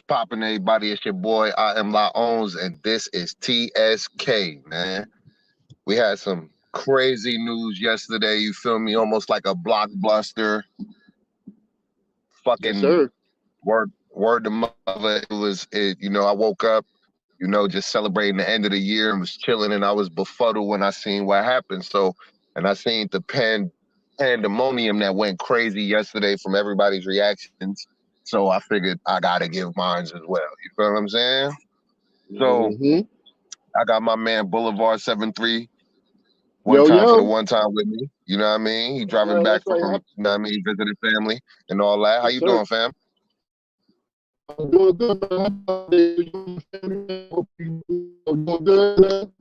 popping, everybody? It's your boy, I am La Owns, and this is TSK, man. We had some crazy news yesterday. You feel me? Almost like a blockbuster. Yes, Fucking sir. word to mother. I woke up, just celebrating the end of the year and was chilling, and I was befuddled when I seen what happened. And I seen the pandemonium that went crazy yesterday from everybody's reactions. So I figured I gotta give mine as well. You feel what I'm saying? So Mm-hmm. I got my man Boulevard 73 one Yo, time for the yo. one time with me. You know what I mean? He driving back That's right. from, he visited family and all that. How Yes, you sir. doing, fam? I'm doing good, man. How about you? Hope you doing good, man.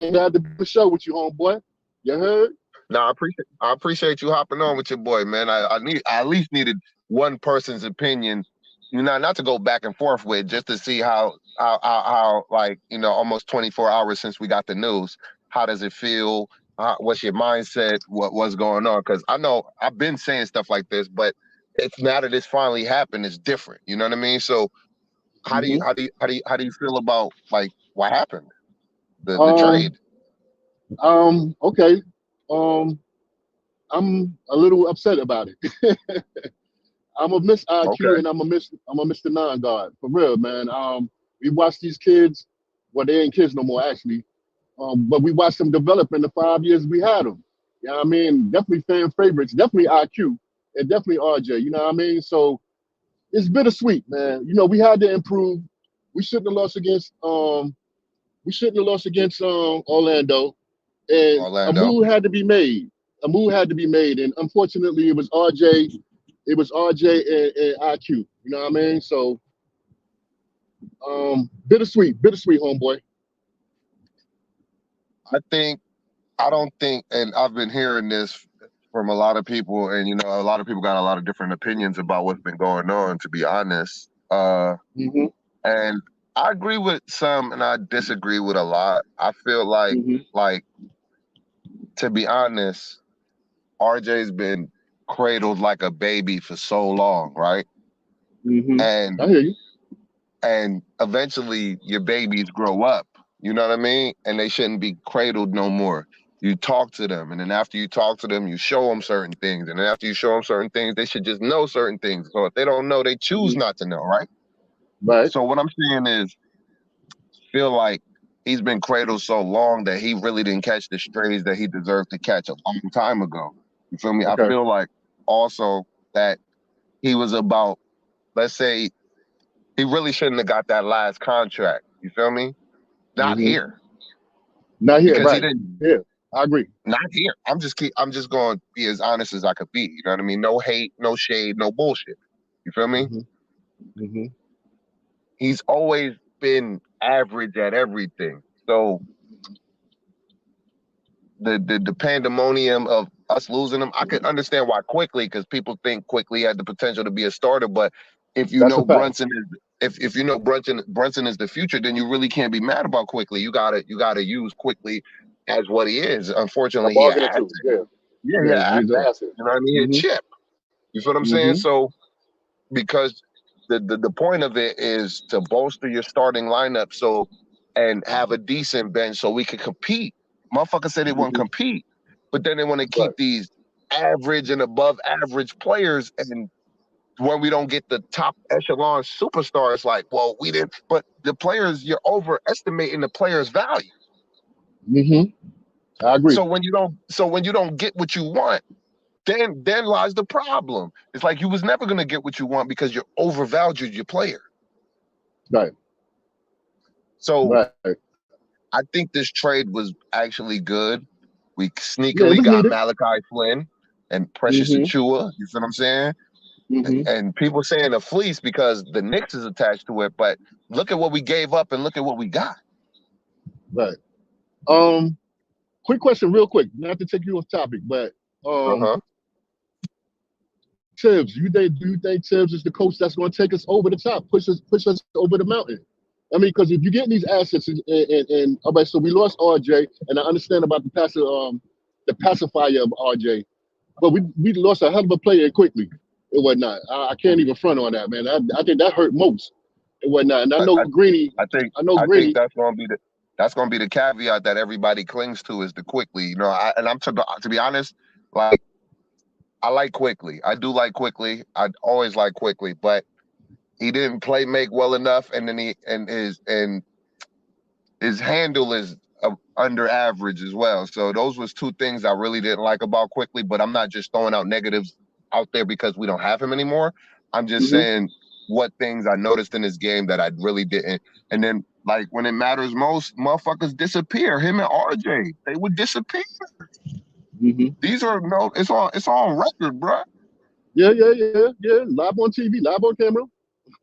Ain't had to do the show with you, homeboy. You heard? No, I appreciate you hopping on with your boy, man. I at least needed one person's opinion, not to go back and forth with, just to see how like almost 24 hours since we got the news. How does it feel? What's your mindset? What's going on? Because I know I've been saying stuff like this, but it's now that it's finally happened, it's different. You know what I mean? So how do you Mm-hmm. how do you feel about like what happened? The Um, trade? okay. Um, I'm a little upset about it. I'm a Miss IQ Okay. and I'm a Mr. Non-God. For real, man. We watch these kids, well, they ain't kids no more actually. But we watched them develop in the 5 years we had them. You know what I mean? Definitely fan favorites, definitely IQ, and definitely RJ. You know what I mean? So it's bittersweet, man. We had to improve. We shouldn't have lost against Orlando, and a Orlando. move had to be made. A move had to be made, and unfortunately, it was RJ. It was RJ and IQ. You know what I mean? So bittersweet, homeboy. I don't think, and I've been hearing this from a lot of people, and a lot of people got a lot of different opinions about what's been going on, to be honest. Hmm. And I agree with some and I disagree with a lot. I feel Hmm. like to be honest, RJ's been cradled like a baby for so long, right? Hmm. And I hear you. eventually your babies grow up, you know what I mean? And they shouldn't be cradled no more. You talk to them, and then after you talk to them, you show them certain things, and then after you show them certain things, they should just know certain things. So if they don't know, they choose Mhm. not to know, right? Right. So what I'm saying is, feel like he's been cradled so long that he really didn't catch the strays that he deserved to catch a long time ago. You feel me? I Okay. feel like also that he was about, let's say, he really shouldn't have got that last contract. You feel me? Not Hmm. here, Not here, because he right? didn't. Yeah, I agree. Not here. I'm just going to be as honest as I could be. You know what I mean? No hate, no shade, no bullshit. You feel me? Hmm. Hmm. He's always been average at everything. So the pandemonium of us losing him, I could understand why quickly, because people think quickly had the potential to be a starter. But if you That's a know fact. Brunson is if you know Brunson is the future, then you really can't be mad about quickly. You gotta use quickly as what he is. A Unfortunately, he an bargain or asset. two. Yeah. Yeah, he an Yeah. He's an asset. asset. You know what I mean? He a Hmm. chip. You feel what I'm saying? Hmm. So because the point of it is to bolster your starting lineup and have a decent bench so we can compete. Motherfuckers say they want to Hmm. compete, but then they want to keep Right. these average and above average players. And when we don't get the top echelon superstars, like, well, we didn't. But the players, you're overestimating the players' value. Hmm. I agree. So when you don't get what you want, then lies the problem. It's like you was never gonna get what you want because you overvalued your player. Right. So Right. I think this trade was actually good. We Yeah, it sneakily was got needed. Malachi Flynn and Precious Hmm. Achua. You feel what I'm saying? Hmm. And people saying a fleece because the Knicks is attached to it. But look at what we gave up and look at what we got. Right. Um. Quick question, real quick, not to take you off topic, but Uh um, huh. Tibbs, do you think Tibbs is the coach that's going to take us over the top, push us over the mountain? I mean, because if you get these assets and all right, so we lost RJ, and I understand about the pacifier of RJ, but we lost a hell of a player quickly. and whatnot. I can't even front on that, man. I think that hurt most and whatnot. And I I, know I, Greeny, I think I know I think Greeny. that's gonna be the caveat that everybody clings to is the quickly. And I'm to be honest, like I like quickly. I do like quickly. I always like quickly, but he didn't play make well enough, and then his handle is under average as well. So those was two things I really didn't like about quickly. But I'm not just throwing out negatives out there because we don't have him anymore. I'm just Hmm. saying what things I noticed in his game that I really didn't. And then like when it matters most, motherfuckers disappear. Him and RJ, they would disappear. Hmm. These are no, it's on record, bro. Yeah. Live on TV, live on camera,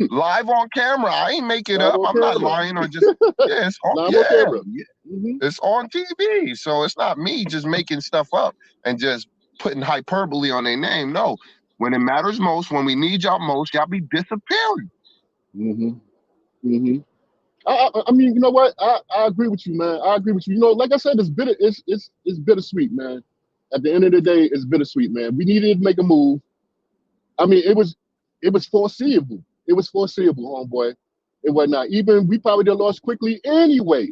Live on camera. I ain't make it live up. on I'm not camera, lying or just yeah, it's on live on yeah. camera. Hmm. It's on TV. So it's not me just making stuff up and just putting hyperbole on their name. No. When it matters most, when we need y'all most, y'all be disappearing. Hmm. Hmm. I mean, you know what? I agree with you, man. I agree with you. You know, like I said, it's bitter. It's bittersweet, man. At the end of the day, it's bittersweet, man. We needed to make a move. I mean, it was foreseeable. It was foreseeable, homeboy. It was not. Even we probably done lost quickly anyway.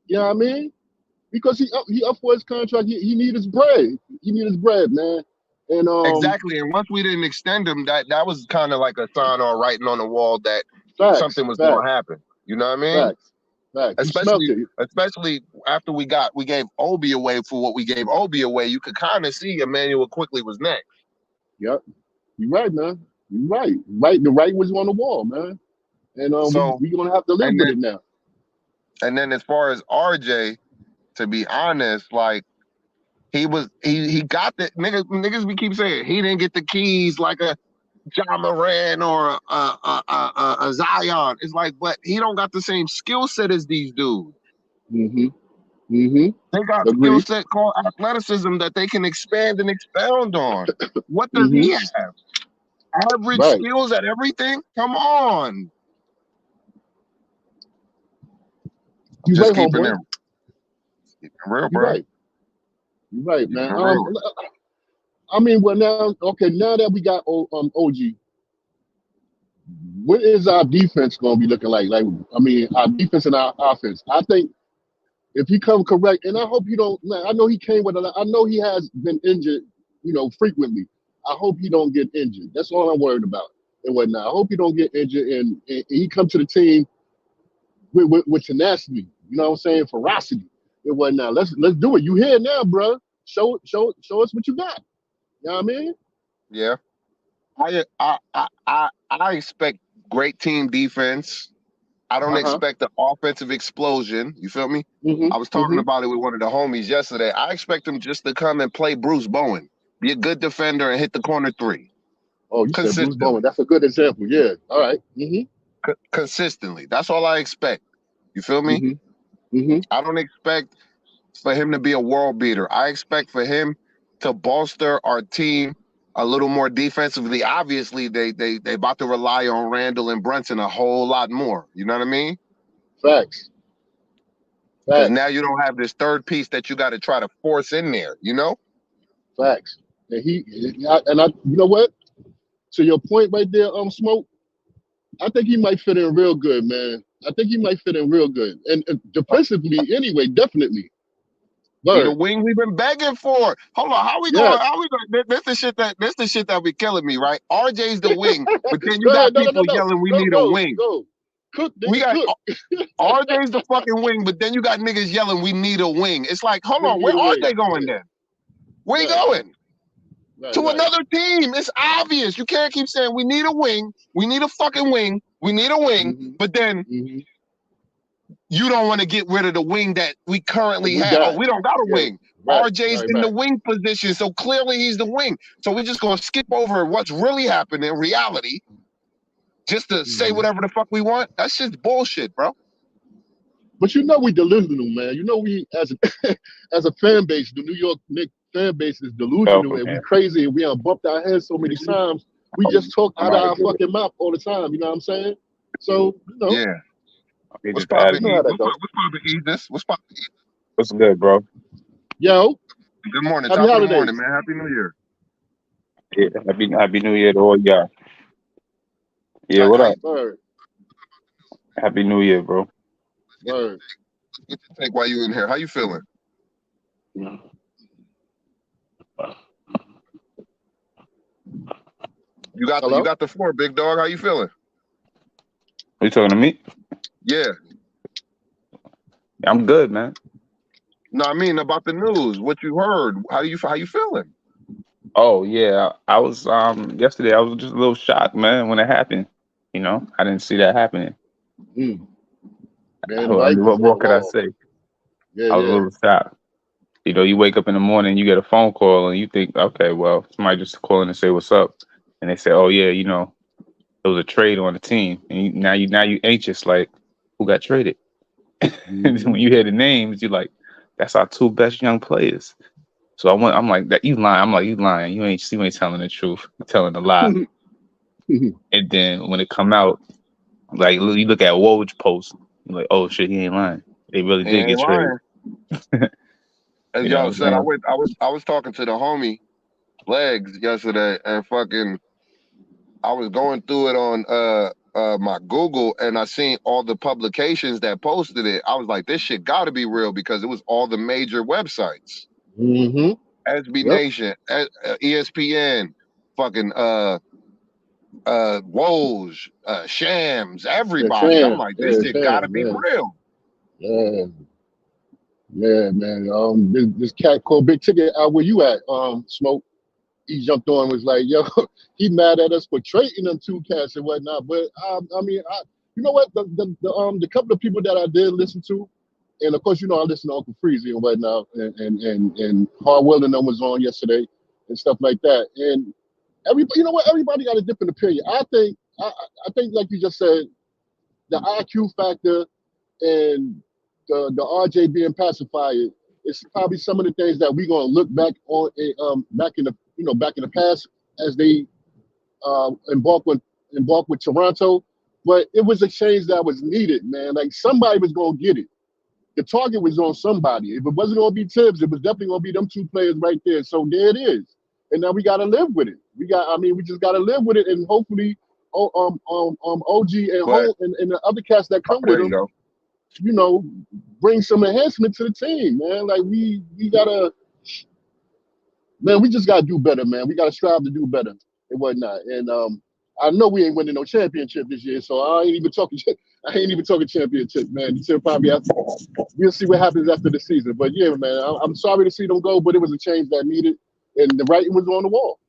You know what I mean? Because he up for his contract. He need his bread. He need his bread, man. And Exactly. And once we didn't extend him, that was kind of like a sign or writing on the wall that facts, something was going to facts, happen. You know what I mean? facts, facts. You smelt Especially, it. especially after we gave Obi away for what we gave Obi away, you could kind of see Emmanuel quickly was next. Yep. You're right, man. You're right. Right. The right was on the wall, man. And we So we gonna have to live and with then it now. and then as far as RJ, to be honest, like he got the niggas we keep saying he didn't get the keys like a John Moran or a Zion. It's like, but he don't got the same skill set as these dudes. Mm-hmm. Mm-hmm. They got skill Agreed. set called athleticism that they can expand and expound on. What does he Mm-hmm. have? Average Right. skills at everything? Come on. I'm You're just right, keeping homeboy. it real, You're bro. right. You're right, Keeping man. it real. I mean, well now, okay, now that we got OG, what is our defense gonna be looking like? Like, I mean, our defense and our offense. I think if he come correct, and I hope you don't. Man, I know he came with I know he has been injured, frequently. I hope he don't get injured. That's all I'm worried about and whatnot. I hope he don't get injured and he come to the team with tenacity. You know what I'm saying? Ferocity and whatnot. Let's do it. You here now, bro? Show us what you got. You know what I mean? Yeah. I expect great team defense. I don't Uh-huh. expect the offensive explosion. You feel me? Mm-hmm. I was talking Mm-hmm. about it with one of the homies yesterday. I expect him just to come and play Bruce Bowen, be a good defender and hit the corner three Oh, you said Bruce Bowen. consistently. That's a good example. Yeah. All right. Mm-hmm. Consistently. That's all I expect. You feel me? Mm-hmm. Mm-hmm. I don't expect for him to be a world beater. I expect for him to bolster our team a little more defensively. Obviously, they about to rely on Randall and Brunson a whole lot more. You know what I mean? Facts. Because now Facts. you don't have this third piece that you got to try to force in there. You know? Facts. And you know what? To your point right there, Smoke. I think he might fit in real good, man. I think he might fit in real good, and defensively anyway, definitely. Be the Word. wing we've been begging for. Hold on, how we going? Yes. How we going? This the shit that be killing me, right? RJ's the wing, but then you Go got ahead. No, no, no, people no. yelling, "We Go, need a go, wing." go. Cook, We nigga, got cook. RJ's the fucking wing, but then you got niggas yelling, "We need a wing." It's like, hold We on, need where a way. RJ going Yeah. then? Where he Right. going? Right. To Right. another team. It's obvious. You can't keep saying we need a wing, we need a fucking wing, we need a wing, Mm-hmm. but then Mm-hmm. you don't want to get rid of the wing that we currently We have. Oh, got. we don't got a Yeah. wing. Right. RJ's Right. in the Right. wing position, so clearly he's the wing. So we're just gonna skip over what's really happening in reality just to say Mm-hmm. whatever the fuck we want. That's just bullshit, bro. But we delusional, man. We as as a fan base, the New York Knicks fan base is delusional and we crazy and we have bumped our heads so many times. We just talk out of our fucking mouth all the time. You know what I'm saying? So Yeah. What's you poppin', know E? how that go. What's poppin', E? What's poppin'? What's good, bro? Yo, Good morning. happy Top of the morning, holidays. man. Happy New Year. Yeah, happy New Year to all y'all. Yeah, what How you up? Word, Happy New Year, bro. get your word. get your take while you in here? How you feeling? You Hello? got the floor, big dog. How you feeling? Are you talking to me? Yeah. I'm good, man. No, I mean about the news. What you heard? How you feeling? Oh yeah, I was yesterday. I was just a little shocked, man, when it happened. I didn't see that happening. Mm. I Man, the mean, writings on what the could I wall. say? Yeah, I was a yeah. little shocked. You wake up in the morning, you get a phone call, and you think, okay, well, somebody just calling to say what's up, and they say, oh yeah, there was a trade on the team, and now you anxious, like, who got traded? And then Mm-hmm. when you hear the names, you're like, that's our two best young players. So I'm like that you lying. I'm like, you lying. You ain't telling the truth. You're telling a lie. And then when it come out, like you look at Woj post, you're like, oh shit, he ain't lying. They really He did ain't get traded. lying. As You know what yo I'm said, saying? I was talking to the homie Legs yesterday, and fucking I was going through it on my Google, and I seen all the publications that posted it. I was like, this shit got to be real because it was all the major websites: Mm-hmm. SB Yep. Nation, ESPN, fucking Woj, Shams, Yeah, everybody. I'm Sham. like, this Yeah, shit got to Sham. be Yeah. real. Yeah. Yeah, man. This cat called Big Ticket out where you at, Smoke. He jumped on and was like, yo, he mad at us for trading them two cats and whatnot. But I mean, you know what? The couple of people that I did listen to, and of course, I listened to Uncle Freezy and whatnot, and Hardwell and them was on yesterday and stuff like that. And everybody, you know what? Everybody got a different opinion. I think like you just said, the IQ factor and the RJ being pacified, it's probably some of the things that we're gonna look back on back in the back in the past as they embark with Toronto. But it was a change that was needed, man. Like somebody was gonna get it. The target was on somebody. If it wasn't gonna be Tibbs, it was definitely gonna be them two players right there. So there it is. And now we gotta live with it. We just gotta live with it, and hopefully, OG and But home and the other cats that come with there you them, go. you know, bring some enhancement to the team, man. Like we gotta, man, we just gotta do better, man. We gotta strive to do better and whatnot. And I know we ain't winning no championship this year, so I ain't even talking. I ain't even talking championship, man. This year probably after, we'll see what happens after the season. But yeah, man, I'm sorry to see them go, but it was a change that needed, and the writing was on the wall.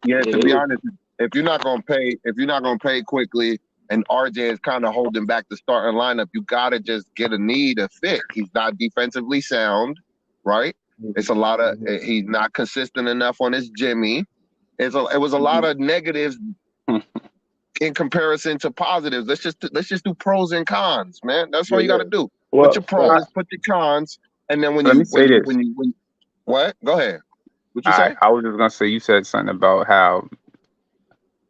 Yeah, Yeah, to be it honest, if you're not gonna pay quickly, and RJ is kind of holding back the starting lineup, you gotta just get a need a fit. He's not defensively sound, right? It's a lot of is. he's not consistent enough on his Jimmy. It was a lot of negatives in comparison to positives. Let's just do pros and cons, man. That's all Yeah, you got yeah. to do. Put Well, your Right. I, pros, put your cons, and then let me say this. when what? Go ahead. What you I say? I was just gonna say you said something about how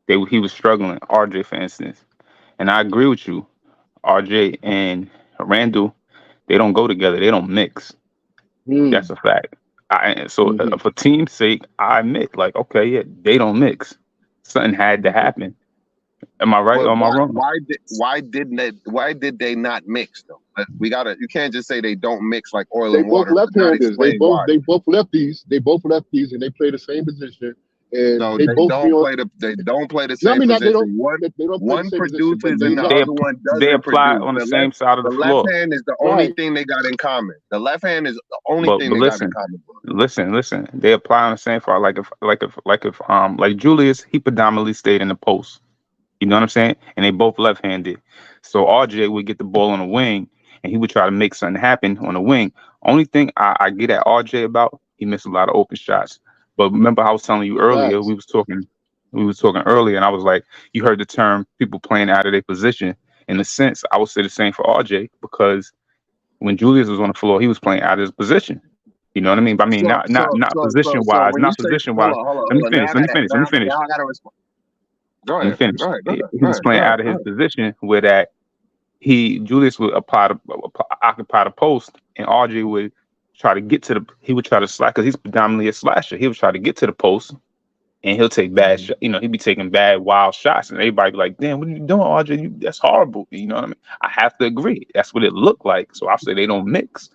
he was struggling. RJ, for instance, and I agree with you. RJ and Randall, they don't go together. They don't mix. That's Mm, a fact. So hmm. for team's sake, I admit, like, okay, yeah, they don't mix. Something had to happen. Am I right But or am I wrong? why did they not mix though? We gotta you can't just say they don't mix like oil They and both water, but not left-handers. explain why. They both lefties. They both lefties, and they play the same position. And So they both be on. they don't play the No, I same mean not they don't position. One they don't play the one same position, but produces they and the They other one they doesn't apply produce. on the same side of The the left floor. hand is the only right. thing they got in common. The left hand is the only But thing but they got in listen, common. listen. They apply on the same floor. Like Julius, he predominantly stayed in the post. You know what I'm saying? And they both left-handed. So RJ would get the ball on the wing, and he would try to make something happen on the wing. Only thing I get at RJ about, he missed a lot of open shots. But remember, I was telling you earlier, Facts. we was talking earlier, and I was like, you heard the term people playing out of their position. In a sense, I would say the same for RJ because when Julius was on the floor, he was playing out of his position. You know what I mean? But I mean, not position So wise, when you not say position wise. Let me finish. Let me finish. Let me finish. now I gotta respond. Let me finish. He was playing Go ahead, out of his position where that Julius would occupy the post, and RJ would try to get to the. He would try to slash because he's predominantly a slasher. He would try to get to the post and he'll take bad, he'll be taking bad, wild shots, and everybody be like, "Damn, what are you doing, RJ? That's horrible." You know what I mean? I have to agree. That's what it looked like. So I say they don't mix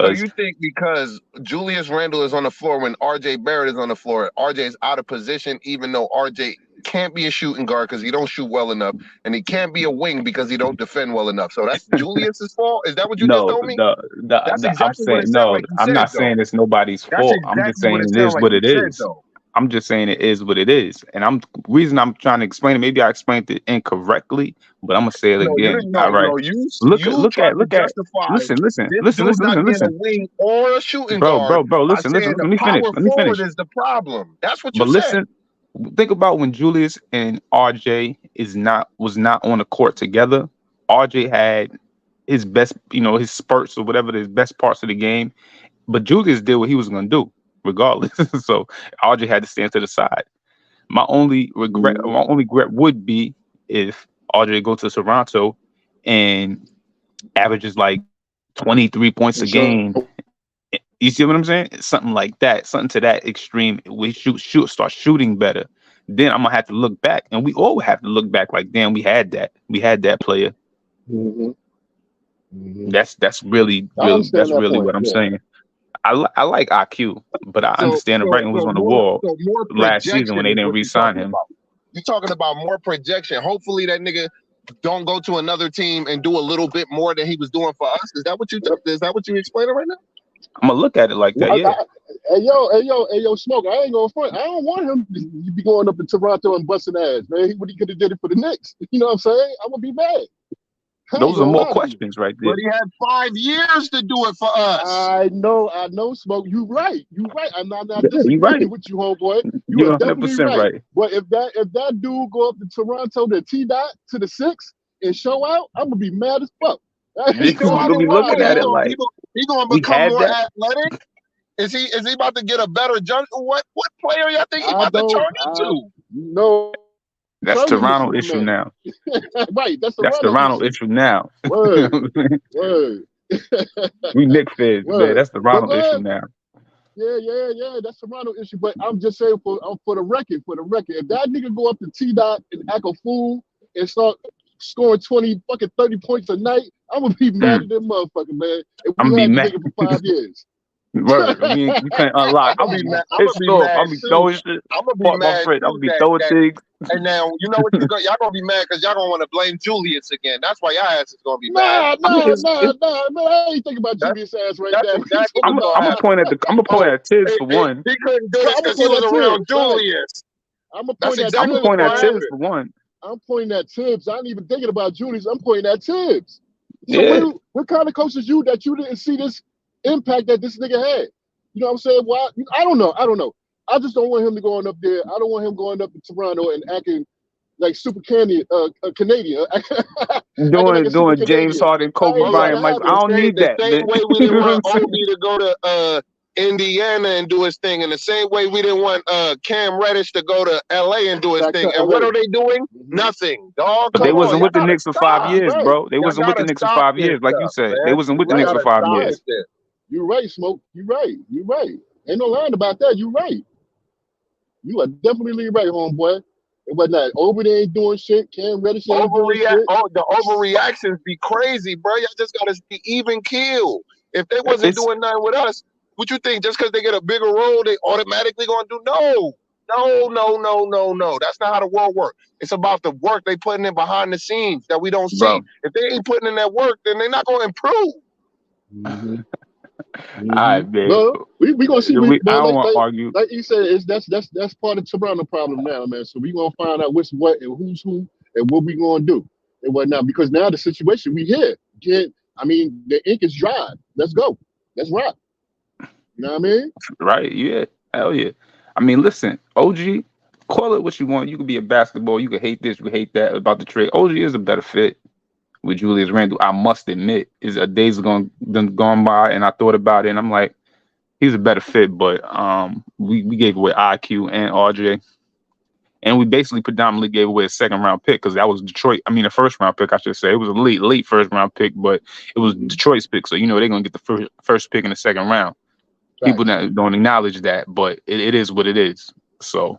So because you think because Julius Randle is on the floor when RJ Barrett is on the floor, RJ is out of position, even though RJ can't be a shooting guard because he don't shoot well enough, and he can't be a wing because he don't defend well enough. So that's Julius's fault. Is that what you just no, told me? That's I'm exactly what saying it sounded no. like you I'm said, not though. saying it's nobody's That's fault. I'm just exactly what saying it it is sounded like what you it said, is. though. I'm just saying it is what it is, and reason I'm trying to explain it. Maybe I explained it incorrectly, but I'm gonna say it No, you again. didn't All know. right, No, you look at you look at tried to look at. justify Listen, listen, this listen, dude listen, not listen, being a listen, wing or a shooting bro, guard bro, bro. by Listen, listen. saying the Let me finish. power Let me forward finish. is the problem. That's what you But said. listen, think about when Julius and RJ was not on the court together. RJ had his best, his spurts or whatever, his best parts of the game. But Julius did what he was going to do, regardless. So RJ had to stand to the side. My only regret, Mhm. my only regret would be if RJ go to Toronto and averages like 23 points For a sure. game. You see what I'm saying? Something like that, something to that extreme. We start shooting better. Then I'm gonna have to look back, and we all have to look back. Like, damn, we had that player. Hmm. Hmm. That's really, I really, understand that's that really point. what I'm Yeah. saying. I like IQ, but I So understand the so writing was so on the more wall so more last season when projection they is didn't what you're re-sign talking him. about. You're talking about more projection. Hopefully that nigga don't go to another team and do a little bit more than he was doing for us. Yep. Is that what you explaining right now? I'm gonna look at it like No, that. Yeah, hey yo, smoke. I ain't gonna front. I don't want him to be going up to Toronto and busting ass, man. What he could have did it for the Knicks. You know what I'm saying? I'm gonna be mad. I ain't those are gonna more lie to you. questions right But there. he had 5 years to do it for us. I know, smoke. You right. You right. I'm not Yeah, you're disagreeing right. with you, homeboy. You You're are 100 definitely percent right. right. But if that dude go up to Toronto to T dot to the six and show out, I'm gonna be mad as fuck. I ain't Show We're gonna out gonna in be what lie, looking way? at it dog. like He gonna we become had more that. athletic? Is he about to get a better jump? What player y'all think he I about to don't. turn into? No That's turn into Toronto issue Superman. now. Right. That's the That's Toronto Toronto issue. issue now. Word. Word. We Knicks fans, man. Word. That's But Toronto issue man, now. yeah. That's Toronto issue. But I'm just saying for the record, if that nigga go up to T dot and act a fool and start scoring 20 fucking 30 points a night, I'm gonna be mad Mm. at them motherfucker, man. If I'm we gonna be had the mad. nigga for 5 years. Word. You can't unlock. I'm I'm gonna gonna be be mad. I'm gonna pissed be off. I'm mad gonna be too. throwing shit. I'm gonna be Part my mad friend. I'm too gonna be throwing that things. and now you know what y'all gonna be mad because y'all gonna want to blame Julius again. That's why y'all ass is gonna be mad. Nah, I mean, man. I ain't thinking about That's Julius ass right that's now. What you exactly talking what's about? gonna happen. I'm gonna point Oh, at Tibbs for one. he couldn't do this I'm gonna because he point was at around Tibbs. Right. Julius. I'm gonna That's point at I'm gonna exactly Tibbs, what's point at gonna man. Tibbs happen. for one. I'm pointing at Tibbs. I ain't even thinking about Julius. I'm pointing at Tibbs. So Yeah. what kind of coach is you that you didn't see this impact that this nigga had? You know what I'm saying? Why? I don't know. I just don't want him to going up there. I don't want him going up to Toronto and acting like super Canadian, acting like a super Doing James Canadian. Harden, I Kobe ain't Hold letting up. Bryant, that Mike. I happen. don't need The that, same man. way we You didn't know what want I'm saying? Obi to go to Indiana and do his thing, and the same way we didn't want Cam Reddish to go to LA and do his Back to thing. And what LA. are they doing? Mm-hmm. Nothing. Dog, But they come on. wasn't Y'all with the gotta Knicks for 5 stop. You years, right. bro. They Y'all wasn't with the gotta Knicks for stop 5 this years, like you stuff, said. They man. wasn't with the You Y'all Knicks right. for gotta five stop You right. with years. this. You right, Smoke. You right. You right. Ain't no lying about that. You right. You are definitely right, homeboy. It wasn't that Obi ain't doing shit. Cam Reddish ain't doing shit. The overreactions be crazy, bro. Y'all just gotta be even keel. If they wasn't It's doing nothing with us, what you think? Just because they get a bigger role, they automatically gonna do? No. That's not how the world works. It's about the work they putting in behind the scenes that we don't see. bro. If they ain't putting in that work, then they're not gonna improve. Mm-hmm. All Mm-hmm. right, man. No, we gonna see. I But don't want to argue. like you said, that's part of Toronto problem now, man. So we gonna find out what's what and who's who and what we gonna do and whatnot. Because now the situation we here, the ink is dry. Let's go. Let's rock. You know what I mean? Right? Yeah. Hell yeah. I mean, listen, OG, call it what you want. You could be a basketball. You could hate this, you could hate that about the trade. OG is a better fit with Julius Randle. I must admit, is a days gone by, and I thought about it, and I'm like, he's a better fit. But we gave away IQ and RJ, and we basically predominantly gave away a second round pick because that was Detroit. I mean, a first round pick, I should say. It was a late first round pick, but it was Detroit's pick. So they're gonna get the first pick in the second round. People Facts. that don't acknowledge that, but it is what it is. So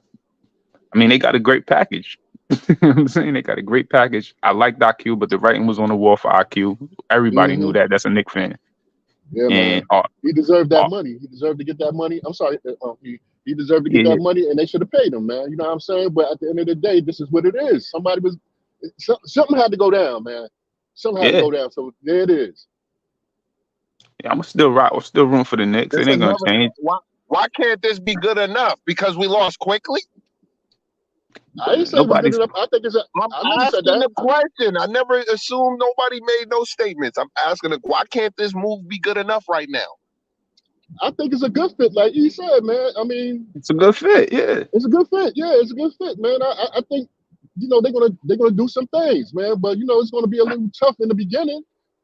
I mean, they got a great package. You know what I'm saying? They got a great package. I liked IQ, but the writing was on the wall for IQ. Everybody knew Hmm. that. That's a Knicks fan. Yeah, And man. He deserved that money. He deserved to get that money. I'm sorry. He deserved to get yeah, that money, and they should have paid him, man. You know what I'm saying? But at the end of the day, this is what it is. Something had to go down, man. Something had to yeah, go down. So there it is. yeah. I'm still right. I'm still room for the Knicks. This It is ain't gonna never. change. Why can't this be good enough? Because we lost quickly. I didn't say it was good Nobody's. enough. I think it's. I'm I never said asking that. the question. I never assumed nobody made no statements. I'm asking, why can't this move be good enough right now? I think it's a good fit, like he said, man. I mean, It's a good fit. Yeah, it's a good fit. Yeah, it's a good fit, man. I think they're gonna do some things, man. But it's gonna be a little tough in the beginning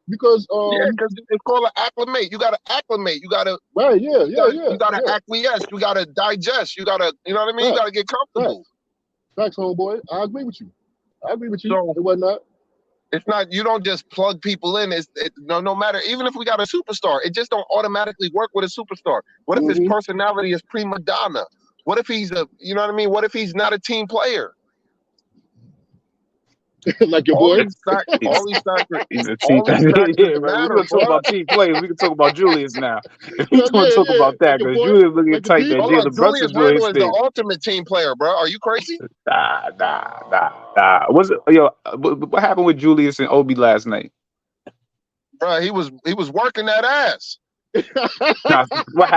because Yeah, because it's called an acclimate. You got to acclimate. You got to right, yeah, you got to yeah. acquiesce. You got to digest. You got to, you know what I mean. You got Facts, to get comfortable. facts, homeboy. I agree with you. So It was not. it's not, you don't just plug people in. No matter, even if we got a superstar, it just don't automatically work with a superstar. What if his Hmm. personality is prima donna? What if he's you know what I mean? What if he's not a team player? Like your All boy. these factors, he's he's a team. all these factors Yeah, right. We're matter, gonna talk bro. about team players. We can talk about Julius now. If we Yeah, want to talk yeah. about Like that, your because boy. Julius looking Like the tight, that people. Hold on, Jalen Brunson Julius joint Randle is is the stink. ultimate team player, bro. Are you crazy? Nah. Was it what happened with Julius and Obi last night? Bro, he was working that ass. Nah,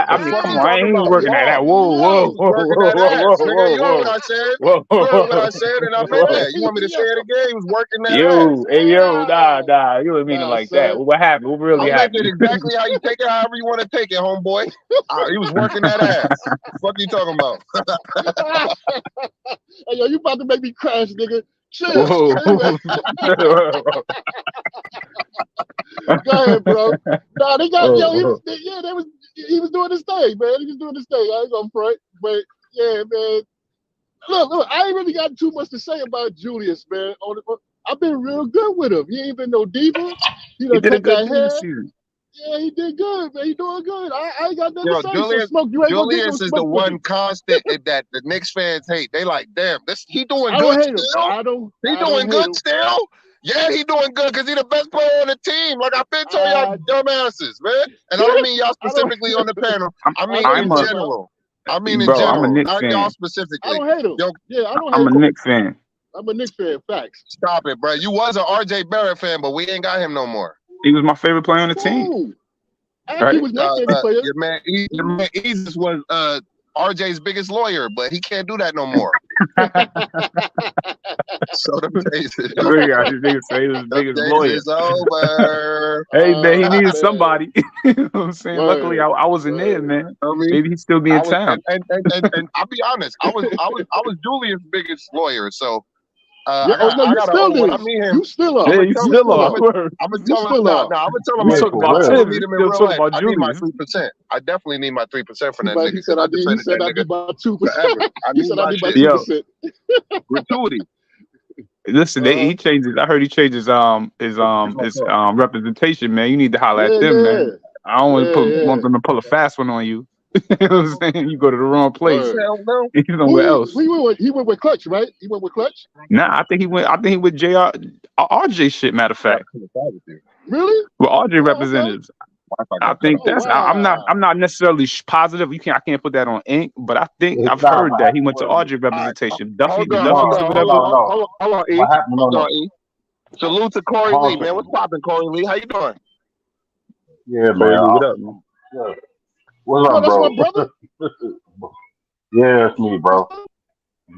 I The mean, fuck come you on, I talking ain't even about? working at Yeah, that. Whoa, Yo, working that ass, nigga. You heard what I said. whoa, You heard what I whoa, said, and I meant whoa. that. You want me to say it again? He was working that Yo, ass. hey, yo, ah, nah, you didn't mean it nah, like that. son. What happened? What really I'll take it happened? exactly how you take it, however you want to take it, homeboy. He was working that ass. Fuck you talking about? Hey, yo, you about to make me crash, nigga. Chill. Whoa. Anyway, go ahead, bro. Nah, they got yo. He was doing his thing, man. He was doing his thing. I ain't gonna front, but yeah, man. Look, I ain't really got too much to say about Julius, man. I've been real good with him. He ain't been no diva. He He done did a cut good that thing this hair. season. Yeah, he did good, man. He doing good. I ain't got nothing to Yo, say. So smoke, you ain't gonna get no Julius is the smoke from one me. constant that the Knicks fans hate. They like, damn, he doing I don't good hate him. still. He I don't doing hate good him. still. Yeah, he doing good because he the best player on the team. Like I've been telling y'all I dumbasses, man. And I don't mean y'all I don't. specifically on the panel. I I mean know in you're I'm a talking about. general. I mean in bro. I'm a general, Knicks not y'all fan. I specifically. don't hate him. Yo, Yeah, I don't I'm hate a him. Knicks fan. I'm a Knicks fan. Facts. stop it, bro. You was an RJ Barrett fan, but we ain't got him no more. He was my favorite player on the team. Cool. Aki Right? was my favorite player. Your man Eases was RJ's biggest lawyer, but he can't do that no more. So them days is over. I just think say he was the Them biggest days lawyer. is over. Hey man, he needed Man. somebody. You know what I'm saying? Luckily, Word. I wasn't there, Word. man. I mean, Maybe he'd still be I in was, town. and I'll be honest, I was Julius' biggest lawyer. So Yeah. Oh no, I you gotta still own when I is. mean him. You still I'm are. Yeah, gonna you tell You him. still still are. are. I'm gonna You tell him. still No, are. I'm gonna tell him. We Yeah, talk I about for real. still Tibbs. need We him in still real talk life. about I need my Julius. 3%. I definitely need my 3% from that He nigga said because I he defended said that I nigga need my 2%. forever. I He need said I my need my shit. Yo, 2%. Gratuity. listen, he changes. I heard he changes his representation, man. You need to holler at Yeah, them, yeah. man. I don't want to Yeah. want them to pull a fast one on you. You know what I'm saying? You go to the wrong place. Word. Hell no. He's somewhere else. He went with Clutch, right? He went with Clutch? Nah, I think he went. I think he with RJ shit. Matter of fact, Really? with RJ Oh, okay. representatives. Wi-Fi I got cut think off. Oh that's. I'm not. wow. I'm not necessarily positive. I can't put that on ink, but I think It's I've not heard what that he happened went to was RJ All right. representation. Duffy, Hold the on, hold Duffy's or on, no, hold whatever. on, no, no. hold on, E. What happened? No, Hold on, no. E. Salute to Corey Lee, man. What's poppin', Corey Lee? How you doing? Yeah, Corey man. Lee, what up, man? Yeah. What's Oh, up, that's my bro? brother? Yeah, it's me, bro.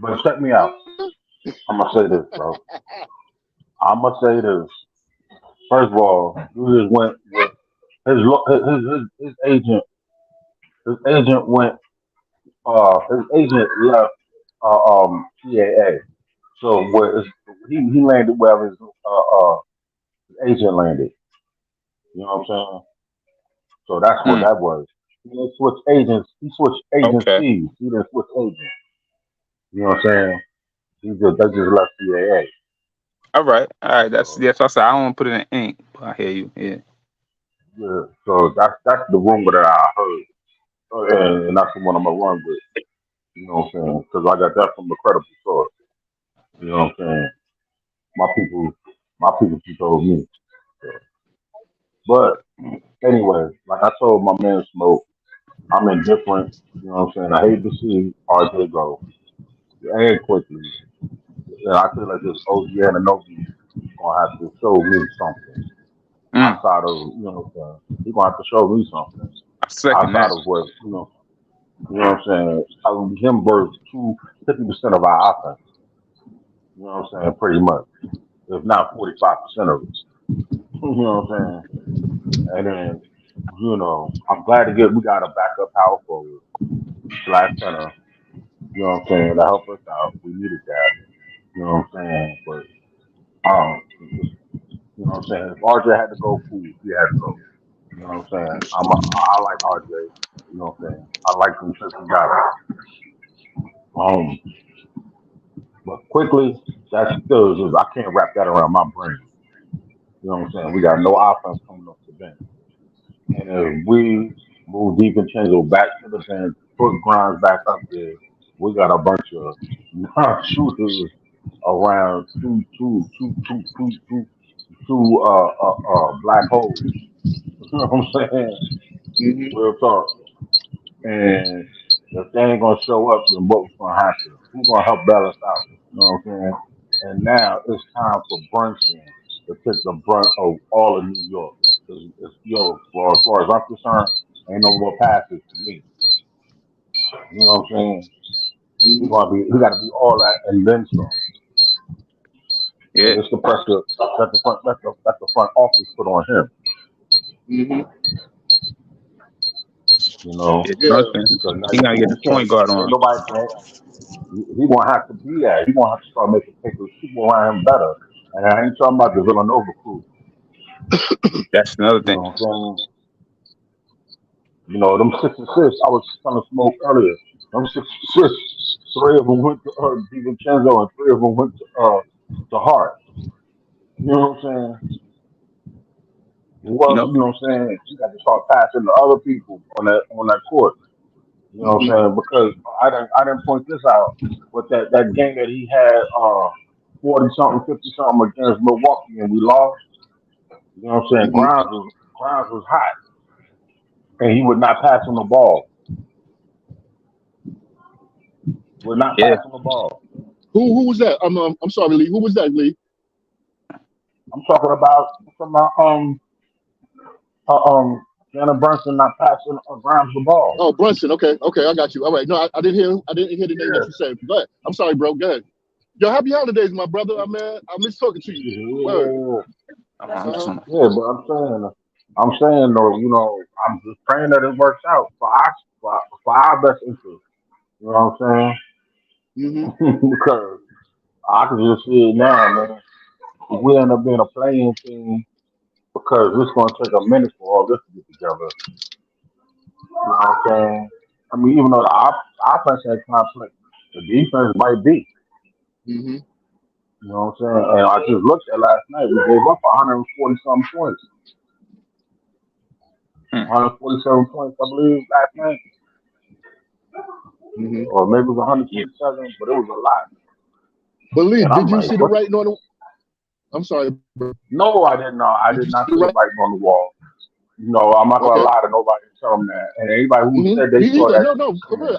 But check me out. I'm gonna say this, bro. I'm gonna say this. First of all, you just went with his agent. His agent went. His agent left. CAA. So he landed wherever his agent landed. You know what I'm saying? So that's what Hmm. that was. He didn't switch agents. He switched Okay. agencies. He didn't switch agents. You know what I'm saying? They just left CAA. All right. All right. That's So yes. I said I don't want to put it in ink. But I hear you. Yeah. yeah. So that's the rumor that I heard, and that's the one I'm gonna run with. You know what I'm saying? Because I got that from a credible source. You know what I'm saying? My people, my people told me. So. But anyway, like I told my man Smoke, I'm indifferent. You know what I'm saying? I hate to see RJ go. And quickly. And I feel like this OG Ananobi gonna have to show me something Mm, outside of, you know what I'm saying? He gonna have to show me something I second outside that. of what, you know what I'm saying? Him versus 50% of our offense. You know what I'm saying? Pretty much. If not 45% of it. You know what I'm saying? And then, I'm glad we got a backup power forward slash center. You know what I'm saying? To help us out. We needed that. You know what I'm saying? But you know what I'm saying? If RJ had to go, cool. He had to go. You know what I'm saying? I like RJ. You know what I'm saying? I like him since he got it. Um, but quickly, that's still just I can't wrap that around my brain. You know what I'm saying? We got no offense coming off the bench. And if we move DiVincenzo back to the bench, put Grimes back up there, we got a bunch of non-shooters around two black holes. You know what I'm saying? Mm-hmm. Real talk. And if they ain't gonna show up, then what's gonna happen? Who's gonna help bail us out? You know what I'm saying? And now it's time for Brunson to take the brunt of all of New York. 'Cause for as far as I'm concerned, ain't no more passes for me. You know what I'm saying? He gotta be all that and then some. Yeah. And it's the pressure that the front office put on him. Mm-hmm. You know, Yeah. Yeah. Brunson. because now He gotta get he this can't. point guard Ain't on. nobody can. He gonna have to be that. He gonna have to start making people around him better. And I ain't talking about the Villanova crew. That's another You thing. know what I'm saying? Them 6 assists. I was telling Smoke earlier. Them 6 assists. 3 of them went to DiVincenzo and 3 of them went to Hart. You know what I'm saying? You Well, know. you know what I'm saying? You got to start passing to other people on that court. You know what Mm-hmm. I'm saying? Because I didn't point this out with that game that he had 40 something, 50 something against Milwaukee and we lost. You know what I'm saying? Mm-hmm. Grimes was hot and he would not pass him the ball. Would not Yeah. pass him the ball. Who was that? I'm sorry, Lee. Who was that, Lee? I'm talking about Jalen Brunson not passing Grimes the ball. Oh, Brunson. Okay, okay, I got you. All right. No, I didn't hear. I didn't hear the name that Yeah. you said. Go ahead. I'm sorry, bro. Go ahead. Yo, happy holidays, my brother. I miss talking to you. Word. Yeah. I'm Uh huh. listening. Yeah, but I'm saying though, I'm just praying that it works out for our best interest. You know what I'm Mm-hmm. saying? Because I can just see it now, man. If we end up being a playing team, because it's going to take a minute for all this to get together. You know what I'm saying? I mean, even though the offense has conflict, the defense might be. Mm-hmm. You know what I'm saying? And I just looked at last night. We gave up 140 some points, Hmm. 147 points, I believe, last night, Mm-hmm. or maybe it was Yeah. 127, but it was a lot. But Lee, And I'm did you like, see the what? writing on the? I'm sorry, bro. No, I didn't know. I Did did you see not the see the right? writing on the wall. No, I'm not gonna Okay. lie to nobody and tell them that. And anybody who Mm-hmm. said they Me saw either. that No, shit no, for real. coming,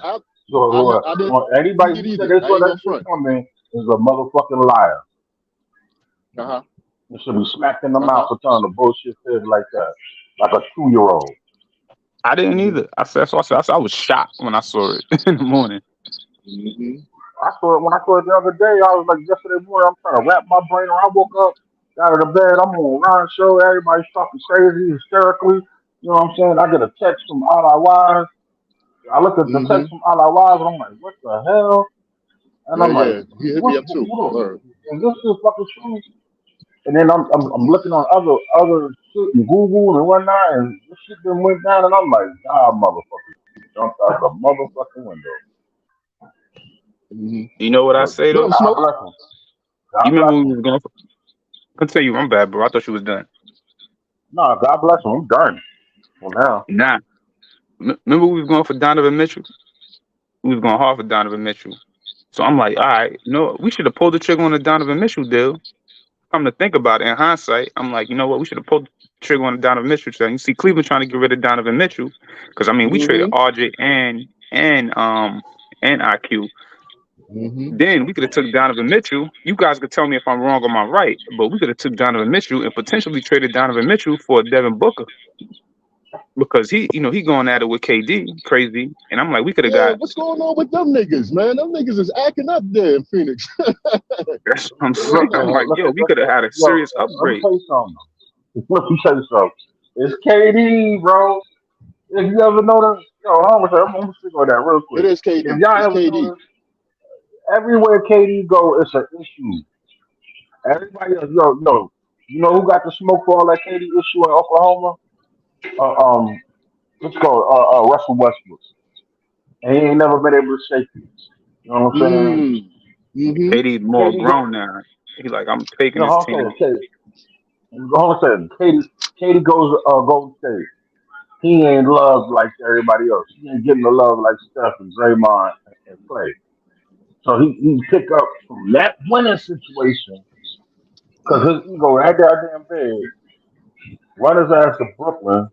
so I didn't anybody see it who said either. they I saw ain't that gonna shit front. coming is a motherfucking liar. Uh huh. They should be smacked in the Uh mouth huh. for telling the bullshit shit like that, like a 2-year-old. I didn't Mm-hmm. either. I was shocked when I saw it in the morning. Mm-hmm. I saw it when I saw it the other day. I was like, yesterday morning, I'm trying to wrap my brain around. I woke up, got out of the bed, I'm on Ron show. Everybody's talking crazy, hysterically. You know what I'm saying? I get a text from All I Wise. I look at the Mm-hmm. text from All I Wise, and I'm like, what the hell? And Yeah, I'm like, yeah. He hit me what? up too. Word. Is this shit fucking true? And then I'm looking on other shit and Google and whatnot, and this shit then went down, and I'm like, God, motherfucker, jumped out the motherfucking window. Mm-hmm. You know what I But say What though? up, God Smoke? bless him. You God remember bless when we him. was going for continue, I'm bad, bro. I thought you was done. No, God bless him. I'm done for now. Nah. Remember we was going for Donovan Mitchell? we was going hard for Donovan Mitchell. So I'm like, all right, we should have pulled the trigger on the Donovan Mitchell deal. Come to think about it, in hindsight, I'm like, you know what? We should have pulled the trigger on the Donovan Mitchell trade. You see, Cleveland trying to get rid of Donovan Mitchell because I mean, we traded RJ and IQ. Then we could have took Donovan Mitchell. You guys could tell me if I'm wrong or I'm right, but we could have took Donovan Mitchell and potentially traded Donovan Mitchell for Devin Booker because he going at it with KD, crazy. And I'm like, we could have got. What's going on with them niggas, man? Them niggas is acting up there in Phoenix. That's what I'm saying. I'm like, we could have had a serious upgrade. Let me tell you something. It's KD, bro. If you ever know that, I'm gonna stick on that real quick. It is KD. If y'all ever notice, everywhere KD go, it's an issue. Everybody else, you know who got the smoke for all that KD issue in Oklahoma? Let's go, Russell Westbrook. And he ain't never been able to shake it. You know what I'm saying? KD's more grown now. He's like, I'm taking this team. Hold on a second. KD goes Golden State. He ain't loved like everybody else. He ain't getting the love like Steph and Draymond and Clay. So he pick up from that winning situation because his ego right goddamn big. Run his ass to Brooklyn.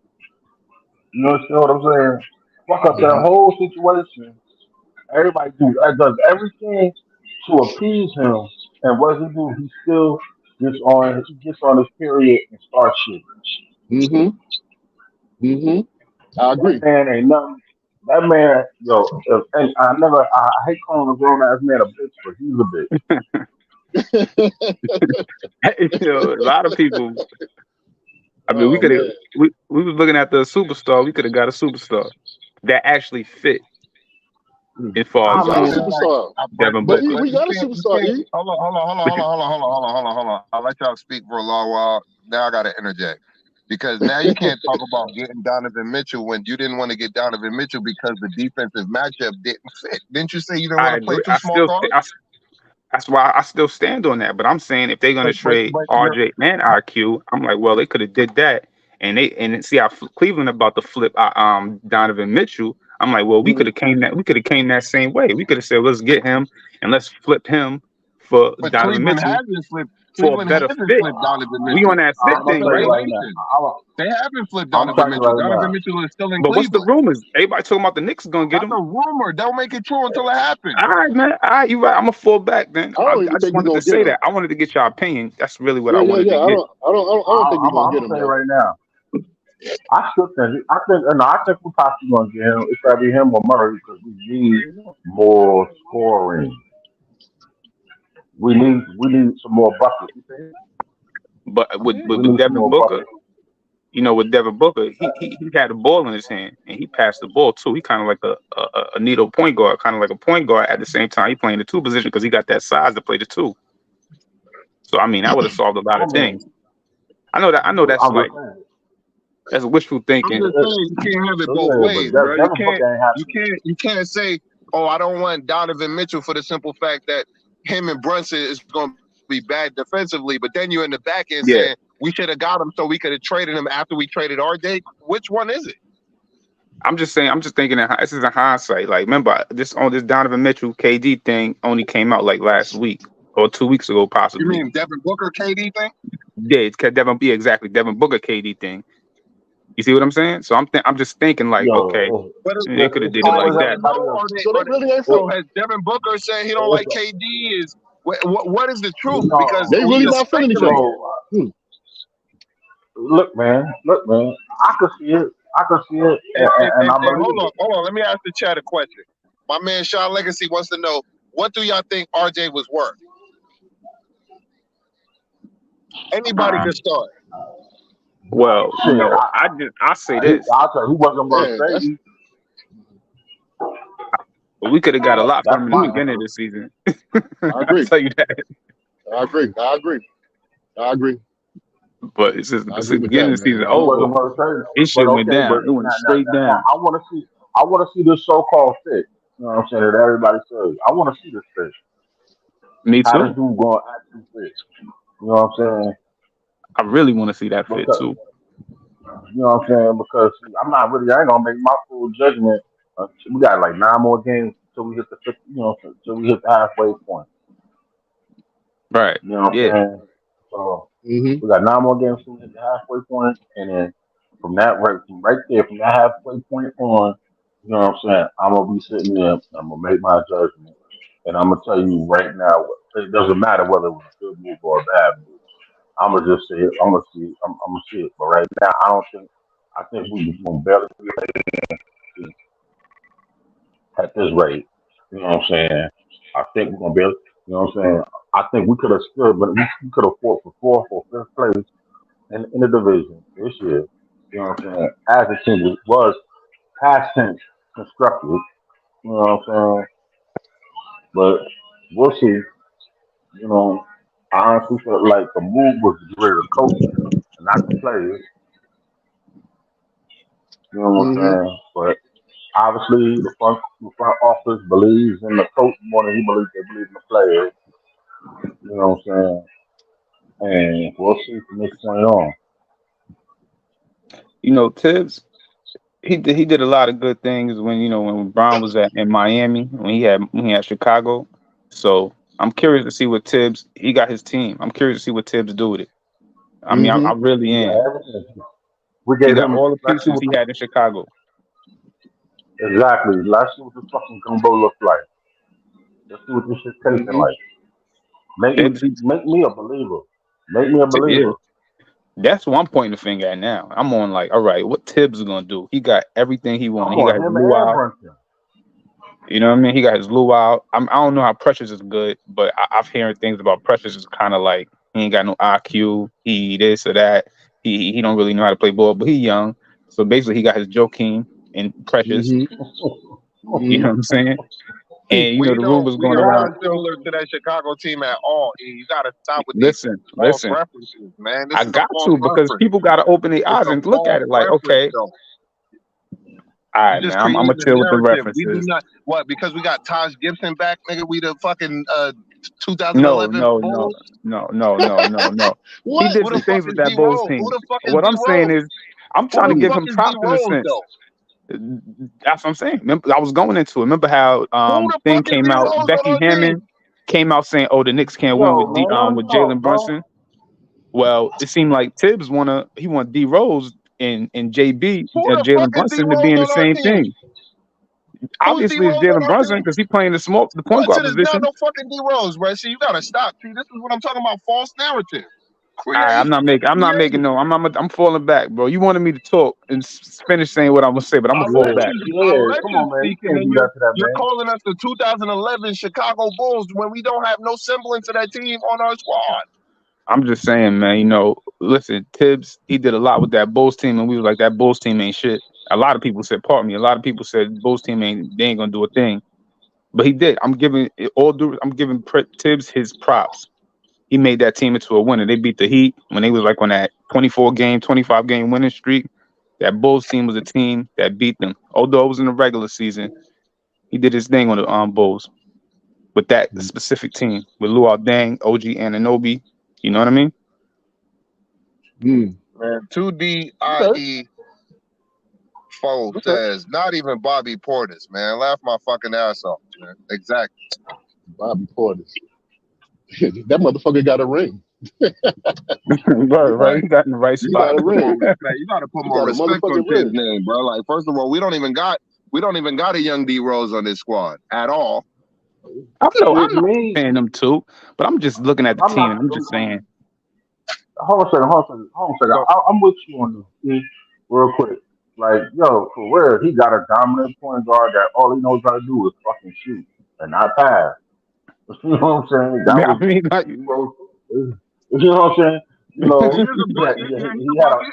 You understand what I'm saying? Fuck up that whole situation. Everybody does everything to appease him, and what does he do? He still gets on his period and starts shit. I agree. That man ain't nothing. That man, and I hate calling a grown ass man a bitch, but he's a A bitch. lot of people. I mean, we could have. We was looking at the superstar. We could have got a superstar that actually fit. As far as superstar, Devin but Booker. we got a superstar. Hold on. I let y'all speak for a long while. Now I got to interject because now you can't talk about getting Donovan Mitchell when you didn't want to get Donovan Mitchell because the defensive matchup didn't fit. Didn't you say you didn't want to play two small guards? That's why I still stand on that. But I'm saying if they're going to trade RJ and IQ, I'm like, well, they could have did that, and see how Cleveland about to flip Donovan Mitchell. I'm like, well, we could have came that same way. We could have said, let's get him and let's flip him for But Donovan Cleveland Mitchell hasn't flipped. for a better fit. We on that fit thing, right? They haven't flipped Donovan Mitchell. Donovan Mitchell is still in But Cleveland. what's the rumors? Everybody talking about the Knicks is gonna get him. That's a rumor. Don't make it true until it happens. All right, man. All right, you right. I'm a full back then. I just wanted to say that. I wanted to get your opinion. That's really what I wanted to get. I don't think we're gonna get him right now. I think we're possibly gonna get him. It's gotta be him or Murray because we need more scoring. We need some more buckets. But with Devin Booker, with Devin Booker, he had the ball in his hand and he passed the ball too. He kind of like a needle point guard, kind of like a point guard at the same time. He playing the two position because he got that size to play the two. So I mean, that would have solved a lot of things. I know that's like that's wishful thinking. I'm just saying, you can't have it both ways, bro. You can't say, oh, I don't want Donovan Mitchell for the simple fact that him and Brunson is going to be bad defensively, but then you're in the back end saying we should have got him so we could have traded him after we traded RJ. Which one is it? I'm just thinking that this is a hindsight. Like, remember this Donovan Mitchell KD thing only came out like last week or 2 weeks ago, possibly. You mean Devin Booker KD thing? Yeah, it's Devin Booker KD thing. You see what I'm saying? So I'm just thinking like, okay, they could have did it like that. So they really ain't so has Devin Booker said he don't like KD? Is what is the truth? Because they really not feeling each other. Look, man. I can see it. And hold on. Let me ask the chat a question. My man Sean Legacy wants to know, what do y'all think RJ was worth? Anybody can start. Well, I say this. I'll tell you, he wasn't worth saying. We could have got a lot from him in the beginning of the season. I agree. I'll tell you that. I agree. But it's just the beginning of the season over. It shit went down. It went straight down. I want to see this so-called fit. You know what I'm saying? That everybody says. I want to see this fit. Me too. How this dude going to actually fit? You know what I'm saying? I really want to see that fit too. You know what I'm saying? Because I ain't gonna make my full judgment. We got like 9 more games to till we hit the 50, till we hit the halfway point. Right. You know what I'm Yeah. saying? So Mm-hmm. we got 9 more games till we hit the halfway point, and then from right there, from that halfway point on, you know what I'm saying? I'm gonna be sitting there. I'm gonna make my judgment, and I'm gonna tell you right now. It doesn't matter whether it was a good move or a bad move. I'm gonna just say it. I'm gonna see. I'm gonna see it. But right now, I don't think. I think we gonna barely at this rate. You know what I'm saying? I think we're gonna be able. You know what I'm saying? I think we could have still, but we could have fought for fourth or fifth place in the division this year. You know what I'm saying? As a team, it was past tense constructed. You know what I'm saying? But we'll see. You know, I honestly felt like the move was to get rid of the coach and not the players. You know what I'm Mm-hmm. saying? But obviously, the front office believes in the coach more than they believe in the players. You know what I'm saying? And we'll see from this point on. Tibbs, he did a lot of good things when when Brown was in Miami, when he had Chicago. So I'm curious to see what Tibbs he got his team. I'm curious to see what Tibbs do with it. I mean, I Mm-hmm. really We got am. everything. We He gave got him. all the Let's see pieces what he had in Chicago. exactly. Let's see what this fucking gumbo looks like. Let's see what this shit tasting Mm-hmm. like. Make me, Tibbs, make me a believer. Make me a yeah, believer. that's what I'm pointing the finger at now. I'm on like, all right, what Tibbs is gonna do? He got everything he I'm wanted. He got on his him and luau. Brunson. You know what I mean? He got his luau. I don't know how Precious is good, but I've hearing things about Precious is kind of like he ain't got no IQ. He this or that. He don't really know how to play ball, but he young. So basically, he got his Joakim and Precious. Mm-hmm. You know Mm-hmm. what I'm saying? And We the don't rumors we going don't around. look similar to that Chicago team at all. E. You got to stop with these Listen, false listen. references, man. This I is a got false to because reference. people got to open their It's eyes a and look false at it like, reference, okay, though. all You right, just man. I'm created gonna a chill with the narrative. We do references. not what because we got Taj Gibson back, nigga. We the fucking No, 2011 no, no, Bulls. no, no, no, no, no. He What? did Who the some fuck things with is that D Bulls Rose? Who team. the fuck is What D I'm saying Rose? is, I'm Who trying to the give fuck him is D props in a Rose sense. though? That's what I'm saying. Remember, I was going into it. Remember how Who the thing fuck is D came out? Rose on Becky our team? Hammond came out saying, "Oh, the Knicks can't win Yo, with man, let him with talk, Jalen bro. Brunson." Well, it seemed like Tibbs want D Rose and JB Who the fuck Jalen is D Brunson to be Rose in the on our same team? thing. Who's D Obviously, it's Rose on Jalen our Brunson team? because he playing the point guard Brunson is not position. no fucking D Rose, bro. See, you gotta stop. See, this is what I'm talking about. False narrative. All right, I'm Create. not making. I'm not making Created. no. I'm falling back, bro. You wanted me to talk and finish saying what I'm gonna say, but I'm I gonna fall let Yeah, back. you I yeah. let Come you on, man. You speak, and can't then do that to that you're man. calling us the 2011 Chicago Bulls when we don't have no semblance of that team on our squad. I'm just saying, man. Listen, Tibbs, he did a lot with that Bulls team, and we was like, that Bulls team ain't shit. A lot of people said, pardon me. A lot of people said Bulls team they ain't gonna do a thing, but he did. I'm giving it all due. I'm giving Tibbs his props. He made that team into a winner. They beat the Heat when they was like on that 25 game winning streak. That Bulls team was a team that beat them. Although it was in the regular season, he did his thing on the Bulls with that specific team with Luol Deng, OG Anunoby. You know what I mean? Mm. Man, 2D Okay. IE Foe Okay. says, not even Bobby Portis, man. Laugh my fucking ass off, man. Exactly. Bobby Portis. That motherfucker got a ring. Right. Right. He got in the right He spot. got a Put more ring. respect. You gotta put He more got a respect on motherfucking Tibbs' ring. name, bro. Like, first of all, we don't even got a young D Rose on this squad at all. I'm Shit, not me. comparing them two, but I'm just looking at the I'm team not. and I'm just saying, Hold on a second. Hold on a second. Hold on a second. So I'm with you on this. See, real quick. Like, yo, for real, he got a dominant point guard that all he knows how to do is fucking shoot and not pass. You know what I'm saying? That I was mean, like, he wrote. You know what I'm saying? You he know, is a bucket. Yeah, he's a bucket.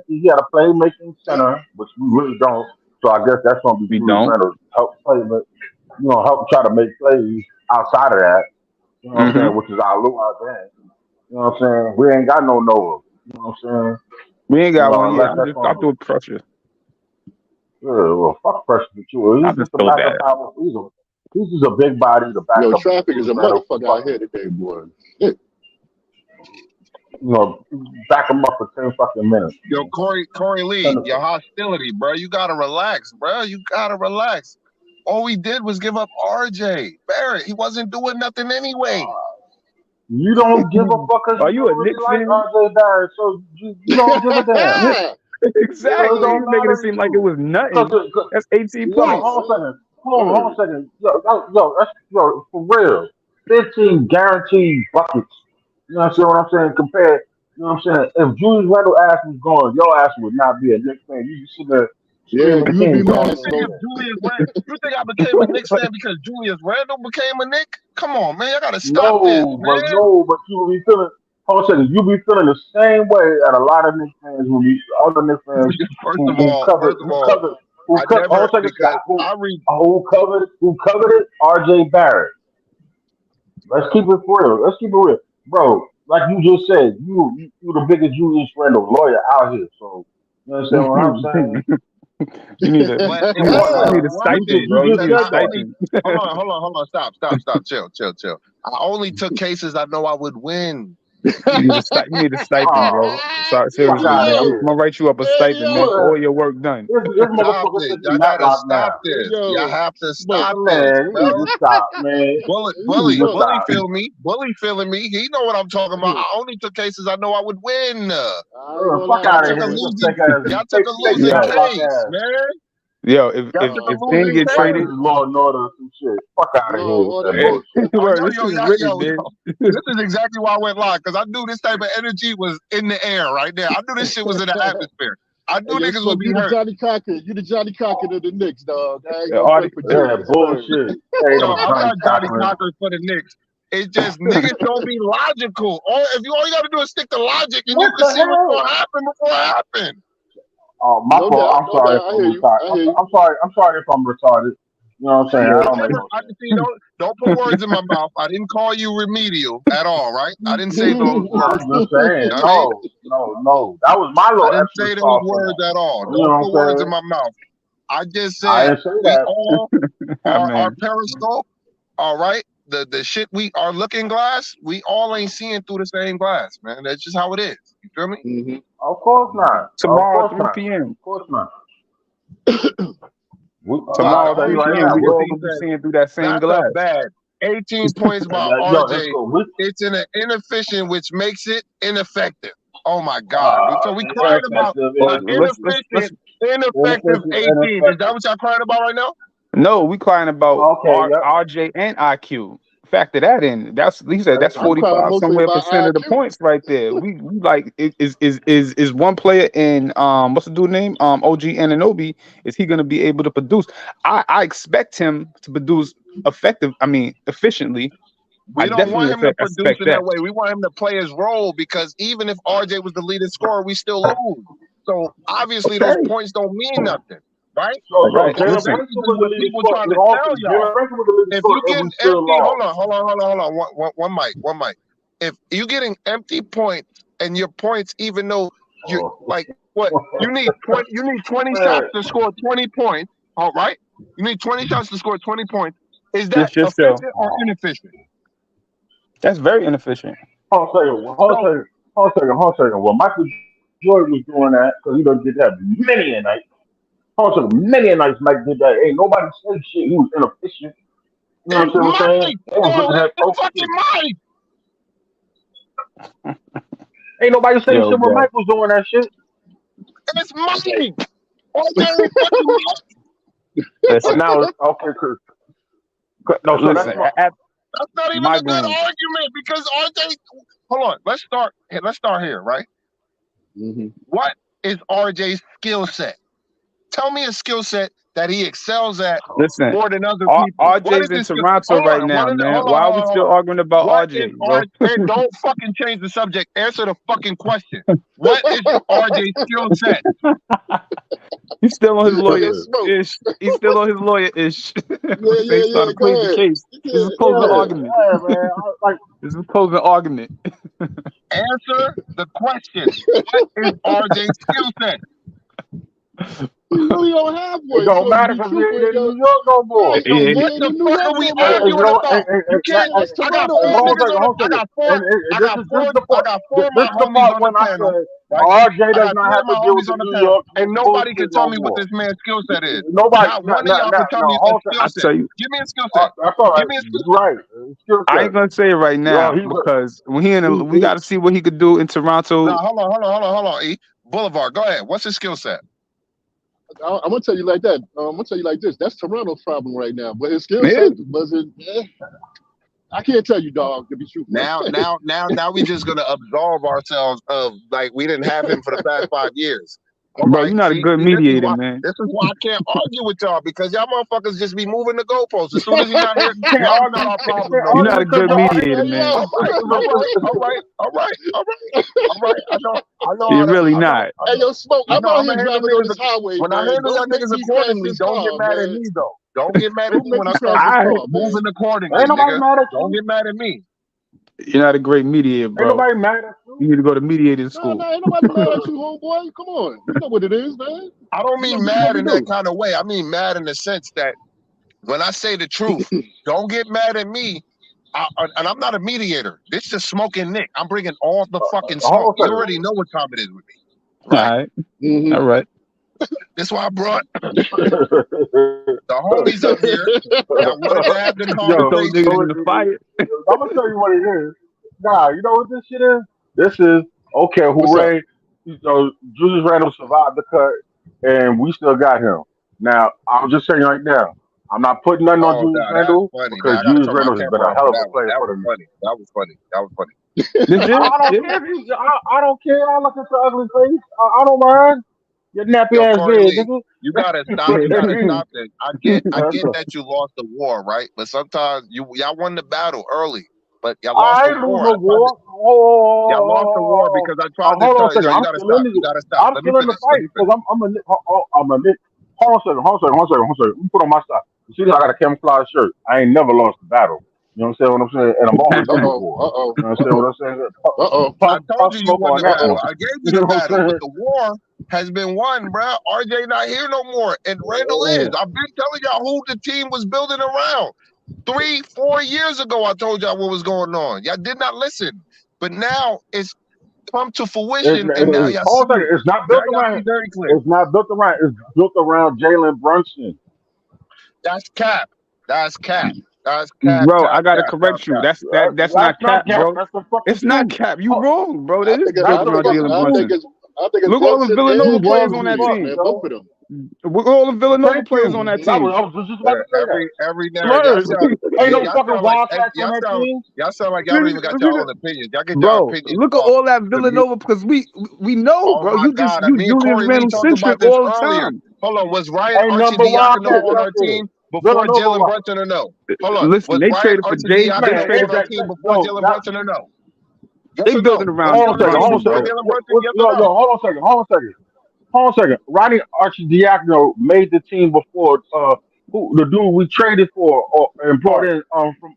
he had a playmaking center, which we really don't. So I guess that's gonna be we Julius don't. Randle help play, help try to make plays outside of that. You know what I'm Hmm. saying? Which is our Lou out there. You know what I'm saying? We ain't got no Noah. You know what I'm saying? We ain't got one yet. Unless that's I'll gonna do a pressure. yeah, well, fuck pressure for sure. I'll He's just just a throw that backup out. power. He's just a big body to back Yo, up traffic is Julius a Randle for motherfucker out here fucking, today, boy. you know, back him up for 10 fucking minutes, Yo, man. Corey 10 Lee, to your hostility, bro. You gotta relax, bro. You gotta relax. All he did was give up RJ Barrett. He wasn't doing nothing anyway. You don't give a fuck because Are you you a don't really Knicks like fan? RJ Barrett, so you don't give a damn. Exactly. It don't You making matter it to seem like it you. was nothing. That's 18 Yo, points. hold on a second. Hold on a second. Yo, for real. 15 guaranteed buckets. You know what I'm saying? Compared, you know what I'm saying? If Julius Randle ass was gone, your ass would not be a Knicks fan. You just sit there Yeah, screaming you'd be king, You dog. mad. think if So Julius Randle, you think I became a Knicks fan because Julius Randle became a Knick? Come on, man, I gotta stop this, man. But you will be feeling. Hold on a second. You be feeling the same way that a lot of Knicks fans will be. Other Knicks fans First who of who all, covered first of who all, covered who I covered. Hold never on a second, because Scott. Who I read. who covered it? R.J. Barrett. Let's keep it real. Let's keep it real, bro. Like you just said, you the biggest Julius Randle lawyer out here. So you understand what I'm saying? You need a But you it need a, wasn't you need it a wasn't stipend, You bro. You just because need a said I that. only stipend. hold on, stop, chill. I only took cases I know I would win. You need a stipend, bro. Oh, Sorry, fuck seriously, out man. of I'm here. gonna write you up a hey stipend, man, yo, for all your work done. This Stop motherfucker it. sitting Y'all in gotta Matlock stop now. hey this. You yo, have to Buck, stop this, Man, you need bro. to stop, man. Bully, You need to Buck. Bully stop. feel me. Bully feeling me. He know what I'm talking about. I only took cases I know I would win. I ain't gonna Fuck lie, Y'all out of took Buck. a here. Just losing. take ass. Y'all took a Take losing Yo, Matlock case, ass. man. yo, if Y'all if took a if This Thing losing get nigga like this traded, case. is Law and Order or some shit. Fuck out of here Law with Order that Buck. bullshit. word, this Yo, is Ricky, yo. man. This is exactly why I went live because I knew this type of energy was in the air right there. I knew this shit was in the atmosphere. I Hey, knew yo, niggas would Smoke, be you the hurt. Johnny Cocker. You the Johnny Cocker of the Knicks, dog. I ain't The gonna audi- front for Yeah, Julius, man. bullshit. Ain't Yo, no I'm Johnny not Johnny Cochran. Cocker for the Knicks. It's just niggas don't be logical. All you gotta do is stick to logic and you What can the see what's hell? gonna happen before it happens. Oh, my No fault. doubt, I'm no sorry if doubt. I I'm hear you. retarded. I hear you. I'm sorry. I'm sorry if I'm retarded. You know what I'm saying? I I don't make never no I sense. see don't put words in my mouth. I didn't call you remedial at all, right? I didn't say those words. I'm just saying. You know what I mean? No. That was my I little didn't extra say those sauce on words that. at all. You know Don't what put I'm words in saying? my mouth. I just I said didn't say we that. all our man. periscope, all right. The shit we our looking glass, we all ain't seeing through the same glass, man. That's just how it is. You feel me? Mhm. Of course not. Of Tomorrow, course 3 not. p.m. Of course not. I Tomorrow, The tell you only 3 right thing p.m. I now, We can all see gonna be that seeing through that same that's a glass. bad 18 points by yo, let's RJ. go. It's inefficient, which makes it ineffective. Oh my God. So we crying about Ineffective, Well, an let's ineffective inefficient, 18. Is that ineffective. what y'all crying about right now? no, we crying about Okay, yep. RJ and IQ. Factor that in. That's he said that's I'm crying 45 mostly somewhere about percent of the IQ. points right there. We like is one player in what's the dude name OG Ananobi, is he gonna be able to produce? I expect him to produce efficiently. I We don't want definitely him to produce expect in that. that way. We want him to play his role because even if RJ was the leading scorer, we still lose. So obviously those Okay, points don't mean nothing, right? all So right. Jalen Listen, Brunson was Opposite the what leading people scorer. trying And to also, tell y'all. Jalen Brunson was the leading If scorer, you and we getting still empty, lost. hold on. One mic. If you getting empty points and your points, even though you Oh. like what you need 20 shots Man, to score 20 points, all right? You need 20 shots to score 20 points. Is that just yourself. efficient or inefficient? That's very inefficient. hold So on a second. Well, Michael Jordan was doing that because he done did that many a night. Hold on a second. Many a nights Mike did that. Ain't nobody say shit. He was inefficient. You know it's what I'm saying? Mike. They was Oh, looking at it's folks. fucking Mike. Ain't nobody say Yo, shit when bro. Mike was doing that shit. It's Mike. RJ is fucking Mike. Listen, Now it's okay, Chris. No, so that's listen. my. That's not even My a good grand. argument because RJ. Hold on. Let's start here, right? Mhm. What is RJ's skill set? Tell me a skill set that he excels at Listen, more than other people. What is RJ's in his skill? Toronto Hold right on. now, man. Hold on. Why are we still arguing about What is RJ, bro? RJ? Don't fucking change the subject. Answer the fucking question. What is RJ's skill set? He's still on his Hey, yo, lawyer Smoke. ish. He's still on his lawyer ish. They trying Yeah. to Go plead the ahead. case. This is a closing argument. Yeah, man. Like, This is a closing argument. Answer the question. What is RJ's skill set? He really don't have it one. don't So to matter be because he truthful, ain't in yo, New York no more. right? So Yeah, He what ain't the in New fuck York are we no more. arguing about? You Yeah, can't. that's I got Toronto, four ain't it? niggas on. Hold on a second. I got four And this of is the my part. homies This on is the the part panel. when I said right? RJ I does got not three have of my to deal with homies the on the New panel, York and nobody can bullshit tell no me what more. this man's skill set is. Nobody, Not no, one of no, y'all no, can tell no. me a Hold on. skill I set. tell you, Give me a skill set. That's all Give right. me a skill You're set. right. Skill I set. ain't gonna say it right Yo, now because when he in the, we got to see what he could do in No, Toronto. hold on. E. Boulevard, go ahead. What's his skill set? I'm gonna tell you like that. I'm gonna tell you like this. That's Toronto's problem right now. But his skill Yeah. set wasn't. I can't tell you, dog. To be truthful. Now we just gonna absolve ourselves of like we didn't have him for the past 5 years. All Bro, right, you're not a good mediator, man. This is why I can't argue with y'all because y'all motherfuckers just be moving the goalposts. As soon as he's not here, you can't y'all argue. not our You problem can't no You're more. not a good mediator, man. All right. I know You're how to. really I know. not. Hey, yo, Smoke. I'm No, out I'm here gonna handle driving on niggas. this highway, When I man. handle y'all Don't make niggas me crash accordingly, this don't get car, mad at man. me though. Don't get mad at Don't me make when I me start crash this Alright. car, man. moving accordingly, Ain't nobody nigga. mad at Don't you. get mad at me. You're not a great mediator, Ain't bro. nobody mad at you. You need to go to mediating school. No, ain't nobody mad at you, homeboy. Come on. You know what it is, man. I don't You know, mean this is what mad we in that do. kind of way. I mean mad in the sense that when I say the truth, don't get mad at me. And I'm not a mediator. This is just smoking Nick. I'm bringing all the fucking smoke. You already know what time it is with me, right? All right. Mm-hmm. All right. That's why I brought the homies up here that wanted to have the Yo, Those niggas conversation. in the fire. I'm gonna tell you what it is. Nah, you know what this shit is? This is okay. What's up? Hooray! Julius Randle survived the cut, and we still got him. Now, I'm just saying right now, I'm not putting nothing on Oh, Julius no, that's Randle funny. Now because I gotta Julius turn my Randle has been camera a on hell for of a that one. player That for was them. funny. That was funny. Legit. I don't Yeah. care if you. I don't care. I look at your ugly face. I don't mind. Your nappy Yo, ass Corey beard, Lee, nigga. you gotta stop. You gotta stop this. I get that you lost the war, right? But sometimes y'all won the battle early, but y'all lost I the ain't lose war. no war. Y'all lost the war Oh, because I tried to hold on a tell you. second. Yo, you gotta stop. You gotta stop. I'm Let me still in the finish. Let fight me because finish. I'm a I'm a Nick. Hold on a second. Let me put on my stuff. You see, I got a camouflage shirt. I ain't never lost the battle. You know what I'm saying? What I'm saying, and I'm always in the Uh-oh. war. Uh-oh. You know what I'm saying? What I'm saying? Uh-oh. I told Puff you you smoke won on the that battle. Uh-oh. one. I gave you You know the what I'm battle, but saying? the war has been won, bro. RJ not here no more, and Randall is. I've been telling y'all who the team was building around. 3-4 years ago, I told y'all what was going on. Y'all did not listen, but now it's come to fruition, and now y'all see Hold on a second. it. It's not Now built y'all around. see very clear. It's not built around. It's built around Jalen Brunson. That's cap. That's cap. That's cap. Bro, I Cap. gotta Cap. Cap. correct you. Cap. That's That's not not cap, cap. bro. That's the fucking It's not truth. cap. You Oh, wrong, bro. I That is think it's that's built I the around think it's Jalen fucking I think truth. Brunson. it's I think it's Look at all the Brunson Villanova and You players wrong on as that JT, fuck, team. man. Both yo. of them. Look at all the Villanova Thank players you. on that Mm-hmm. I team. was just about to say that. Every now y'all Slurs. sound Ain't no y'all fucking sound like Wildcats on that team. y'all sound like y'all don't even got y'all own opinions. Y'all get y'all Bro, opinions look at off all that the mute. Villanova because we know, Oh bro. my You just God! you Me and Julius Corey Lee Randle talked about centric this all the earlier. time. Hold on, was Ryan Ain't number Arcidiacono Wildcats on out our there. team before Villanova Jalen Wild. Brunson or no? Hold on, Listen, was they Ryan traded for Jay. They Arcidiacono Man, traded. on our team before yo, Jalen that, Brunson or no? Yes They or built it no? Was around he hold on on a the second, team Brunson, hold on a before bro. second. Jalen Brunson? Yes or Yo, no? hold on a second. Ronnie Archidiakono made the team before who the dude we traded for and brought Hart, in from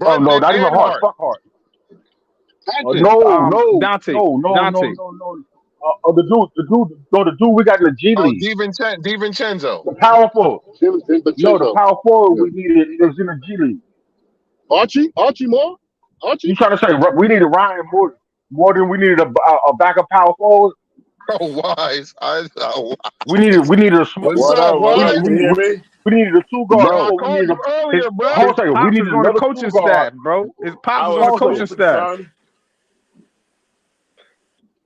oh no, Brunson, not even and Hart. Hart. Fuck Hart. Brunson. No, no, Dante, no, no, no, Dante. no, no. The dude we got in the G Oh, League, DiVincenzo. the powerful. Jim No, the Vincenzo. power forward Yeah. we needed is in the G League. Archie Moore? You Archie? trying to say we needed Ryan more than we needed a backup power forward? Oh, wise. We needed a small. What's What up, up? What We, up? wise? Can you we, hear we, me? we needed a two guard. Bro, I Bro, Before we called needed you a his earlier, bro. his hold on a second. We pops needed was on the another two coaching guard. staff, bro. His pops I was on was the Hold on a coaching second. sleeping, staff. son.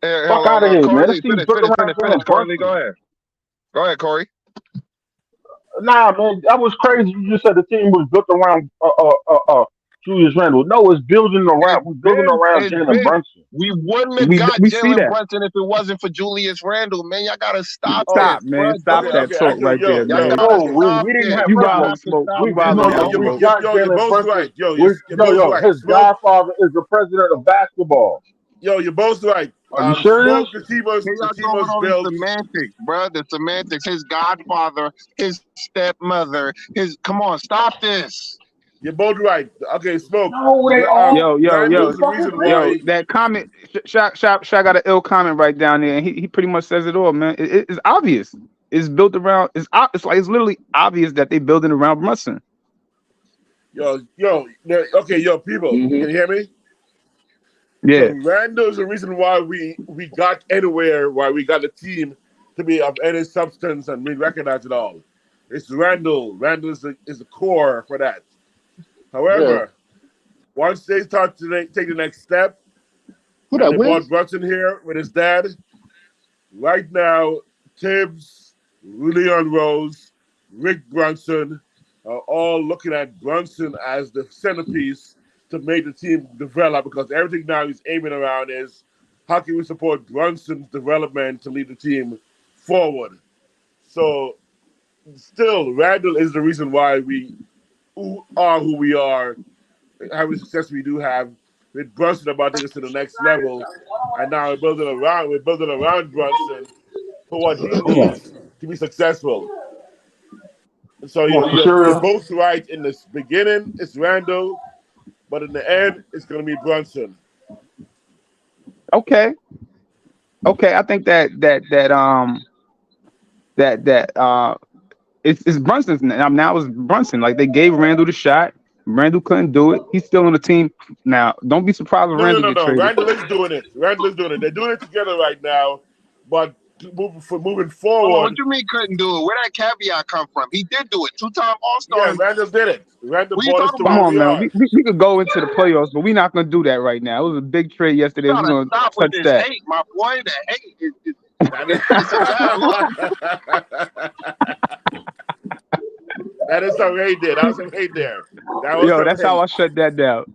Hey, Fuck hold out of on. here, Corey man. Lee, This team's finish, built finish, around finish, finish. Jalen Corey Lee, go Brunson. ahead. Go ahead, Corey. Nah, man, that was crazy. You just said the team was built around Julius Randle. No, it's building around. We're building around It's Jalen been. Brunson. We wouldn't have We got we see Jalen that. Brunson if it wasn't for Julius Randle, man. Y'all gotta stop Oh, this, Stop, bro. man. Stop okay, Don't. that okay. I talk can, right there, Y'all man. gotta No, stop we didn't this. have. You First Y'all of all, wildin' have to smoke. stop You this. no, wildin' no. out, we You, smoke. you, got yo, you're Jalen both Brunson. right. Yo, you're both Yo, right. his Smoke. godfather is the president of basketball. Yo, you're both right. Are you serious? Smoke. The team was Here the y'all team go with was all these built. semantics, bro. The semantics. His godfather, his stepmother, his. Come on, stop this. You're both right. Okay, smoke. No, they all. Randall You is the fucking reason Yo, why. crazy. that comment, Shaq got an ill comment right down there, and he pretty much says it all, man. It's obvious. It's built around. It's like it's literally obvious that they building around Brunson. Okay, yo, people, Mm-hmm. can you hear me? So Yeah. Randall is the reason why we got anywhere, why we got a team to be of any substance and we recognize it all. It's Randall. Randall is the core for that. Yeah. However, once they start to take the next step, Who and that they brought wins? Brunson here with his dad, right now, Tibbs, Leon Rose, Rick Brunson are all looking at Brunson as the centerpiece to make the team develop because everything now he's aiming around is how can we support Brunson's development to lead the team forward. So still, Randall is the reason why we are who we are, having the success we do have with Brunson about to take us to the next level. And now we're building around Brunson for what he Come on. needs to be successful. So Come on, you're Cecilia. both right. In the beginning, it's Randall, but in the end, it's going to be Brunson. Okay. Okay. I think that it's Brunson's now it's Brunson. Like they gave Randall the shot. Randall couldn't do it. He's still on the team now. Don't be surprised if No, no, Randall no, get no. traded. Randall is doing it. Randall is doing it. They're doing it together right now. But moving Hold on, what forward, you mean couldn't do it? Where that caveat come from? He did do it. Two-time yeah, All-Star. Randall did it. Randall What you brought us talking to Come where about? on, we man. are. We could go into the playoffs, but we're not gonna do that right now. It was a big trade You yesterday. We're gotta gonna stop with touch this that. hate, my boy. The hate is That is, it's a bad look. that is some hate there. That was some hate there. That was Yo, some that's how hate. I shut that down.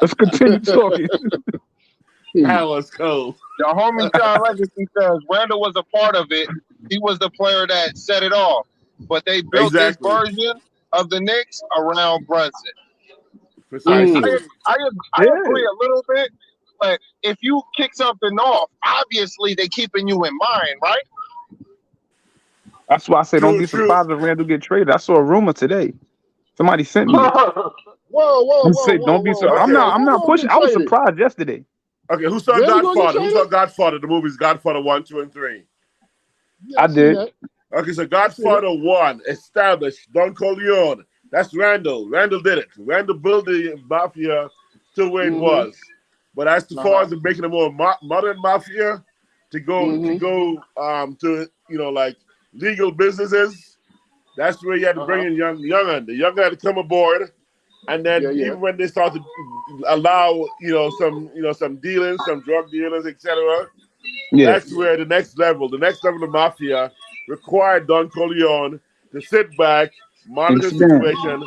Let's continue talking. That was cold. The homie John Legacy says Randall was a part of it. He was the player that set it off. But they built this Exactly. version of the Knicks around Brunson. Precisely. I agree a little bit, but if you kick something off, obviously they keeping you in mind, right? That's why I say don't True, be true. surprised if Randall get traded. I saw a rumor today. Somebody sent me it. Whoa, whoa, I whoa, said whoa, don't be whoa, surprised. whoa, Okay. whoa. I'm not Who gonna pushing. get I was traded? surprised yesterday. Okay, who saw Randall gonna get Godfather? Who saw traded? Godfather? The movies Godfather 1, 2, and 3. Yeah, I I seen did. that. Okay, so Godfather 1 established Don Corleone. That's Randall. Randall did it. Randall built the mafia to where it was. But as far as making a more modern mafia to go to like legal businesses, that's where you had to bring in young'un. The young'un had to come aboard, and then even when they started to allow some dealing, some drug dealers, etc. Yeah. That's where the next level of mafia required Don Corleone to sit back, monitor the Expand. situation,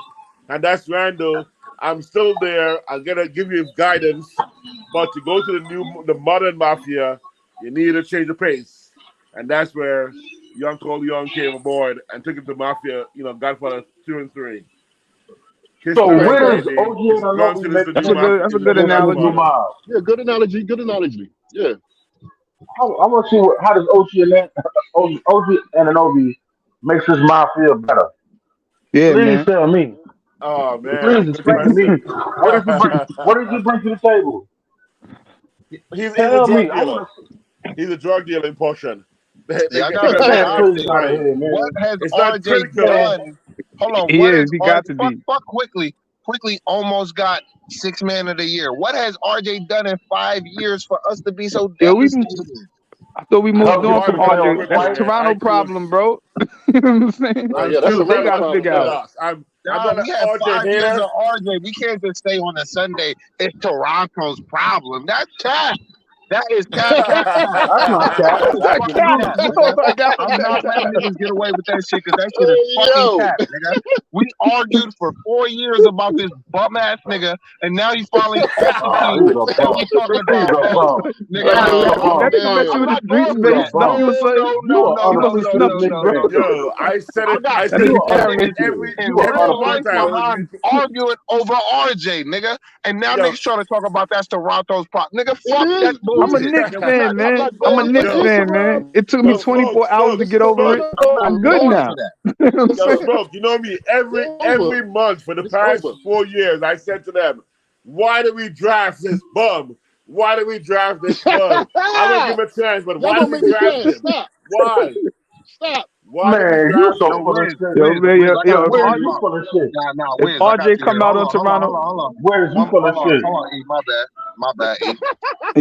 and that's Randall. I'm still there. I'm gonna give you guidance, but to go to the modern mafia, you need to change the pace, and that's where young Corleone came aboard and took it to mafia. Godfather 2 and 3. So History right where there, does baby. OG and Brunson Anobi is make the That's new a sense good. mafia. That's a Is the good new against the new analogy. Godfather. mob? Yeah, good analogy. Good analogy. Yeah. I want to see how does OG and Anobi makes this mob feel better. Yeah, Please man. tell me. Oh man, Please good explain to me. question. What did you bring? What did you bring to the table? he's a Tell me. drug I dealer. want He's a drug dealer in portion. They Yeah, I get gotta together say, man, all the please out of time. here, what man. has It's not RJ critical. done? Hold on, He what has is. He RJ got to be. fuck quickly almost got 6 man of the year. What has RJ done in 5 years for us to be so Yo, devastated? I thought we moved Help on get to from the Marvin got it playoffs RJ. That's quickly, a twice. man. Toronto problem, bro. You know what I'm saying? Yeah, that's a They They Toronto got to lost. figure problem, They man. out. lost. I'm Nah, not an we had RJ 5 years hater. of RJ. We can't just stay on a Sunday. It's Toronto's problem. That's cat. That is cat, cat, cat. That's not cat. That is That fucking cat, cat, bro. nigga. I got I'm that not letting cat. niggas get away with that shit because that shit is fucking Yo. cat, nigga. We argued for 4 years about this bum ass nigga, and now he's finally Oh, he's executing. a And punk. we talking He's about, a punk. nigga, That He's nigga, a no, punk. that nigga met you I'm in the not streets, going He's for been a that. punk. stumbling, No, son. no, You no, are no, You no, must have no, snuck no, this, unappreciative no, bro. no, man. Yo, no. I said I it. got I That said nigga it was I carrying every spent it. every an You are every entire single life time. unappreciative. behind arguing over RJ, nigga. And now Yo, niggas trying to talk about that's Toronto's problem. Nigga, It fuck that is. I'm a bullshit. Knicks I'm fan, man. not I'm a going for Knicks yo, that. fan, man. It took me yo, 24 hours to get over smoke. it. I'm I'm not good going for now. that. You know what I'm Yo, saying? Smoke, you know me, every It's over. every month for the It's past over. 4 years, I said to them, why did we draft this bum? Why did we draft this bum? I'm gonna give him a chance, but Y'all why did gonna we make me draft mad. him? Stop. Why? Stop. Why did we Man, you draft so Yo, him? full of Wiz, shit. Yo, Wiz, man, Wiz, yo, I got yo, to if call Where's you you RJ, out. full of shit? Nah, if Wiz, I got RJ you here. come out on Toronto, Hold on. Where's you full of shit? Hold on, E. My bad, E.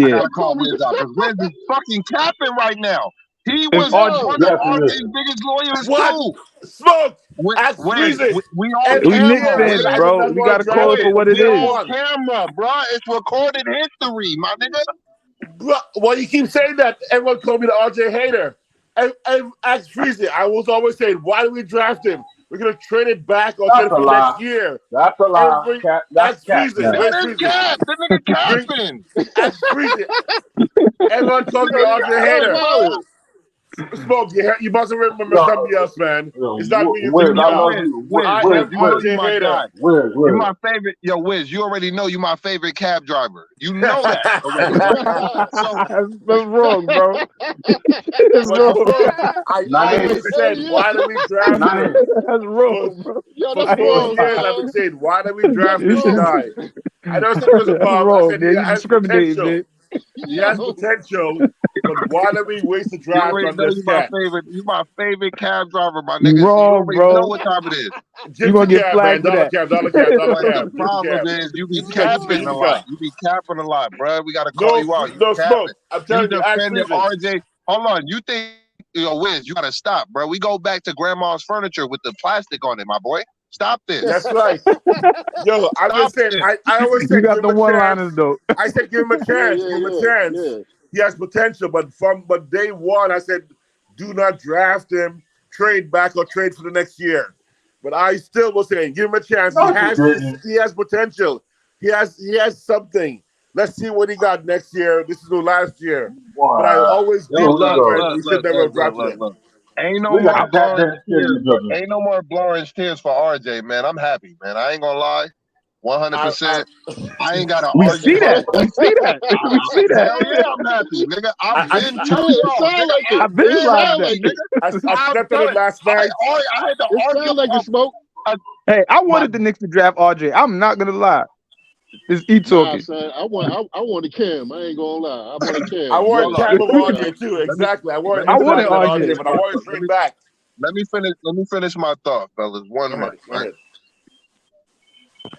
I yeah. gotta call Wiz out because Wiz is fucking capping right now. He If was RJ, Yo, one of Yes, he RJ's is. biggest lawyers What? too. Smoke. Wiz, Ask Wiz, Freezy. we on Every we Knicks camera, year he fans, Wiz. said he bro. doesn't We want gotta to draft call it Wiz, for him, but what it we year is. on one. camera, bro. It's recorded history, my nigga. Bro, well, you keep saying that. Everyone called me the RJ hater. And ask Freezy. I was always saying, why do we draft him? We're gonna trade it back or trade That's it a for the lie. next year. That's a lie. Every Cat. That's ask cat, Freezy. man. That Where's is Freezy? cap. The nigga Bring capping. ask Freezy. Everyone calls me yo, the you RJ yo, hater. Molly. Smoke, you must have remembered somebody Yo, else, man. yo, It's not me you're Wiz, thinking Yo, I love about. Wiz, you. Wiz, I Wiz, am you know RJ you my hater. guy. Wiz. You my favorite. Yo, Wiz, you already know you my favorite cab driver. You know that already, right? So That's wrong, bro. That's But wrong. Smoke, I Not in. always said, Yeah. why do we draft Not him? in. That's For, wrong, bro. Yo, for that's I ain't 4 gonna wrong, lie. years, I've been man. saying, why do we draft You this just, guy? I never said he was a that's bum. I wrong, said he man. You has discriminating, potential. man. He has Yo. potential, but why do we waste the you draft already on know this you my cat? favorite. You my favorite cab driver, my You nigga. So you wrong, already know bro. what time it is. You gonna Gypsy get cab, man. flagged for Dollar that. cab, dollar cab, dollar But the cab, gypsy problem cab. is you be Gypsy cab, capping gypsy, a gypsy lot. cab. You be capping a lot, bro. We gotta call No, you out. You no capping. smoke. I'm You telling you, ask defended Freezy. RJ. Hold on. You think Wiz, you gotta stop, bro. We go back to grandma's furniture with the plastic on it, my boy. Stop this. That's right. Yo, I'm Stop just saying, this. I always You said got give the him a chance. one-liners though. I said give him a Yeah, chance, give him a chance. yeah. He has potential, but but day one, I said do not draft him, trade back or trade for the next year. But I still was saying give him a chance. No, you didn't. He has potential. He has something. Let's see what he got next year. This is the last year. But I Wow. always Yo, did Here we not, look, man. go. look, We should look, never look, have look, drafted look, him. look. Ain't no We more got blood goddamn shit tears, in but judgment. ain't no more blowing tears for RJ, man. I'm happy, man. I ain't gonna lie. I, 100%. I ain't gotta We argue see about that. it. We see that. We see that. Hell yeah, I'm happy, nigga. I've I, been Yeah, turned it off, sound nigga. like it. I've I've been It been realized sound that. happy, like it. nigga. I I've slept on done it it. last night. I had to It argue sound like it, Smoke. Hey, I my wanted the Knicks to draft RJ. I'm not gonna lie. This E Nah, talking. son. I want a Cam. I ain't gonna lie. I want a I Cam. wanted hold Yeah. on. Cam of No doubt. RJ too. Let me Exactly. I let wanted me I him wanted finish back than let me RJ. RJ, finish but I my wanted thought. to trade back. Let me finish my thought, fellas. Go 1 ahead. mic, Go right? ahead.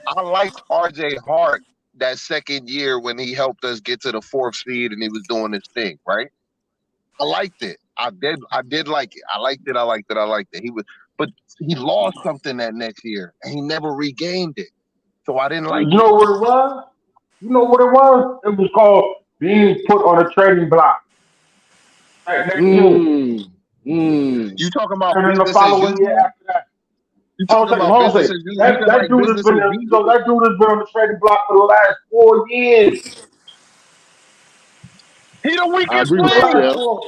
I liked RJ Hart that second year when he helped us get to the fourth seed and he was doing his thing, right? I liked it. I did like it. I liked it. I liked it. I liked it. But he lost something that next year and he never regained it. So I didn't You like it. know what it was? You know what it was? It was called being put on a trading block that next year. Mmm. Mmm. You talking about And then the business as following year usual? after that. You Hold talking on a second, about hold on a business second. as usual? You said That like dude has business been as so usual? that dude has been on the trading block for the last 4 years. He the I weakest agree For with the you, link. last Cam. four.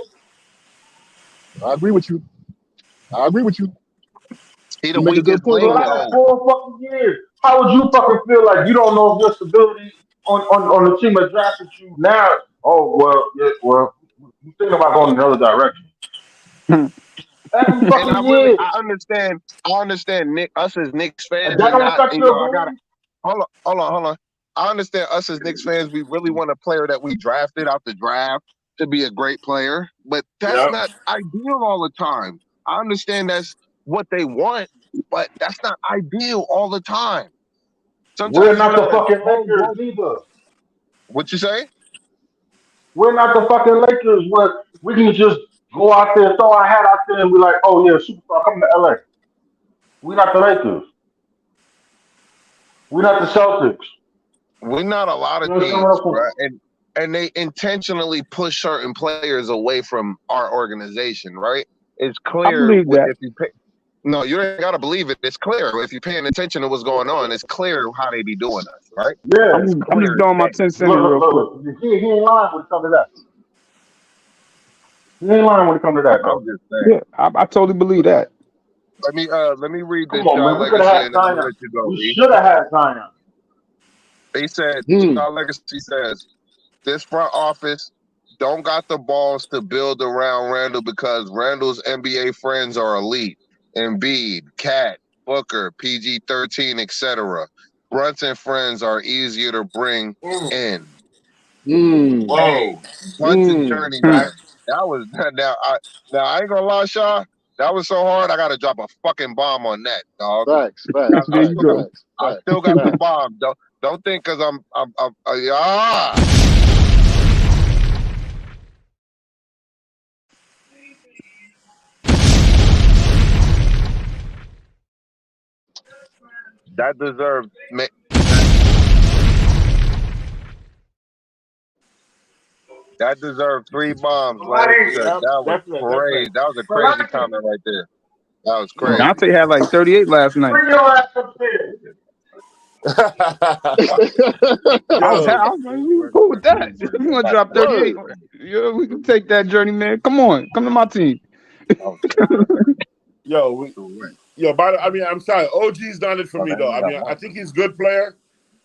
I agree with you. I agree with you. He the You make a good weakest point For the link on last that. though. 4 fucking years. How would you fucking feel like you don't know if your stability on the team that drafted you now? Oh well, yeah, well, you thinking about going in another direction. Every And fucking year. I understand Nick, us as Knicks And fans that and don't not, affect you your know, I gotta, ability? hold on. I understand us as Knicks fans, we really want a player that we drafted out the draft to be a great player, but that's Yep. not ideal all the time. I understand that's what they want, but that's not ideal all the time. We're Sometimes you not the gotta fucking hold Lakers both. either. What you say? We're not the fucking Lakers where we can just go out there, throw our hat out there and be like, oh yeah, superstar coming to LA. We're not the Lakers. We're not the Celtics. We're not a lot You of understand teams, what I'm bro, and they intentionally push certain players away from our organization, right? It's I clear believe that. if you pay. No, you ain't gotta believe it. It's clear if you're paying attention to what's going on. It's clear how they be doing us, right? saying? It's I'm just clear as doing my day. 10 cents Yeah. real quick. Look. He ain't lying when it comes to that. He ain't lying when it comes to that I'm though. just saying. Yeah, I totally believe that. Let me read Come this on, child man. We could have legacy had and then I'm gonna Zion. let you go, We E. should have had Zion. They said Hmm. child legacy says this front office don't got the balls to build around Randall because Randall's NBA friends are elite. Embiid, Cat, Booker, PG-13, etc. Brunson friends are easier to bring in. Hmm. Hey, Whoa. Brunson Hmm. journey, Hmm. man. That was now. I ain't gonna lie, Shaw. That was so hard. I got to drop a fucking bomb on that, dog. Facts, I, facts, There I you facts, still got, go. facts, I facts, still got the facts. bomb. Don't think because I'm ah. That deserved that deserved 3 bombs, Legs, because Yep, that was definitely, crazy. definitely. That was a crazy comment right there. That was crazy. Dante had like 38 last night. Bring your ass upstairs. Yo, I was like, we cool with that. If you want to drop 38, Word. yeah, we can take that journey, man. Come on, come to my team. yo, I mean, I'm sorry. OG's done it for me though. I mean, I think he's a good player.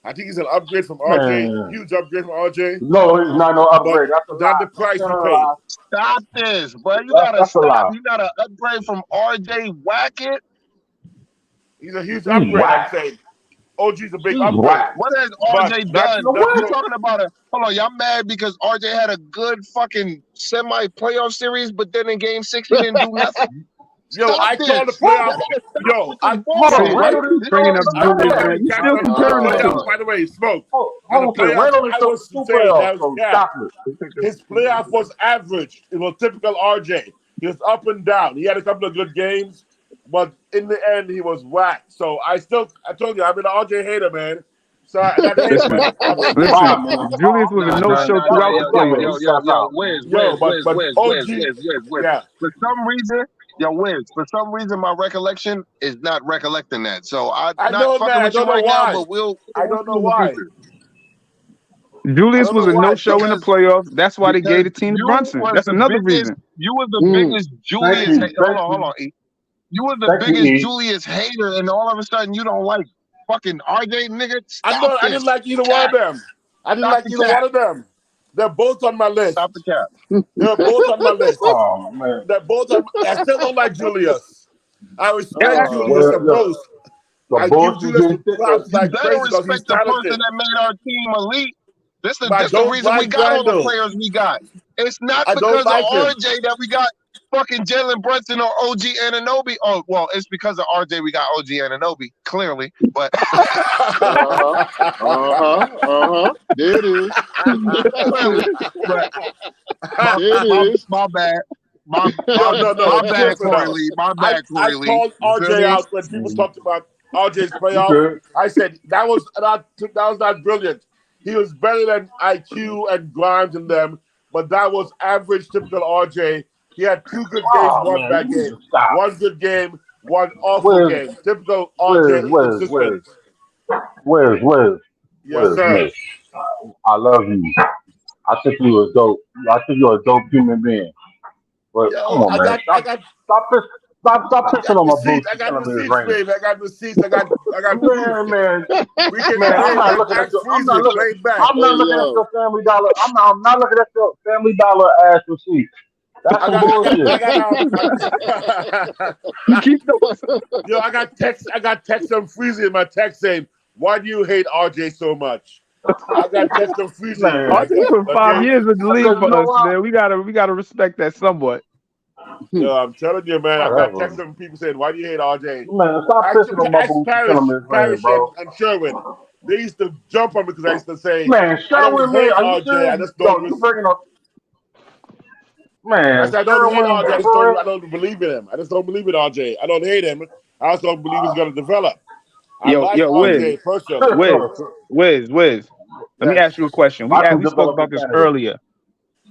I think he's an upgrade from RJ. Man, Huge upgrade from RJ. no, it's not no But upgrade. That's a not lie. the price That's he a paid. lie. Stop this, bro. You That's gotta a stop. lie. You gotta upgrade from RJ Wackett. He's a huge He's upgrade. I'm whack. saying OG's a big He's upgrade. whack. What has But RJ that's done? You know that's You what? no. talking about hold on, y'all mad because RJ had a good fucking semi-playoff series, but then in game 6 he didn't do nothing? Yo, Stop I this. call the Y'all playoff. gotta stop Yo, with this I Hold See, on, bullshit. why you Randall keep is bringing up still I Julius, call man? the You cap still on the comparing the Uh-huh. playoffs. two. By the way, smoke on the hold on. playoffs. Randall is I still was 2 saying playoffs, that was so cap. stop it. His playoff was average. It was typical RJ. He was up and down. He had a couple of good games, but in the end, he was whack. So I told you, I'm an RJ hater, man. So I got to hate him, Listen, man. I'm with you. listen. Why, man? Julius was a no-show throughout the playoffs. Wiz, But OG, Wiz. yeah. For some reason, my recollection is not recollecting that. So I'm I not know, man. fucking I with you don't know right now, why. but we'll I see don't know in the why. future. I Julius don't was know a why. no-show in the playoffs. That's why they Because gave the team to you Brunson. was That's the another biggest, reason. you was the Mm. biggest Thank Julius. you. Hold Thank on. you. E. You was the Thank you, biggest E. Julius hater, and all of a sudden you don't like fucking RJ, nigga. I Stop didn't this. like either one of Cap. them. I didn't Stop like the either cap. one of them. They're both on my list. Stop the cap. They're both on my list. Oh, man. They're both on. I still don't like Julius. I respect That's Julius the Well, look, most. the I give bullshit Julius getting the thicker. props You like better crazy because he's respect the person talented. that made our team elite. This But I is the don't reason we like got all the Randall. players we got. It's not I don't because of like him. RJ that we got fucking Jalen Brunson or OG Anunoby. Oh, well, it's because of RJ we got OG Anunoby, clearly. But There it is. clearly, but There it is. my bad. My No. bad, Listen, Corey though. Lee. My I bad, Corey Lee. called You feel RJ me? out when people talked about RJ's You playoff. good? I said that was not brilliant. He was better than IQ and Grimes and them, but that was average, typical RJ. He had 2 good games, Oh, 1 man, bad you need game. to stop. 1 good game, 1 awful Where's, game. Typical RJ inconsistent. Yes, where's sir. Smith? I love you. I think you a dope. I think you're a dope human being. But come Yo, on, man. I Stop pissing got on my receipts. I boots. got Telling me it's receipts, raining. baby. I got receipts. I got proof. Man. We can Man, I'm play not like looking at Max your. Freezy, play it back. I'm not Hey, looking at yo. your Family Dollar. I'm not looking at your Family Dollar ass receipt. That's some bullshit. Keep those. Yo, I got text from Freezy in my text saying, "Why do you hate RJ so much?" I got text from Freezy. Man. RJ put 5 Okay. years in the league Because you for know us, what? man. We gotta respect that somewhat. Yo, I'm telling you, man. I got Whatever. text from people saying, "Why do you hate RJ?" Man, stop pissing on my Ask boots and telling me it's raining, bro. and Sherwin. They used to jump on me because I used to say, Man, "I don't Sherwin, man, hate are you RJ. I serious? just Yo, don't." you bringing up, I man, said, I don't hate Sherwin, RJ. for I don't believe in him. I just don't believe in RJ. I don't hate him. I also don't believe he's going to develop. I like Wiz, RJ personally. Wiz. Let me Yes. ask you a question. Watch him We spoke develop in about this Canada. earlier.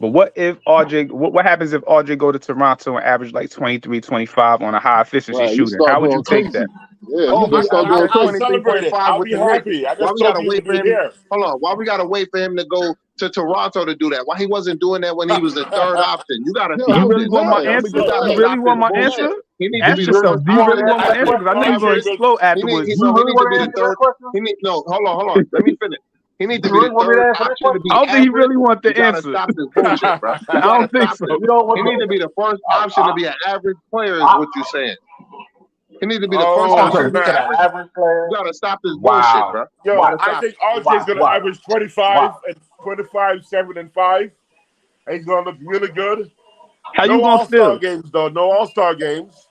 But what if RJ? What happens if RJ go to Toronto and average like 23, 25 on a high efficiency Right, you shooting? start How would you going take crazy. that? Yeah, Oh, you just start going I'll crazy. celebrate it. 23.5 I'll with be the Knicks. happy. I Why just we told gotta you wait to for be him? here. Hold on. Why we gotta wait for him to go to Toronto to do that? Why he wasn't doing that when he was the third option? You gotta Yo, You stop I'm really this, just want my bro. saying. I'm answer? just You gotta You saying. really stop this want my answer? bullshit. He needs to Ask be the yourself, first do you really option. want my I answer? put Because I know you're going to RJ. explode He afterwards. need want to be to the answer that third. question? Hold on. Let me finish. He needs to You be really the want me to third answer that option to question? be I don't think he average. really want You the gotta answer. stop this bullshit, bro. You I gotta don't think stop so. it. You know what? He needs to be the first option to be an average player, is what you're saying. He needs to be the first Oh, option to You be said an snap. average. average player? You gotta stop this bullshit, Wow. bro. You Yo, gotta I stop think it. RJ's going to Wow. average 25 and 25, 7 and 5. And he's going to look really good. How you No going to All-Star feel? games, though. No All-Star games.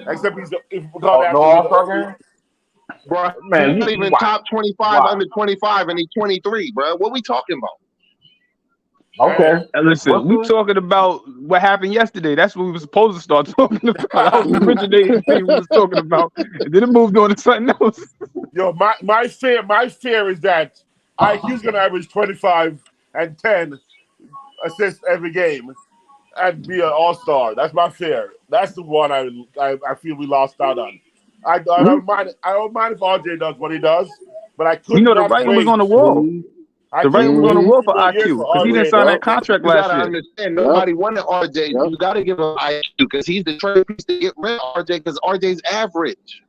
Except if we Oh, call no that All-Star game? Bro, Man, he's not you even wow. top 25 Wow. under 25, and he's 23, bro. What we talking about? Okay. And listen, we What's talking about what happened yesterday. That's what we were supposed to start talking about. That was the originating thing we was talking about. And then it moved on to something else. Yo, my fear is that IQ's gonna average 25 and 10 assists every game and be an all-star. That's my fear. That's the one I feel we lost out on. I don't mind. I don't mind if RJ does what he does, but I You could know, the not writing was wait. on the wall. I The couldn't writing was wait on the Mm-hmm. wall 3 for more years for IQ because he didn't RJ. sign Yep. that contract You last gotta year. understand, Yep. nobody wanted RJ. Yep. You gotta give him IQ because he's the trade piece to get rid of RJ because RJ's average.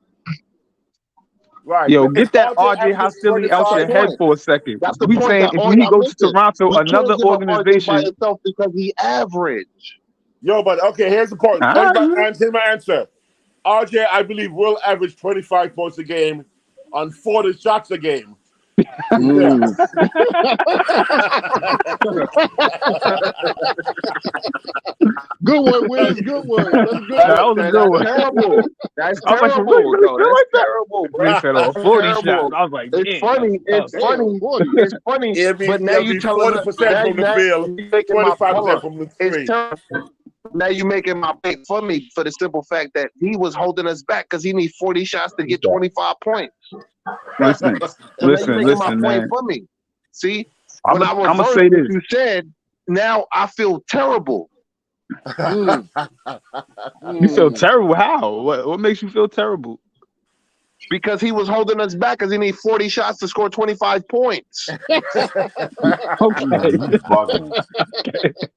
Right. Yo, If get that RJ RJ averages hostility That's out the your 25, head point. for a second. That's the We point saying that if he y'all goes to missing. Toronto, We another can't give up RJ by organization. himself because he average. yo, but okay, here's the point. Here's my answer. RJ, I believe, will average 25 points a game on 40 shots a game. Yeah. Mm. Good one, Wiz. Good one. That's a good That one. was a good one. That's terrible. That's I was like, for real, you terrible. really No, feel that's like that? terrible, They bro. said, oh, That's 40 terrible. shots. I was like, It's damn. funny. It's Damn, funny. 40. It's funny. It'll be, But now it'll you be telling us 40% from the now field, you making my 25% from the it's three. terrible. Now you making my point for me for the simple fact that he was holding us back because he needs 40 shots to get 25 points. Listen, So now you making my listen, point man. for me. See, I'm when I going to reverse say what this. you said, now I feel terrible Mm. You feel Mm. terrible. How? What makes you feel terrible? because he was holding us back because he needs 40 shots to score 25 points. Okay. you bugging.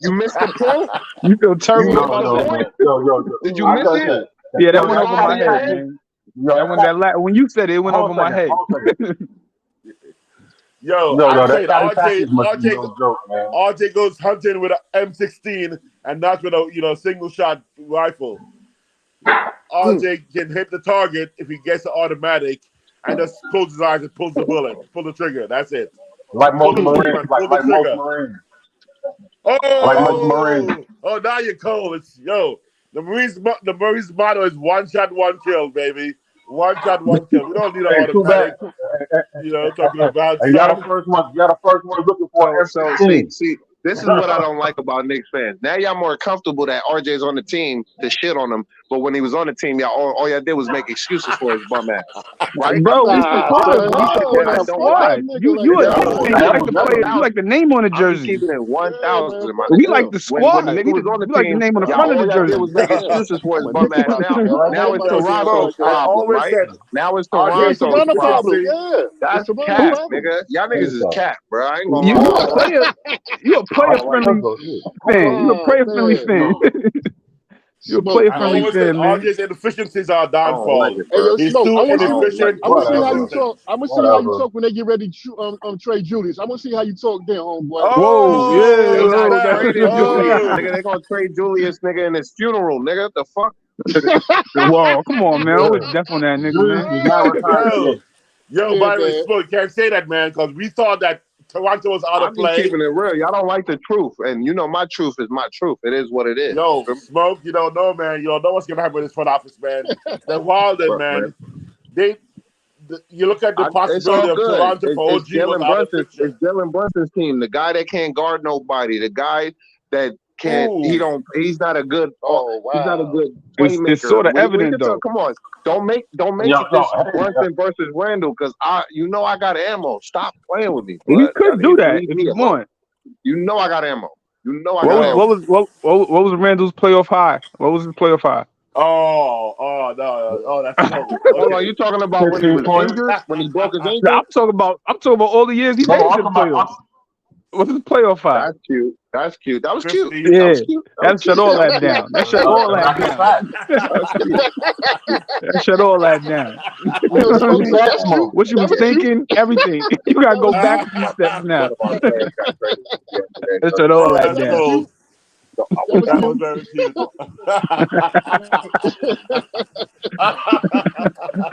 You missed the point? You feel You terrible missed about the that? point? Yo. Did you I miss gotta it? say, Yeah, that yo, went that over my somebody head, said? man. yo, That one, when you said it, it went over my head. Yo, No, I'm that saying Scotty Packers must be no joke, man. RJ goes hunting with an M16 and not with a single shot rifle. RJ can hit the target if he gets the automatic and just closes his eyes and pulls the bullet, pull the trigger. That's it. Like Pull most the Marines, trigger, pull the like most trigger. Marines, like most Marines. Oh, now you're cold. The Marines motto is one shot, one kill, baby. One shot, one kill. We don't need an Hey, too bad. automatic. Talking about And y'all the first one. Y'all the first one looking for an So F-16. see, this is what I don't like about Knicks fans. Now y'all more comfortable that RJ's on the team to shit on him, but when he was on the team, y'all all y'all did was make excuses for his bum ass, right? Bro, we Nah, support son. him. We No, support I the don't don't fuck like. that squad. nigga You like a that. Knicks Yo, fan. You that like was the that player. was You like the name on the I'm just jersey. keeping it 1,000, my We nigga. like the When the squad. nigga was on the We like the team, name on the y'all front of the all y'all did jersey. was make excuses for his bum ass. Now it's Yo, Toronto's I problem, always right? said Now it's Yeah, it's Toronto's Toronto problem. problem. consistency. Yeah, it's That's Toronto cap, problem. nigga. Y'all niggas is cap, bro. I ain't gonna You lie. a player. You a player friendly fan. You a Oh player friendly man, fan. You a Smoke, player I friendly man. always said fan, man. RJ's inefficiencies are I don't like downfall. it, Hey, bro. yo, He's Smoke. too I want to see. inefficient, I too want to see how you Whatever. inconsistent. talk. I want to see how you Whatever. talk when they get ready to trade Julius. I want to see how you talk then, homeboy. Whoa, yeah, They Oh, not whoa, snap. trading Julius, Oh. nigga. They gonna trade Julius, nigga, in his funeral, nigga. The fuck? whoa, come on, man. I Yeah. was deaf on that nigga, Julius man. is not retired Yo, yet. Yeah, by the way, man. Smoke, you can't say that, man, because we thought that Toronto was out of I'm just play. keeping it real. Y'all don't like the truth, and you know my truth is my truth. It is what it is. Yo, Smoke, you don't know, man. You don't know what's going to happen with this front office, man. They're wilding, man. You look at the It's possibility all of good. Toronto for It's OG was out of the picture. It's Jalen Brunson's team. The guy that can't guard nobody. The guy that can't. Ooh. He's not a good. Oh wow. He's not a good It's playmaker. sort of We evident, can though. talk, come on, don't make Yo, it this hey, Brunson versus Randall because I got ammo. Stop playing with me, You bud. could do that if you want. You know I got ammo. You know I got ammo. What was Randall's playoff high? What was his playoff high? Oh, no. Oh, that's Smoke. Hold on, you talking about when he 15 was points. injured? When he broke his Nah, ankle? I'm talking about all the years he No, made I'm the talking about. playoffs. What's his playoff high? That's cute. That's cute. That was cute. 50. That Yeah, was cute. that shut all that down. That shut all that That's a down. fact. That was cute. That shut all that down. Yo, Smoke, Who's that that's cute. smoke? What you That was was cute. thinking, everything. You gotta That go was back cute. a few steps now. What about Travis got traded? That shut all Oh, that that's That was down. cool. cute. That was That was cute. very cute.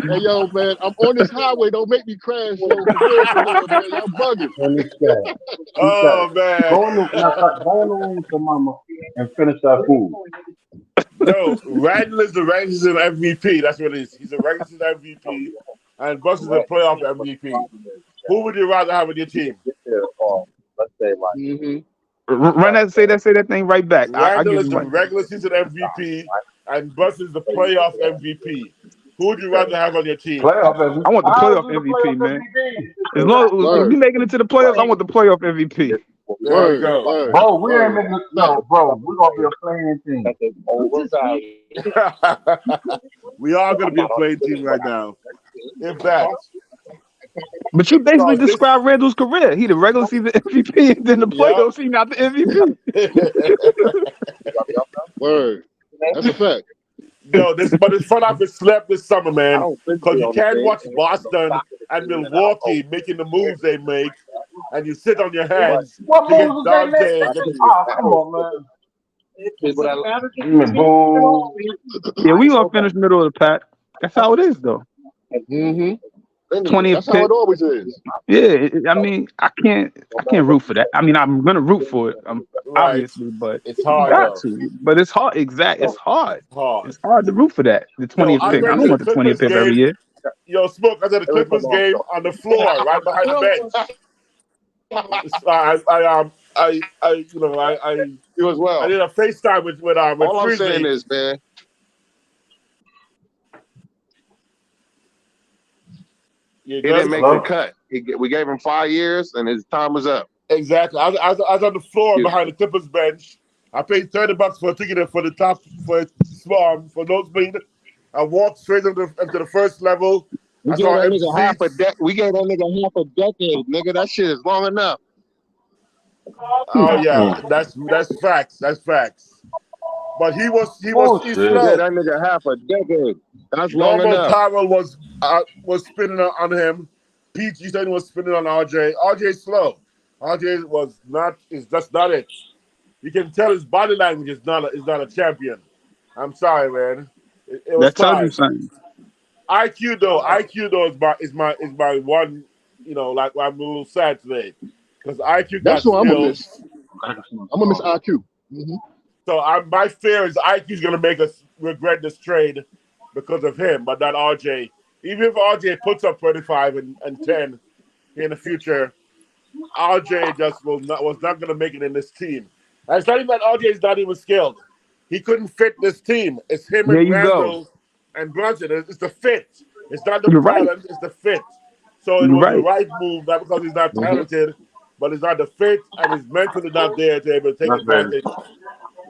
Hey, yo, man, I'm on this highway. Don't make me crash, yo. For real, man. Y'all bugging. Let me say. Oh, man. Go in the room to mama and finish that food. No, Randall is the regular season MVP. That's what it is. He's a regular season MVP, and Buster's a playoff MVP. Who would you rather have on your team? Run that, say that thing right back. I'll Randall give is you the my. regular season MVP, and Buster's the playoff MVP. Who would you rather have on your team? Playoff MVP. I want the I'll playoff do the MVP, playoff man. MVP. As long as Word. we making it to the playoffs, I want the playoff MVP. There we go. Word. Bro, we ain't Word. making no, bro. We're gonna be a playing team. We are going to be a playing team right now. If that. But you basically So this- described Randall's career. He the regular season MVP, and then the Yep. playoffs, he not the MVP. Word. That's a fact. Yo, but his front office slept this summer, man. Because you can't watch Boston and Milwaukee making the moves they make, and you sit on your hands What to get moves did they Dante. make? Oh, come on, man. Boo. Yeah, we gonna finish middle of the pack. That's how it is, though. Mm-hmm. 20th That's how pick. it always is. Yeah, I mean, I can't root for that. I mean, I'm gonna root for it, Right. obviously, but It's you hard, got though. to. But it's hard. Exactly, it's hard. Hard. It's hard to root for that. The 20th I pick. I went don't to want the the 20th Clippers pick every game. year. Yo, Smoke, I was at the Clippers game on the floor, right behind the bench. You as well. I did a FaceTime with All I'm Freezy. saying is, man, You he good? didn't make the cut. We gave him 5 years, and his time was up. Exactly. I was on the floor behind the Clippers bench. I paid $30 for a ticket for the top for nosebleed. I walked straight into the first level. We gave that nigga half a decade. We gave that nigga half a decade, nigga. That shit is long enough. Oh yeah, that's facts. That's facts. But he's We slow. gave that nigga half a decade. That's long Normal enough. Tyrell was spinning on him. Pete, you said he was spinning on RJ. RJ's slow. RJ is just not it. You can tell his body language is not a champion. I'm sorry, man. It was That tells fine. you something. IQ though is my one. You know, like I'm a little sad today because IQ got That's what I'm gonna miss. skills. I'm gonna miss IQ. Mm-hmm. So my fear is IQ's gonna make us regret this trade because of him, but not RJ. Even if RJ puts up 25 and 10 in the future, RJ just was not gonna make it in this team. And it's not even that RJ is not even skilled. He couldn't fit this team. It's him There and you Randall go. and Brunson. It's the fit. It's not the You're right. talent, it's the fit. So it You're was the right. right move, not because he's not talented, but it's not the fit and he's mentally not there to be able to take advantage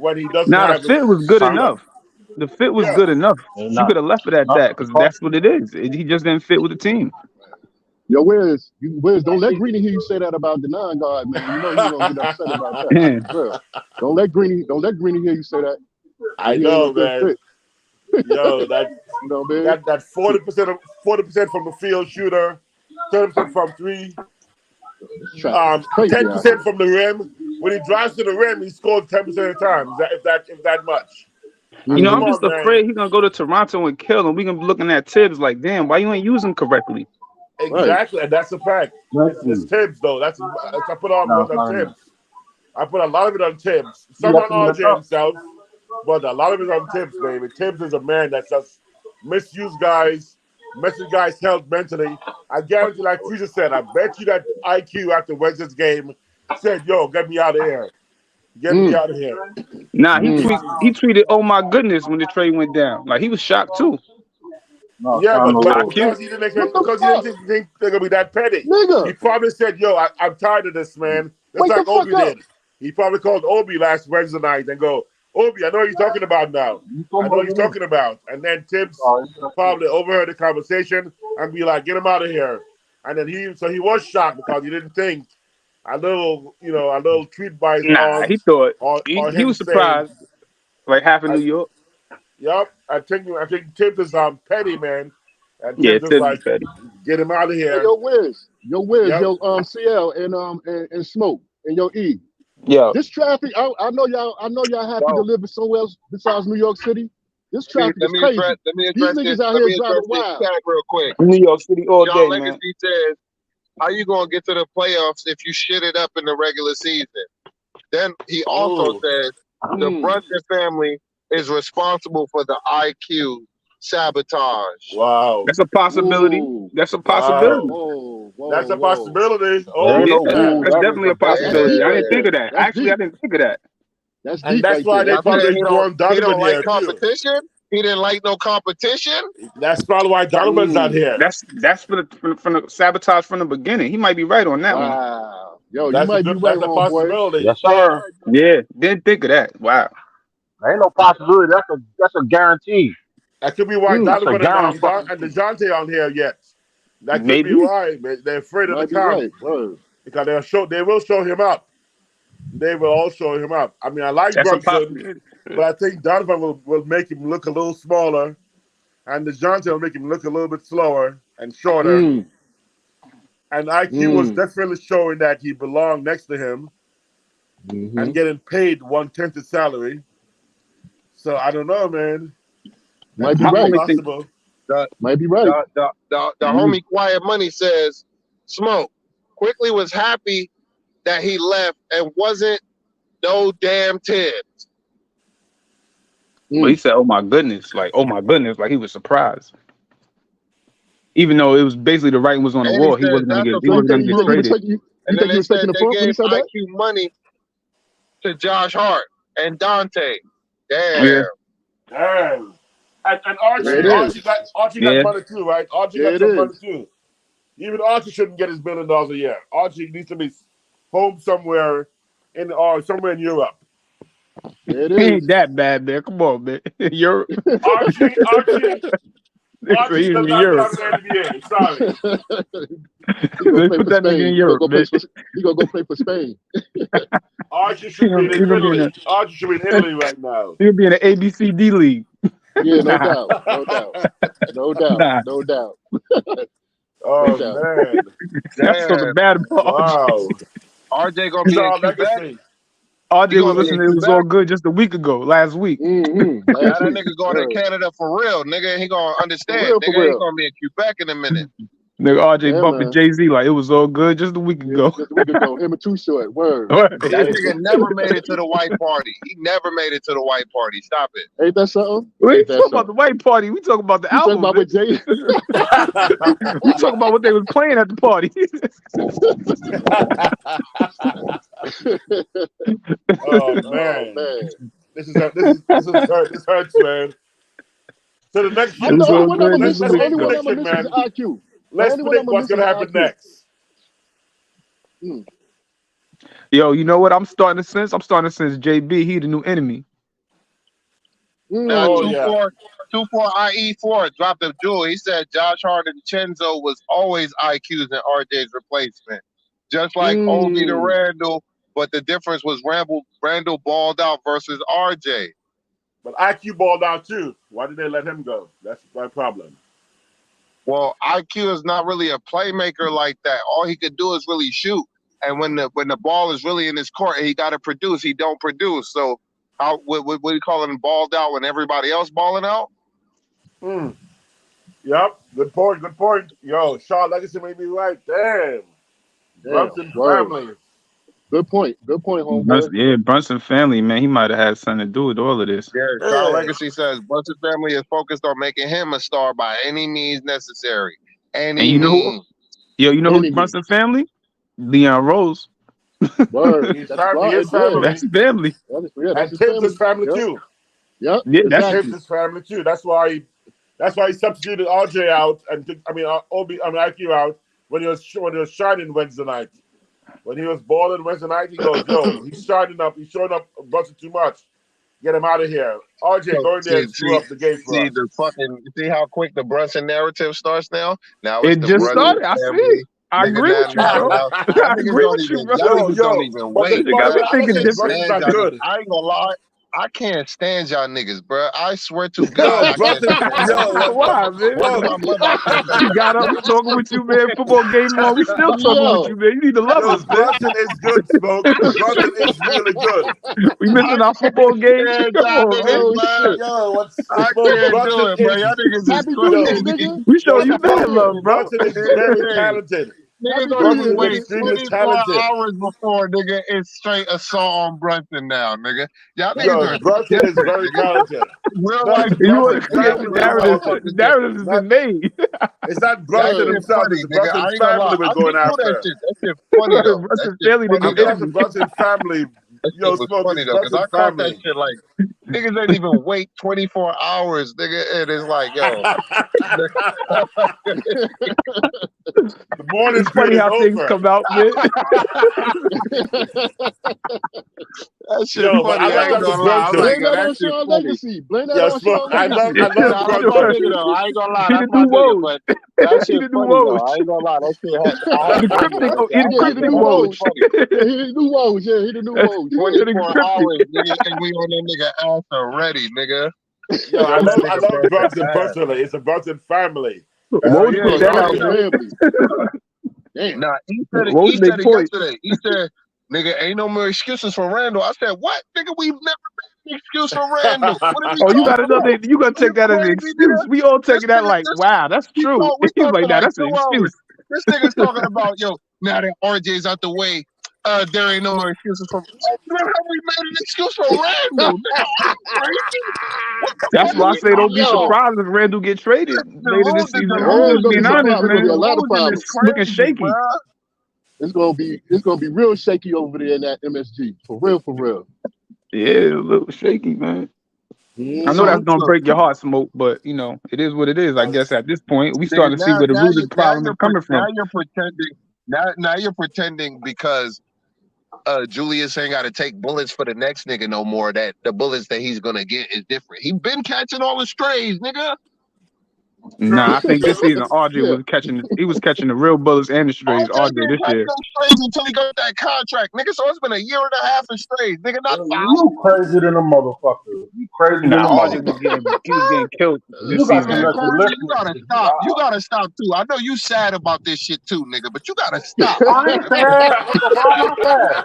when he doesn't Now the have fit was good freedom. enough. The fit was Yeah. good enough. You could have left it at that because that's what it is. He just didn't fit with the team. Yo, Wiz, don't let Greeny hear you say that about the non-guard, man. You know he's gonna get upset about that. Yeah. Bro, don't let Greeny hear you say that. I He know, ain't a good man. fit. Yo, that You know what I mean? that 40% from the field shooter, 30% from three, Crazy 10% from the rim. When he drives to the rim, he scores 10% of the time. If that much. You know, Come I'm just on, man. afraid he's gonna go to Toronto and kill him. We gonna be looking at Tibbs like, damn, why you ain't use him correctly? Exactly, and that's a fact. It's Tibbs though. I put all of it on Tibbs. I put a lot of it on Tibbs. Some on RJ himself, but a lot of it on Tibbs, baby. Tibbs is a man that's just misuse guys, messing guys' health mentally. I guarantee, like Freezer said, I bet you that IQ after Wednesday's game said, "Yo, get me out of here. Get me out of here." Nah, he tweeted, "Oh my goodness," when the trade went down. Like he was shocked too. Yeah, but IQ. because he didn't think they're gonna be that petty. Nigga. He probably said, "Yo, I'm tired of this, man." Just Wake like the fuck Obi up. did. He probably called Obi last Wednesday night and go, "Obi, I know what you're talking about now. I know what you're talking about." And then Tibbs probably overheard the conversation and be like, "Get him out of here." And then he was shocked because he didn't think a little tweet by his Nah, he thought or he him was saying, surprised. Like half of New York. "Yep, I think Tibbs is petty, man." And Yeah, Tibbs is Tibbs like, is petty. "Get him out of here." Yo, Wiz, Yep. CL and Smoke and yo E. Yeah. This traffic, I know y'all happy to live somewhere else besides New York City. This traffic is crazy. Let me address These niggas this. out Let here me driving address this wild. tag real quick. New York City all John day, man. Legacy says, "How you gonna get to the playoffs if you shit it up in the regular season?" Then he also says the Brunson family is responsible for the IQ sabotage. Wow. That's a possibility. Ooh. That's a Wow. possibility. Whoa. That's a Whoa. possibility. There Oh, ain't Yeah, no snap. Ooh, that's that is definitely a that's possibility. deep I right didn't think there. of that. That's Actually, I deep. didn't think of that. That's And deep that's right why there. they I said probably he want don't Donovan like here too. competition. He didn't like no competition. That's probably why Donovan's not Mm. here. That's from the sabotage from the beginning. He might be right on that one. Wow. Yo, you might be right, That's a homeboy. possibility. Yes, sir. Yeah, didn't think of that. Wow. There ain't no possibility. That's a guarantee. That could be why Mm. That's a Donovan and guarantee. DeJounte aren't here yet. That could be Maybe. why they're afraid of the Might be comp right. Word. because they will show him up. They will all show him up. I mean, I like That's a Brunson, possibility. but I think Donovan will make him look a little smaller, and DeJounte will make him look a little bit slower and shorter. Mm. And IQ was Mm. definitely showing that he belonged next to him Mm-hmm. and getting paid 1/10 his salary. So I don't know, man. That Might be My could be right. only thing. possible. The Might be right. the Mm. homie Quiet Money says Smoke quickly was happy that he left and wasn't no damn Tibbs. But he Mm. said, "Oh my goodness!" Like, "Oh my goodness!" Like he was surprised, even though it was basically the writing was on the And he wall. He said wasn't gonna that's get. a He So wasn't fucking gonna you get think he proof. was traded. taking you And then think he they was taking said the they front when gave he said that? IQ money to Josh Hart and Dante. Yeah, Damn. Damn. And There it Damn. is. Archie got yeah. money too, right? Archie There got it some money is. too. Even Archie shouldn't get his $1 billion a year. Archie needs to be home somewhere somewhere in Europe. There it He ain't is. that bad, man. Come on, man. Europe. Archie They say does he's in not Europe. belong to the NBA. Sorry. He gonna They play put for that nigga in Spain. Europe, man. He gonna go play for Spain. Archie He should be gonna, in he gonna be in Italy. a Archie should be in Italy right now. he'll be in the ABCD league. Yeah, no Nah, doubt. No doubt. No doubt. nah. No doubt. No Oh doubt. man. That's talking Damn. bad about RJ. Wow. RJ gonna He's be in our Quebec. legacy. He RJ was gonna be in listening. It was all Quebec. good just a week ago, last week. Mm-hmm. Now Last that week. nigga going to Word. Canada for real, nigga. He gonna For understand, real, for nigga. He real. gonna be in Quebec in a minute. Nigga, RJ Yeah, bumping man. Jay-Z like it was all good just a week Yeah, ago. just a week ago. Him and Too Short. Word. That Yeah. nigga never made it to the white party. He never made it to the white party. Stop it. Ain't that something? We Ain't ain't that talking about the something? white party. We talking about the You talking album. about with Jay? We talking about what they was playing at the party. Oh Oh man. man. This hurts, man. So the next It The was only all one I'm good gonna just a miss. The week make only one ago. I'm gonna prediction, miss is man. IQ. The Let's only one I'm predict gonna what's miss is gonna happen IQ. next. Mm. Yo, you know what I'm starting to sense? I'm starting to sense JB. He the new enemy. Now Oh Mm. yeah. 2-4 IE4 dropped a jewel. He said Josh Hart and Chenzo was always IQ's and RJ's replacement. Just like Obi to Mm. Randall, but the difference was Randall balled out versus RJ. But IQ balled out too. Why did they let him go? That's my problem. Well, IQ is not really a playmaker like that. All he could do is really shoot. And when the ball is really in his court, he got to produce. He don't produce. So how what do you call him balled out when everybody else balling out? Mm. Yep. Good point. Good point. Yo, Shaw Legacy may be right. Damn. Damn. Brunson Word. family. Good point. Good point, homeboy. Brunson family, man. He might have had something to do with all of this. Yeah, Shaw Yeah. Legacy says Buster's family is focused on making him a star by any means necessary. And Any you know who? means. Yo, you know who's Enemy. Brunson family? Leon Rose. Word. His That's family, right. his Yeah. family. That's family. That's And his Tibbs' family. family Yep. too. Yep. Yeah, that's Exactly. Tibbs' family too. That's why he substituted RJ out and IQ out when he was shining Wednesday night. When he was balling Wednesday night, he goes, "Yo, he's shining up. He's showing up, busting too much. Get him out of here." RJ, So, go in there and screw up the game for us. see how quick the Brunson narrative starts now? Now it's it. the Just Brunson started. I see it. family. I Nigga, agree with you, bro. now I agree with you, bro. y'all niggas don't yo, even but wait, Nigga, I've bro. been I'm I not thinking can't saying different. Brunson's stand not y'all niggas. good. I ain't gonna lie. I can't stand y'all niggas, bro. I swear to Yo, God, I can't Brunson, stand y'all yo, niggas, bro. Why, man? Word to my mother, I can't We stand got up, we talking with you, man. Football game on. We still talking with you, Yo. man. You need to love yo, us, man. Brunson is good, Smoke. Brunson is really good. We I missing our football can't games. stand Come y'all on, man. niggas, Oh man. shit. Yo, what's I Smoke? can't do Brunson it, bro. is Y'all niggas is Happy New Year, crazy. nigga. We show yo, you Smoke. mad love, bro. Brunson is very talented. Niggas Happy don't New Brunson even Year, is wait nigga. extremely 24 talented. hours before, nigga. It's straight assault on Brunson now, nigga. Y'all niggas Yo, are Brunson is different, very nigga. talented. Real No, life it's You Brunson. want different. to Y'all create the Brunson niggas is narrative? talented. The motherfuckers different. narrative has Not, been made. it's not That Brunson Word. shit himself. funny, It's nigga. I Brunson's ain't gonna lie. family we're I going get through that after. shit. That shit funny though. That Brunson shit family to funny I'm get though. talking in. Brunson family. That shit Yo, was Smoke, funny it's though, because Brunson I caught that family. shit like niggas ain't even wait 24 hours, nigga. And it's like, yo, The morning It's funny period is how things over. come out, man. that shit Yo, but I funny. I love ain't Dr. gonna lie. I'm Brunson. like, Blame yo, that that on shit Sean funny. Legacy. Blame that Yo, on Smoke, Sean I love Legacy. Brunson. Nah, that's my nigga though. I ain't gonna lie. He the That's my new nigga. Woj. But that He shit the new funny though. Woj. I ain't gonna lie. That shit I He had the funny. cryptic. That shit, He the I Yeah, he like the that. cryptic new That shit Woj. Woj. funny. Yeah, he the new Woj. Yeah, he the new Woj. He the 24 cryptic. hours, nigga, and we on that nigga ass already, nigga. Yo, We on that I nigga love Brunson ass. personally. It's a Brunson family. Hell Woj yeah, put you that already out, Brunson know. man. family. Damn. Nah, Woj he make said it points. yesterday. He said, nigga, ain't no more excuses for Randall. I said, what? Nigga, we've never made an excuse for Randall. What are we Oh, you got talking about? another. You gonna Are you take that as an crazy, nigga? excuse? We all This taking that nigga, like, wow, that's true. we He's talked like, for nah, like that's an 2 hours. excuse. This nigga's talking about, yo, now that RJ's out the way, there ain't no more excuses for When have we made an excuse for Randall? Nigga, are you crazy? What the That's fuck are why I we say don't be talking Yo, about? surprised if Randall get traded later this The season. I'm yeah, it's just gonna delusion, be being some honest, problems. It's gonna man. be a lot of delusion is problems. It's looking crazy, shaky. bruh. It's gonna be real shaky over there in that MSG. For real, for real. Yeah, a little shaky, man. I know Mm-hmm. that's So gonna look, break your heart, Smoke, but you know it is what it is. I guess at this point, we nigga, starting to see where the root of the problem is coming now from. you're pretending. Now you're pretending because Julius ain't got to take bullets for the next nigga no more. That the bullets that he's gonna get is different. He been catching all the strays, nigga. Nah, I think this season RJ Yeah. was catching the real bullets and the strays. RJ RJ didn't this catch year. no strays until he got that contract, nigga. So it's been a year and a half of strays, nigga. Not 5. You crazy than a motherfucker. You crazy than a Nah, RJ was motherfucker. getting killed this You got season. some Man, Man. extra RJ, you listeners. gotta stop. You gotta stop too. I know you sad about this shit too, nigga, but you gotta stop, I my ain't nigga. sad. Why am I sad?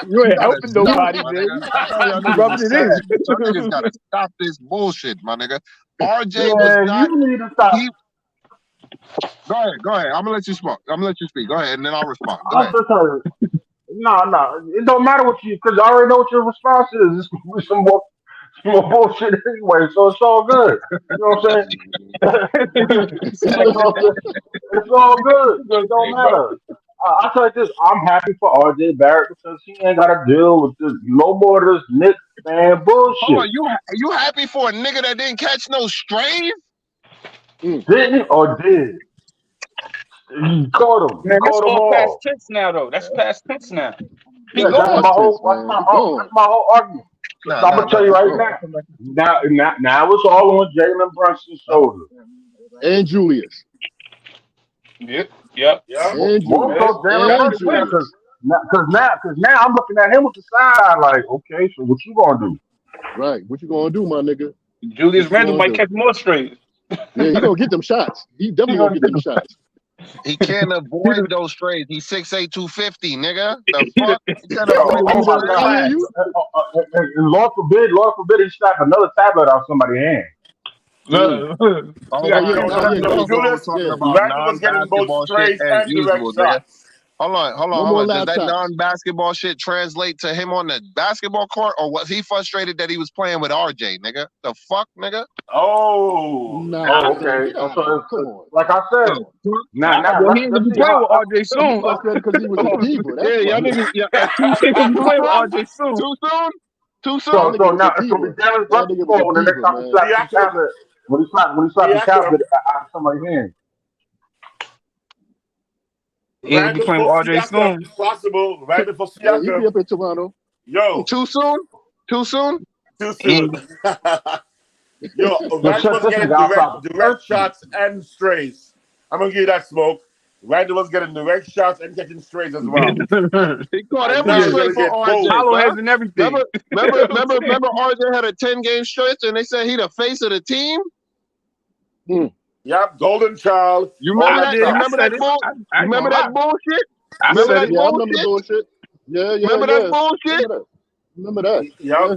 You You ain't gotta helping stop, nobody, my man. nigga. I know y'all You niggas rubbing is it sad, in. but y'all niggas gotta stop this bullshit, my nigga. RJ was Yeah, not. you need to stop. He. Go ahead. Go ahead. I'm gonna let you speak. I'm gonna let you speak. Go ahead, and then I'll respond. Go I'm ahead. just telling you. No. It don't matter what you, because I already know what your response is. It's gonna be some more bullshit anyway, so it's all good. You know what I'm saying? it's, all good. It's all good. It don't Hey, bro. matter. I'll tell you this. I'm happy for RJ Barrett because he ain't got to deal with this no more of this Nick fan Hold on. bullshit. You happy for a nigga that didn't catch no strays? Mm. Didn't or did? He caught him. He Man, that's caught them all past all. tense now, though. That's past tense now. Yeah, Keep That's that's going. my past tense, whole. man. Keep going. That's my whole argument. No, So I'm no, gonna no, tell you no. right Oh. now. Now it's all on Jalen Brunson's shoulders. And Julius. Yep. Yep. Yeah. And More Julius. Man, so Jalen that's And the Brunson win. Julius. because now I'm looking at him with the side eye like, okay, so what you gonna do? Right. What you gonna do, my nigga? Julius What you Randle gonna might do? catch more strays. Yeah, he gonna get them shots. He He definitely gonna gonna get them get shots. He can't He avoid those strays. He's 6'8", 250, nigga. The the, fuck? He can't Yeah, avoid nigga, them oh my I god! hear strays. you. And Lord forbid he slap another tablet out somebody's hand. Mm. See Hold how Oh on, yeah, Chris hold nah, on. yeah, Here we golf. go Julius talking Yeah. about Randall was getting both non-basketball shit straight as and direct usual, nigga. shots. No Hold more on. Does that laptops. non-basketball shit translate to him on the basketball court, or was he frustrated that he was playing with RJ, nigga? The fuck, nigga? Oh, Nah, Oh, man, okay. get out of So here. Come on. like I said, now well, he ain't gonna let's be see playing how. with RJ He soon. frustrated because he was a diva. That's Yeah, why. y'all niggas. Yeah, He ain't gonna be too playing with soon? RJ soon. Too soon? Too That soon? nigga So was a now it's gonna diva. be Darren That Brunson's nigga was a fault when the next diva, time he man. slaps some Siakam. tablet when he slaps a tablet out of somebody's hand. He ain't gonna be Randall playing for with RJ Siakam. soon. It's possible. Randall for Yeah, he'll be Siakam. up in Toronto. Yo, Too soon? Too soon? too He soon. ain't, Yo, Now Randall check was this getting nigga outside the direct first team. shots and strays. I'm gonna give you that smoke. Randall was getting direct shots and catching strays as well. He caught And every now he's yeah, straight gonna for get both. RJ, hollow bro. heads and everything. Remember RJ had a 10-game stretch and they said he the face of the team? Yep, Golden Child, You all remember I that that? did. You I stuff. remember that said it. bull? I You ain't remember gonna lie. that bullshit? I Remember said that it. Yeah, I remember the bullshit? bullshit. Yeah. Remember that bullshit? Remember that. Remember that. Yep. Yeah.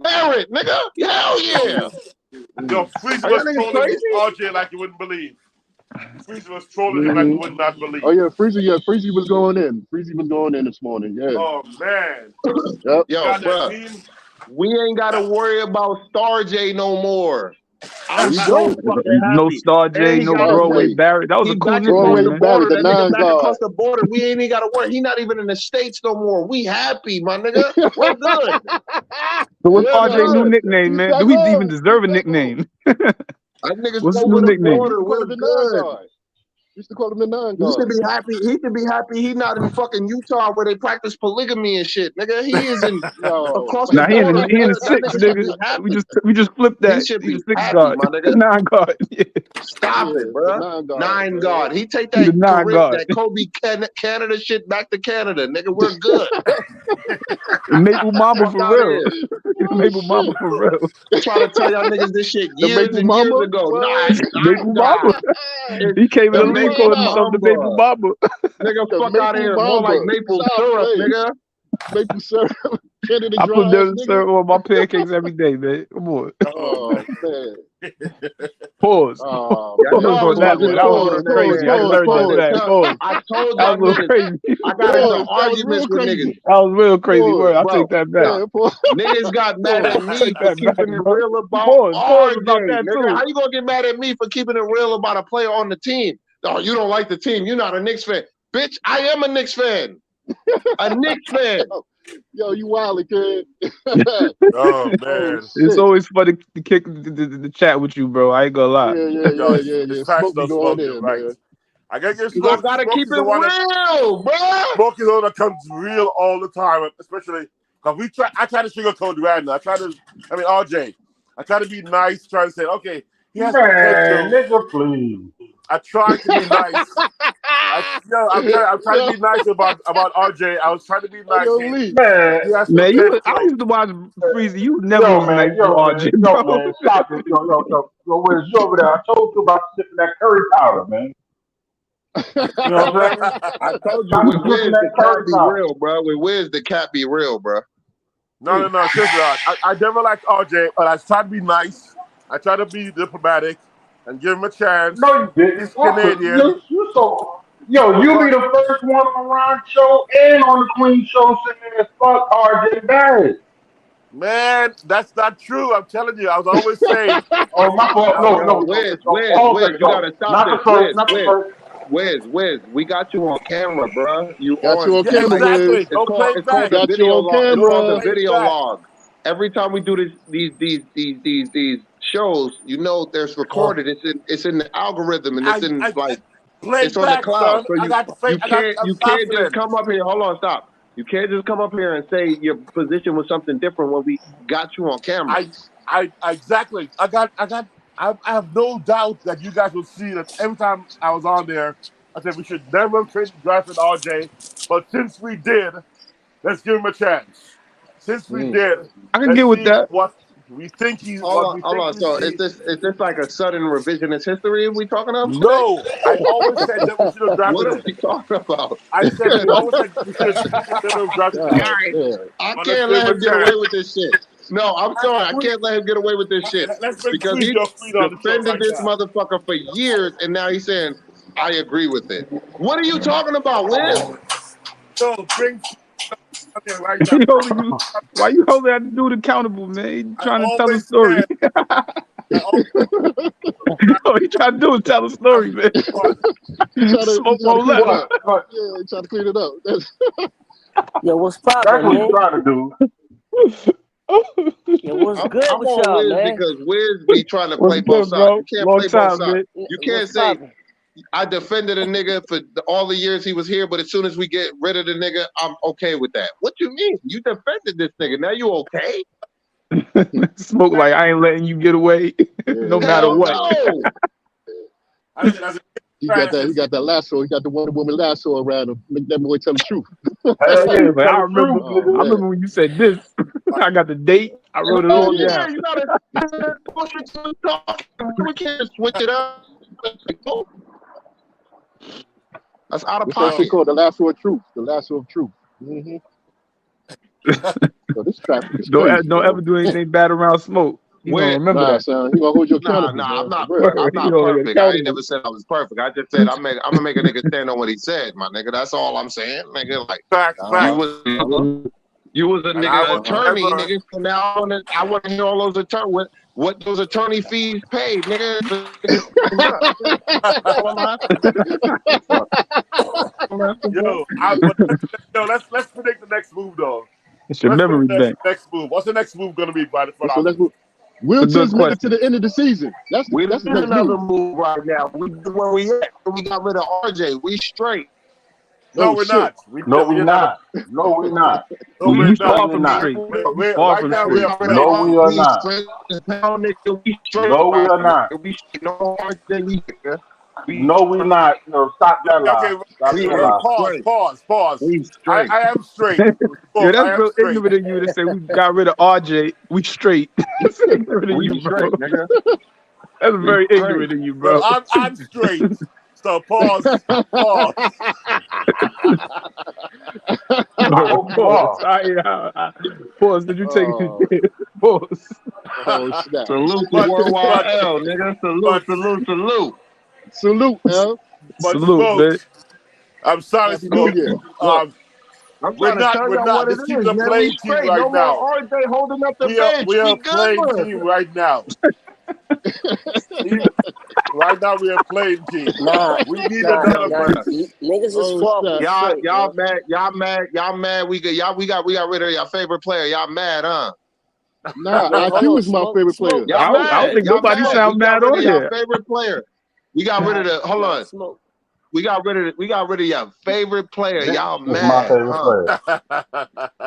Barrett, nigga. Hell yeah. Yo, Freezer Are y'all was niggas trolling crazy? RJ like you wouldn't believe. Freezer was trolling him like you would not believe. Oh yeah, Freezy was going in. Freezy was going in this morning. Yeah. Oh man, Yep. Yo, got that bruh, team. we ain't got to worry about Star J no more. I'm We so don't. fucking No happy. Star And J, he no got Star throwaway J. Barrett. That was he a cool back across nickname, the Throwaway man. Barry, border. the That nigga nine back across guard. the border. We ain't even got to worry. He not even in the States no more. We happy, my nigga. We're good. So what's Yeah, RJ new man. nickname, He's man? back Do he even home. deserve a He's back home. nickname? That nigga's What's his over new the nickname? Used border. to call We're him the nine good. guard. Used to call him the nine He should guard. be happy. He should be happy. He not in fucking Utah where they practice polygamy and shit, nigga. He is in Yo. across the Nah, he in border, the nigga. That six, nigga should nigga. be happy. We just flipped He that. should He's be a six happy, guard, my nigga. nine guard. Yeah, Stop Yeah, it, the bruh. nine guard, Nine man. God. He take he's a that nine guard. Kobe Canada shit back to Canada, nigga. We're good. Maple Mamba Fuck for out real. here. Oh Maple Mamba shit. for real. I try to tell y'all niggas this shit The years Maple and years Mamba? ago. What? Nine Maple God. Mamba. It's He came in the the league Maple calling himself the Maple Mamba. Mamba. Nigga, The fuck out of Maple here. More like Mamba. maple Stop syrup, playing. nigga. Maple syrup. Canada I dry put ass them nigga. syrup on my pancakes every day, man. Come on. Oh man. Pause. Oh Y'all know I on was man. that about to one. Yeah, That was a call little on that crazy. I man. just I was heard about that to back. tell. Pause. I told That y'all was a little niggas. crazy. I got into That was arguments real with crazy. niggas. That was real crazy word. I'll Bro, take that back. Yeah, pause. niggas got mad at Pause. me Take for that back, keeping it bro. real about Pause about RJ. that Nigga, how too. you gonna get mad at me for keeping it real about a player on the team? Oh, you don't like the team. You're not a Knicks fan. Bitch, I am a Knicks fan. A Knicks fan. Yo, you wildin', kid. Oh Oh man, It's shit. always funny to kick the chat with you, bro. I ain't gonna lie. yo, Yeah. it's facts Smoke be though, going Smoke. You're in, right. man. I gotta give Cause I Smoke. gotta Smoke keep is it the one that real, bruh. Smoke is the one that comes real all the time, especially because I try to sugarcoat Randall. RJ. I try to be nice, try to say, okay, he has Man, potential. nigga, please. I try to be nice. I'm trying to be nice about RJ. I was trying to be nice. Yo, He Lee. has Man, I potential. used to watch Freezy. You never was nice to RJ, Yo, bro. man, stop it. Yo, where's you over there? I told you about sipping that curry powder, man. You know what I'm saying? I told you Stop with drinking Wiz, the that cat curry be powder. real, bro. With Wiz, the cat be real, bro. No. Seriously, I never liked RJ, but I try to be nice. I try to be diplomatic and give him a chance. No, you didn't. He's Canadian. You so. Yo, you be the first one on Ron show and on the Queen show saying fuck RJ Barrett. Man, that's not true. I'm telling you, I was always saying. Oh, my fault. Yo, Wiz, you gotta stop this. Wiz, we got you on camera, bro. You Got you on? on Yeah, camera, exactly. Wiz. Don't play It's called back. the Got you video on log. It's called the camera. Play video back. log. Every time we do these shows, you know, there's recorded. It's in the algorithm, and it's in Play it's on the back, cloud. son. So I got faith. you can't just come up here. Hold on, stop. You can't just come up here and say your position was something different when we got you on camera. Exactly. I have no doubt that you guys will see that every time I was on there, I said we should never have drafted RJ, but since we did, let's give him a chance. Since we did, I can let's get with see that. what we think he's. Hold on. So is this like a sudden revisionist history we talking about today? No, I always said that we should have drafted What are him. we talking about? I said we always said we should have drafted him. I can't let him get away with this shit. No, I'm sorry. I can't let him get away with this shit. Let's make Because he your feet on the show defended right this now. motherfucker for years, and now he's saying, I agree with it. What are you talking about, Wiz? So bring right now. Why you holding that dude accountable, man? He trying to tell a always story. said- All he trying to do is tell a story, man. Smoke won't let him. Yeah, he trying to clean it up. Yo, what's That's poppin', what man? you trying to do. Yo, what's good I'm with on y'all, Wiz man? because Wiz be trying to What's play both good, bro? sides. You can't Long play time, both sides. man. You can't What's say, poppin'? I defended a nigga for all the years he was here, but as soon as we get rid of the nigga, I'm okay with that. What you mean? You defended this nigga. Now you okay? Smoke like I ain't letting you get away, no matter Hell what. no. He got that lasso. He got the Wonder Woman lasso around him. Make that boy tell the truth. Hell yeah, Like, I remember, Oh, I remember when you said this. I got the date. I wrote it all Yeah, down. you gotta push it to the talk. We can't switch it up. That's out of What's that pocket. shit called? The lasso of truth. The lasso of truth. Mm-hmm. So this traffic is crazy. Don't ever do anything bad around Smoke. You gonna Where remember Nah, that? son, he gonna hold you Nah, accountable, I'm man. For not real. I'm You not gonna get perfect. I ain't accountable. never said I was perfect. I just said I'm gonna make a nigga stand on what he said, my nigga. That's all I'm saying, nigga. Like Facts, Uh you huh. facts. was Uh huh. you was a And I nigga will Uh huh. attorney, never. nigga. So now I wanna hear all those attorney what those attorney fees paid, nigga. Niggas came up. All I'm asking. Fuck. All I'm asking for. Let's predict the next move though. It's your Let's memory predict the bank. next move. What's the next move gonna be by the front So let's office? move. It's a Will good just make it to question. the end of the season. We That's need the next another move. move right now. Where we at? We got rid of RJ. We straight. No, Oh we're shit. not. We No, we we didn't have a. not. No, we not. No, we're We No, not. far we're from not. straight. We We're far right from now. We straight. We're got rid of playing. No, we are we not. straight as hell, nigga. We straight No, we right are now. not. We straight. No RJ, nigga. We No, we not. No, stop that lie. Okay, Stop we that are lie. straight. pause. We straight. I am straight. Yeah, Both, that's I am real straight. ignorant of you to say we got rid of RJ. We straight. That's ignorant of We you, bro. straight, nigga. That's We very straight. ignorant of you, Well, bro. I'm straight. So pause. I hope you Pause. are. Pause. Did you take Oh, it? Pause. oh snap. Salute to but Worldwide but L, nigga. Salute, but salute, salute. Salute, L. but Salute, man. smokes. I'm sorry, Happy New smokes. Year. Look, I'm We're trying to not. tell We're y'all what not. it This team's is, a man. We playing team straight. right No more now. RJ holding up the We are bench. we are We a good, playing man. team right now. Right now we are a playing team. Nah, We need nah, another Yo, nah. bro. piece. Niggas is Oh far from snap. straight, Y'all man. mad. Y'all mad. We got rid of your favorite player. Y'all mad, huh? Nah, Yo, hold IQ on, is my smoke, favorite smoke, player. I Y'all smoke, don't mad. think Y'all nobody mad. We sound got mad rid of on your here. favorite player. We got rid of the. Hold nah, on. smoke. We got rid of your favorite player. Nick Y'all is my mad, favorite huh? player.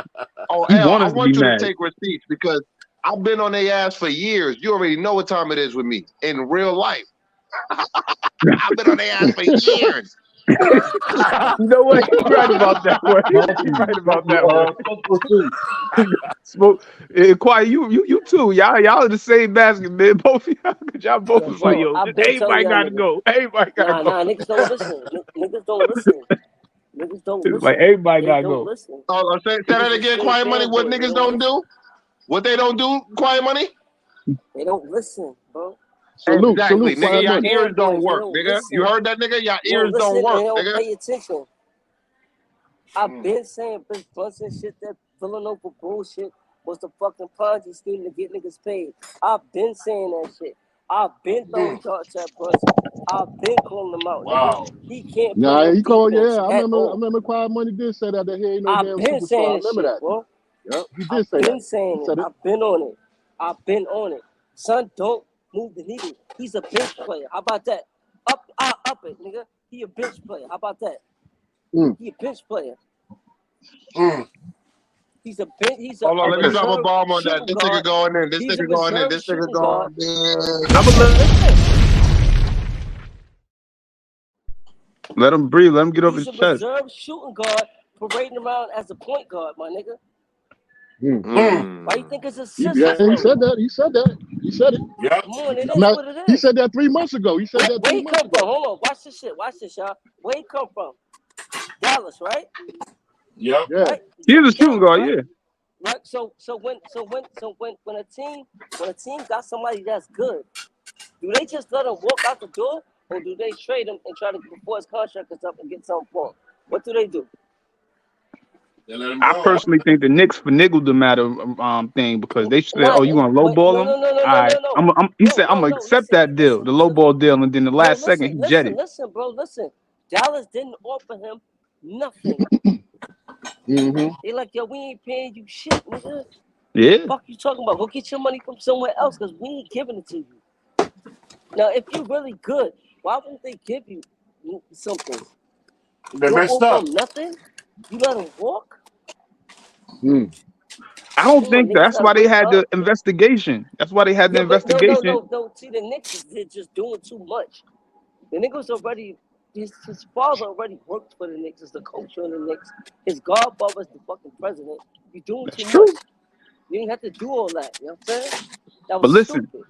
Oh, You L, want I us to be want you to mad. take receipts because I've been on their ass for years. You already know what time it is with me in real life. I've been on their ass for years. You know what? He's right about that way. He's right about that way. Take receipt. Smoke, quiet. You too. Y'all are the same basket, man. Both of y'all. 'Cause y'all both Yo, was like, bro, yo, I've been telling everybody y'all gotta niggas. go. Everybody gotta Nah, go. niggas don't listen. Niggas don't listen. Niggas don't It's like listen. everybody They gotta don't go. listen. Oh, say that Niggas is again, straight Quiet Money. What fanboys. They niggas don't don't listen. do? What they don't do, Quiet Money? They don't listen, bro. Exactly, Salute, nigga. quiet Your money. ears don't Fanboys, they work, don't nigga. You listen. heard that, nigga? Your They don't ears don't listen and work, they don't nigga. pay attention. I've Mm. been saying Bitch Brunson shit that Villanova bullshit was the fucking Ponzi scheme to get niggas paid. I've been saying that shit. I've been throwing darts at Brunson. I've been calling him out, nigga. Wow. He can't play Nah, no he called. defense Yeah, I at remember. I all. remember. Quiet money did say that he ain't no I've damn been saying superstar. I this remember shit, that. bro. Yep, he I've did say that. been He saying it. said it. I've been on it. I've been on it. Son, don't move the needle. He's a bench player. How about that? Up it, nigga. He a bench player. How about that? Mm. He a bench player. Mm. He's a bench. He's a Hold on, let me drop a reserve bomb on that. shooting This nigga guard. going in. This He's a nigga going in. reserve This nigga shooting guard. going in. I'm gonna let him breathe. Let him get off He's his a chest. reserve shooting guard parading around as a point guard, my nigga. Mm. Why you think his He, assists yeah, is he low? said that. He said that. He said it. Yep. Come on, it I'm is not, what it he is. said that 3 months ago. He said that Where 3 he months come from? ago. Hold on, watch this shit. Watch this, y'all. Where he come from? Dallas, right? Yep. Yeah. Right? He's a shooting Dallas, guard, right? yeah. Right. So when a team got somebody that's good, do they just let him walk out the door, or do they trade him and try to before his contract is up and get something for him? What do they do? They let him I go. personally think the Knicks finagled the matter thing because they said, Nah, "Oh, you want to wait, lowball no, him?" no, no, no, All no, right, no, no. he said, "I'm gonna No. accept that deal, the Listen, lowball deal," and then the no, last second he jetted. listen, bro, listen. Dallas didn't offer him nothing. Mm-hmm. They like, yo, we ain't paying you shit, nigga. Yeah, Fuck you talking about? Go get your money from somewhere else, cause we ain't giving it to you. Now, if you're really good, why wouldn't they give you something? They You don't messed offer up. him nothing. You let him walk. Mm. I don't Come on, think niggas that's gotta why they wake had the up. investigation. That's why they had the Yeah, but investigation. no. See, the Knicks is just doing too much. The niggas already, his father already worked for the Knicks as the coach on the Knicks. His godfather's the fucking president. You're doing That's too true. much. You didn't have to do all that. You know what I'm saying? That But was listen, stupid.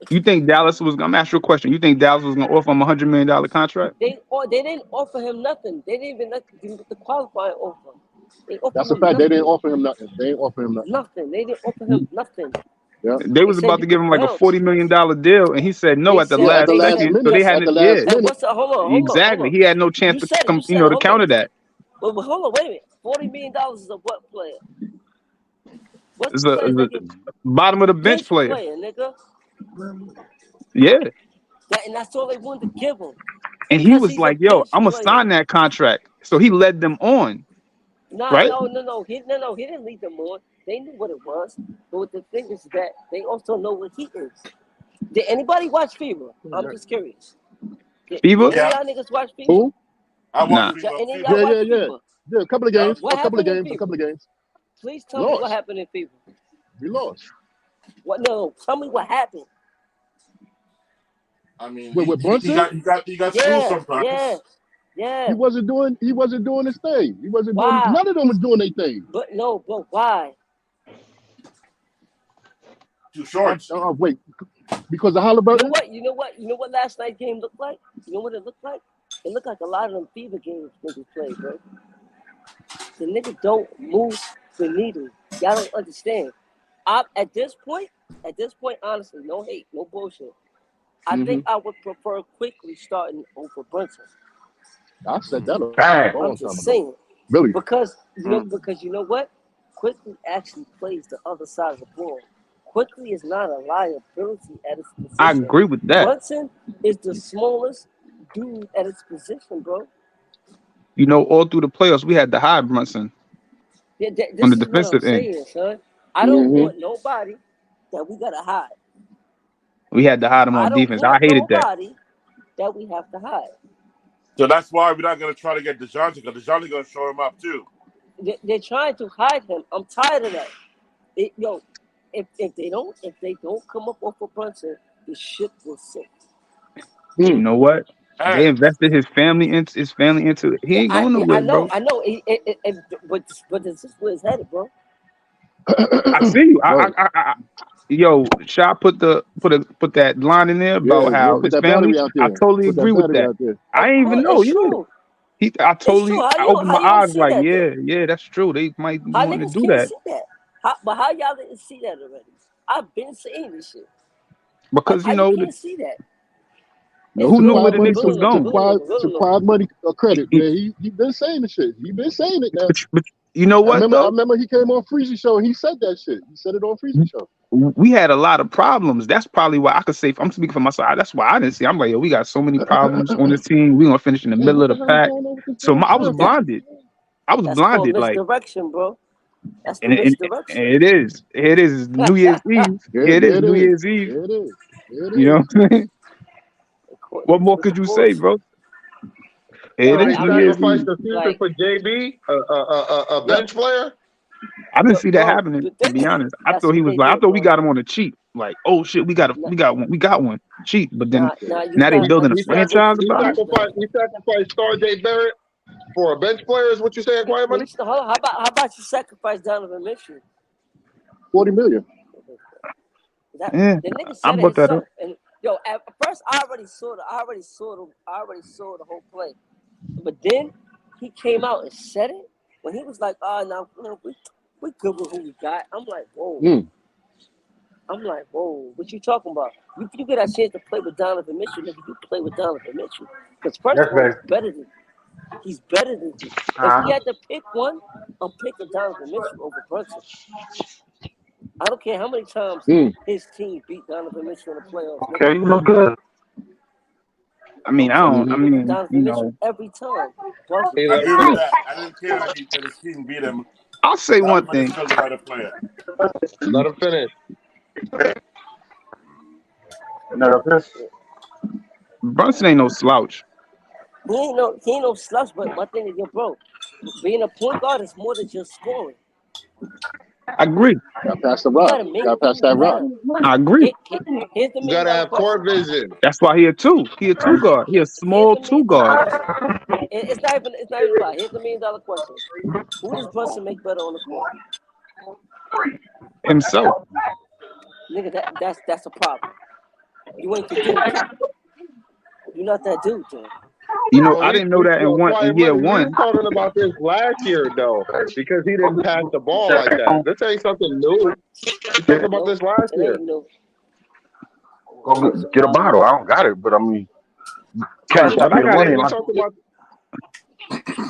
you think Dallas was? I'm gonna ask you a question. You think Dallas was gonna offer him $100 million contract? They didn't offer him nothing. They didn't even let him get the qualifying offer. They offered That's a him fact. They didn't nothing. offer him nothing. They ain't offer him nothing. Nothing. They didn't offer him nothing. Yeah. They was said about you to give could him like a bounce. $40 million deal, and he said no They at the said Yeah, at last the they last said second. So minute. they had At the yeah, last minute. what's the hold exactly. on. He had no chance You to said come, you said to hold on. counter that. But hold on, wait a minute. $40 million is a what player? What's It's the players a they get? bottom of the bench Bench player. player, nigga. Yeah, And that's all they wanted to give him and he because was he's a like, "Yo, bench I'm gonna player. sign that contract." So he led them on, right? No. He didn't lead them on. They knew what it was. But the thing is that they also know what he is. Did anybody watch Fever? I'm just curious. Did Fever? any of Yeah, y'all niggas watch Fever? Who? I Nah. want Did Fever. any of Fever. y'all Yeah, watch yeah, yeah. Fever? Yeah, a couple of Yeah. games. What A couple of happened in games. A Fever? couple of games. Please tell me what Lost. happened in Fever. We lost. What? No, tell me what happened. I mean, With he Brunson, got screwed Yeah, sometimes. yeah. he wasn't doing his thing. He wasn't doing. Why? None of them was doing their thing. But why? Too short. Wait, because of You know Halliburton. what? You know what last night's game looked like? You know what it looked like? It looked like a lot of them Fever games niggas play, bro. The niggas don't move the needle. Y'all don't understand. At this point, honestly, no hate, no bullshit. I think I would prefer Quickly starting over Brunson. I said that a Dang. long I'm time just ago. saying. Really? Because you know what? Quickly actually plays the other side of the ball. Quickly is not a liability at its position. I agree with that. Brunson is the smallest dude at its position, bro. You know, all through the playoffs, we had to hide Brunson Yeah, on this the is what I'm defensive end. saying, son. I don't want nobody that we gotta hide. We had to hide him I on don't defense. I want hated that. nobody that we have to hide. So that's why we're not going to try to get DeJounte, because DeJounte going to show him up too. They're trying to hide him. I'm tired of that. If they don't come up off of Brunson, the ship will sink. You know what? They And invested his family into it. He ain't going nowhere, bro. I know. But this is where it's headed, bro. I see you. Right. Yo, Shaw put that line in there about Yeah, how put his that family. battery out I there. totally Put that agree with battery that. out there. I didn't even know. It's Yeah, true. I It's true. opened my How you don't eyes see like, that though? yeah, that's true. They might How want to niggas do can't that see that? But how y'all didn't see that already? I've been saying this shit. because How you can't see that? who knew where the Knicks was going. To quiet money credit. Yeah, he been saying the shit. He been saying it now. But you know what I though? remember he came on Freezy Show and he said that shit. He said it on Freezy Show. We had a lot of problems. That's probably why I could say, I'm speaking for myself. That's why I didn't see. I'm like, yo, we got so many problems on this team. We're gonna finish in the middle of the pack. So I was blinded. That's called misdirection, bro. That's the misdirection. And it is. It is New Year's Eve. It is New Year's Eve. It is. You know what I'm saying? What more could you say, bro? It is New Year's Sacrifice Eve. the future for JB, a bench player. I didn't see that happening, to be honest. I thought he was like, I thought we got him on a cheap. Like, oh shit, we got one cheap. But then now they building a franchise about it. He sacrificed Star J Barrett for a bench player. Is what you saying, Quiet Money? How about you sacrifice Donovan Mitchell? $40 million. The nigga said I'm it about that himself. up. And at first I already saw the whole play. But then he came out and said it when he was like, "Oh, no, we good with who we got." I'm like, whoa. I'm like, whoa, what you talking about? You get a chance to play with Donovan Mitchell, nigga, you play with Donovan Mitchell. Because first of all, he's better than you. If he had to pick one, I'm picking Donovan Mitchell over Brunson. I don't care how many times his team beat Donovan Mitchell in the playoffs. Okay, you look good. I mean, Donovan you Mitchell know. every time. I agree with that. I didn't care that his team beat him. I'll say one Donovan is thing. still the better player. Let him finish. Brunson ain't no slouch. He ain't no slouch, but my thing is, bro, being a point guard is more than just scoring. I agree. Got past the rock. Got past that rock. I agree. Here's the You gotta have court vision. That's why he a two. He a two guard. He a small two guard. It's not even about. Here's the $1 million question: who does Brunson make better on the court? Himself. Nigga, that's a problem. You ain't the dude. You're not that dude, John. You know, I didn't know that in year one. We were talking about this last year though, because he didn't pass the ball like that. This ain't something new. We talked about Nope, this last it year. ain't no. Go get a bottle. I don't got it, but I mean, cash But out I me the got money. it. We And I, talked about.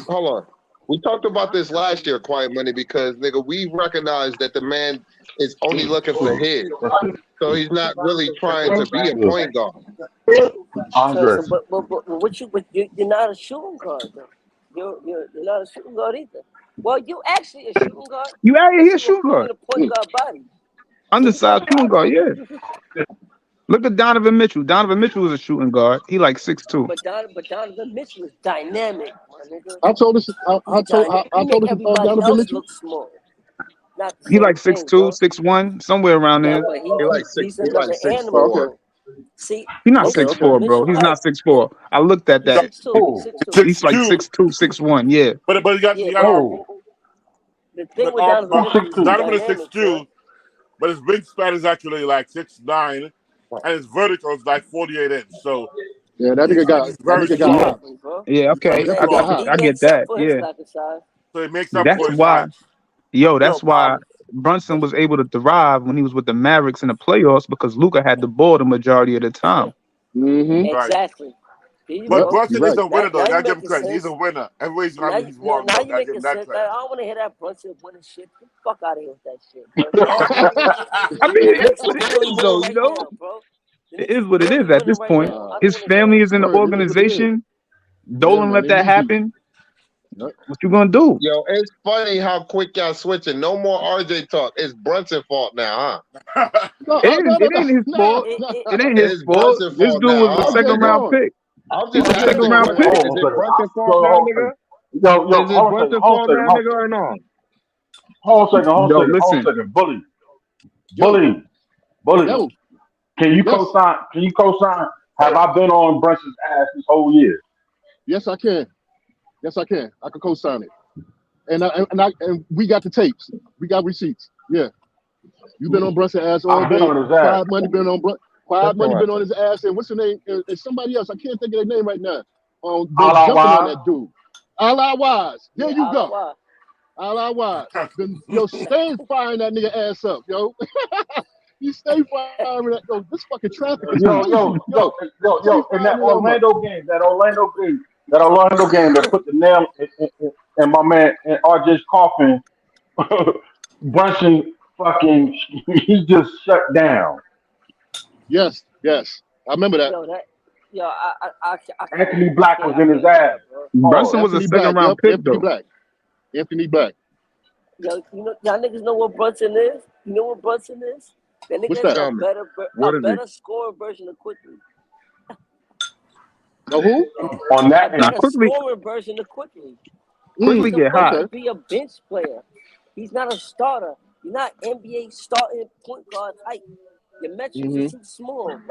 Hold on. We talked about this last year, Quiet Money, because nigga, we recognized that the man is only looking for his. So he's not really trying to be a point guard. Andre. But what you're not a shooting guard though. You're not a shooting guard either. Well, you actually a shooting guard, You out but here you shooting you guard. in a point guard body. So you got Undersized shooting guard, yeah. body. Look at Donovan Mitchell. Donovan Mitchell was a shooting guard. He like 6'2". But Donovan Mitchell is dynamic, my nigga. I told us. He's dynamic. I He make told us everybody Donovan else Mitchell. look small. Not the He same like thing, 6'2", bro. 6'1", somewhere around Yeah, there. but he's He like another six animal, Oh, four. okay. bro. See, He's not Okay. Mitchell, Okay. 6'4", bro. Mitchell He's height. not 6'4". I looked at He's that. 6'2". He's Oh, 6'2". He's like 6'2". 6'2", 6'1". Yeah. But Yeah, you got but oh, the thing but with Donovan I'm Mitchell is he's 6'2". Donovan is dynamic, bro. 6'2", but his wingspan is actually like 6'9", and his vertical is like 48 inch. So Yeah, he's that very nigga got small. hot. Exactly, bro. Yeah, He okay. Very I definitely got got small. you. hot. He I get makes up that. for his Yeah. lack of size. So it makes up That's for his why, height. that's why Brunson was able to thrive when he was with the Mavericks in the playoffs because Luka had the ball the majority of the time. Mm-hmm. Right. Exactly. There you But Yep. go. You're Brunson is right. a winner, Now though. you Gotta give him making credit. He's sense. a winner. Everybody's Now, running his now, one, now though. you Gotta give him making that sense. I credit. don't want to hear that Brunson winning shit. Get the fuck out of here with that shit, bro. The I mean, it is Knicks what is it really is, though. winning You right know, now, bro. The it Knicks is is what it really is at winning this right point. now. I don't His want to hear family that. is in the Word. It is what it is. organization. Yeah, Dolan man. let They that need you. happen. Yep. What you gonna do? Yo, it's funny how quick y'all switching. No more RJ talk. It's Brunson fault now, huh? No, It ain't, it no, ain't his nah, fault. It, nah. it, It ain't his It's fault. Brunson This fault dude now, was a huh? RJ second round gone. pick. I'm He just was a RJ second asking, round gone, Quinn. pick. man. Is hold on a it second. Brunson fault Yo, now, hold on a nigga? second. Yo, Is it hold on a Brunson second. Hold fault on a second. now, nigga, or no? Hold Yo, on a second. Hold on a listen. second. Bully. Yo, Bully. yo, Can you yes, co-sign? Can you co-sign? Have I been on Brunson's ass this whole year? yes, I can. Yes, I can. I can co-sign it. And we got the tapes. We got receipts. Yeah, you've been on Brunson ass all I've been day. on his ass. Quiet That's money all right. been on his ass. And what's her name? It's somebody else. I can't think of their name right now. All Been out jumping on wide. that dude. Allah wise. There yeah, you I don't go. know why. Allah wise. Been stay firing that nigga ass up, yo. You stay firing that. Yo, this fucking traffic is Yo, crazy, yo, yo. yo, yo, Stay yo. In firing it up. That Orlando game that put the nail in my man in RJ's coffin. Brunson fucking he just shut down. Yes, yes. I remember that. Yo, I can't, Anthony Black was I in his can't do ass. that, bro. Brunson Hard. was a Anthony second Black. round Yep, pick Anthony though. Black. Anthony Black. Yo, y'all niggas know what Brunson is? You know what Brunson is? That What's nigga is that? Tell me. a What is he? better scoring version of Quickly. Oh, who? On A that Now end. better quickly scoring version of Quickly. quickly He's get supposed hot. to Okay. be a bench player. He's not a starter. You're not NBA starting point guard type. Your metrics are Mm-hmm. too small.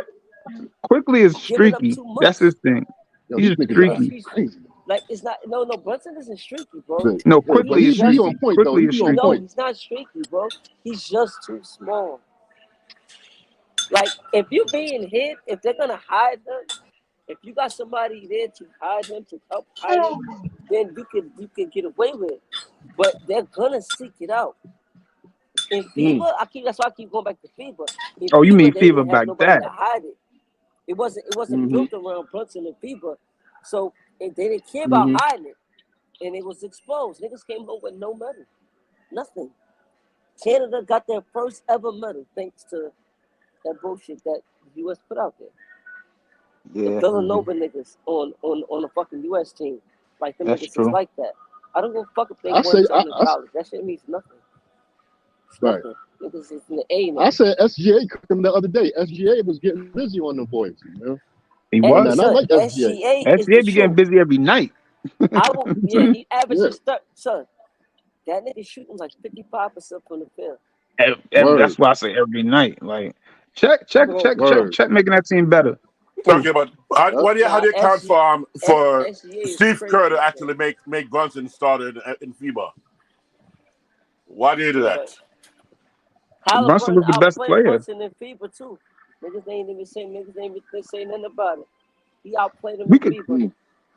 Quickly is You're giving up streaky. too That's much. his thing. Yo, He's these just niggas are streaky. He's crazy. like it's not no Brunson isn't streaky, bro. But, No, yeah, but quickly is he on streaky. point though. Quickly He is be on No, streaky. point. he's not streaky, bro. He's just too small. Like if you being hit, if they're gonna hide him, if you got somebody there to hide him, to help hide him, then you can get away with it. But they're gonna seek it out. In Mm. FIBA, that's why I keep going back to FIBA. In Oh, you mean FIBA, they Fever didn't have back nobody that? to hide it. It wasn't Mm-hmm. built around Brunson and FIBA. So they didn't care about Mm-hmm. hiding it. And it was exposed. Niggas came home with no medal. Nothing. Canada got their first ever medal thanks to that bullshit that the US put out there. The Yeah, Villanova niggas on the fucking US team. Like them that's niggas is true. like that. I don't give a fuck if they I won say something in college. That shit means nothing. It's right. nothing. Niggas is in the A now. I said SGA cooked him the other day. SGA was getting busy on the boys, you know. He And And I was. like SGA. SGA is the SGA be getting truth. busy every night. I will, yeah, he Yeah. averages son. That nigga shooting like 55% from the field. Word. That's why I say every night. Like check Word. making that team better. Talking about how Yep. do you count for SGA is Steve crazy, Kerr to man. actually make Brunson started in FIBA? Why do you do that? But Brunson Halliburton was the best outplayed player. Brunson in FIBA too. Niggas ain't even say nothing about it. He outplayed him We in could, FIBA.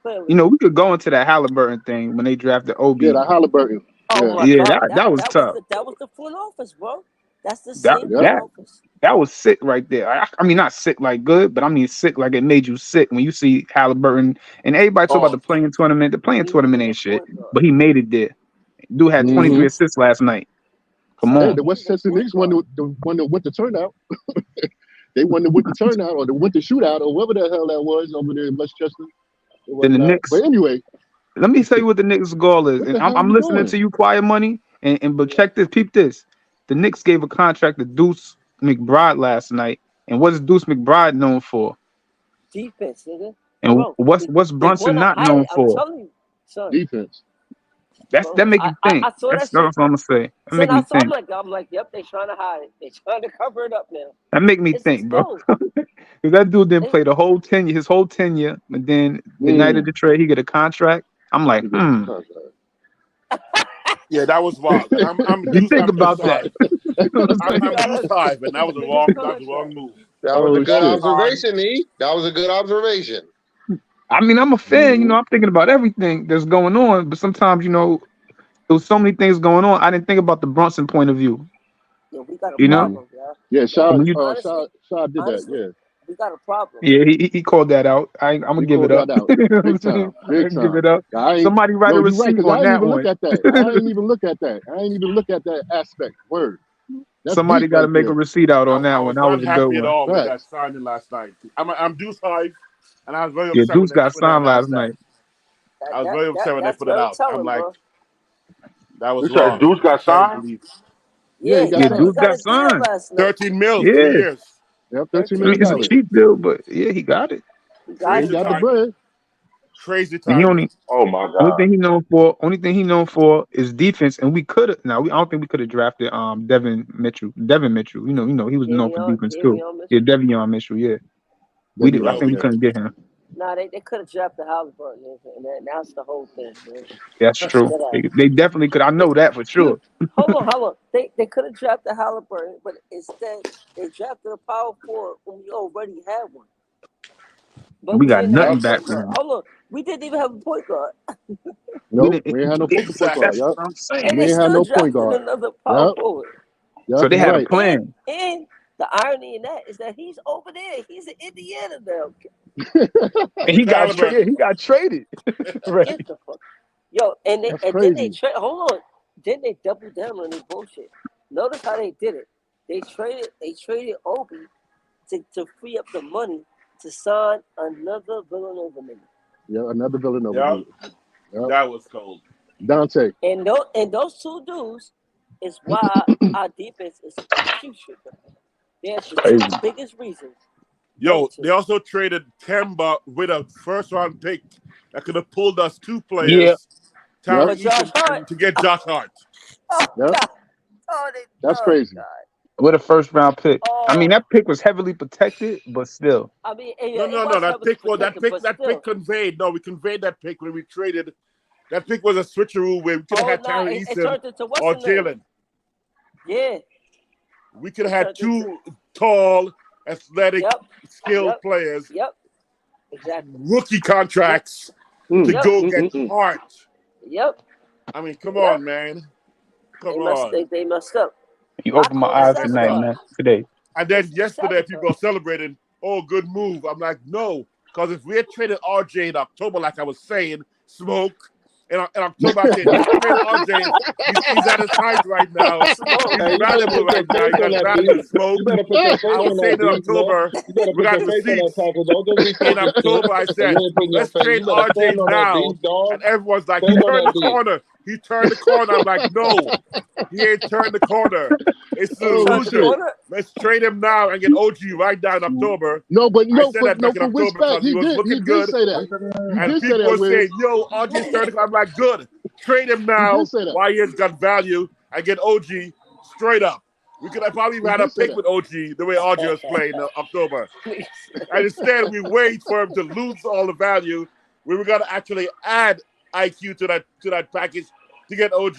Clearly. we could go into that Halliburton thing when they drafted Yeah, Obi. the Halliburton. Oh Yeah. my Yeah, God, that was tough. that was the front office, bro. That's the That same Yep. that front office. that was sick right there. I mean, not sick like good, but I mean sick like it made you sick when you see Halliburton and everybody talk about Oh, the playing tournament. The playing We tournament need a ain't shit, point guard. but he made it there. Dude had 23 Mm-hmm. assists last night. Come Son, Hey, on. the we need a Westchester point Knicks won guard. the winter turnout. They won the winter turnout or the winter shootout or whatever the hell that was over there in Westchester. Or Then the whatnot. Knicks. But anyway, Let me tell you what the Knicks' goal is, what and the I'm, hell I'm we listening doing? to you, Quiet Money, and but check this, peep this. The Knicks gave a contract to Deuce McBride last night, and what is Deuce McBride known for? Defense, nigga. And Bro, what's they Brunson wanna not hide known it. I'm for? telling you, son. Defense. That Bro, make I, you I, think. I saw that That's shit. what I'm gonna say. That Son, make me think. I'm like, yep, they trying to hide it. They trying to cover it up now. That make me Let's think, bro. go. Because that dude didn't Let's, play the whole tenure, his whole tenure, and then the night of Mm. the trade, he get a contract. I'm like, You get a contract. yeah, that was wild. And You think I'm deuce about that. high. You know what I'm I'm saying? deuce got high, but a that was the wrong contract. move. That was a Oh good shit. On observation, E. That was a good observation. I mean, I'm a fan. Mm-hmm. I'm thinking about everything that's going on, but sometimes, there was so many things going on. I didn't think about the Brunson point of view. Yo, we got a You know, Mm-hmm. problem, yeah. Yeah, Yo, when you, Shaw did that. honestly, Yeah. we got a problem. yeah, he called that out. I'm gonna He give it called up. that out. You know what I'm Big saying? time. Big Give time. it up. I ain't Somebody write a no, you're right, receipt because I on ain't that even look one. at that. I ain't even look at that. I ain't even look at that aspect. Word. That's Somebody deep got to right make a there. receipt out on that I one. was That not was a good happy at one. all with that Facts. signing last night. I'm deuce high, and I was very Yeah, upset Deuce got when they signed last announced that. night. I was very upset when they That's put it very out. I'm telling, like, bro. that was You said wrong. Deuce I got can't signed? believe Yeah, he Yeah, got Yeah, he signed. Deuce got got a deal signed. last night. 13 mil, Yeah, 3 years. Yep, $13 I mean 13 it's a million. million. cheap deal, but yeah, he got it. He got Yeah, he it. Crazy got the timing. bread. Crazy And he timing. only Oh my only God. thing he known for, is defense. And we could have now. I don't think we could have drafted Devin Mitchell. Devin Mitchell, he was known for defense too. Davion Yeah, Mitchell. Devion Mitchell. Yeah, we did. I Devion, Yo, think we we yeah. couldn't get him. Nah, they could have drafted Halliburton, and that's the whole thing, man. That's true. That They definitely could. I know that for Dude, sure. hold on. They could have drafted Halliburton, but instead they drafted a power forward when we already had one. But We we got didn't have a nothing Yep. back point for guard. him. Hold on, we didn't even have a point guard, We Nope, didn't. we ain't had no fucking point Exactly. guard. That's Yep. what I'm and saying. they We ain't had still no point drafted guard. another power Yep. forward. So Yep, they you're had a right. plan. And the irony in that is that he's over there. He's in Indiana now. And With Halliburton. he got traded. Right. Get the fuck. Yo, and That's then they crazy. trade. Hold on. Then they doubled down on their bullshit. Notice how they did it. They traded Obi to free up the money to sign another Villanova nigga. Yeah, another Villanova Yep. dude. Yep. That was cold. Dante. And those two dudes is why our defense is putrid. They're the two Crazy. biggest reasons. Those Yo, two. they also traded Kemba with a first round pick that could have pulled us 2 Yeah. players, Yep. For Tyree Josh Eason, Hart. to get Josh Hart. Oh Yep. God. That's Oh crazy. God. With a first round pick. I mean, Oh, that pick was heavily protected, but still. I mean, No, it no, no. was That heavily pick was protected, but that pick still. conveyed. No, we conveyed that pick when we traded. That pick was a switcheroo where we could have Oh had nah, Tyree it Eason turned into what's or the name? Jalen. Yeah. We could have It had turned into 2 tall, athletic, Yep. skilled Yep. players, Yep. Exactly. rookie contracts to Yep. go get Hart. Yep. I mean, come Yep. on, man. Come on. They messed up. You I opened my call it eyes Messed tonight, up. sabotage. man. Today. And then It's yesterday, sabotage. people are celebrating, oh, good move. I'm like, no. Because if we had traded RJ in October, like I was saying, smoke. In October, I said, if we trade RJ, he's at his height right now. Smoke. He's Hey, you better valuable put your right now. He face on got that beat. value, smoke. You better put your I face was on saying that in beat, man. October, You better we put got your face on that receipts. tackle. Don't just be In talking shit October, I and said, you ain't putting your let's face. trade You better RJ stand on that now. beat, dog. And everyone's like, he Stand on turned that the beat. corner. He turned the corner. I'm like, no, he ain't turned the corner. It's an He Oh turned the illusion. shit. corner. Let's trade him now and get OG right now in October. No, but I no, said for that no, back in for October respect, because he was he looking did good. say that. You And did say people that, were Wiz. saying, yo, RJ's turning. I'm like, good. Trade him He did now say that. while he has got value and get OG straight up. We could have probably He had a did say pick that. with OG the way RJ was playing in October. And instead, we wait for him to lose all the value. We were going to actually add IQ to that package to get OG.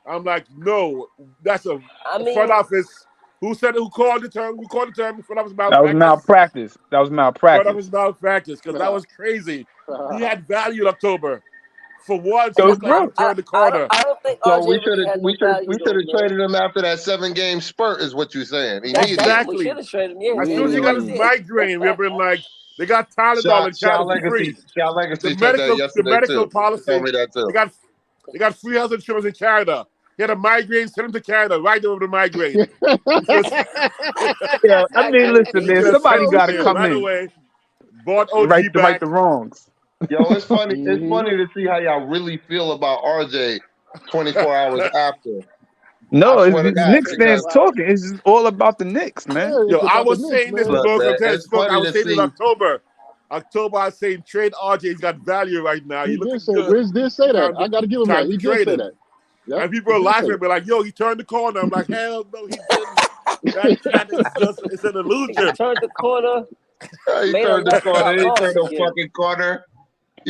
I'm like, no, that's a I front mean, office. Who called the term? Who called the term? Front office That was malpractice. malpractice. That was Front malpractice. office malpractice because that was crazy. He had value in October. For once, Yo, he looked like he bro. turned the corner. I don't think So RJ we should really have had no value. we should have traded him after that 7-game spurt, is what you're saying. That's right. Exactly. We should have traded him. Yeah, As yeah, soon as he you're got right his there. migraine, we have been like, they got Tylenol in Canada for free. Shaw The Legacy said that medical yesterday too. He told policy. me that too. They got free health insurance in Canada. He had a migraine, send him to Canada, right over the migraine. Yeah, I mean, listen, man. Somebody got to come right in, away. Bought OG right back. the wrongs. Yo, it's funny. It's funny to see how y'all really feel about RJ 24 hours after. No, I it's swear to these God, Knicks fans because- talking. It's just all about the Knicks, man. Yeah, Yo, it's I about was the Knicks, saying this, man. Look, man, I it's funny was to saying in see. October. October, I was saying trade RJ. He's got value right now. He He's did looking say, good. Wiz did say that. Time to- I got to give him time that. to He did trade say him. that. Yep, And people are he did say laughing, that. but like, yo, he turned the corner. I'm like, hell no, he didn't. It's an He illusion. turned the corner. He Made a turned the left corner. got He lost turned the again. fucking corner.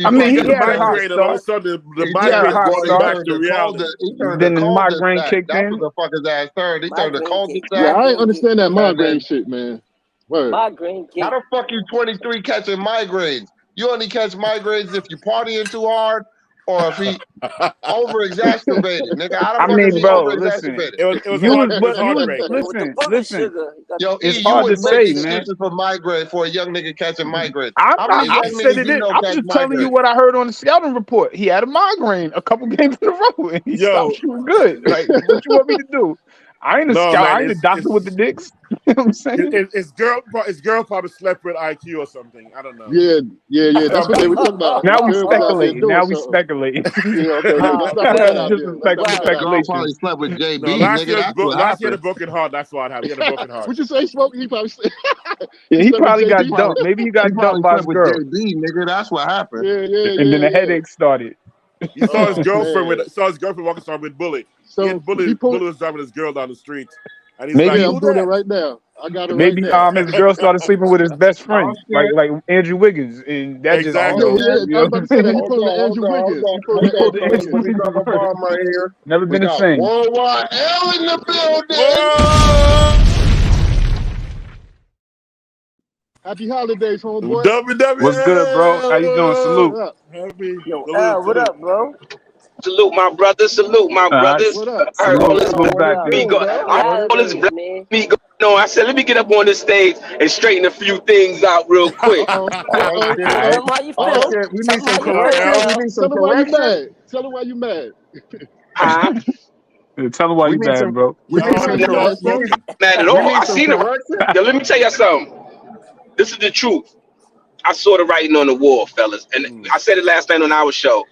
I mean, He he got had a a hot migraine, and all of a start. sudden the He migraine hot brought him start. back to reality. He turned Then the the coldest migraine back. kicked That's in. what the fuck his ass turned. He turned the Migraine coldest kicked. Yeah, back. I ain't understand that And migraine then, shit, man. Word. Migraine how kick. the fuck you 23 catching migraines? You only catch migraines if you partying too hard or if he over exacerbated, nigga. How the I fuck mean, is he bro, over listen. exaggerated? It was You hard. was, It was but you was, heartbreak. With the listen, booger listen. sugar. Yo, It's E, you hard would to make say, man. excuses for migraine for a young nigga catching migraines. I How many young said niggas it. you know I'm catch just telling you migraines? what I heard on the scouting report. He had a migraine a couple games in a row, and he Yo. stopped shooting good. Like, what you want me to do? I ain't a No, scout. man, I ain't a doctor with the Knicks. You know what I'm saying? His girl probably slept with IQ or something. I don't know. Yeah. That's what they were talking about. Now we His girl was out there speculating. doing Now we something. speculating. Yeah, okay. Oh, Let's not put that out there. Disrespectful That girl speculation. probably slept with JB, No, last nigga. year That's what he had a happened. broken heart. That's what happened. He had a broken heart. What you say, Smoke? He probably Yeah, he slept with probably got JB. dumped. Maybe he He got dumped probably by slept his with girl, JB, nigga. That's what happened. and then the headache started. He saw his Oh, girlfriend man. walking somewhere with Bully. So Bully he pulled. was driving his girl down the street, and he's Maybe like, Yeah, "Who I'm doing it that?" right now. I got it right maybe now. his girl started sleeping with his best Oh friend, shit. like Andrew Wiggins, and that just Exactly. Oh you know, shit. you I was know about to say that. He Hold pulled on, the hold Andrew on, Wiggins. hold He on. pulled Hold the on, the Andrew fellas. Andrew Let Wiggins. me drop a Wiggins. bomb right here. Never We been the got same. Worldwide L in the building. Whoa! Happy holidays, homeboy. WWE. What's good, bro? How you doing? Salute. What up? Happy. Yo, Salute, what salute. up, bro? Salute my brothers, salute my brothers. What up? I heard all this Salute back to me you. go, Happy I heard all this holidays, man. me going on. I said, let me get up on this stage and straighten a few things out real quick. Uh-oh. Oh Uh-oh. shit. Tell Alright. him how you Oh feel. shit. We Tell need him how some you Al, correction. feel. We Al. need some Tell him why you correction. mad. Tell him why you mad. Huh? Tell him why We you need bad, some. bro. We Tell need him why some you mad, correction. Smoke. Mad at We all. need I some seen it. correction. Yo, let me tell you something. This is the truth. I saw the writing on the wall, fellas. And I said it last night on our show.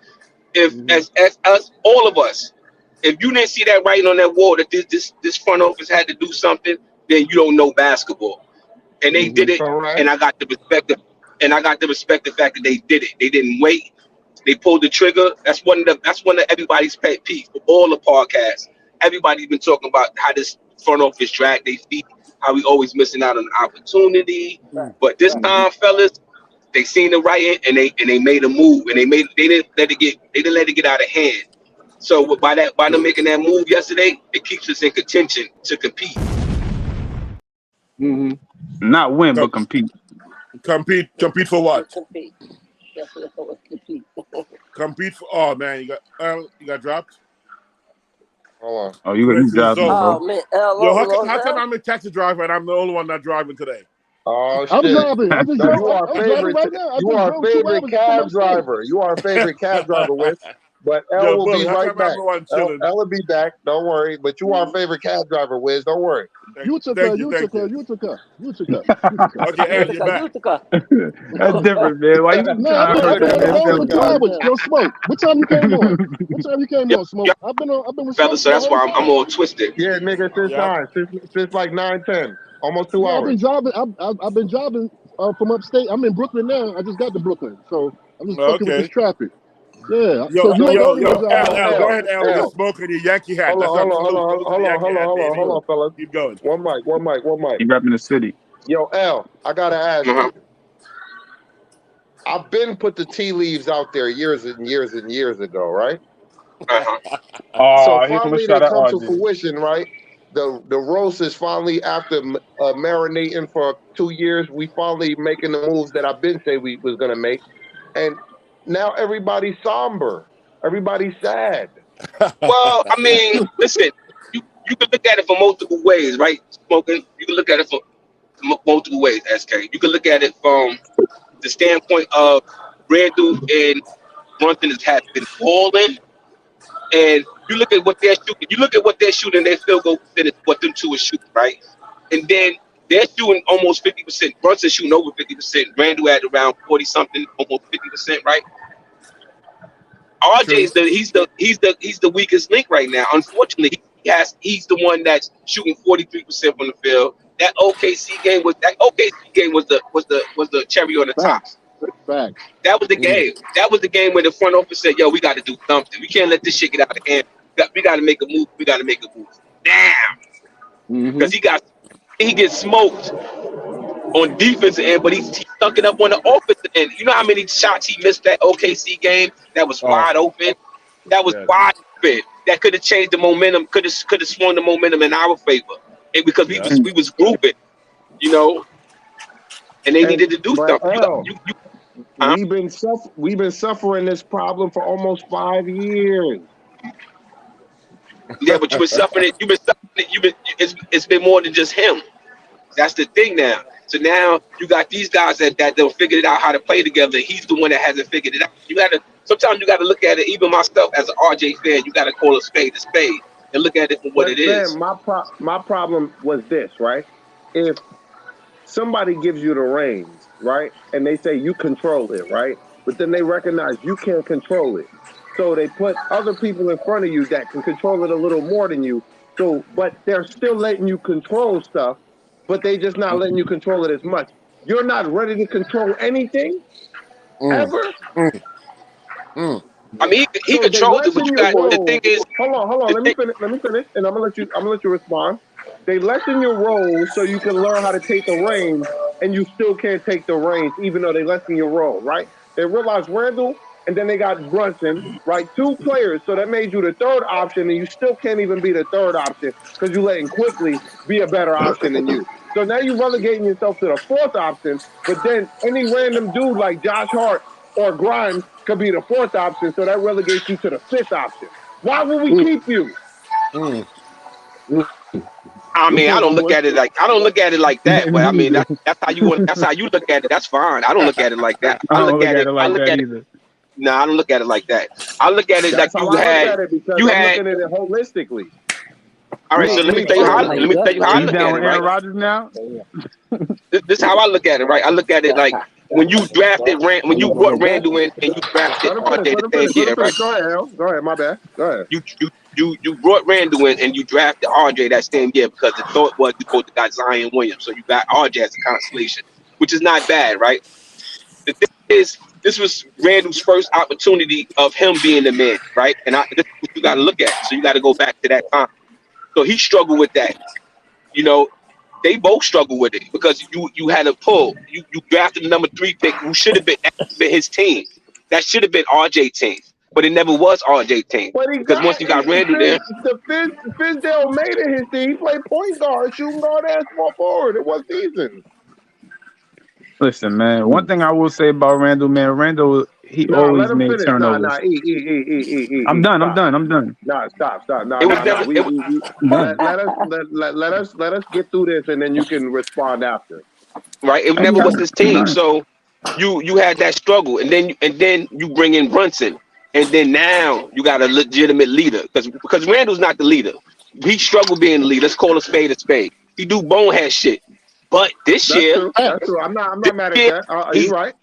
If as us, all of us, if you didn't see that writing on that wall that this front office had to do something, then you don't know basketball. And they did it, Correct. and I got the respect the fact that they did it. They didn't wait. They pulled the trigger. That's one of everybody's pet peeve for all the podcasts. Everybody's been talking about how this front office drag their feet, how we always missing out on the opportunity. Right, But this right. time, fellas, they seen the writing and they made a move, and they didn't let it get out of hand. So by them making that move yesterday, it keeps us in contention to compete. Mm-hmm. Not win, but Com- compete. Compete for what? Compete. That's what I call it, compete. Compete for. Oh man, you got dropped. Hold on. Oh, you Went to the driving, zone. bro. Oh man, Yo, how long come now? I'm a taxi driver and I'm the only one not driving today? Oh I'm shit. driving. I just No, drove. you are I'm driving favorite. right now. I You just are drove 2 favorite hours from cab upstate. driver. You are favorite cab driver with. But L Yo, will Bully, be how right come I'm back. the one chilling? L will be back. Don't worry. But you are favorite cab driver, Wiz. Don't worry. You took her. Thank You you. took her. You took her. You took her. You took her. Okay, Al, you're back. Utica. That's different, man. Why you No, trying to I've hurt been that on the man's road for feelings, 2 man? hours. Yo, Smoke. What time you came on? What time you came on, Smoke? Yeah, I've been with fellas, Smoke so the that's whole why I'm time. all twisted. Yeah, nigga, since Yeah. nine, since like 9:10, almost 2 Yeah, I've hours. been driving. I've been driving from upstate. I'm in Brooklyn now. I just got to Brooklyn, so I'm just fucking with this Okay. trappic. Yeah. Yo, So you ain't the only one driving. Al, go ahead, Al, with L. the smoke and your Yankee hat. Hold That's on, what hold on, salute the Yankee hat, baby. hold on, fellas. Keep going. One mic. He repping the city. Yo, L, I gotta ask Uh-huh. you. I've been put the tea leaves out there years and years and years ago, right? Uh-huh. Oh, So here come a finally shot they at come to RJ. fruition, right? The roast is finally after marinating for 2 years. We finally making the moves that I've been saying we was gonna make, and now everybody's somber. Everybody's sad. Well, I mean, listen, you can look at it from multiple ways, right? Smoking, you can look at it from multiple ways, SK. You can look at it from the standpoint of Randall and Brunson has been balling, and you look at what they're shooting. You look at what they're shooting. Their field goal percentage, what them two are shooting, right? And then they're shooting almost 50%. Brunson shooting over 50%. Randall at around 40 something, almost 50%, right? RJ is he's the weakest link right now. Unfortunately, he's the one that's shooting 43% from the field. That OKC game was the cherry on the top. Facts. That was the game. That was the game where the front office said, "Yo, we got to do something. We can't let this shit get out of hand. We got to make a move. We got to make a move." Damn, because he gets smoked on defensive end, but he's stuck it up on the offensive end. You know how many shots he missed that OKC game? That was wide open. That was wide open. That could have changed the momentum. Could have swung the momentum in our favor, and because we was grouping, you know, and they needed to do something. We've been suffering this problem for almost 5 years. Yeah, but you've been suffering it. It's been more than just him. That's the thing now. So now you got these guys that they'll figure it out how to play together. He's the one that hasn't figured it out. Sometimes you gotta look at it. Even myself as an RJ fan, you gotta call a spade and look at it for what it is. My problem was this, right? If somebody gives you the reins, right, and they say you control it, right, but then they recognize you can't control it, so they put other people in front of you that can control it a little more than you. So, but they're still letting you control stuff, but they just not letting you control it as much. You're not ready to control anything ever. I mean, he controls it, but the thing is, hold on. Let me finish, and I'm gonna let you respond. They lessen your role so you can learn how to take the reins, and you still can't take the reins, even though they lessen your role, right? They realized Randall, and then they got Brunson, right? 2 players, so that made you the third option, and you still can't even be the third option because you're letting Quickly be a better option than you. So now you're relegating yourself to the 4th option, but then any random dude like Josh Hart or Grimes could be the 4th option, so that relegates you to the 5th option. Why would we keep you? I mean, I don't look at it like that, but I mean that's how you look at it. That's fine. I don't look at it like that. I look at it either. No, I don't look at it like that. I look at it like I'm looking at it holistically. All right, so let me tell you how I look at it. Aaron Rodgers now? This is how I look at it, right? I look at it like when you brought Randall in and you drafted RJ the same year, right? Go ahead, my bad. Go ahead. You brought Randall in and you drafted RJ that same year because the thought was you both got Zion Williams, so you got RJ as a constellation, which is not bad, right? The thing is, this was Randall's first opportunity of him being the man, right? And this is what you got to look at. So you got to go back to that time. So he struggled with that. You know, they both struggled with it because you had a pull. You drafted the number 3 pick who should have been his team. That should have been RJ team. But it never was RJ team. Because once you got Randall there. Fizdale made it his team. He played point guard, shooting guard, and small forward. It was decent. Listen, man. One thing I will say about Randall, man, always made turnovers. I'm done. Nah, stop. Let us get through this, and then you can respond after. Right, it never was his team. So you had that struggle, and then you bring in Brunson, and then now you got a legitimate leader because Randall's not the leader. He struggled being the leader. Let's call a spade a spade. He do bonehead shit. But this year, that's true. I'm not mad at that. You're right.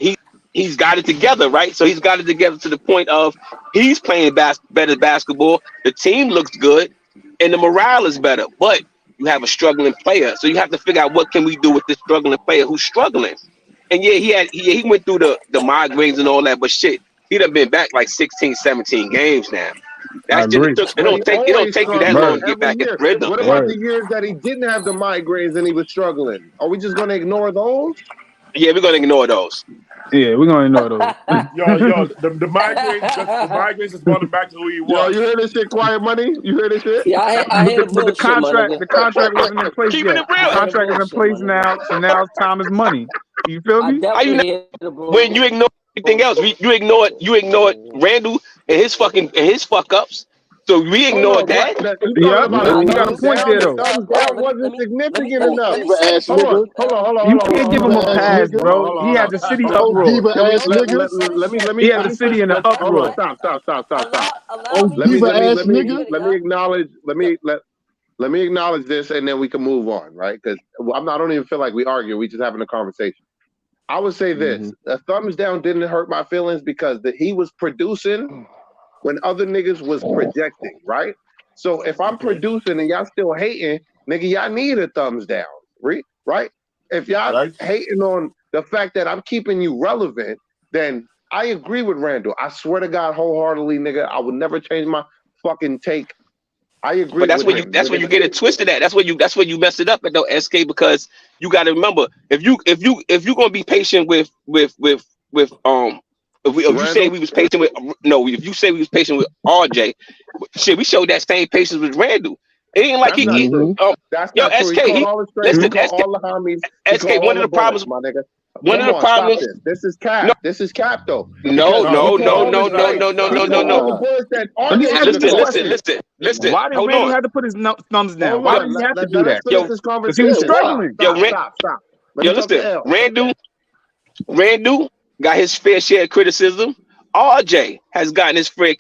He's got it together, right? So he's got it together to the point of he's playing better basketball. The team looks good, and the morale is better. But you have a struggling player, so you have to figure out what can we do with this struggling player who's struggling. And yeah, he went through the migraines and all that, but shit, he done been back like 16, 17 games now. That's just it don't take you that long to get back in rhythm. What about the years that he didn't have the migraines and he was struggling? Are we just gonna ignore those? Yeah, we're gonna ignore those. Yeah, we're gonna ignore those. The migraines is going back to who he was. Yo, you hear this shit, Quiet Money? You hear this shit? Yeah, I hear but the contract wasn't in place yet. The contract is in place now, so now time is money. You feel me? When you ignore everything else, you ignored Randall and his fuck ups. So we Hold ignored on, that. you talking Yep, about a he got a thumbs point down? there The though. thumbs Hold down on, wasn't significant let me enough. Diva say ass this Hold to on, nigga. you, hold on, L. hold on, You hold on, hold can't on, give hold him Diva a on, hold ass on, pass, nigga. hold on, bro. hold on, He hold had on. the city Hold on. Oh, uproar. diva Can we ass nigga. He had Let the me city finish in my an hold on? uproar. point. Stop. Allow me Let me Diva to let me ass let me nigga. finish, let me y'all. acknowledge. Let me acknowledge this, and then we can move on, right? Because I don't even feel like we argue. We just having a conversation. I would say this: a thumbs down didn't hurt my feelings because he was producing when other niggas was projecting, right? So if I'm Okay. producing and y'all still hating, nigga, y'all need a thumbs down, right? If y'all Right. hating on the fact that I'm keeping you relevant, then I agree with Randall. I swear to God, wholeheartedly, nigga, I would never change my fucking take. I But agree with him, that's where nigga. you get it twisted at. That's where you mess it up at though, SK, because you gotta remember if you gonna be patient with if you say Randall, we was patient with no, if you say we was patient with RJ, shit, we showed that same patience with Randall. It ain't like that's not true. That's yo, not true. He SK, called all the strangers. He listen, called all the homies. He SK, called all the bullets, my nigga. one of Come the on, stop problems, this. This is no, cap. This is cap, though. no, Because No, he no, called no, all the no, he's no, right. strangers. no, no, He no, He's no, called right. no. all the bullets that Let me RJ ask you didn't this call. Listen. Why did Hold Randall on. have to put his thumbs down? Hold Why on. did he have to do Let us that? finish Yo, this Because he was conversation. Yeah, why? struggling. yo, Stop. Let yo, me talk to listen, L. Randall got his fair share of criticism. RJ has gotten his fair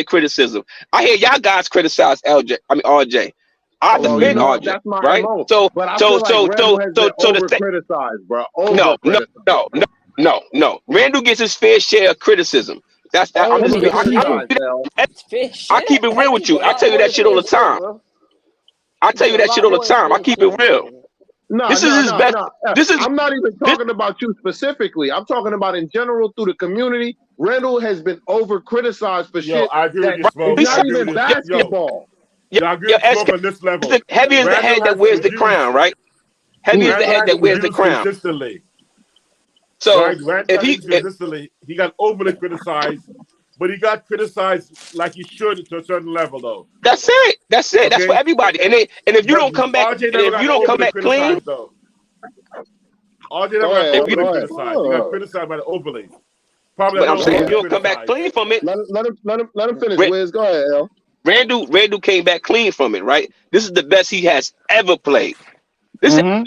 criticism. I hear y'all guys criticize LJ. I mean RJ. I Well, you defend Hmm. know, RJ, that's my right? MO. So But I so feel like so Randall so has been so so the over thing. criticized, bro. No, Over no, criticized. no, no, no. Randall gets his fair share of criticism. That's that. I'm Let just me Over being. ask you this. criticized, L. Fair I share. keep it real with you. They I got tell you more that than shit all fair the share, time. bro. I They tell you get a that shit lot all the more than time. I fair keep it share. real. No, This is his best. This is I'm not even this. talking about you specifically. I'm talking about in general through the community. Randall has been over criticized for Yo, shit I agree with that you, is Smoke. He I not said, agree with even you. Yo, basketball. yo, I agree yo, with Smoke SK. on this level. Heavy is the Randall head that has wears the crown, produced. right? Heavy is the Randall head has that wears the produced crown. consistently. So Right? Randall if has he, produced consistently. He got overly criticized, but he got criticized like he should to a certain level, though. that's it. That's it. That's for Okay? everybody. And if you But don't come back, RJ and never if you got don't come overly back clean, criticized, though. RJ never Go got ahead. if you, overly Go ahead. criticized. He got criticized by the overly. Probably a but I'm little Go saying if ahead. you overly don't come back criticized. clean from it, Let him finish, Ra- Wiz. Go ahead, L. Randall came back clean from it, right? This is the best he has ever played. Hmm.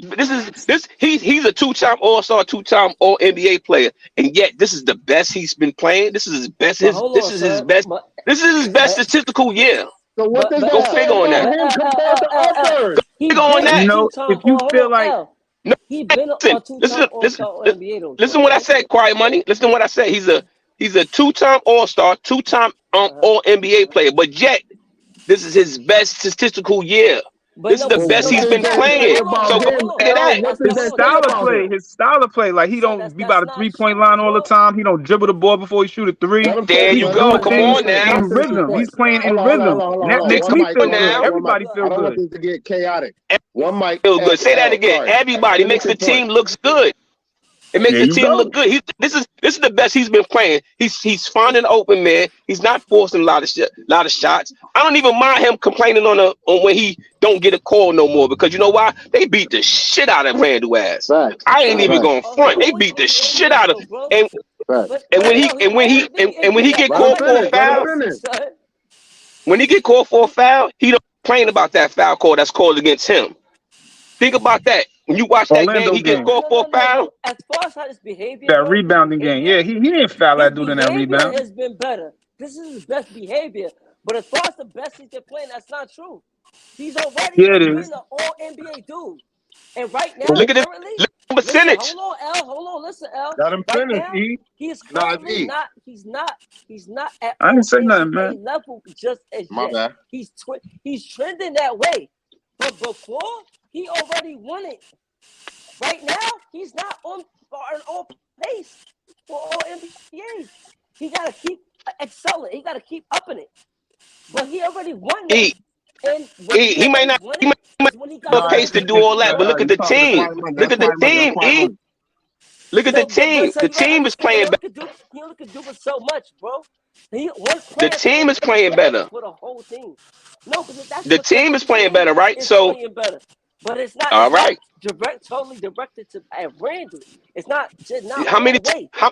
He's a two-time All-Star, two-time All NBA player, and yet this is the best he's been playing. This is his best. But hold on, This is his son. best. This is his best statistical year. So what does Go that L, say figure on about that. but him compared to L. others? He Figure on been a You that. know, two-time. if you Hold feel on, like L. No, He been listen, a two-time All-Star All NBA though, listen. son, What I right? said, Quiet Money. Listen to what I said. He's a two-time All-Star, two-time Uh-huh. All NBA player, but yet this is his best statistical year. But This is no, the but Well, best what he's that's does been that cap. But say playing. hold on, about So but go him, hold on. figure L? that. What does Hold his that on. say style That's of not about play, him? true. his style of play, like he Son, don't be that's about a not 3-point true, line all the bro. time. He don't dribble the ball before he shoot a three. Let That him There finish. He's you Let go. doing him Come finish. things on Let him now. in finish his rhythm. point. He's playing Hold in on, hold on, hold rhythm, on, hold and on, that hold on. makes One me mic, Come feel on one good. mic, now. one mic. Everybody I feel don't want good. this to get chaotic. One mic, Feel good. Say that again. sorry. Everybody Finish makes your the point. team looks good. It makes There the you team look go. good. This is the best he's been playing. He's finding open man. He's not forcing a lot of shots. I don't even mind him complaining on when he don't get a call no more because you know why? They beat the shit out of Randall ass. Facts. I ain't even Facts. going Oh, front. he They always beat the been shit MVP out of though, bro. and Facts. and when L, he always been when he MVP. get Let him called Like for a finish. Magic Let him foul, Johnson, finish. son. when he get called for a foul, he don't complain about that foul call that's called against him. Think about that. When you watch that game, Orlando he get game, called for a foul. No. As far as how his behavior, that bro, rebounding game. Yeah, he didn't foul his that dude in that behavior rebound. has been better. This is his best behavior. But as far as the best he's been playing, that's not true. He's already Yeah, it been is. an All NBA dude. And right now, Look at this currently, listen, percentage. hold on, L, hold on, listen, L. Let him Right finish, now, E. he is No, it's currently E. not. He's not at I All didn't say nothing, NBA man. level just as My yet. bad. He's trending that way. But before, he already won it. Right now, he's not on pace for All NBA. He got to keep excelling. He got to keep upping it. But he already won that. He And when he he might already not won he it, might is when he got have the a No, pace most to it's, do it's, all that, but look at you're the talking to team. Quiet Money. Look That's at the Quiet Money. That's team, Quiet E. Money. Look at the team. so The you gotta team is understand, he playing only better. could do but so much, bro. One The player can team only is do playing so much better. for the whole team. No, because The team but is the playing team better, right? is So playing better. But it's all not right. totally directed to at Randall. It's not How many all the way. how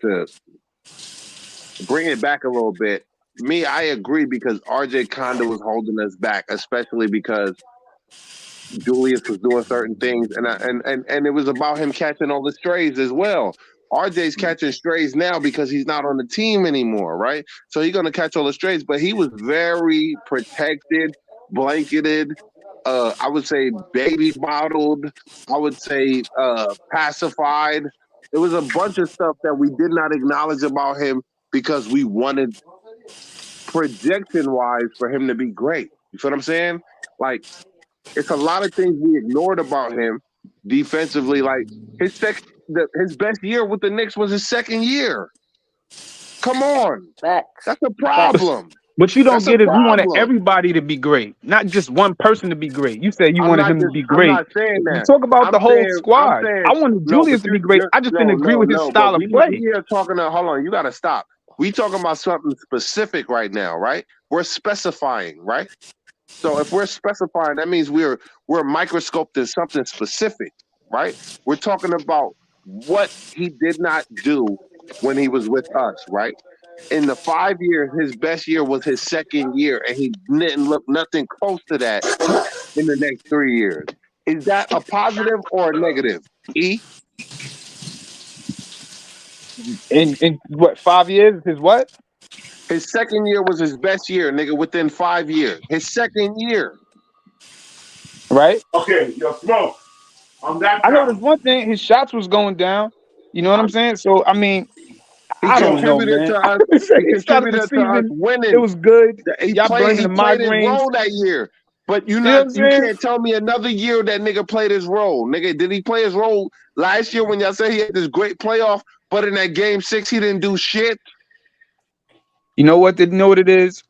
to bring it back a little bit, I agree because RJ Conda was holding us back, especially because Julius was doing certain things, and it was about him catching all the strays as well. RJ's catching strays now because he's not on the team anymore, right? So he's gonna catch all the strays, but he was very protected, blanketed. I would say baby bottled. I would say pacified. It was a bunch of stuff that we did not acknowledge about him because we wanted projection wise for him to be great. You feel what I'm saying? Like it's a lot of things we ignored about him defensively. Like his best year with the Knicks was his second year. Come on, Facts. that's a problem. What you don't That's a get is you wanted problem. everybody to be great, not just one person to be great. You said you wanted him to be I'm great. not saying You that. talk about the whole I'm squad. saying I wanted no, Julius but to be great. I just didn't agree with his style of play. We are talking. Hold on, you got to stop. We talking about something specific right now, right? We're specifying, right? So if we're specifying, that means we're microscoping something specific, right? We're talking about what he did not do when he was with us, right? In the 5 years, his best year was his second year, and he didn't look nothing close to that in the next 3 years. Is that a positive or a negative? E? In what 5 years? His what? His second year was his best year, nigga, within 5 years. His second year. Right? Okay, yo, Smoke. On that I count. noticed one thing, his shots was going down. You know what I'm saying? So I mean, I don't know, man. To I us. would say He he started the contributed to us season. winning. It was good. He Y'all played blaming the his migraines. role that year. But You know what I'm you saying? can't tell me another year that nigga played his role. Nigga, did he play his role last year when y'all say he had this great playoff, but in that game 6 he didn't do shit? You know what? You know what it is?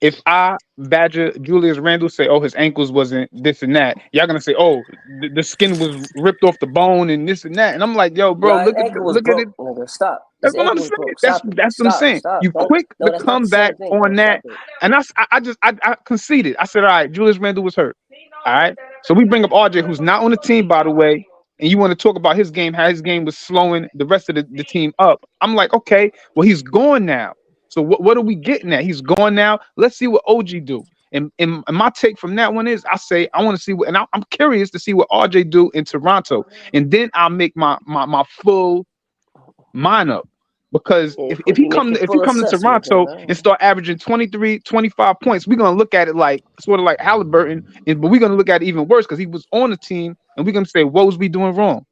If I badger Julius Randle, say, oh, his ankles wasn't this and that, y'all gonna say, oh, the skin was ripped off the bone and this and that. And I'm like, yo, bro, Nah, his ankle was look at broke. it. Nigga, stop. That's His what I'm ankle was saying. broke. That's Stop it. what I'm saying. Stop. You Don't- quick No, to that's not come the same back thing, on bro. that. Stop it. And I conceded. I said, all right, Julius Randle was hurt. All right. So we bring up RJ, who's not on the team, by the way. And you want to talk about his game, how his game was slowing the rest of the team up. I'm like, okay, well, he's gone now. So what are we getting at? He's gone now. Let's see what OG do. And my take from that one is, I say I want to see what, and I'm curious to see what RJ do in Toronto, and then I'll make my full mind up. Because Yeah, if he come make your if he full come to assessment, Toronto then, and start averaging 23, 25 points, we're gonna look at it like sort of like Halliburton, but we're gonna look at it even worse because he was on the team, and we're gonna say, what was we doing wrong?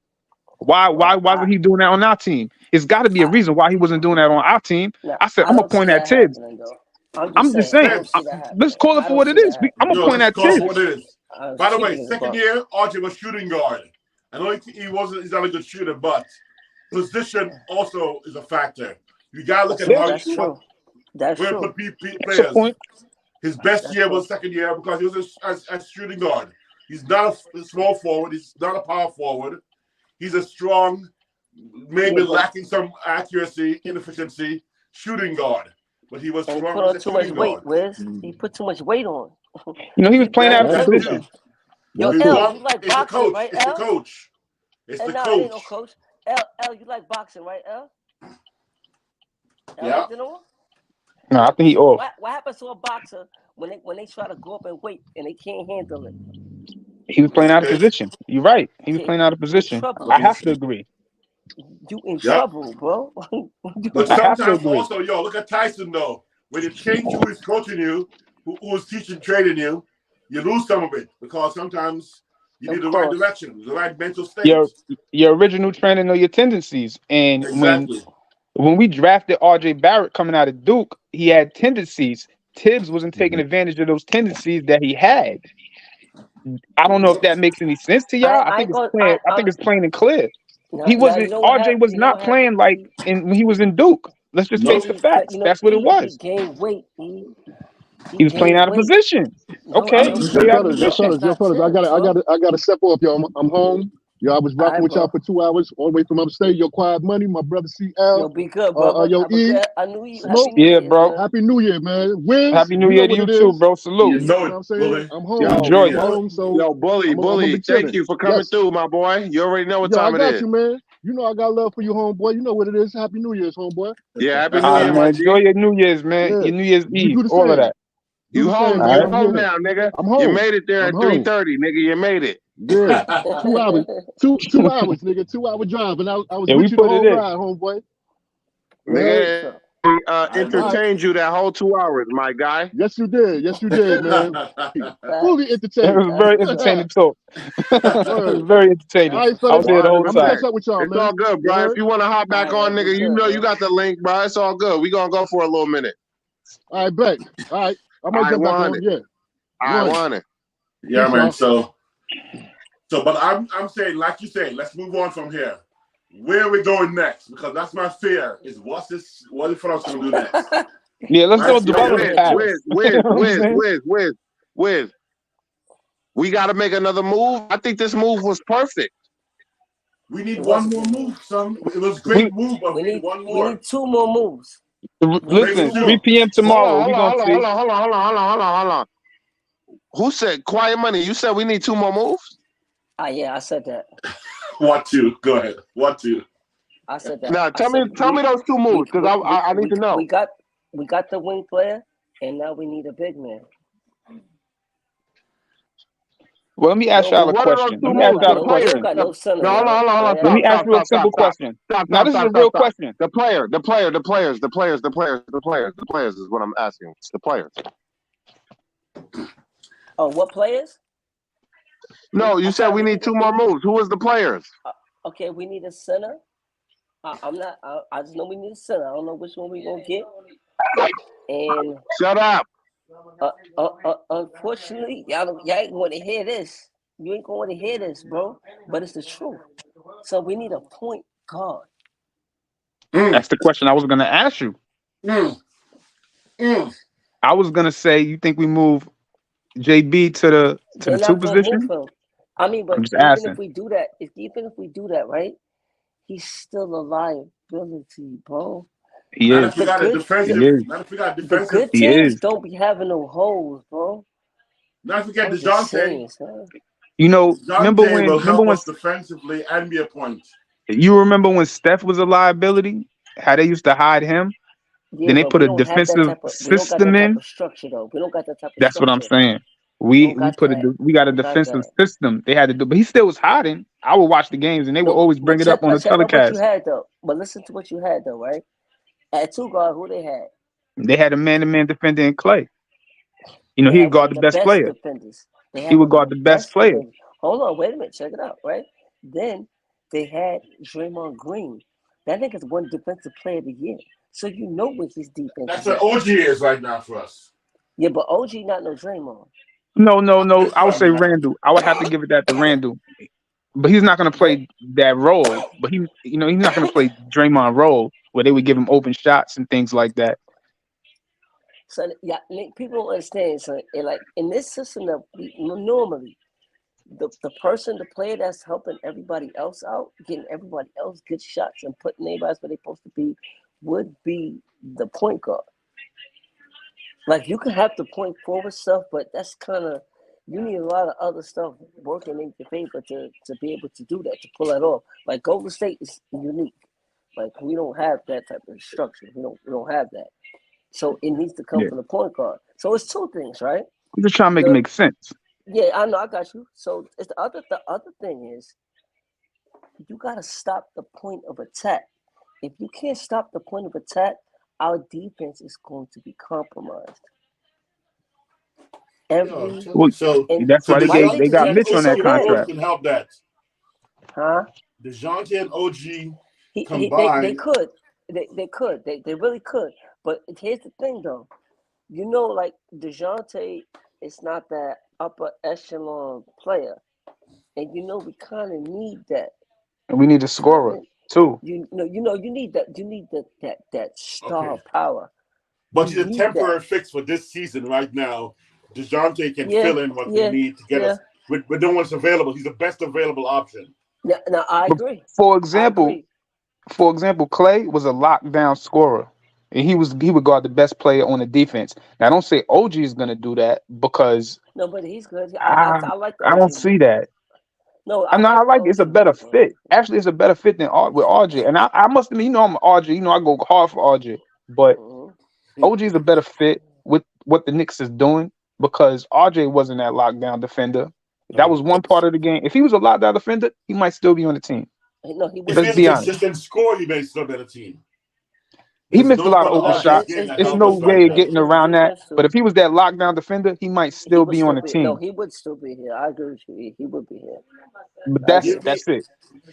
Why wasn't he doing that on our team? It's got to be a reason why he wasn't doing that on our team. I said, I'm gonna don't see point at that Tibbs. happening, though. I'm just saying. I don't see that happening. Let's call it for I don't what see it is. that I'm gonna Yo, point let's at call for Tibbs. what it is. By the way, Speaking of second Bucks. year, RJ was shooting guard. I know he's not a good shooter, but position also is a factor. You gotta look at how That's true. That's where true. put That's a players. point. His best That's year true. was second year because he was a shooting guard. He's not a small forward. He's not a power forward. He's a strong, maybe lacking some accuracy, inefficiency, shooting guard. But he was And he strong put as on a too much shooting weight, guard. Wiz. He put too much weight on. You know, he was playing out of That's the position. issue. Yo, That's He's it. L, strong. you like It's the boxing, coach. right, It's the L? coach. It's the Nah, it ain't no coach. coach. L, you like boxing, right, L? Yeah. You know? No, I think he off. What happens to a boxer when they try to go up in weight and they can't handle it? He was playing out of Okay. position. You're right. He was playing out of position. Trouble. I have to agree. You in Yeah. trouble, bro. But I have to sometimes agree. also, look at Tyson though. When you change who is coaching you, who is teaching, training you, you lose some of it because sometimes you need the right direction, the right mental state. Your original training or your tendencies. And Exactly. when we drafted RJ Barrett coming out of Duke, he had tendencies. Tibbs wasn't taking advantage of those tendencies that he had. I don't know if that makes any sense to y'all. I think it's plain and clear. He wasn't. RJ was not playing like when he was in Duke. Let's just face the facts. That's what it was. He gained weight. He was playing out of position. Okay, he played out of position. Yo, fellas, I gotta step off, y'all. I'm home. Yo, I was rocking with y'all for 2 hours, all the way from upstate. Yo, Quiet Money, my brother CL. Yo, be good, brother. Yo, E. I knew you. Smoke. Yeah, bro. Happy New Year, man. Wiz, Happy New Year to you too, bro. Salute. You know what I'm saying? Bully. I'm home. Enjoy it. I'm home, so Yo, Bully, thank you for coming through, my boy. You already know what time it is. I got you, man. You know I got love for you, homeboy. You know what it is. Happy New Year's, homeboy. Yeah, happy New All Year, right, my man. G. Enjoy your New Year's, man. Yeah. Your New Year's You Eve. do the All of same. that. Do the same, You man. home Yeah. now, nigga. I'm You home. made it there I'm at home. 3:30, nigga. You made it. Yeah. 2 hours. 2 hours, nigga. 2 hour drive. And I was Yeah, we with you the put it whole in. ride, homeboy. Very Nigga so. All right. entertained you that whole 2 hours, my guy. Yes, you did. Yes, you did, man. Fully Facts. It entertained. was very entertaining talk. It was Word. very All entertaining. right, I fellas. was here the Word whole in I'm gonna time. catch fact. up with y'all, It's all man. good, You bro. If heard? you want to hop All back right, on, man. Be nigga, you good, know man. you got the link, bro. It's all good. We gonna go for a little minute. All right, bet. All right. I might I jump back want on. it. Yeah. I 1. want it. Yeah, Peace, man. y'all. But I'm saying, like you say, let's move on from here. Where are we going next? Because that's my fear. Is what is fellas gonna do next? Yeah, let's Right? don't Yo, dwell on the past. You know what I'm saying? Wiz. We got to make another move. I think this move was perfect. We need It one was a more good move, move. son. It was a We great move, but We we need need one we more. need 2 more moves. We need Make it 2 listen. 3 two. more. p.m. tomorrow. We gonna see. Hold on. Who said quiet money? You said we need 2 more moves? Yeah, I said that. What two? Go ahead. What two? I said that. Now I said tell me those 2 moves because I need to know. we got the wing player, and now we need a big man. Well, let me ask y'all a What are those question. 2 Let me ask moves? We y'all The a don't we don't players. question. got no center, No, y'all. hold on. Let me Stop. ask you a simple question. Now, this is a real question. The players is what I'm asking. It's the players. Oh, what players? No, you I'm said sorry, we need 2 more moves. Who is the players? Okay, we need a center. I'm not. I just know we need a center. I don't know which one we gonna get. And Shut up. unfortunately, y'all ain't going to hear this. You ain't going to hear this, bro. But it's the truth. So we need a point guard. That's the question I was gonna ask you. I was gonna say, you think we move JB to the They're 2 not gonna move position? him. I mean, I'm but just even if asking. we do that, right? He's still a liability, bro. He Not if is. we The got a good, He the, defensive. is. Not if we got the defensive. good He teams is. don't be having no holes, bro. Not if we get I'm just DeJounte. saying, son. You know, DeJounte will help us defensively and be a point. you remember when Steph was a liability? How they used to hide him? Yeah, Then they but put we a don't have that defensive type of. We don't got system that type in. of structure, though. We don't got that type of That's what I'm structure. saying. We We don't got put that. we got a We don't got defensive that. system they had to do, but he still was hiding. I would watch the games and they would No, always bring but it up on the check out what you telecast. had though. But listen to what you had though, right? At 2 guard, who they had? They had a man-to-man defender in Clay. You know, They he would had one guard of the the best best player. defenders. They He had would one of guard the the best best player. defenders. Hold on, wait a minute. Check it out, right? Then they had Draymond Green. That nigga's one defensive player of the year. So you know what his defense That's is what at. OG is right now for us. Yeah, but OG not no Draymond. No. That's I would what I say mean. Randall. I would have to give it that to Randall. But he's not going to But play that role. But he's not going to play Draymond role where they would give him open shots and things like that. so yeah, people don't understand. So like in this system that we normally the person, the player that's helping everybody else out, getting everybody else good shots and putting everybody where they're supposed to be, would be the point guard. Like you can have the point forward stuff, but that's kind of you need a lot of other stuff working in your favor to be able to do that, to pull that off. Like Golden State is unique. Like we don't have that type of structure. We don't have that. So it needs to come Yeah. from the point guard. So it's 2 things, right? I'm just trying to make it make sense. Yeah, I know, I got you. So it's the other thing is you gotta stop the point of attack. If you can't stop the point of attack, our defense is going to be compromised. Every Well, So and that's why why you they think got DeJounte Mitch on it's so that and bad OG though? contract. can help that. Huh? DeJounte and OG They combined. could. They could. They really could. But here's the thing though. You know, like DeJounte is not that upper echelon player. And you know we kind of need that. And we need a scorer too. You need that. You need that star Okay. power. But You he's a need that. temporary fix for this season right now. DeJounte can Yeah, fill in what we yeah, need to get yeah, us. With no one's available. He's the best available option. yeah. Now I But agree. for I example, agree. Clay was a lockdown scorer. And he would guard the best player on the defense. Now I don't say OG is gonna do that because No, but he's good. I I like the I OG don't see move. that. No, I I know I like the like it's OG a better move, bro. fit. Actually, it's a better fit than with RJ. And I must admit, I'm an RJ. I go hard for RJ. But Mhm. OG is a better fit what the Knicks is doing because RJ wasn't that lockdown defender. That was one part of the game. If he was a lockdown defender, he might still be on the team. No, he If Let's he is wouldn't. a be honest. consistent scorer, he may still be on the team. He There's missed a no lot of part of open No, RJ's shots. game that It's helps no us right way of now. getting around that. But if he was that lockdown defender, he might he still would be on the No, team. he would still be here. I agree with you. He would be here. But I agree. that's it.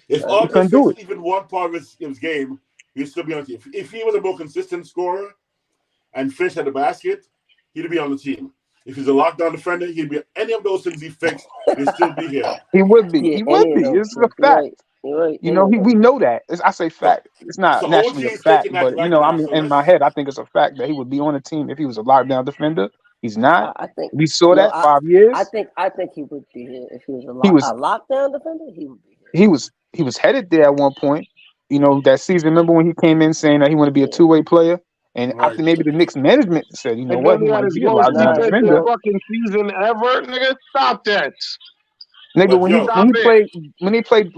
If I He RJ agree. couldn't do fixes it. even one part of his game, he'd still be on the team. If he was a more consistent scorer and finished at the basket, he'd be on the team. If he's a lockdown defender, he'd be any of those things he fixed, he'd still be here. He would be. Yeah, He would any of be. them. It's a You're fact. right. You're right. You Any know, of them. we know that. I say So, fact. It's not so OG naturally a is fact, taking that but you right know, now. I'm So in my let's. head. I think it's a fact that he would be on the team if he was a lockdown defender. He's not. I think. We saw No, that 5 years. I think he would be here if he was He was a lockdown defender. He would be here. he was headed there at one point. You know, that season. Remember when he came in saying that he wanted to be a Yeah. two-way player, and I Right. think maybe the Knicks management said, you know And what, then he he had might his be a most lockdown Nah, defensive defender. yo, fucking season ever. Nigga, stop that. Nigga, But when yo, Stop it.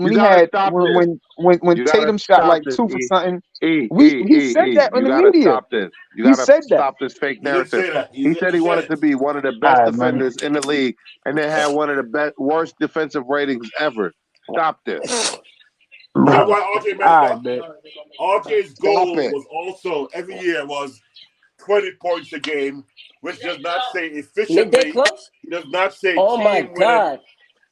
he You gotta had stop this. when You gotta Tatum shot stop like this. 2 for something, He he said that in You the gotta media. stop this. You He gotta said that. stop this fake he did narrative. say that. He said he wanted to be one of the All best right, man. defenders in the league, and then had one of the worst defensive ratings ever. Stop this. You know Bro. why RJ All messed right, up? man. RJ's Stop goal it. was also every year was 20 points a game, which does not say midday efficiently. close. It does not say Oh my team winning. God.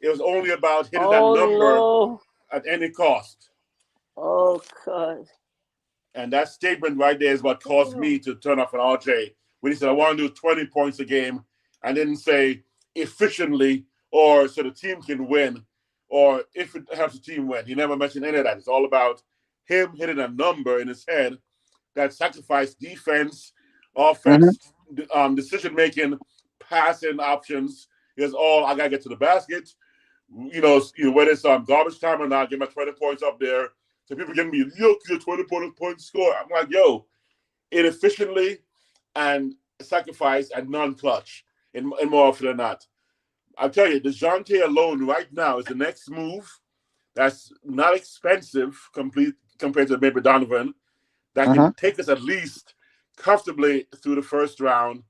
It was only about hitting that Oh number no. at any cost. Oh God. And that statement right there is what caused me to turn off an RJ when he said, I want to do 20 points a game, and didn't say efficiently or so the team can win or if it helps the team win. He never mentioned any of that. It's all about him hitting a number in his head that sacrificed defense, offense, decision-making, passing options. It's all, I got to get to the basket. You know, whether it's garbage time or not, get my 20 points up there. So people give me, look, your 20-point score. I'm like, yo, inefficiently and sacrifice and non-clutch, and more often than not. I'll tell you, DeJounte alone right now is the next move that's not expensive compared to maybe Donovan, that can take us at least comfortably through the first round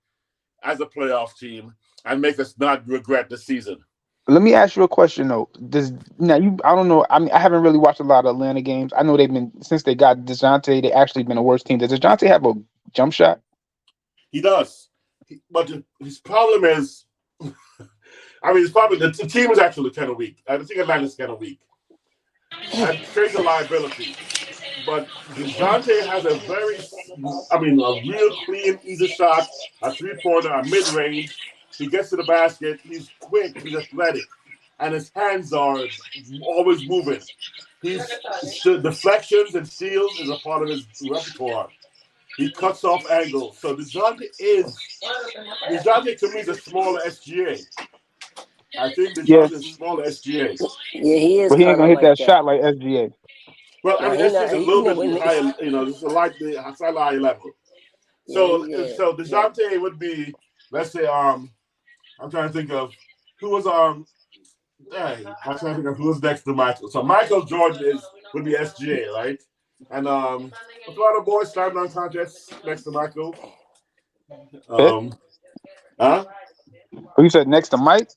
as a playoff team and make us not regret the season. Let me ask you a question though. I don't know. I mean, I haven't really watched a lot of Atlanta games. I know they've been since they got DeJounte, they actually been a worse team. Does DeJounte have a jump shot? He does. But his problem is, I mean, the team is actually kind of weak. I think Atlanta's kind of weak. And creates a liability. But DeJounte has a a real clean, easy shot, a three-pointer, a mid-range. He gets to the basket. He's quick. He's athletic. And his hands are always moving. Deflections and steals is a part of his repertoire. He cuts off angles. So DeJounte to me is a smaller SGA. I think DeJounte is a smaller SGA. Yeah, he is. But he ain't gonna hit like that shot like SGA. Well, No, I mean, he SGA not- is a he little not bit winning. higher, just a slightly higher level. So DeJounte would be, let's say, I'm trying to think of who was I'm trying to think of who's next to Michael. So Michael Jordan would be SGA, right? And what's the other boy slam dunk contest next to Michael? Who you said next to Mike?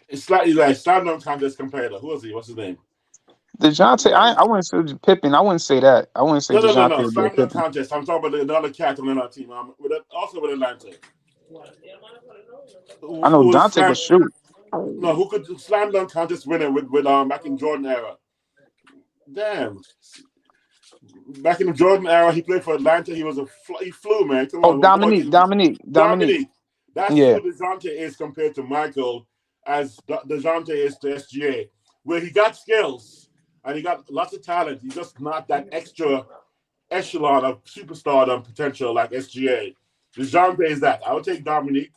It's slightly like slam dunk contest competitor. Who is he? What's his name? DeJounte, I wouldn't say Pippen. I wouldn't say that. I wouldn't say DeJounte No. would be a Slam dunk Pippen. contest. I'm talking about the other cat on our team. Also with Atlanta. I know Who Dante could shoot. No, who could slam dunk contest winner with back in Jordan era? Damn. Back in the Jordan era, he played for Atlanta. He flew, man. Come on. Dominique. That's who DeJounte is compared to Michael, as DeJounte is to SGA, where he got skills and he got lots of talent. He's just not that extra echelon of superstardom potential like SGA. DeJounte is that. I would take Dominique.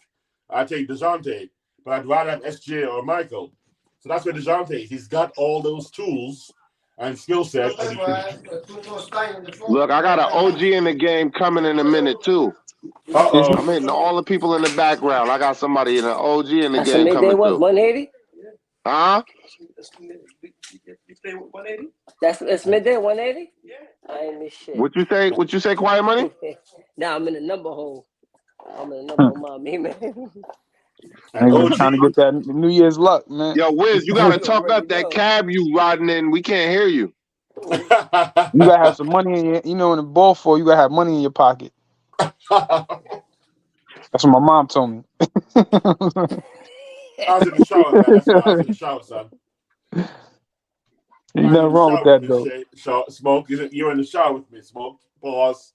I'd take DeJounte, but I'd rather have SGA or Michael. So that's where DeJounte is. He's got all those tools and skill set. Look, I got an OG in the game coming in a minute too. Uh-oh. I'm hitting all the people in the background. I got somebody in an OG in the game coming was too. 180. Huh? It's midday 180. Yeah. I ain't miss shit. What you say? Quiet money? Now I'm in the number hole. I'm in another mind me, man. Niggas OG, trying to get that New Year's luck, man. Yo, Wiz, you gotta You talk already up that know. cab you riding in. We can't hear you. You gotta have some money in your, in the ball for you gotta have money in your pocket. That's what my mom told me. I was in the shower, man. That's why I was in the shower, son. Ain't I was nothing in the wrong with shower that with though. this shit. Smoke, you're in the shower with me. Smoke. Pause.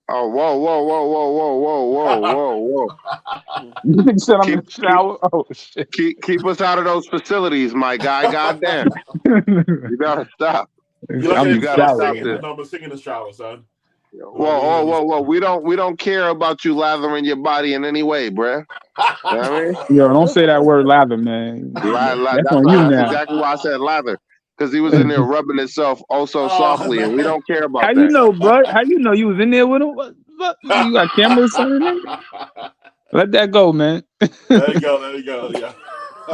Oh, whoa, whoa, whoa, whoa, whoa, whoa, whoa, whoa, whoa. You said I'm in Keep the shower. Oh shit. keep us out of those facilities, my guy. Goddamn. You gotta stop. You look I'm at in You the it, gotta stop shower. fix singing. this. Man. No, but sing in the shower, son. You know what I Whoa, whoa, mean? whoa, whoa. We don't care about you lathering your body in any way, bruh. You know what I mean? Yo, don't say that word lather, man. That's on you That's now. exactly why I said lather. Because he was in there rubbing himself oh so Oh, softly, and we man. don't care How about you that. know, bro? How you know you was in there with him? What? You got cameras or something? Let that go, man. Let it go. Yeah.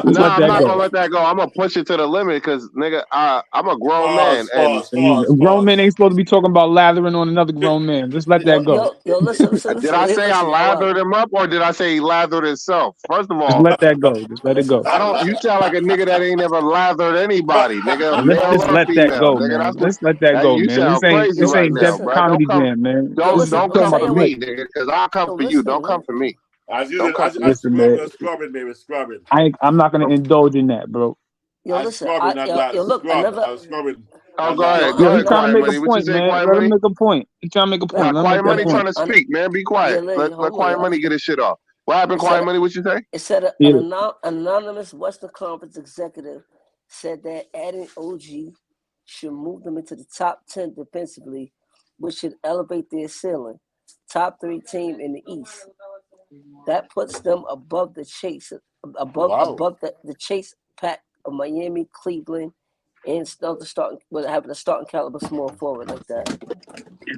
Just let Nah, I'm that not go. gonna let that go. I'm gonna push it to the limit because nigga, I'm a grown man, and Grown men ain't supposed to be talking about lathering on another grown man. Just let that go. Listen, did I say I listen, lathered him up or did I say he lathered himself? First of Just all, let that go. Just let it listen, go. I don't. You sound like a nigga that ain't ever lathered anybody, nigga, Let's male just or let that female, go, nigga. man. That's what. Let's let that go, You man. sound crazy This right ain't now, Def listen. bro. Comedy Jam, man. Listen, Don't let me come tell for you me, what. nigga, because I'll come for you. Listen, Don't come for me. Don't come for me. I Listen, man. scrubbing, baby, scrubbing. I'm not gonna Don't- indulge in that, bro. I listen. scrubbing, not Look, scrub. I was scrubbing, Oh, not go lathering. ahead, Yo, he trying to Quiet make a Money. What you point, say, man. Quiet Let him Money? make a point. He trying to make a point. Nah, Let him make Quiet that Money point. trying to speak, man. Be quiet. Let hold on, Quiet y'all. Money get his shit off. What happened, It Quiet said Money? What you say? it said an Yeah. anonymous Western Conference executive said that adding OG should move them into the top 10 defensively, which should elevate their ceiling. Top 3 team in the East. That puts them above the chase, Wow. above the chase pack of Miami, Cleveland, and having a starting caliber small forward like that.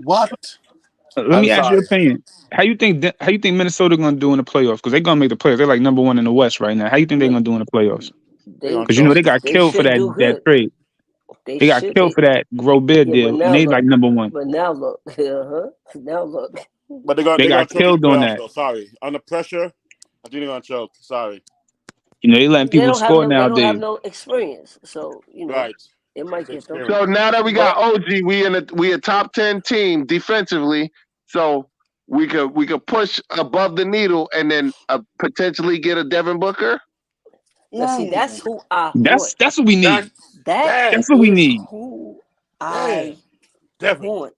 What? Let I'm me ask your sorry. opinion. How you think Minnesota gonna do in the playoffs? Because they're gonna make the playoffs. They're like #1 in the West right now. How you think they're No, gonna do in the playoffs? They they on Because they they choke. got they killed for should that do that good. trade. They They got should. killed for that Gobert Yeah, but deal, and now they look. like #1. But now look. Now look. But They they're gonna got choke in the killed on playoffs that. though. Sorry. Under pressure, I think they're gonna choke. Sorry. They letting people score They don't have nowadays. no experience, so Right. it It's might get them. experience. So now that we got But OG, we a top 10 team defensively. So we could push above the needle and then potentially get a Devin Booker. now see, that's Ooh. who I want. That's what we That need. That damn. That's what we is need. who Damn. I Devin. want.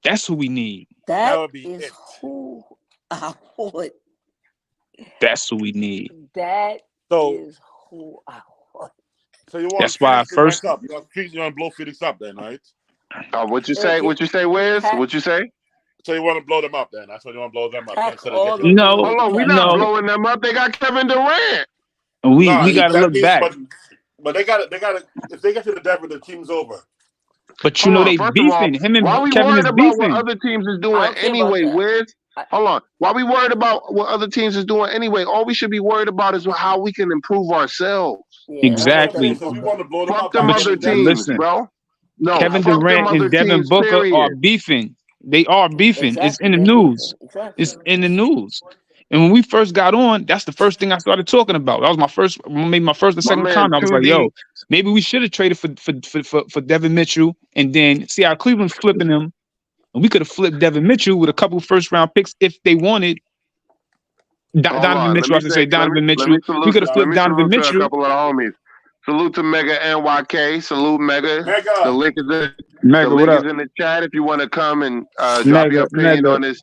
That's who we need. That That would be is it. who I want. That's who we need. That So is who I want. so you want That's why Phoenix to rank first up. You want to blow Phoenix up then, right? What you say? What you say, Wiz? Pack, What you say? So you want to blow them up then. That's what you want to blow them up then, pack instead of all getting of them no, with Hold the on, we not no. blowing them up. They got Kevin Durant. We gotta that look means back. but they gotta if they get to the Devin, the team's over. But Hold on. they First of all, beefing. Him why and we Kevin worried is about what beefing. other teams is I doing don't care about anyway, that. Wiz? Hold on. Why we worried about what other teams is doing anyway? All we should be worried about is how we can improve ourselves. Yeah, I That's don't what I'm care saying. Exactly. So about we that. want to blow them Fuck up by them But other getting Devin. teams, listen, bro. No, Kevin fuck them Durant and other Devin teams, Booker are period. beefing. They are beefing. It's Exactly, in the they're news. beefing. Exactly. It's in the news. And when we first got on, that's the first thing I started talking about. That was maybe my first or My second man comment. I was like, 2D. yo, maybe we should have traded for Devin Mitchell and then see how Cleveland's flipping him. And we could have flipped Devin Mitchell with a couple first round picks if they wanted Hold Donovan on. Mitchell. I should say Donovan Mitchell. We could have Let flipped me Donovan salute to a Mitchell. couple of the homies. Salute to Mega NYK. Salute Mega. The Mega. link is in Mega, what up? the chat if you want to come and drop your Mega, opinion Mega. on this.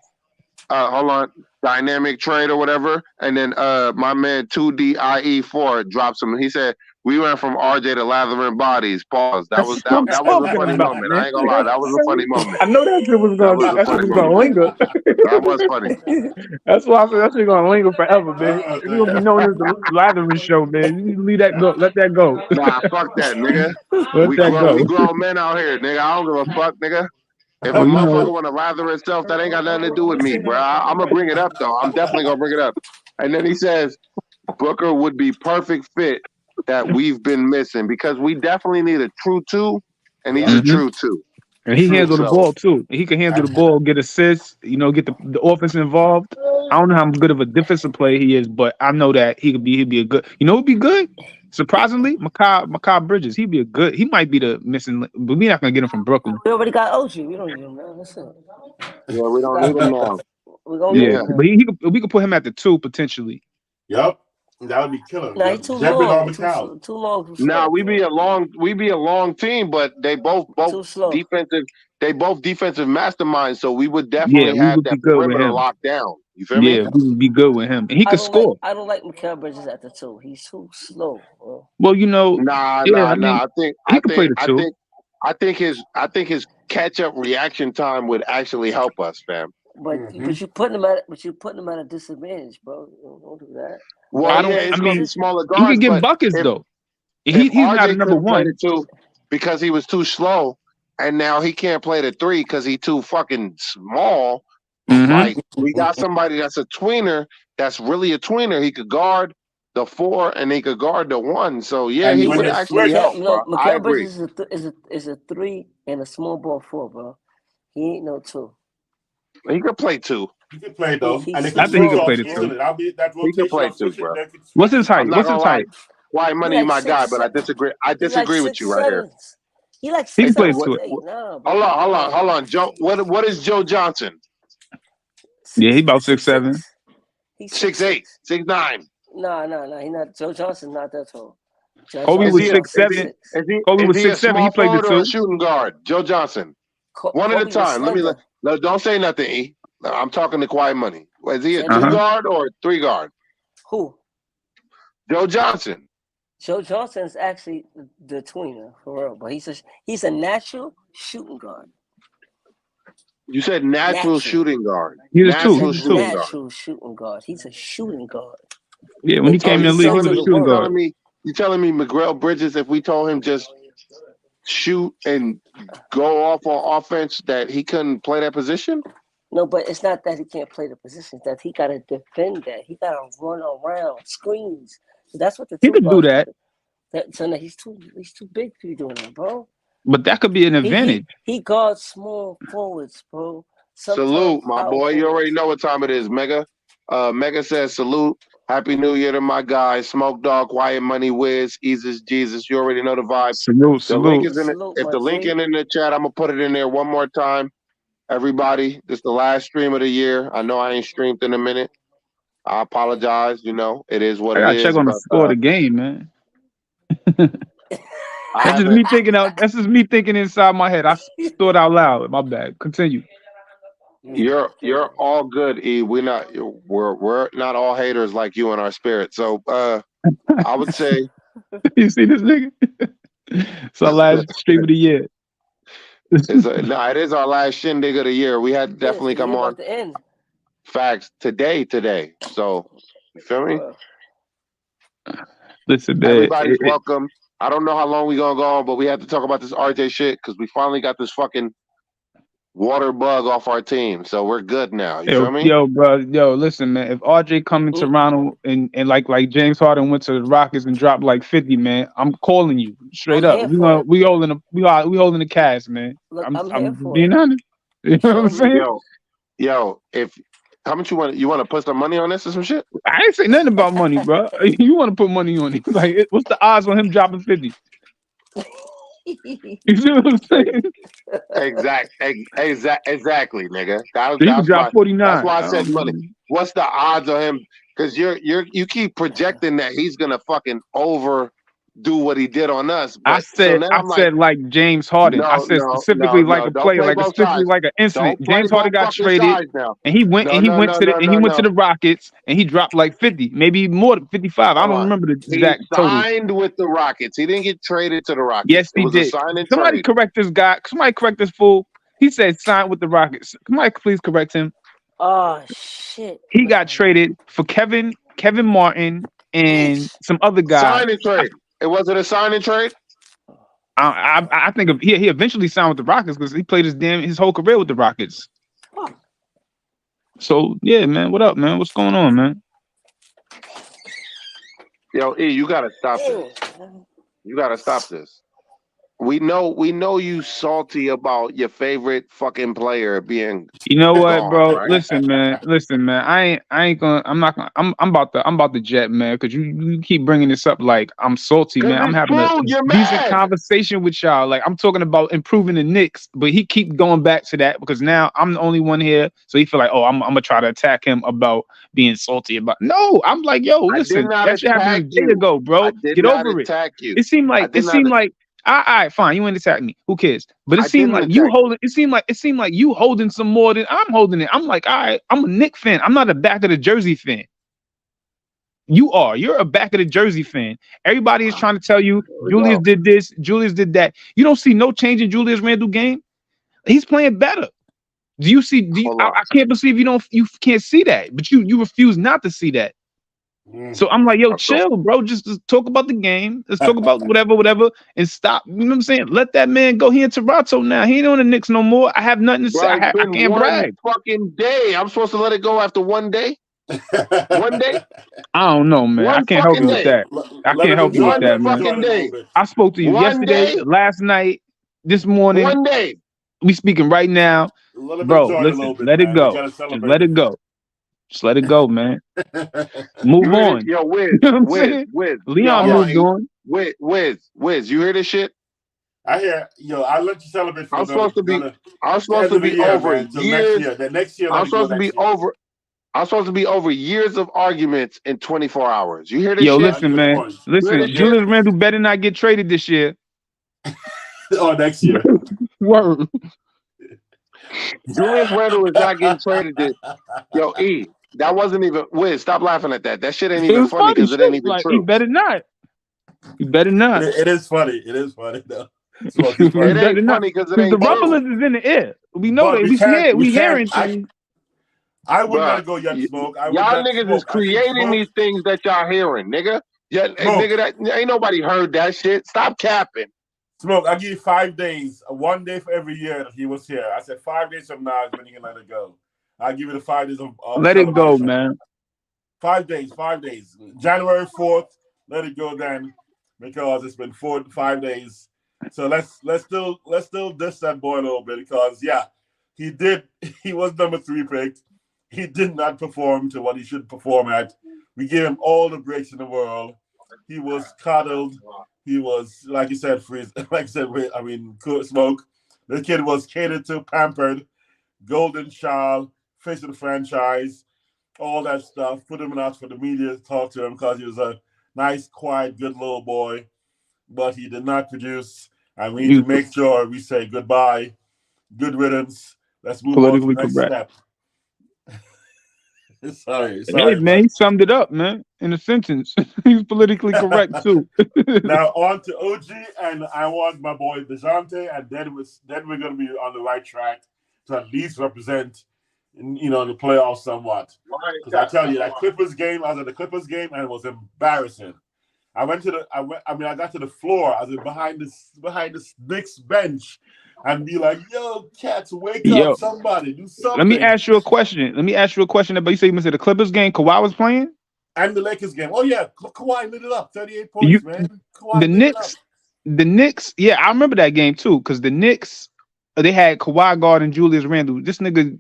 Hold on, dynamic trade or whatever. And then my man 2DIE4 dropped some. He said we went from RJ to lathering bodies. Pause. That was That's what I'm that was a talking funny about, moment. man. I ain't gonna lie. That was a funny moment. I know that shit was That was a that shit funny was gonna moment. linger. That was funny. That's why I said that shit gonna linger forever, man. It's gonna be known as the Lathering Show, man. You need to leave that go. Let that go. Nah, fuck that, nigga. Let that We go. grown men out here, nigga. I don't give a fuck, nigga. If a Well, motherfucker want to lather himself, that ain't got nothing to do with me, bro. I'm gonna bring it up though. I'm definitely gonna bring it up. And then he says Booker would be perfect fit that we've been missing because we definitely need a true two, and he's a Mhm. true two. And he handle the So ball too. He can handle the ball, get assists, get the offense involved. I don't know how good of a defensive player he is, but I know that he'd be a good. Who'd be good? Surprisingly, Makai Bridges. He might be the missing, but we're not gonna get him from Brooklyn. We already got OG. We don't need him now. That's it. yeah, we don't need him now. We're gonna need Yeah, him now. but we could put him at the 2 potentially. Yep. That would be killer. Nah, he's too Zebulon long. McCall. Too long. Too Now slow, we be a long team, but they both too slow. defensive. They both defensive masterminds, so we would Yeah, definitely we have would be that good with perimeter him. locked down. You feel me? Yeah, we would be good with him, and he could score. I don't like Mikal Bridges at the 2. He's too slow, bro. Well, Nah. I think he could play the 2. I think his catch up reaction time would actually help us, fam. But you putting him at a disadvantage, bro. Don't do that. Well, it's gonna be smaller guards. He can get but buckets though. If He's RJ not a number couldn't play 1 the 2 because he was too slow, and now he can't play the 3 because he's too fucking small. Mhm. Like we got somebody that's a tweener, that's really a tweener. He could guard the 4 and he could guard the 1. So yeah, And he when would they actually switch- help. No, Bro. I Mikal agree. Bridges is a 3 and a small ball 4, bro. He ain't no 2. He could play 2. He can play though. He- and they he's can I think he switch could play off the 2. easily. That'll be that He rotation. can play of 2, switching, bro. they can switch What's his height? I'm not What's gonna his lie. height? Why money, like my guy, 6'7". but I disagree. I He like disagree with you right here. 6'7". He like He can 6'7", play what- 2. 6'8". Nah, bro. Hold on, Joe. What is Joe Johnson? Yeah, he about 6'7". He's 6'8", 6'9". Nah. He not. Joe Johnson not that tall. Joe Kobe Is was he a- Johnson 6'7". Kobe Is was he a 6'7". He small played the forward or a 2. shooting guard? Joe Johnson. One at a Kobe was time. Let me slender. don't say nothing, E. I'm talking to Quiet Money. Is he a Uh-huh. 2 guard or a 3 guard? Who? Joe Johnson. Joe Johnson is actually the tweener for real, but he's a natural shooting guard. You said natural shooting guard. He was 2. Natural He was 2. shooting guard. Natural shooting guard. He's a shooting guard. Yeah, when he came in the league, he was a shooting guard. You telling me Miguel Bridges, if we told him just shoot and go off on offense, that he couldn't play that position? No, but it's not that he can't play the position. It's that he got to defend that. He got to run around screens. So that's what the He could do that. So no, he's too big to be doing that, bro. But that could be an advantage. He guards small forwards, bro. Sometimes Salute, my boy. You forwards. already know what time it is, Mega. Mega says salute. Happy New Year to my guys. Smoke Dog, Quiet Money, Wiz, Easus, Jesus. You already know the vibe. Salute. The link is in Salute, if my the link G. in the chat, I'm gonna put it in there one more time. Everybody, this is the last stream of the year. I know I ain't streamed in a minute. I apologize. It is what I it gotta is. check on the but, score of the game, man. I That's just haven't- me thinking out. That's just me thinking inside my head. I thought out loud. My bad. Continue. You're all good, E. We're not all haters like you in our spirit. So I would say You see this nigga? It's our last stream of the year. it is our last shindig of the year. We had to definitely Yes, come the year on. about to end. Facts today. So you feel me? Listen, man. Everybody's welcome. I don't know how long we gonna go on, but we have to talk about this RJ shit because we finally got this fucking water bug off our team. So we're good now. You feel me? Yo, bro. Yo, listen, man. If RJ come in Toronto and like James Harden went to the Rockets and dropped like 50, man, I'm calling you straight up. We holding the cast, man. Look, I'm here for being it. honest. You know what I'm saying? Yo, how much you want to put some money on this or some shit? I ain't say nothing about money, bro. You want to put money on it? Like, what's the odds on him dropping 50? You see what I'm saying? Exactly, nigga. He could drop 49. That's why I said money. What's the odds of him? Because you keep projecting that he's gonna fucking overdo what he did on us. I said like James Harden. I said specifically like a player, like specifically like an incident. James Harden got traded, and he went to the Rockets, and he dropped like 50, maybe more than 55. I don't remember the exact total. He signed with the Rockets. He didn't get traded to the Rockets. Yes, he did. Somebody correct this guy. Somebody correct this fool. He said signed with the Rockets. Somebody please correct him. Oh shit! He got traded for Kevin Martin and some other guy. Sign and trade. It wasn't a sign and trade. I think he eventually signed with the Rockets because he played his whole career with the Rockets. So yeah, man. What up, man? What's going on, man? Yo, E, you gotta stop this. You gotta stop this. We know you salty about your favorite fucking player being You know what, gone, bro? right? Listen, man. I ain't gonna. I'm about the jet, man. Because you keep bringing this up like I'm salty, Cause man. I'm it's having a true. You're decent mad. conversation with y'all. Like I'm talking about improving the Knicks, but he keep going back to that because now I'm the only one here. So he feel like, oh, I'm gonna try to attack him about being salty about. No, I'm like, yo, I did listen, not that shit happened a attack day you. ago, I bro. did Get not over it. attack you. It seemed I like did not. all right, fine. You ain't attack me. Who cares? But it I seemed didn't like you attack you. holding. It seemed like you holding some more than I'm holding it. I'm like, all right. I'm a Knicks fan. I'm not a back of the jersey fan. You are. You're a back of the jersey fan. Everybody is trying to tell you There we Julius go. did this, Julius did that. You don't see no change in Julius Randle game. He's playing better. Do you see? Hold on. I can't believe you can't see that, but you refuse not to see that. So I'm like, yo, chill, bro. Just talk about the game. Let's talk about whatever, and stop. You know what I'm saying? Let that man go. He in Toronto now. He ain't on the Knicks no more. I have nothing to say. Bro, it's I been can't one brag. fucking day. I'm supposed to let it go after one day? One day? I don't know, man. I One can't help fucking you with day. that. I Let can't him help you with enjoy. One Let that, him man. enjoy it fucking a little day. bit. I spoke to you One yesterday, day? last night, this morning. One day. We speaking right now, Let him bro. enjoy it a Listen, little bit, let it man. We go. gotta Just celebrate let it him. go. Just let it go, man. Move You hear this? on. Yo, Wiz, You know what I'm Wiz, saying? Wiz. Yo, Leon hold on. moved on. Wiz, you hear this shit? I hear, I'll let you celebrate for I'm supposed to be another I'm the supposed end to of the be year, over man. Till next years. year. Then next year, let I'm it go supposed to next be year. over years of arguments in 24 hours. You hear this Yo, shit? listen, Good man. point. You hear Listen, this shit? Julius Randle better not get traded this year. Oh, next year. Word. Julius Randle is not getting traded this. Yo, E, that wasn't even Wiz, stop laughing at that. That shit ain't It even was funny funny because it ain't shit. even Like he true. better not. He better not. It is funny. It is funny though. Smoke He is funny. It ain't better not. funny because it Because the ain't But true. rumblings is in the air. We know but that. we can't We hearing I things. wouldn't let Bruh, it go yet, Smoke. I would y'all let niggas is Smoke. I think creating Smoke these things that y'all hearing, nigga. Yeah, Smoke. nigga, that ain't nobody heard that shit. Stop capping. Smoke, I give you 5 days, 1 day for every year that he was here. I said 5 days from now is when you can let it go. I'll give you the 5 days of Let it go, celebration. man. 5 days, 5 days. January 4th, let it go then, because it's been 4 to 5 days. So let's still diss that boy a little bit, because he was number 3 picked. He did not perform to what he should perform at. We gave him all the breaks in the world. He was coddled. He was, like you said, freeze. Like I said, Smoke. The kid was catered to, pampered, golden child, face of the franchise, all that stuff. Put him out for the media to talk to him because he was a nice, quiet, good little boy. But he did not produce. And we need to You make sure we say goodbye, good riddance. Let's move on to politically the next correct. step. sorry, Hey, man, but he summed it up, man, in a sentence. He's politically correct too. now on to OG, and I want my boy DeJounte, and then we're gonna be on the right track to at least represent, the playoffs somewhat. Because I tell you, that Clippers game, I was at the Clippers game, and it was embarrassing. I got to the floor. I was behind the Knicks bench, and be like, "Yo, cats, wake up! Yo, Somebody, do let me something!" ask you a question. About you say you missed the Clippers game. Kawhi was playing. And the Lakers game. Oh yeah, Kawhi lit it up. 38 You points, man. the Kawhi lit it up. Knicks. The Knicks. Yeah, I remember that game too. Because the Knicks, they had Kawhi guarding Julius Randle. This nigga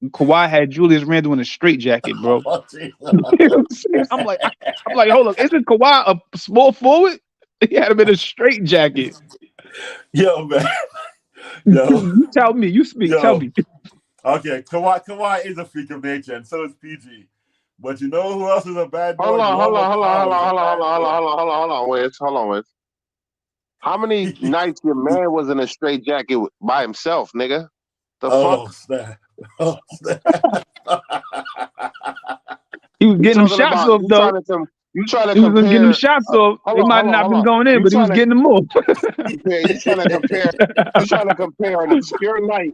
Kawhi had Julius Randle in a straitjacket, bro. You know what I'm saying? I'm like, hold up, isn't Kawhi a small forward? He had him in a straitjacket. Yo, man. Yo. You tell me. You speak. Yo. Tell me. Okay, Kawhi is a freak of nature, and so is PG. But you know who else is a bad boy? Hold Norman Powell is a bad boy. on, Wiz. How many nights your man was in a straight jacket by himself, nigga? The fuck? Snap. Oh, snap. He was getting them shots off, though. You trying to He was getting them compare? shots off. They might not have been going in, You but he was getting them off. You trying to compare? You trying to compare an obscure night?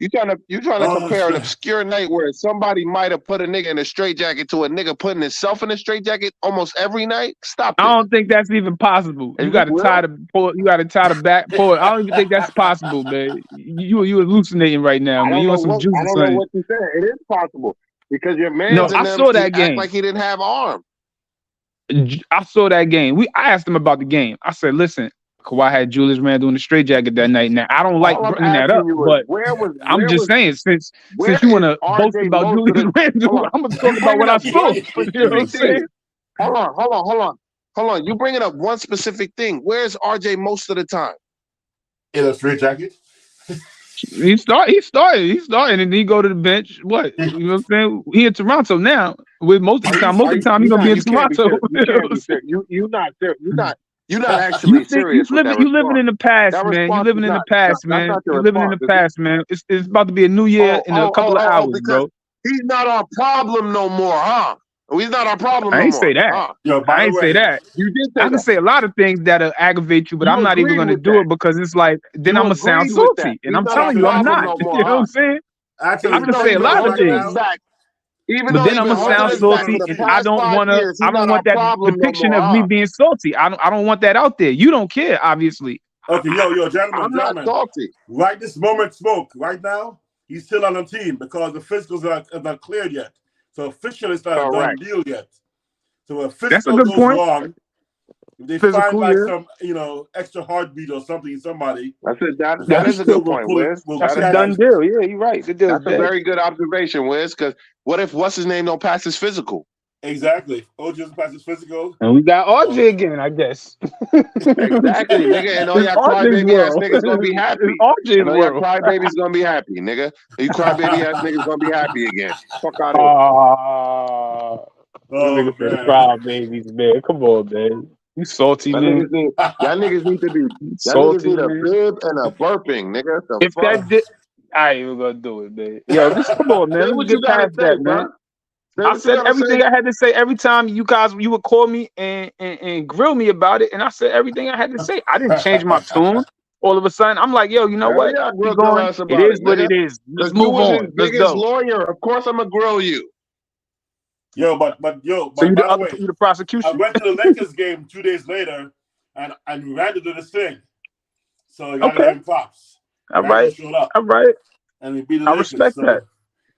You trying to compare an obscure night where somebody might have put a nigga in a straitjacket to a nigga putting himself in a straitjacket almost every night? Stop it. I don't think that's even possible. Is You got to tie the pull. You got to tie the back pull. I don't even think that's possible, man. You hallucinating right now, man. You want some juice I or don't know something? what you said. It is possible because your man. No, I saw that act game. like he didn't have arms. I saw that game. I asked him about the game. I said, listen, Kawhi had Julius Randle in the straitjacket that night. Now I don't like All I'm bringing that up, asking you is but I'm just saying since where you want is to boast RJ about most of Julius the Randle, I'm gonna talk you about what bringing I up one saw. You know what I'm specific thing. saying? Hold on. You bringing up one specific thing. Where's RJ most of the time? In a straitjacket. He started, and he go to the bench. What you know? What I'm saying he in Toronto now. With most of the time he's gonna be in Toronto. You can't be serious. You're not serious. You're not You actually think you serious with living that you living response. in the past, That man. You response living is in the not. past, That's man. not your You living in response, the is it? past, man. It's about to be a new year in a couple of hours, Because bro. he's not our problem no more, huh? He's not our problem I no ain't more, say that. huh? Yo, by I the ain't say way, that. You did say I can that. say a lot of things that'll aggravate you, but I'm You not even agreed gonna with do that. it because it's like then I'm You gonna sound agreed with that. salty. And He's I'm not our telling you I'm problem not. no You more, know what huh? I'm saying? actually, I Even can though say he's a been lot of right holding us things. now, back, even But though then he's I'm been gonna holding sound us he's back one of for salty, the the and few. I past don't 5 years, he's not our want that problem no depiction more, of me huh? being salty. I don't want that out there. You don't care, obviously. Okay, yo, I'm not gentlemen. salty. Right this moment, Smoke. Right now, he's still on the team because the physicals are not cleared yet. So officially, it's not a done Correct. deal yet. So if That's a physical good goes point. wrong, if they find Physical, like yeah. some extra heartbeat or something in somebody, That's it. the That is a physical good will point, pull it. Wiz. Will That's a That is done catch. deal. Yeah, you're right. The deal's that's a dead. very good observation, Wiz. Because what if what's his name don't pass his physical? Exactly. OG doesn't pass his physical. And we got So RJ again, I guess. Exactly, nigga. And all It's y'all RJ's crybaby ass world. niggas gonna be It's happy. RJ's And all y'all world. crybabies gonna be happy, nigga. You crybaby ass niggas gonna be happy again. Fuck out of here. This nigga oh said man. cry babies, man. Come on, man. You salty, man. Y'all niggas need to be. You Y'all niggas salty, need a man. bib and a burping, nigga. The If fuck? that did, I ain't even gonna do it, man. Yo, just come on, man. Say Let's what you get gotta past say, that, bro. man. Say I what you said gotta everything say. I had to say every time you would call me and grill me about it, and I said everything I had to say. I didn't change my tune. All of a sudden, I'm like, yo, you know Hell what? yeah, Keep grill your going. ass It about is it, what nigga. it is. Let's Cause you move was his on. Let's biggest go. lawyer. Of course I'm gonna grill you. but So by the way, you the I prosecution? went to the Lakers game 2 days later, and Randall did his thing. So you gotta Okay. give him props. All Randall right. showed up All right. and he beat the I Lakers. respect that.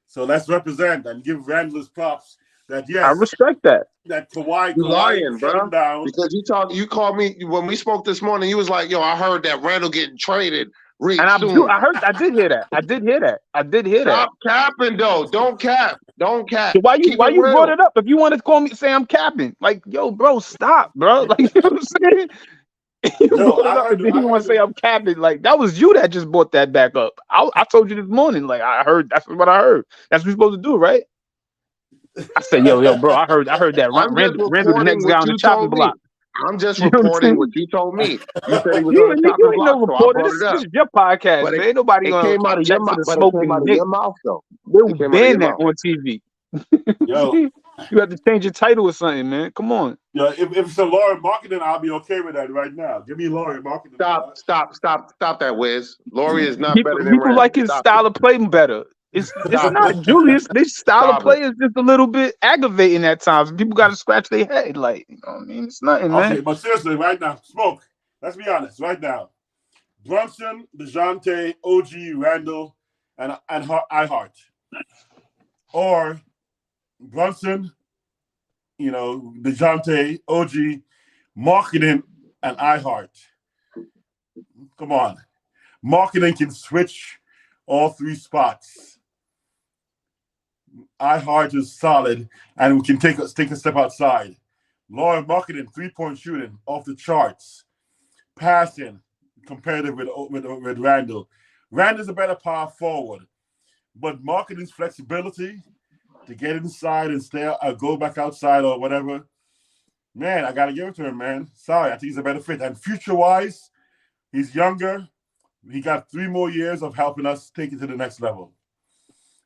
So let's represent and give Randall his props. That I yes, respect that. that Kawhi You lying, shut bro. him down. Because you called me when we spoke this morning. You was like, "Yo, I heard that Randall getting traded And soon." I did hear that. I did hear that. Stop capping though. Don't cap. Don't cap. So why Keep it you brought real. it up? If you want to call me, say I'm capping. Like, yo, bro, stop, bro. Like, you know what I'm saying? You Yo, brought it up, and then you want to say I'm capping. Like, that was you that just brought that back up. I told you this morning. Like, I heard. That's what I heard. That's what we're supposed to do, right? I said, yo, bro. I heard that I'm just Randall the reporting next guy what on the you chopping told me. block. I'm just You know what I'm reporting what saying? you told me. You said he was on the chopping You ain't block, no so I reporter. brought it This up. is your podcast, But man. Nobody it gonna came out of your check for mouth. the But it smoke came and out the of Nick. your mouth though. They It will came out of ban your that mouth. on TV. yo, You have to change your title or something, man. Come on. if it's a Laurie marketing, I'll be okay with that right now. Give me Laurie marketing. Stop that, Wiz. Laurie is not better than People like Randall. his Stop style it. of play better. It's Stop not it. Julius. This style of Stop it. play is just a little bit aggravating at times. People got to scratch their head. Like, you know what I mean? It's nothing, man. Okay, but seriously, right now, Smoke. Let's be honest. Right now, Brunson, DeJounte, OG, Randall, and iHeart, or Brunson, DeJounte, OG, marketing, and iHeart. Come on, marketing can switch all three spots. iHeart is solid, and we can take a step outside. Lauren marketing, 3-point shooting off the charts, passing competitive with Randall. Randall's a better power forward, but marketing's flexibility to get inside and stay go back outside or whatever. Man, I gotta give it to him, man. Sorry, I think he's a better fit. And future-wise, he's younger. He got 3 more years of helping us take it to the next level.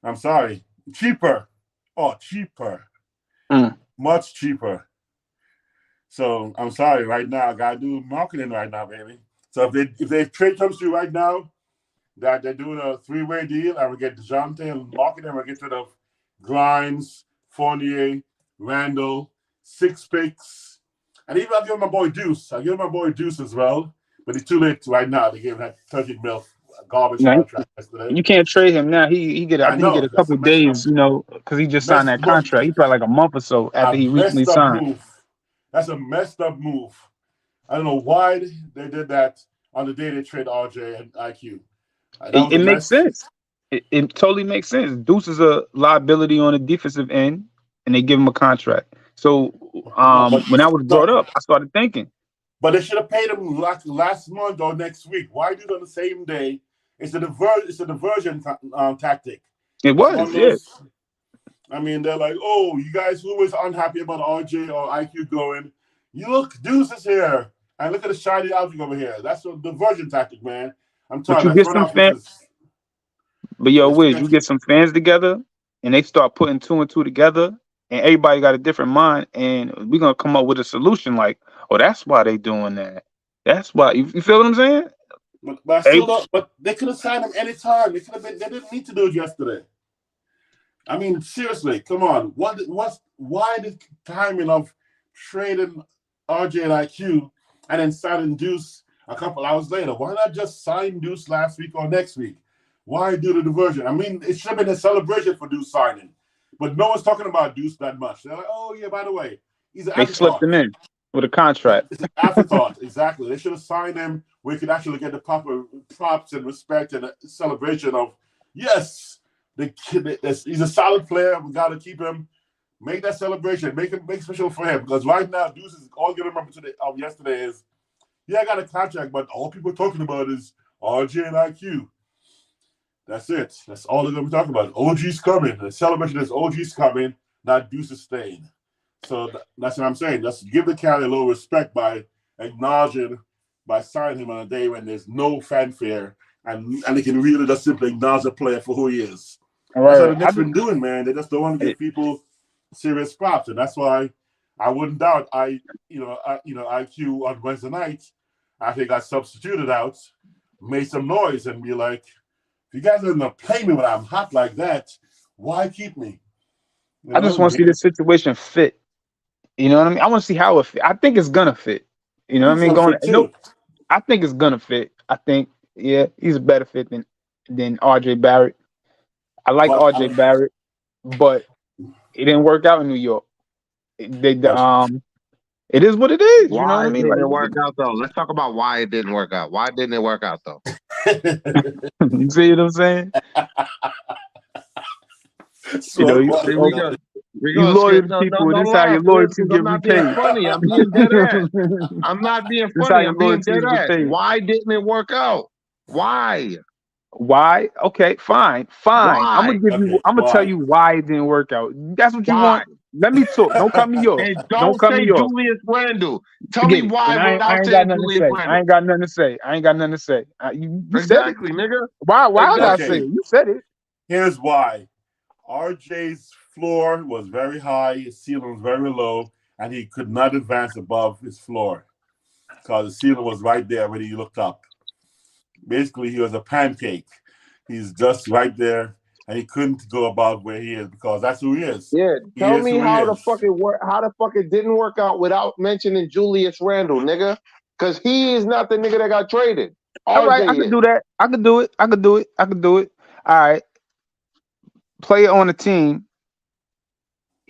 I'm sorry. Cheaper. Oh, cheaper. Much cheaper. So I'm sorry. Right now, I gotta do marketing right now, baby. So if they trade comes through right now, that they're doing a 3-way deal, I will get DeJounte and marketing. I will get rid of Grimes, Fournier, Randall, 6 picks, and even I'll give my boy Deuce. I'll give my boy Deuce as well, but it's too late right now. They gave him that 30 mil garbage contract yesterday. You can't trade him now. He get I think he get a couple days, because he just signed that contract. He probably like a month or so after he recently messed up signed. move. That's a messed up move. I don't know why they did that on the day they trade RJ and IQ. That was It the makes best. sense. It totally makes sense. Deuce is a liability on the defensive end, and they give him a contract. So No, but when that was no, brought up, I started thinking, but they should have paid him like last month or next week. Why do it on the same day? It's a diversion tactic. it It's one of was, yeah. those. I mean, they're like, oh, you guys who was unhappy about RJ or IQ going, you look, Deuce is here, and look at the shiny object over here. That's a diversion tactic, man. I'm But telling you you, that get front some office fan, is. but yo, It's, Wiz, you get some fans together, and they start putting two and two together, and everybody got a different mind, and we're gonna come up with a solution. Like, oh, that's why they doing that. That's why you feel what I'm saying? but I Hey, still don't. But they could have signed him anytime. They could have been. They didn't need to do it yesterday. I mean, seriously, come on. Why the timing of trading RJ and IQ and then signing Deuce a couple hours later? Why not just sign Deuce last week or next week? Why do the diversion? I mean, it should have been a celebration for Deuce signing, but no one's talking about Deuce that much. They're like, oh yeah, by the way, he's an they slipped afterthought. him in with a contract. It's an afterthought, exactly. They should have signed him where he could actually get the proper props and respect and a celebration of, yes, the kid. He's a solid player. We got to keep him. Make that celebration. Make special for him because right now, Deuce is all you remember today of yesterday is, yeah, I got a contract, but all people are talking about is RJ and IQ. That's it. That's all they're going to be talking about. OG's coming. The celebration is OG's coming, not Deuce is staying. So that's what I'm saying. Just give the Cali a little respect by acknowledging, by signing him on a day when there's no fanfare and they can really just simply acknowledge the player for who he is. All That's what the right, Knicks been doing, man. They just don't want to give people serious props, and that's why I wouldn't doubt IQ on Wednesday night after he got substituted out, made some noise and be like, if you guys are gonna play me when I'm hot like that, why keep me? You I just know, want to see this situation fit. You know what I mean? I want to see how it fit. I think it's gonna fit. You I know what think I it's mean? gonna Going, fit nope. too. I think it's gonna fit. I think, yeah, he's a better fit than RJ Barrett. I like But RJ Barrett, but it didn't work out in New York. but It is what it is. You know what Why I mean? didn't Like, it work out though? Let's talk about why it didn't work out. Why didn't it work out though? you see what I'm saying? You know, so what? See, we you gonna skip. loyal No, people. don't This how laugh, your Wiz, loyalty because get I'm not being repaid. funny. I'm being dead ass. I'm not being This how funny. your I'm being loyalty dead is ass. repaid. Why didn't it work out? Why? Why? Okay, fine. I'm Why? gonna give you. Okay, I'm gonna tell why? you why it didn't work out. That's what you Why? want. Let me talk. Don't cut me off. And Don't don't cut say me off. Julius Randle. Tell me Forget it. why And I without ain't got saying nothing to Julius say. I Randle. ain't got nothing to say. I ain't got nothing to say. You said it. Exactly, nigga. Why? Why I gotta say Exactly. it? You said it. Here's why. RJ's floor was very high, his ceiling was very low, and he could not advance above his floor because the ceiling was right there when he looked up. Basically, he was a pancake. He's just right there, and he couldn't go above where he is because that's who he is. Yeah. He Tell is me who he how the is. fuck it work. How the fuck it didn't work out without mentioning Julius Randle, nigga. Because he is not the nigga that got traded. All right, I could RJ do is. that. I could do it. I could do it. I could do it. All right. Player on the team.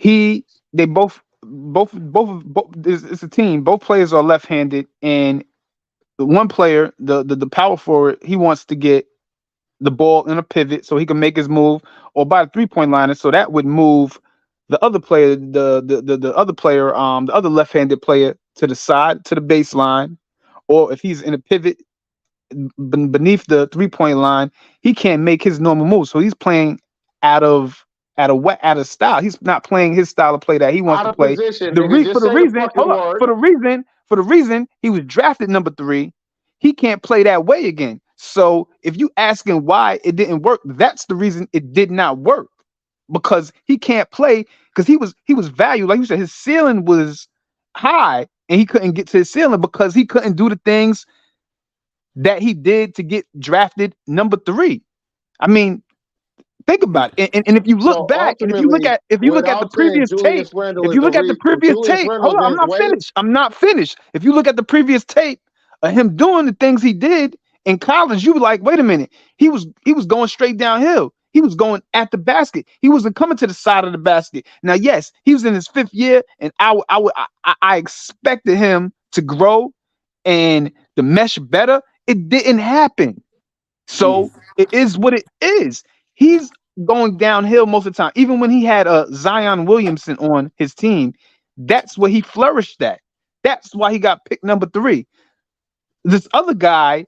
They both. It's a team. Both players are left-handed, and the one player, the power forward, he wants to get the ball in a pivot so he can make his move, or by the 3-point line, so that would move the other player, the other player, the other left-handed player to the side to the baseline, or if he's in a pivot beneath the 3-point line, he can't make his normal move. So he's playing out of out of style. He's not playing his style of play that he wants Out to of play. position, nigga. For Just the say the reason, hold fucking up, word. for the reason he was drafted number 3, he can't play that way again. So if you asking why it didn't work, that's the reason it did not work, because he can't play, because he was valued, like you said, his ceiling was high and he couldn't get to his ceiling because he couldn't do the things that he did to get drafted number 3. I mean, think about it. And if you look So back, and ultimately, if you look at the without saying previous tape, Julius Randle if is you the look at the reason, previous Julius tape, hold Randle's on, I'm his not way. finished. I'm not finished. If you look at the previous tape of him doing the things he did in college, you were like, wait a minute, he was going straight downhill. He was going at the basket. He wasn't coming to the side of the basket. Now, yes, he was in his 5th year, and I expected him to grow and the mesh better, it didn't happen. So it is what it is. He's going downhill most of the time. Even when he had Zion Williamson on his team, that's where he flourished at. That's why he got picked number 3. This other guy,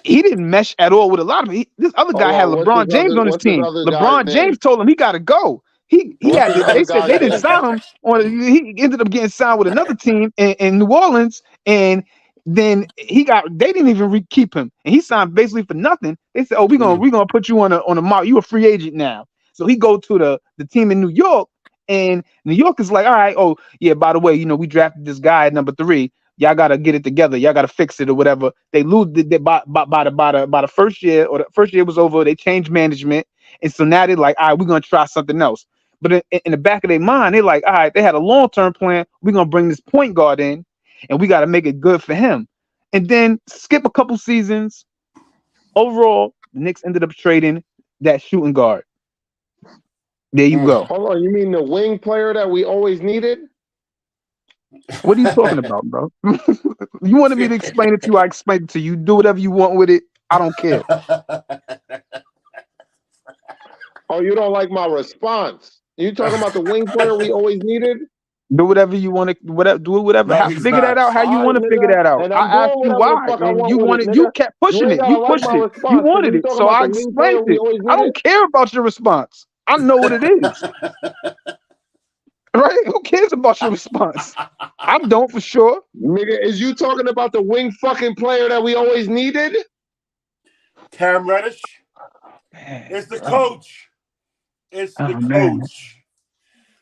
he didn't mesh at all with a lot of it. This other guy had LeBron James on his team. LeBron James told him he got to go. He had to, they said they didn't sign him on. He ended up getting signed with another team in New Orleans, and then they didn't even keep him, and he signed basically for nothing. They said, "Oh, we're gonna put you on a mark. You a free agent now." So he go to the team in New York, and New York is like, "All right, oh yeah, by the way, we drafted this guy at number 3. Y'all gotta get it together. Y'all gotta fix it or whatever." They lose by the first year, or the first year was over. They changed management, and so now they're like, "All right, we're gonna try something else." But in the back of their mind, they're like, "All right, they had a long-term plan. We're gonna bring this point guard in, and we gotta make it good for him." And then skip a couple seasons. Overall, the Knicks ended up trading that shooting guard. There you go. Hold on, you mean the wing player that we always needed? What are you talking about, bro? You wanted me to explain it to you, I explained it to you. Do whatever you want with it. I don't care. Oh, you don't like my response? You talking about the wing player we always needed? Do whatever you want to, whatever. No, figure that out how you want to figure that out. And I asked you why, and you kept pushing it. You pushed it. You wanted it, so I explained it. I don't care about your response. I know what it is. Right? Who cares about your response? I don't for sure. Nigga, is you talking about the wing fucking player that we always needed? Cam Reddish. It's the coach. It's the coach.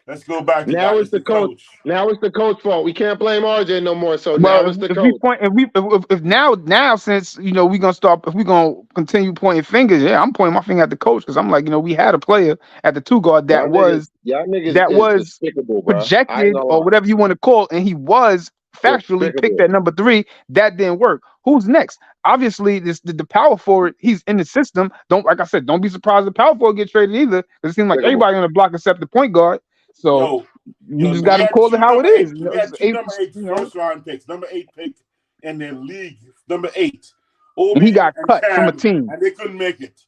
Let's go back to now. It's the coach. Now it's the coach's fault. We can't blame RJ no more. So now it's the coach. If now since we gonna start, if we gonna continue pointing fingers, yeah, I'm pointing my finger at the coach because I'm like, we had a player at the 2 guard that was projected or whatever you want to call it, and he was factually picked at number 3. That didn't work. Who's next? Obviously, the power forward, he's in the system. Don't be surprised the power forward get traded either. Because it seems like everybody on the block except the point guard. So you just got to call it how it is. We had 2 number 8 first round picks. Number 8 pick in the league. Number 8. And he got cut from a team, and they couldn't make it.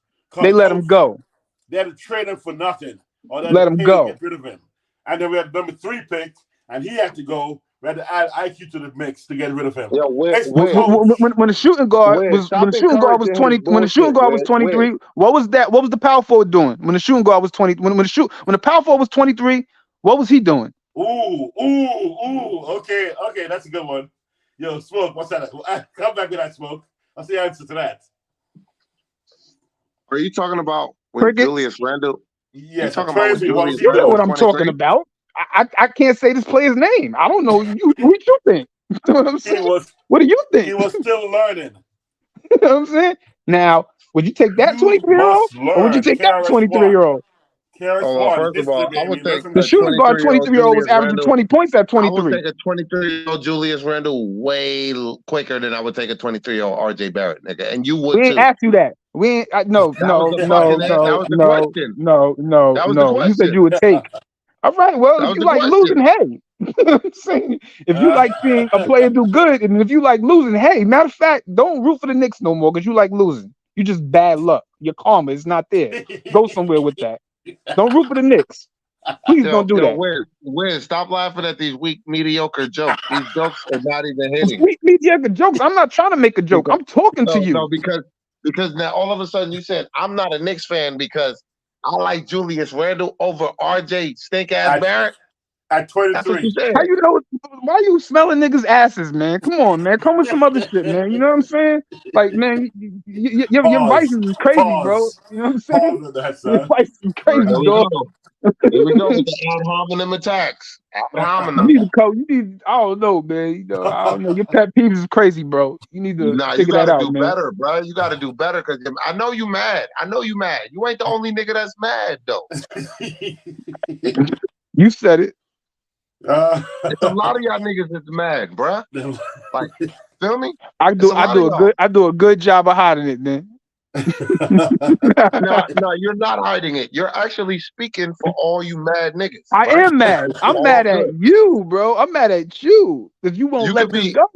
They let him go. They had to trade him for nothing, or they let him go. Get rid of him. And then we had number 3 pick, and he had to go. We had to add IQ to the mix to get rid of him. Yeah, when the shooting guard was 23, what was that? What was the power forward doing? When the shooting guard was 20, when the power forward was 23, what was he doing? Okay, that's a good one. Yo, Smoke, what's that? Come back with that, Smoke. What's the answer to that? Are you talking about when Julius Randle? Yes, talking about you know what I'm talking about. I can't say this player's name. I don't know. What you think? You know what I'm saying? What do you think? He was still learning. You know what I'm saying? Now, would you take that 23-year-old, or would you take that 23-year-old? First of all, I would take the shooting guard 23-year-old was averaging 20 points at 23. I would take a 23-year-old Julius Randle way quicker than I would take a 23-year-old RJ Barrett, nigga. And you would. We ain't asked you that. We ain't. No. That was the question. No. You said you would take. All right. Well, if you like losing, hey. You know what I'm saying? If you like seeing a player do good, and if you like losing, hey. Matter of fact, don't root for the Knicks no more because you like losing. You just bad luck. Your karma is not there. Go somewhere with that. Don't root for the Knicks. Please don't do that. Wiz, stop laughing at these weak, mediocre jokes. These jokes are not even hitting. Weak, mediocre jokes. I'm not trying to make a joke. I'm talking to you. No, because now all of a sudden you said I'm not a Knicks fan because I like Julius Randle over RJ stink ass Barrett. At 23. How you know? Why you smelling niggas' asses, man? Come on, man. Come with some other shit, man. You know what I'm saying? Like, man, your vices is crazy, bro. You know what I'm saying? Your vices is crazy, dog. Here we go with the ad hominem attacks. You need to you need. I don't know, man. I don't know. Your pet peeves is crazy, bro. You need to figure that out, man. You gotta do better, bro. You gotta do better because I know you mad. You ain't the only nigga that's mad though. You said it. It's a lot of y'all niggas that's mad, bruh. Like, feel me? I do a good job of hiding it, man. No, you're not hiding it. You're actually speaking for all you mad niggas. I am mad. I'm mad at you, bro. I'm mad at you because you won't let me go.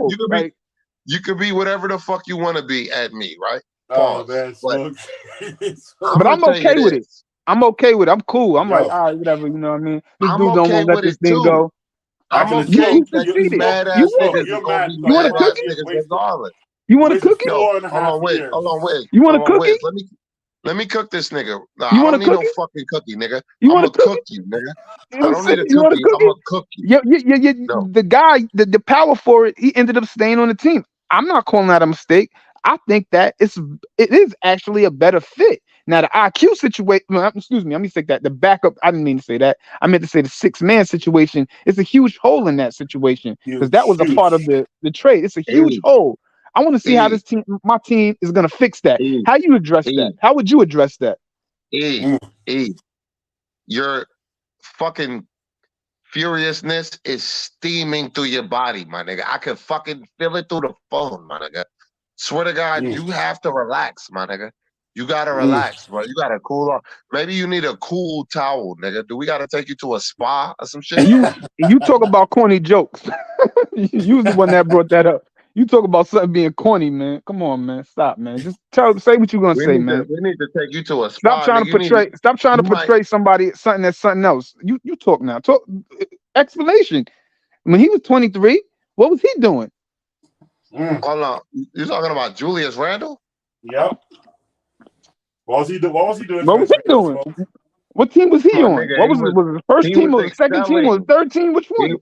You could be whatever the fuck you want to be at me, right? Oh Pause. man, But I'm okay with it. I'm okay with it. I'm cool. I'm like, Yo. all right, whatever. You know what I mean? This I'm dude don't okay want to let with this it thing too. go. I'm Actually, okay You that these succeeded. mad You ass won. niggas is You're gonna mad be You want a mad ass cookie? niggas regardless. You want a wasted cookie? Yo, 4.5 hold on, years. Wiz. You want a Hold on, cookie? Wiz. Let me cook this nigga. Nah, You I want a don't need no cookie? fucking cookie, nigga. You I'm want a gonna cookie? cook you, nigga. You I don't need a want a cookie. I'm cookie? gonna cook you. No. The guy, the power for it, he ended up staying on the team. I'm not calling that a mistake. I think that it is actually a better fit. Now the IQ situation, excuse me, let me say that. The backup, I didn't mean to say that. I meant to say the 6-man situation. It's a huge hole in that situation because that was a part of the trade. It's a huge E, hole. I want to see how E, this team, my team, is gonna fix that. E, How you address that? E, How would you address that? E, E. Your fucking furiousness is steaming through your body, my nigga. I could fucking feel it through the phone, my nigga. Swear to God, you have to relax, my nigga. You gotta relax, bro. You gotta cool off. Maybe you need a cool towel, nigga. Do we gotta take you to a spa or some shit? And you talk about corny jokes. You was the one that brought that up. You talk about something being corny, man. Come on, man. Stop, man. Just say what you're gonna say, man. We need to take you to a Stop spa, trying nigga. to portray somebody something that's something else. You talk now. Talk explanation. When he was 23, what was he doing? Hold on. You talking about Julius Randle? Yep. What was he doing? What was he doing? What team was he My on? nigga, What was it? Was it the first team or the second team or the third team? Which one?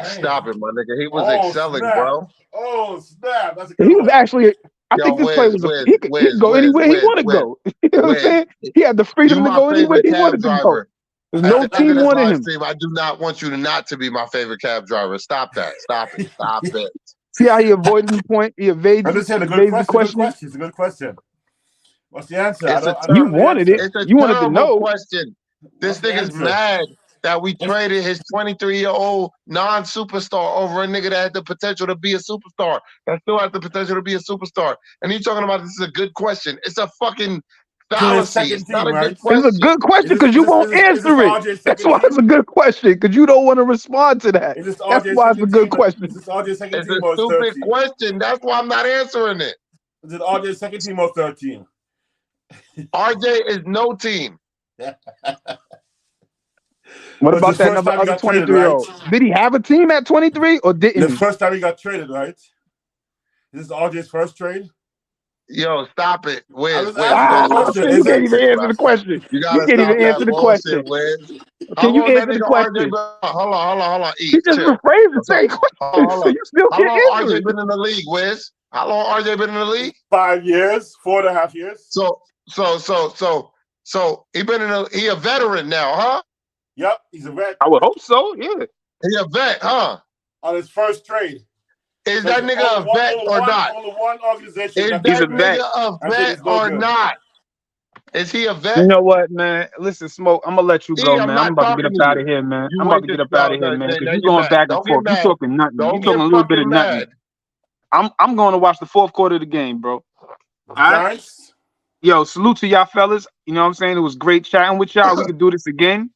Stop it, my nigga. He was excelling, snap. bro. Oh snap! That's a good He was one. actually. I Yo, think this player he could go anywhere he want to go. You know what I'm saying? He had the freedom to go anywhere he wanted to go. There's no team wanted him. I do not want you not to be my favorite cab driver. Stop that. Stop it. Stop it. See how he avoided the point? He evades the question. It's a good question. What's the answer? You wanted it. It's a You wanted to know. question. This nigga's mad that we traded his 23-year-old non-superstar over a nigga that had the potential to be a superstar. That still has the potential to be a superstar. And you talking about this is a good question. It's a fucking fallacy. It's not a good question. It's a good question because you won't answer it. That's why it's a good question because you don't want to respond to that. That's why it's a good question. Is this RJ's second It's team a or stupid 13? question. That's why I'm not answering it. Is it RJ's second team or 13? RJ is no team. What about that other 23-year-old? Right? Did he have a team at 23 or didn't he? The first time he got traded, right? This is RJ's first trade? Yo, stop it. You can't even answer the question. You can't even answer the question. Can you answer the question? Hold on. He just rephrased the same question, so you still can't answer it. How long RJ been in the league, Wiz? How long RJ been in the league? 5 years, 4.5 years. So he he a veteran now, huh? Yep, he's a vet. I would hope so, yeah. He a vet, huh? On his first trade. Is that nigga a vet or not? Only one organization. Is that nigga a vet or not? Is he a vet? You know what, man? Listen, Smoke, I'm gonna let you go, man. I'm about to get up out of here, man. I'm about to get up out of here, man. Because you're going back and forth. You talking nothing. You talking a little bit of nothing. I'm going to watch the fourth quarter of the game, bro. Nice. Yo, salute to y'all fellas. You know what I'm saying? It was great chatting with y'all. We could do this again.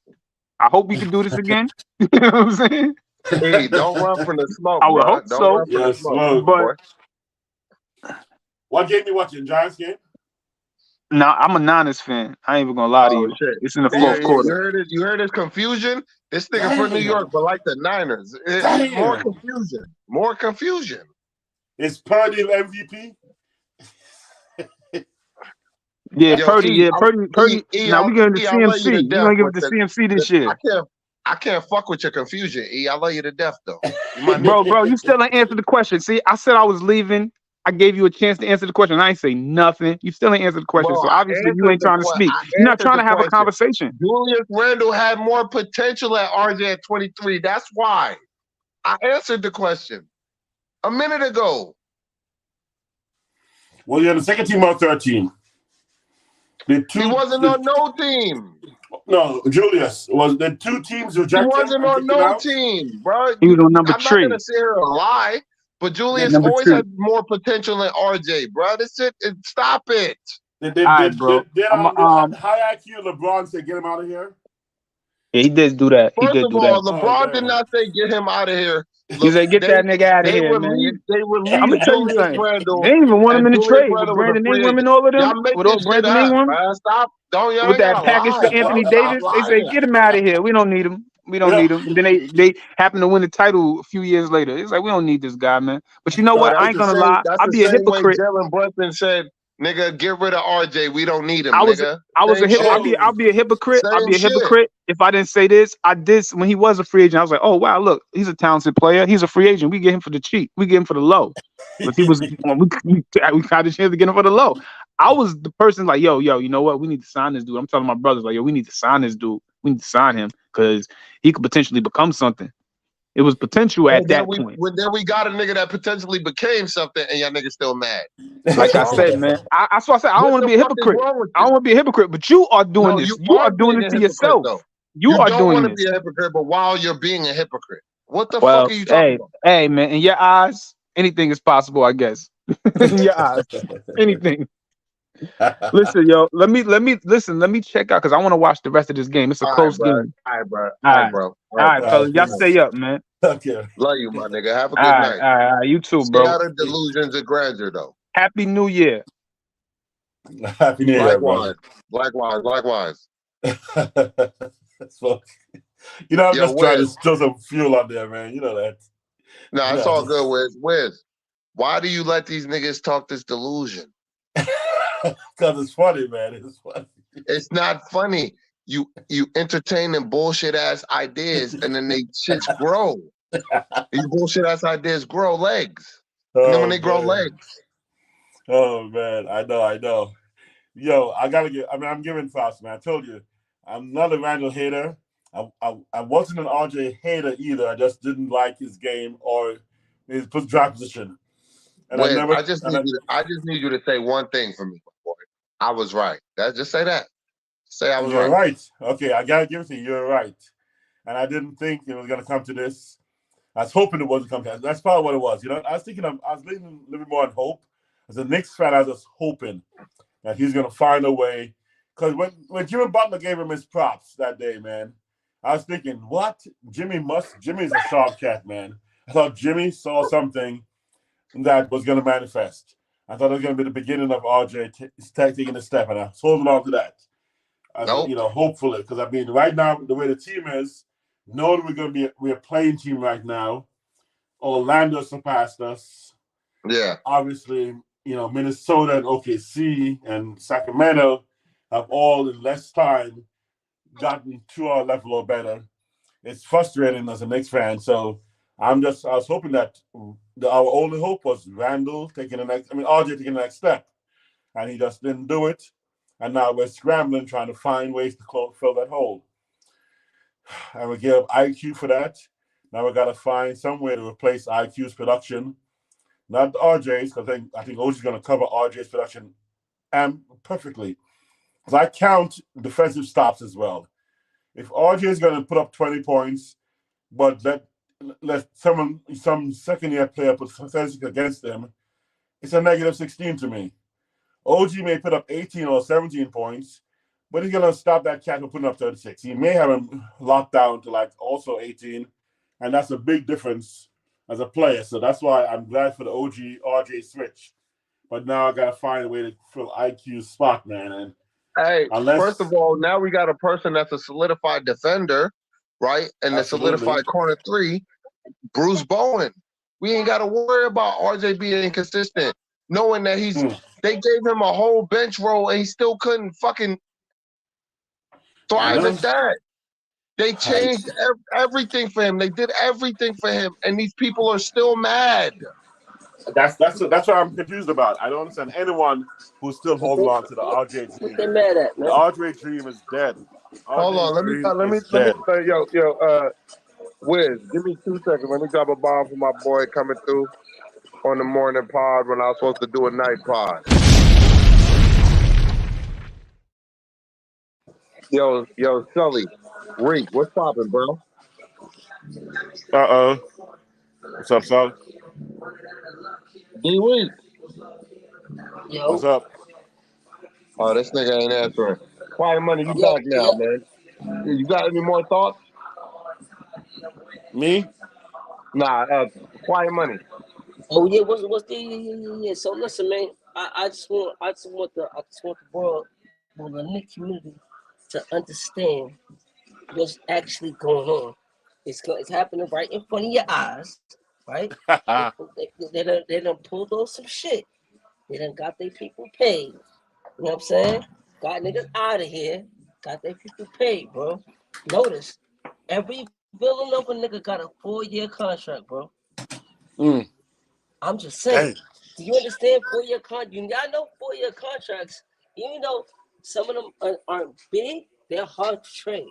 I hope we can do this again. You know what I'm saying? Hey, don't run from the smoke. I would hope so. Yes, but what game you watching? Giants game? Nah, I'm a Niners fan. I ain't even gonna lie to you. Shit. It's in the fourth quarter. You heard his confusion? This nigga from New York, but like the Niners. More confusion. Is Purdy MVP? Yeah, Purdy. Purdy. Now we going to CMC. We're gonna give it to CMC this year. I can't fuck with your confusion, E. I love you to death, though. Bro, you still ain't answered the question. See, I said I was leaving. I gave you a chance to answer the question. I ain't say nothing. You still ain't answered the question. So obviously you ain't trying to speak. You're not trying to have a conversation. Julius Randle had more potential at RJ at 23. That's why. I answered the question a minute ago. Well, you're on the second team or 13. He wasn't on no team. No, Julius was the two teams rejected. He wasn't on no team, bro. He was on number 3. I'm not gonna sit here and lie, but Julius always had more potential than RJ, bro. This shit, stop it. Did high IQ LeBron say get him out of here? Yeah, he did do that. First of all, LeBron did not say get him out of here. He said, "Get that nigga out of they here, man." released I'm gonna tell you Julius something. They Randle, didn't even want him and in the Julius trade with Randle was a Brandon free Ingram agent. and all of Y'all them. With making all shit Brandon up, Ingram man. Stop. Don't y'all with ain't that gotta package for lie, bro. Anthony Stop Davis. They said, lying. "Get him out of here. We don't need him. We don't need him." And then they happened to win the title a few years later. It's like we don't need this guy, man. But you know So what? I ain't gonna lie. that's I'd the be a same way hypocrite. Jalen Brunson said, "Nigga, get rid of RJ. We don't need him, I was nigga." a Same shit. I'll be a hypocrite. I'll Same be a shit. hypocrite if I didn't say this. I did when he was a free agent. I was like, oh wow, look, he's a talented player. He's a free agent. We get him for the cheap. We get him for the low. Because he was we got a chance to get him for the low. I was the person like, yo, you know what? We need to sign this dude. I'm telling my brothers like, yo, we need to sign this dude. We need to sign him because he could potentially become something. It was potential at that point. We got a nigga that potentially became something, and y'all niggas still mad. Like I said, man, that's why I said I don't What want to the be a fuck is hypocrite. wrong with I don't you? want to be a hypocrite, but you are doing No, this. you You are are doing being this a to hypocrite, yourself. though. You are don't doing want to this. be a hypocrite, but while you're being a hypocrite, what the fuck Well, are you talking about? hey, man, in your eyes, anything is possible, I guess. In your eyes, anything. Listen, yo, let me check out because I want to watch the rest of this game. It's a All right, close bro. game. All right, bro. All All right, right, bro. all right, fellas, y'all stay up, man. Okay. Love you, my nigga. Have a All good right, night. all right, you too, Stay bro. out of delusions of grandeur, though. Happy New Year. Happy New Year, Likewise. brother. Likewise. So, you know, I'm Yo, just trying to Wiz. throw some fuel out there, man. You know that. Nah, You it's know, all good, Wiz. Wiz, why do you let these niggas talk this delusion? because it's funny, man. It's funny. It's not funny. You entertain them bullshit ass ideas, and then they shits grow. These bullshit ass ideas grow legs, and then when they grow legs, Oh man, I know. Yo, I gotta get. I mean, I'm giving props, man. I told you, I'm not a Randall hater. I wasn't an RJ hater either. I just didn't like his game or his draft position. And Wiz, I just need you to say one thing for me, boy. I was right. Just say that. Say I was You're right. right. Okay, I gotta give it to you. You're right. And I didn't think it was gonna come to this. I was hoping it wasn't coming to this. That's probably what it was. You know, I was thinking I was living more on hope. As a Knicks fan, I was just hoping that he's gonna find a way. Because when Jimmy Butler gave him his props that day, man, I was thinking, what? Jimmy's a sharp cat, man. I thought Jimmy saw something that was gonna manifest. I thought it was gonna be the beginning of RJ taking a step, and I was holding on to that. Nope. You know, hopefully, because I mean, right now the way the team is, knowing we're a playing team right now. Orlando surpassed us. Yeah. Obviously, you know, Minnesota and OKC and Sacramento have all in less time gotten to our level or better. It's frustrating as a Knicks fan. So I was hoping that our only hope was Randall taking RJ taking the next step, and he just didn't do it. And now we're scrambling, trying to find ways to fill that hole. And we give IQ for that. Now we got to find some way to replace IQ's production, not RJ's, because I think OG's going to cover RJ's production perfectly. Because I count defensive stops as well. If RJ is going to put up 20 points, but let some second-year player put statistics against them, it's a negative 16 to me. OG may put up 18 or 17 points, but he's going to stop that cat from putting up 36. He may have him locked down to like also 18, and that's a big difference as a player. So that's why I'm glad for the OG RJ switch. But now I got to find a way to fill IQ's spot, man. And hey, first of all, now we got a person that's a solidified defender, right? And the solidified corner three, Bruce Bowen. We ain't got to worry about RJ being inconsistent, knowing that they gave him a whole bench role and he still couldn't fucking thrive at that. They changed everything for him. They did everything for him, and these people are still mad. That's what I'm confused about. I don't understand anyone who's still holding on to the RJ dream. What they mad at, man? The RJ dream is dead. Hold on, let me Wiz, give me 2 seconds. Let me drop a bomb for my boy coming through on the morning pod when I was supposed to do a night pod. Yo, Sully, Reek, what's poppin', bro? What's up, son? D-Week. Yo. What's up? Oh, this nigga ain't answering. Quiet Money, you back now, man. You got any more thoughts? Me? Nah, quiet money. Oh yeah, what's the yeah. So listen, man, I just want the world, well, the Nick community, to understand what's actually going on. It's happening right in front of your eyes, right? They done pulled off some shit. They done got their people paid. You know what I'm saying? Got niggas out of here. Got their people paid, bro. Notice, every Villanova nigga got a 4-year contract, bro. Mm. I'm just saying. Dang. Do you understand 4-year contract? Y'all know 4-year contracts, even though some of them aren't big, they're hard to trade.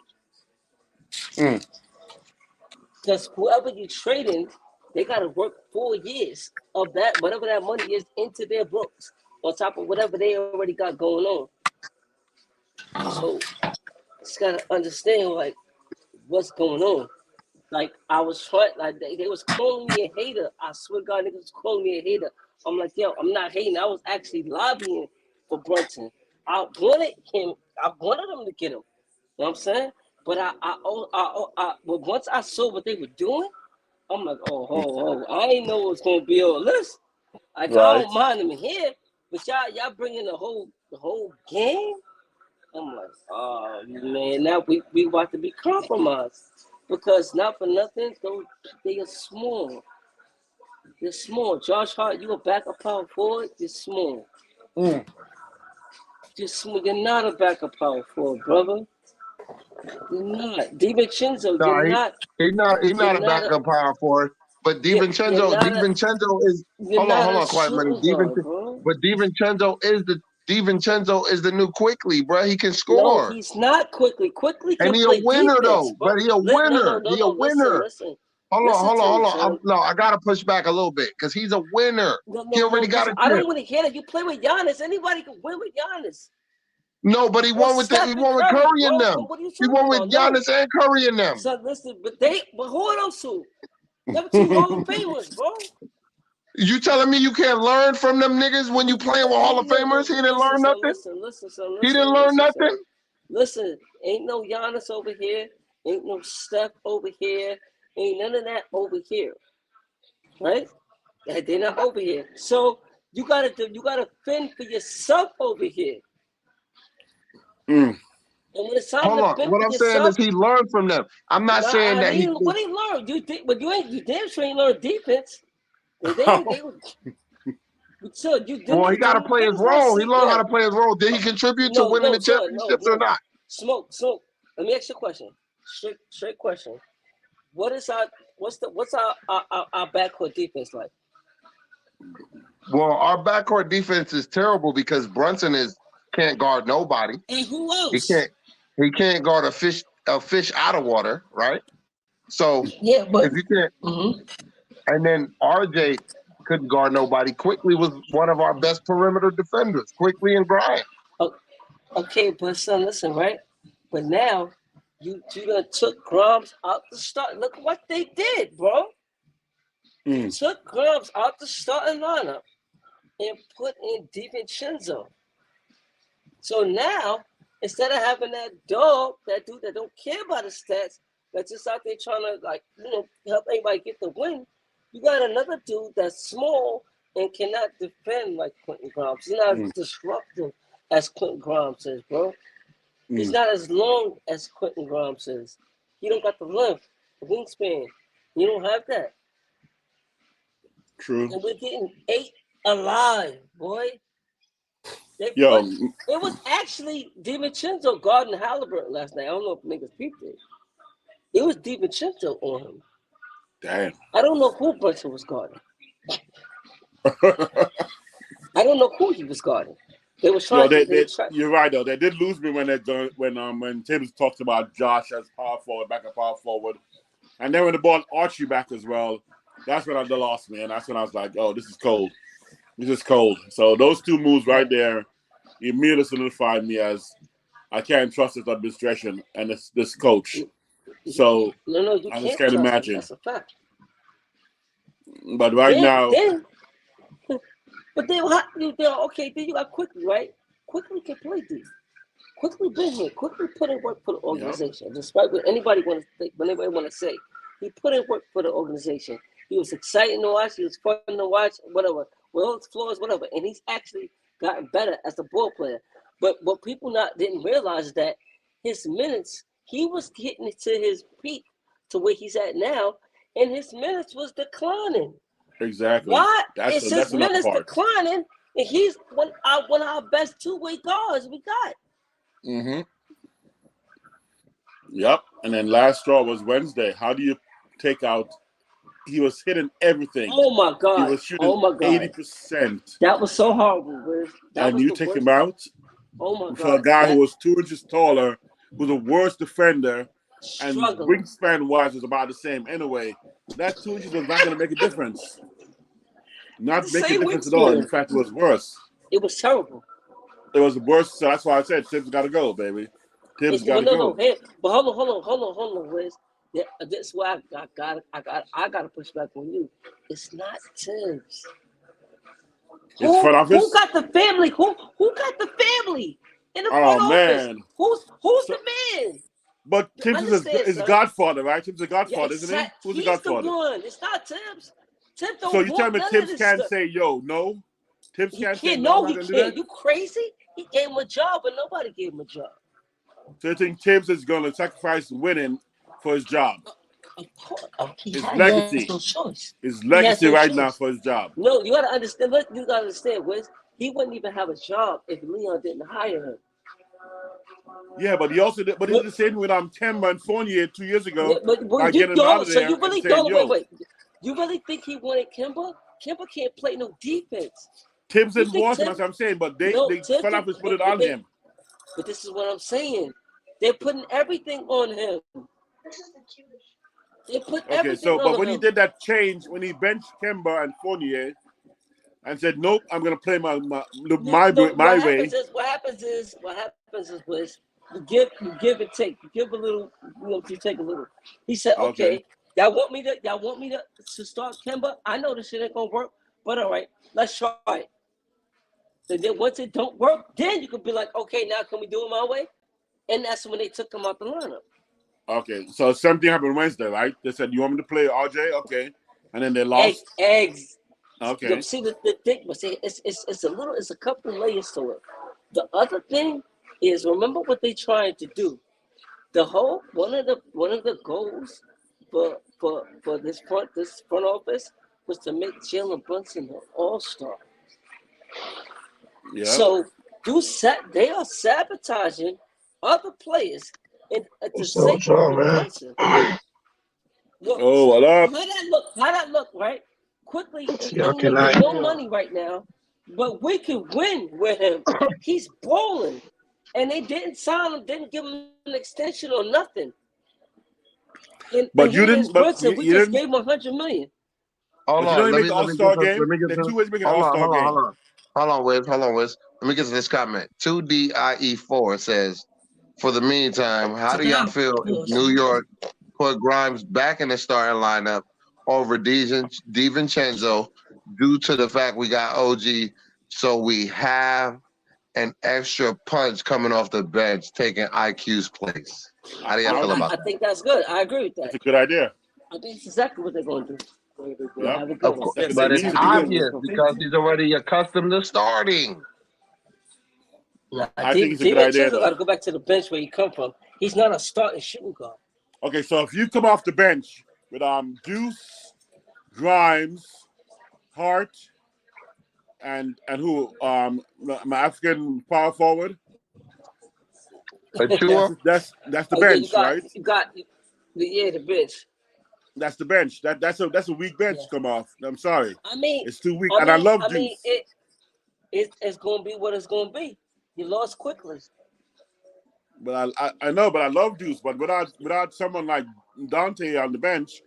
Mm. Because whoever you trading, they got to work 4 years of that, whatever that money is, into their books, on top of whatever they already got going on. So, just got to understand, like, what's going on. Like, I was trying, like, they was calling me a hater. I swear to God, niggas was calling me a hater. I'm like, yo, I'm not hating. I was actually lobbying for Brunson. I wanted him, I wanted him to get him. You know what I'm saying? But but once I saw what they were doing, I'm like, oh, I ain't know it was gonna be all this. Like, I Right. don't mind them here, but y'all bringing the whole game. I'm like, oh man, now we about to be compromised because not for nothing, though they are small. They're small. Josh Hart, you a backup power forward. You're small. Mm. You're small. You're not a backup power forward, brother. You're not. DiVincenzo, No, you're not. he's You're not a not a. backup power forward. But You're not a. DiVincenzo is You're not hold a on, quiet money. shooting guard, bro. But DiVincenzo is the new Quickly, bro. He can No, score. he's not Quickly. Quickly And can he a play winner defense, though. bro. But he a No, no, winner. no, He a no. Listen, winner. listen. Hold on, Listen hold to on, me, hold on. son. No, I gotta push back a little bit because he's a winner. No, He no, no. already got a Listen, I chip. don't want to hear that. You play with Giannis. Anybody can win with Giannis. No, but he Or won with Steph and Curry, Curry in bro. them. What are you He talking won with about? No. Giannis and Curry in them. So listen, but who are those two? Them two Hall of Famers, bro. You telling me you can't learn from them niggas when you playing with Hall of Famers? He didn't learn nothing. He didn't learn nothing. Listen, ain't no Giannis over here. Ain't no Steph over here. Ain't none of that over here. Right? They're not over here. So you gotta fend for yourself over here. Mm. And when it's time Hold to on. fend What for I'm saying is yourself, he learned from them. I'm not saying that he. what he learned? But you damn sure ain't learned defense. They so you Well, he got to didn't play his niggas not role. He see learned how yo. to play his role. Did he contribute to winning the Son, championships or not? Smoke. Let me ask you a question. Straight question. What's our backcourt defense like? Well, our backcourt defense is terrible because Brunson can't guard nobody. And who He else? can't guard a fish out of water, right? So Yeah, but if you can't, and then RJ couldn't guard nobody. Quickly was one of our best perimeter defenders. Quickly and Grimes. Okay, but son, listen, right? But now you done took Grimes out the start. Look what they did, bro. Took Grimes out the starting lineup and put in DiVincenzo. So now, instead of having that dude that don't care about his stats, that's just out there trying to help anybody get the win, you got another dude that's small and cannot defend like Quentin Grimes. He's not as disruptive as Quentin Grimes is, bro. He's not as long as Quentin Grimes is. He don't got the length, the wingspan. You don't have that. True. And we're getting 8 alive, boy. It was actually DiVincenzo guarding Halliburton last night. I don't know if niggas peeped it. It was DiVincenzo on him. Damn. I don't know who Brunson was guarding. I don't know who he was guarding. They were trying. You're right though. They did lose me when Tibbs talked about Josh as power forward, backup power forward, and then when the ball Archie back as well. That's when they lost me, and that's when I was like, "Oh, this is cold. This is cold." So those two moves right there immediately solidified me as I can't trust this administration and this coach. So you I just can't can't trust imagine. That's a fact. But now, but then okay. Then you got Quickly, right? Quickly can play deep. Quickly been here. Quickly put in work for the organization. Despite what anybody want to think, what anybody want to say, he put in work for the organization. He was exciting to watch. He was fun to watch. Whatever. Well, his flaws, whatever. And he's actually gotten better as a ball player. But what people didn't realize is that his minutes, he was getting to his peak to where he's at now, and his minutes was declining. Exactly. Why That's is his another minutes part. declining? And he's one of our best two-way guards we got. Mm-hmm. Yep. And then last straw was Wednesday. How do you take out? He was hitting everything. Oh my God! He was shooting 80%. That was so horrible, Riz. And you take him out Oh my for a God! guy who was 2 inches taller, who's the worst defender, and Struggling. wingspan-wise was about the same anyway. That 2 inches was not going to make a difference. Not It's the make a same difference at all. In wingspan. fact, it was worse. It was terrible. It was the worst. So that's why I said Tibbs got to go, baby. Tibbs got to go. Hey, but hold on, Riz. Yeah, that's why I got to push back on you. It's not Tibbs. It's front office. Who got the family? Who got the family in the front office? Man. Who's the man? But Tibbs is Godfather, right? Tibbs is a Godfather, isn't he? Who's the Godfather? He's the one. It's not Tibbs. Tibbs don't So you tell me Tibbs can't stuff. say, yo, no? Tibbs can't say no. No, He can't. You crazy? He gave him a job, but nobody gave him a job. So you think Tibbs is going to sacrifice winning for his job? His legacy. He has no choice. His legacy no right choice. now for his job. No, you got to understand. You got to understand, Wiz. He wouldn't even have a job if Leon didn't hire him. Yeah, but he also did. But he did the same with Kemba and Fournier 2 years ago. Yeah, but you don't. So you really don't. Wait. You really think he wanted Kemba? Kemba can't play no defense. Tibbs didn't want him, that's what I'm saying. But they front office put it on him. But this is what I'm saying. They're putting everything on him. They put everything on him. But when he did that change, when he benched Kemba and Fournier and said, "Nope, I'm going to play my way." What happens is, Wiz, you give and take. You give a little, you take a little. He said, "Okay, y'all want me to start Kemba? I know this shit ain't gonna work, but all right, let's try it." And then once it don't work, then you could be like, "Okay, now can we do it my way?" And that's when they took him out the lineup. Okay, so something happened Wednesday, right? They said, "You want me to play RJ?" Okay, and then they lost. Eggs. Okay. You see the thing, but see, it's a couple layers to it. The other thing is, remember what they trying to do. One of the goals for this front office was to make Jalen Brunson an all-star. Yeah. So they are sabotaging other players and to say Brunson. Look, what up? How that look, right? Quickly, he's making no money right now, but we can win with him. He's balling. And they didn't sign him, didn't give him an extension or nothing. But you didn't. Brunson, we just gave him $100 million. Hold on, let me get this. 2 ways to make an all-star game. Hold on, Wiz. Let me get to this comment. 2DIE4 says, for the meantime, how do y'all feel if New York put Grimes back in the starting lineup over DiVincenzo due to the fact we got OG, so we have an extra punch coming off the bench taking IQ's place? How do y'all feel about that? I think that's good. I agree with that. It's a good idea. I think it's exactly what they're going to do. Of course, but it's obvious because he's already accustomed to starting. I think it's a good idea. Got to go back to the bench where he come from. He's not a starting shooting guard. Okay, so if you come off the bench with Deuce, Grimes, Hart, and who my African power forward. That's the bench, right? You got the bench. That's the bench. That's a weak bench to come off. I'm sorry. I mean, it's too weak, and I love Deuce. It's going to be what it's going to be. You lost quickly. But I know, but I love Deuce. But without someone like Dante on the bench,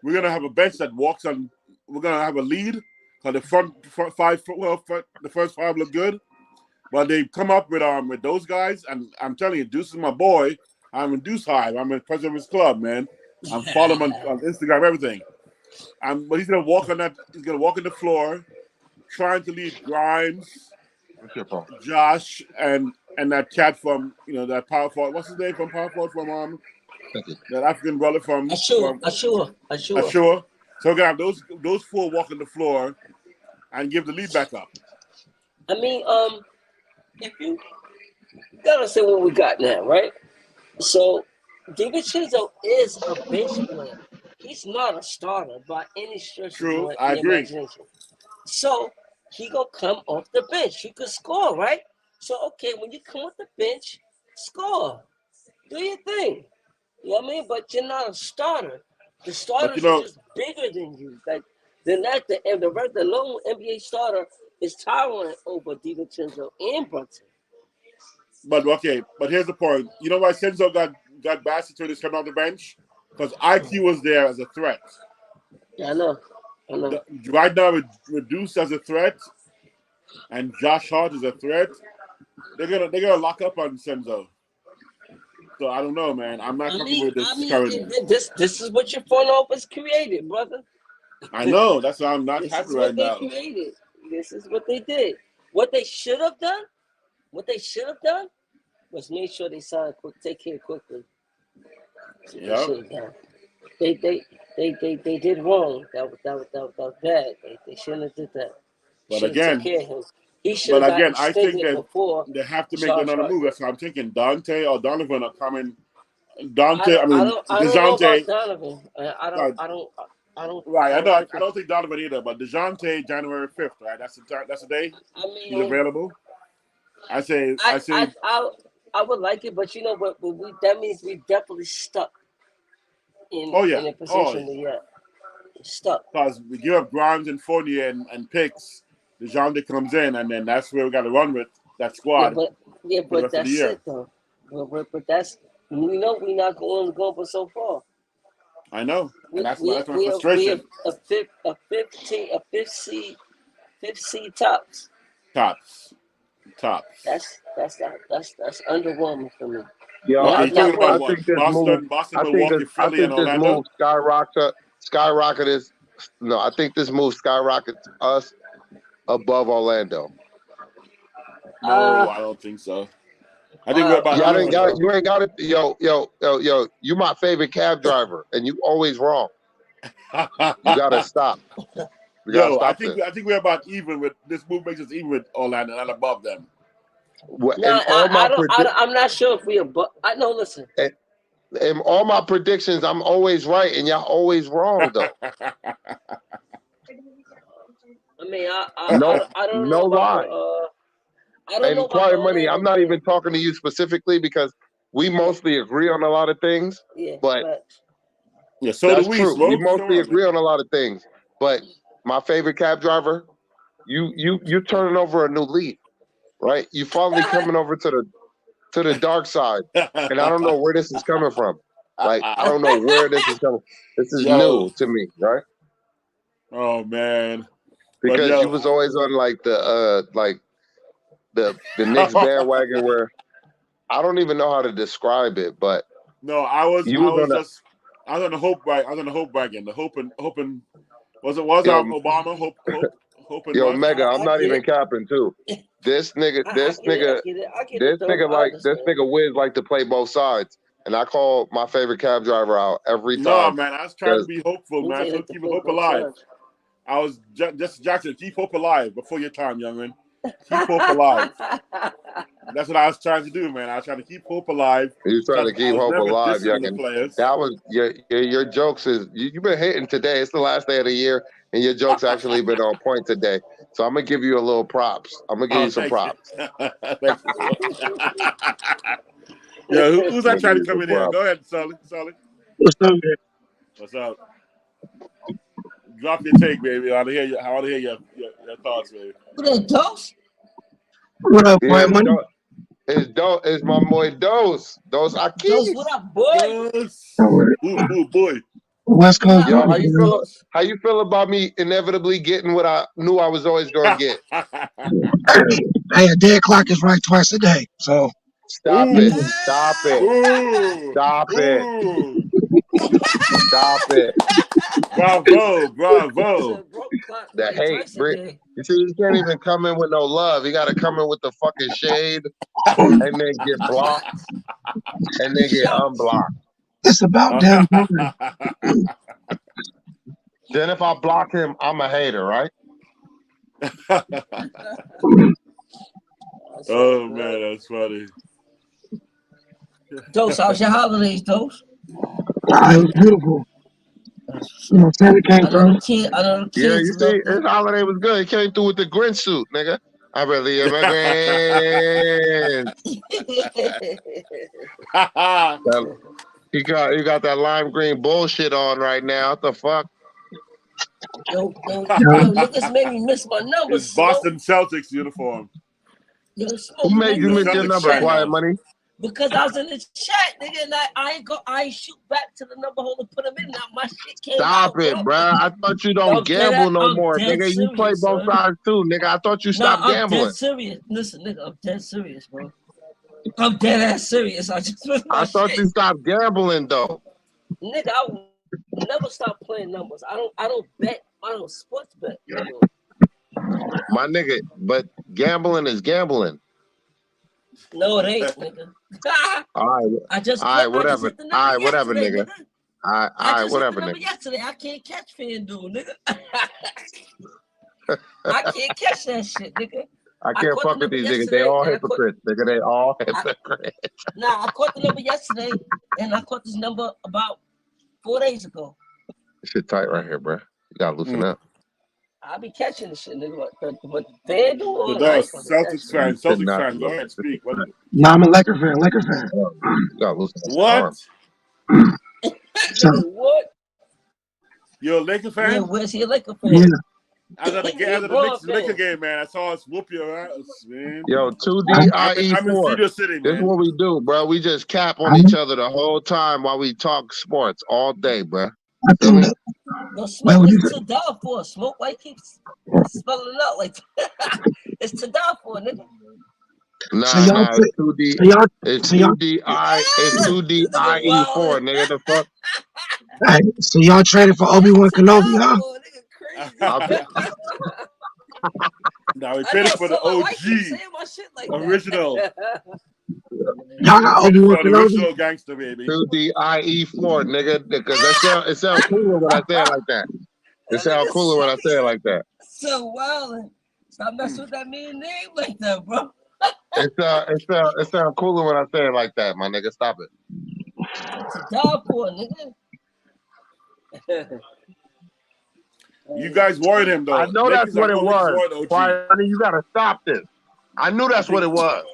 we're gonna have a bench that walks on. We're gonna have a lead. So the front five, the first five look good, but they come up with those guys, and I'm telling you, Deuce is my boy. I'm in Deuce Hive. I'm the president of his club, man. I'm following him on Instagram, everything. But he's gonna walk on that. He's gonna walk on the floor, trying to lead Grimes, Josh, and that cat from that power forward. What's his name from power forward from that African brother from Ashur. So we got those four walking the floor and give the lead back up. I mean, if you gotta say what we got now, right? So DiVincenzo is a bench player. He's not a starter by any stretch True, of I the agree. imagination. So he gonna come off the bench. He could score, right? So okay, when you come off the bench, score. Do your thing. You know what I mean? But you're not a starter. The But starters are just bigger than you. Like the lone NBA starter is towering over DiVincenzo and Brunson. but here's the point. You know why Senzo got bashed to his coming off the bench? Because IQ was there as a threat. Yeah, I know. Right now, with Deuce as a threat and Josh Hart as a threat, they're gonna lock up on Senzo. So I don't know, man. I'm not comfortable with this currently. This is what your front office created, brother. I know. That's why I'm not This happy is right what they now. created. This is what they did. What they should have done was make sure they signed quick, take care quickly. Yeah. They did wrong. That was bad. They shouldn't have did that. But Should have took again, care of him. He should have got I think extended that before. they have to make Josh another Hart move. did. That's what I'm thinking. Dante or Donovan are coming. I don't know about DeJounte. Donovan. I don't. Right. I I don't think Donovan either. But DeJounte, January 5th. Right. That's the day I he's mean, available. I say. I would like it, but you know what? That means we definitely stuck in a position to stuck. Because we give up Grimes and Fournier and picks. DeJounte comes in, and then that's where we got to run with that squad. But that's it though. But that's we know we're not going for so far. I know, and that's my frustration. We have a fifth seed tops. Tops. That's underwhelming for me. Yo, Okay, I think this move. Boston, I Milwaukee, think Philly, and this Orlando. move skyrocketed. No, I think this move skyrockets us above Orlando. No, I don't think so. I think we're about. You ain't got it. Yo. You my favorite cab driver, and you always wrong. You gotta stop. I think we're about even with this move. Makes us even with Orlando, not above them. I'm not sure if we above. I know. Listen. In all my predictions, I'm always right, and y'all always wrong though. I mean, I don't know lie. I don't know about Quiet Money, I'm not even talking to you specifically because we mostly agree on a lot of things. Yeah, but so that's do we. True. We mostly agree on a lot of things. But my favorite cab driver, you turning over a new leaf, right? You finally coming over to the dark side, and I don't know where this is coming from. Like I don't know where this is coming. This is new to me, right? Oh man. Because you was always on like the Knicks bandwagon where I don't even know how to describe it, but no, I was on the hope wagon. I was on the hope wagon. The hoping was Obama hoping. Yo, Mega, I'm not even capping too. This nigga Wiz like to play both sides, and I call my favorite cab driver out every time. No, man, I was trying to be hopeful, man. So keep hope alive. I was just Jackson. Keep hope alive before your time, young man. Keep hope alive. That's what I was trying to do, man. I was trying to keep hope alive. You trying to keep hope alive, young man. That was your jokes is you've been hitting today. It's the last day of the year, and your jokes actually been on point today. So I'm gonna give you a little props. I'm gonna give you some props. Thank you. Yeah, who's that trying to come in here? Go ahead, Sully. What's up, man? What's up? Drop your take, baby. I want to hear your thoughts, baby. What up, Dose? What up, Quiet Money? It's my boy Dose. Dose Aki. Dose, what up, boy? Ooh, boy. West Coast. Yo, how you feel about me inevitably getting what I knew I was always going to get? Hey, a dead clock is right twice a day. So stop it. Stop it. Bravo. The hate. You see, you can't even come in with no love. You got to come in with the fucking shade and then get blocked and then get unblocked. It's about damn time. Then if I block him, I'm a hater, right? Oh man, that's funny. Dose, how's your holidays, Dose? It was beautiful. You know, Santa came I know through. the kid. I know the Yeah, kids you love see, his it. holiday was good. He came through with the Grinch suit, nigga. I really am a Grinch. He got that lime green bullshit on right now. What the fuck? yo, Yeah. niggas made me miss my numbers, His Smoke. Boston Celtics uniform. Yo, Smoke, Who you made made you me He's a miss in your the Celtics number, fan chat Quiet now. Money? because I was in the chat, nigga, and I shoot back to the number holder, put them in. Now my shit came Stop out, it, bro. bruh. I thought you don't gamble no I'm more, dead nigga. You play serious, both son. sides too, nigga. I thought you Nah, stopped I'm gambling. dead serious. Listen, nigga, I'm dead serious, bro. I'm dead ass serious. I just missed my I thought shit. you stopped gambling though. Nigga, I will never stop playing numbers. I don't bet. I don't sports bet no more. My nigga, but gambling is gambling. No, it ain't, nigga. All right, I just whatever. hit the All number right, whatever, yesterday, nigga. nigga. All I right, just hit the whatever, number nigga. yesterday. I can't catch FanDuel, nigga. I can't catch that shit, nigga. I I can't caught the fuck with number these niggas. They yesterday, all and I caught. hypocrites, nigga. They all hypocrites. I caught the number yesterday, and I caught this number about 4 days ago. This shit tight right here, bro. You gotta loosen up. I'll be catching this shit, nigga. But FanDuel, The I ain't fucking with that Celtics shit. fan. This shit Celtics not. fan. Go ahead, speak. What? Nah, I'm a Laker fan. Laker fan. You gotta loosen up. What? So, Nigga, what? You're a Laker Yeah, fan? where's he a Laker fan? yeah. After the Knicks Laker game, man, I saw us whoop your ass, man. Yo, I'm in 2DIE4. Studio City, This is man. what we do, bro. We just cap on I, each other the whole time while we talk sports all day, bro. I Feel think me? that. No, Wait, Smoke, what you it's say? Tadal Smoke, why you keep spelling it out like that? It's Tadal nigga. So y'all, Nah. It's 2D. so y'all, It's so y'all, 2DI. It's Nigga 2DIE4, wildin'. nigga. The fuck? hey, so y'all traded for Obi-Wan Kenobi, huh? Nigga I've been, crazy. Now we I traded know for the someone white keep OG, saying my shit like original. that. Y'all got Traded Obi-Wan for the Kenobi. original gangster, baby. 2DIE4, nigga. Because it sounds cooler when I say it like that. It sounds cooler when I say it like that. So wildin'. Stop messing with that mean name like that, bro. It sounds cooler when I say it like that, my nigga. Stop it. Tadal nigga. You guys worried him, I though. know that's Lakers what are it going Lakers was. worried OG. Quiet, honey, you gotta stop this. I knew that's what it was.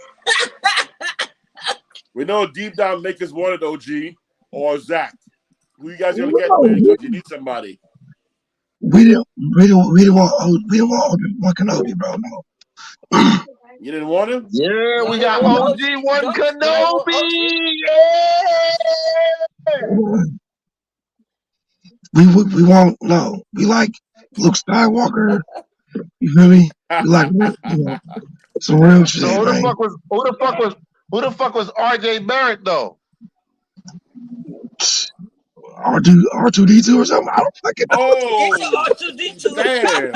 We know deep down Lakers wanted OG or Zach. Who you guys gonna No, get, man? Because you need somebody. we didn't want Obi-Wan Kenobi, bro. No. You didn't want him? Yeah, Y'all we didn't got want OG1 OG? Y'all want Kenobi. Yeah! We won't. No, we like Luke Skywalker. You feel me? We like some real shit, So man. who the fuck was RJ Barrett though? R2D2 or something. I don't fucking know. Oh, R2D2. damn.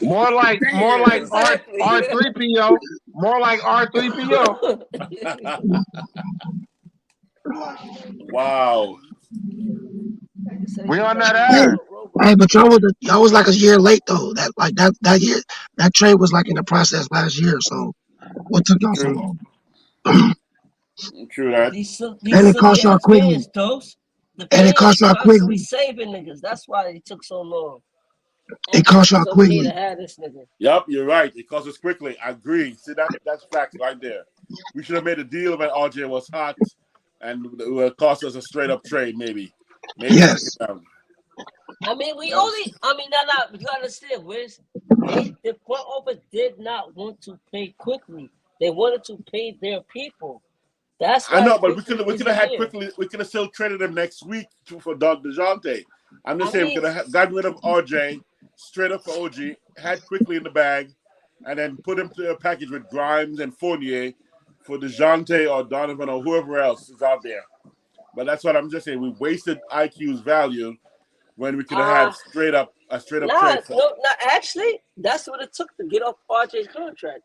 More like Exactly. R3PO. More like R3PO. Wow. We on that Hey, ass. hey, but y'all was like a year late though. That year that trade was like in the process last year. So what took y'all so True. long? True that. These And it cost silly y'all ass quickly. fans, Dose. The And it fans cost y'all constantly quickly. saving niggas. That's why it took so long. It Acting cost like y'all it's okay quickly. to have this nigga. Yep, you're right. It cost us quickly. I agree. See, that's facts right there. We should have made a deal when RJ was hot, and it would cost us a straight up trade, maybe. Maybe Yes. second round. I mean, no, you understand, Wiz. The front office did not want to pay quickly. They wanted to pay their people. That's why I know, but we quickly could have had isn't here. quickly. We could have still traded him next week for DeJounte. I'm just I saying mean- we could have gotten rid of RJ straight up for OG, had quickly in the bag, and then put him to a package with Grimes and Fournier for DeJounte or Donovan or whoever else is out there. But that's what I'm just saying. We wasted IQ's value when we could have had a straight up trade. Actually, that's what it took to get off RJ's contract.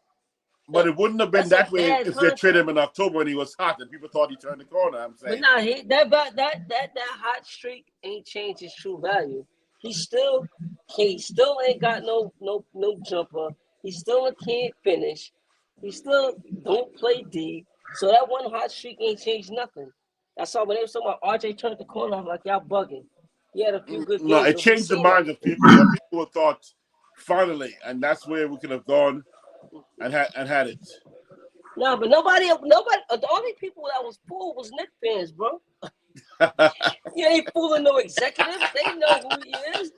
But it wouldn't have been That's that a way bad if they traded contract. him in October when he was hot and people thought he turned the corner. I'm saying. But nah, that hot streak ain't changed his true value. he still ain't got no jumper. He still can't finish. He still don't play D. So that one hot streak ain't changed nothing. That's all. When they were talking about RJ turned the corner, I'm like, y'all bugging. He had a few good No, games, it but we changed the seen that. minds of people. Some people thought finally, and that's where we could have gone and had it. No, but nobody. The only people that was fooled was Knicks fans, bro. You ain't fooling no executives. They know who he is.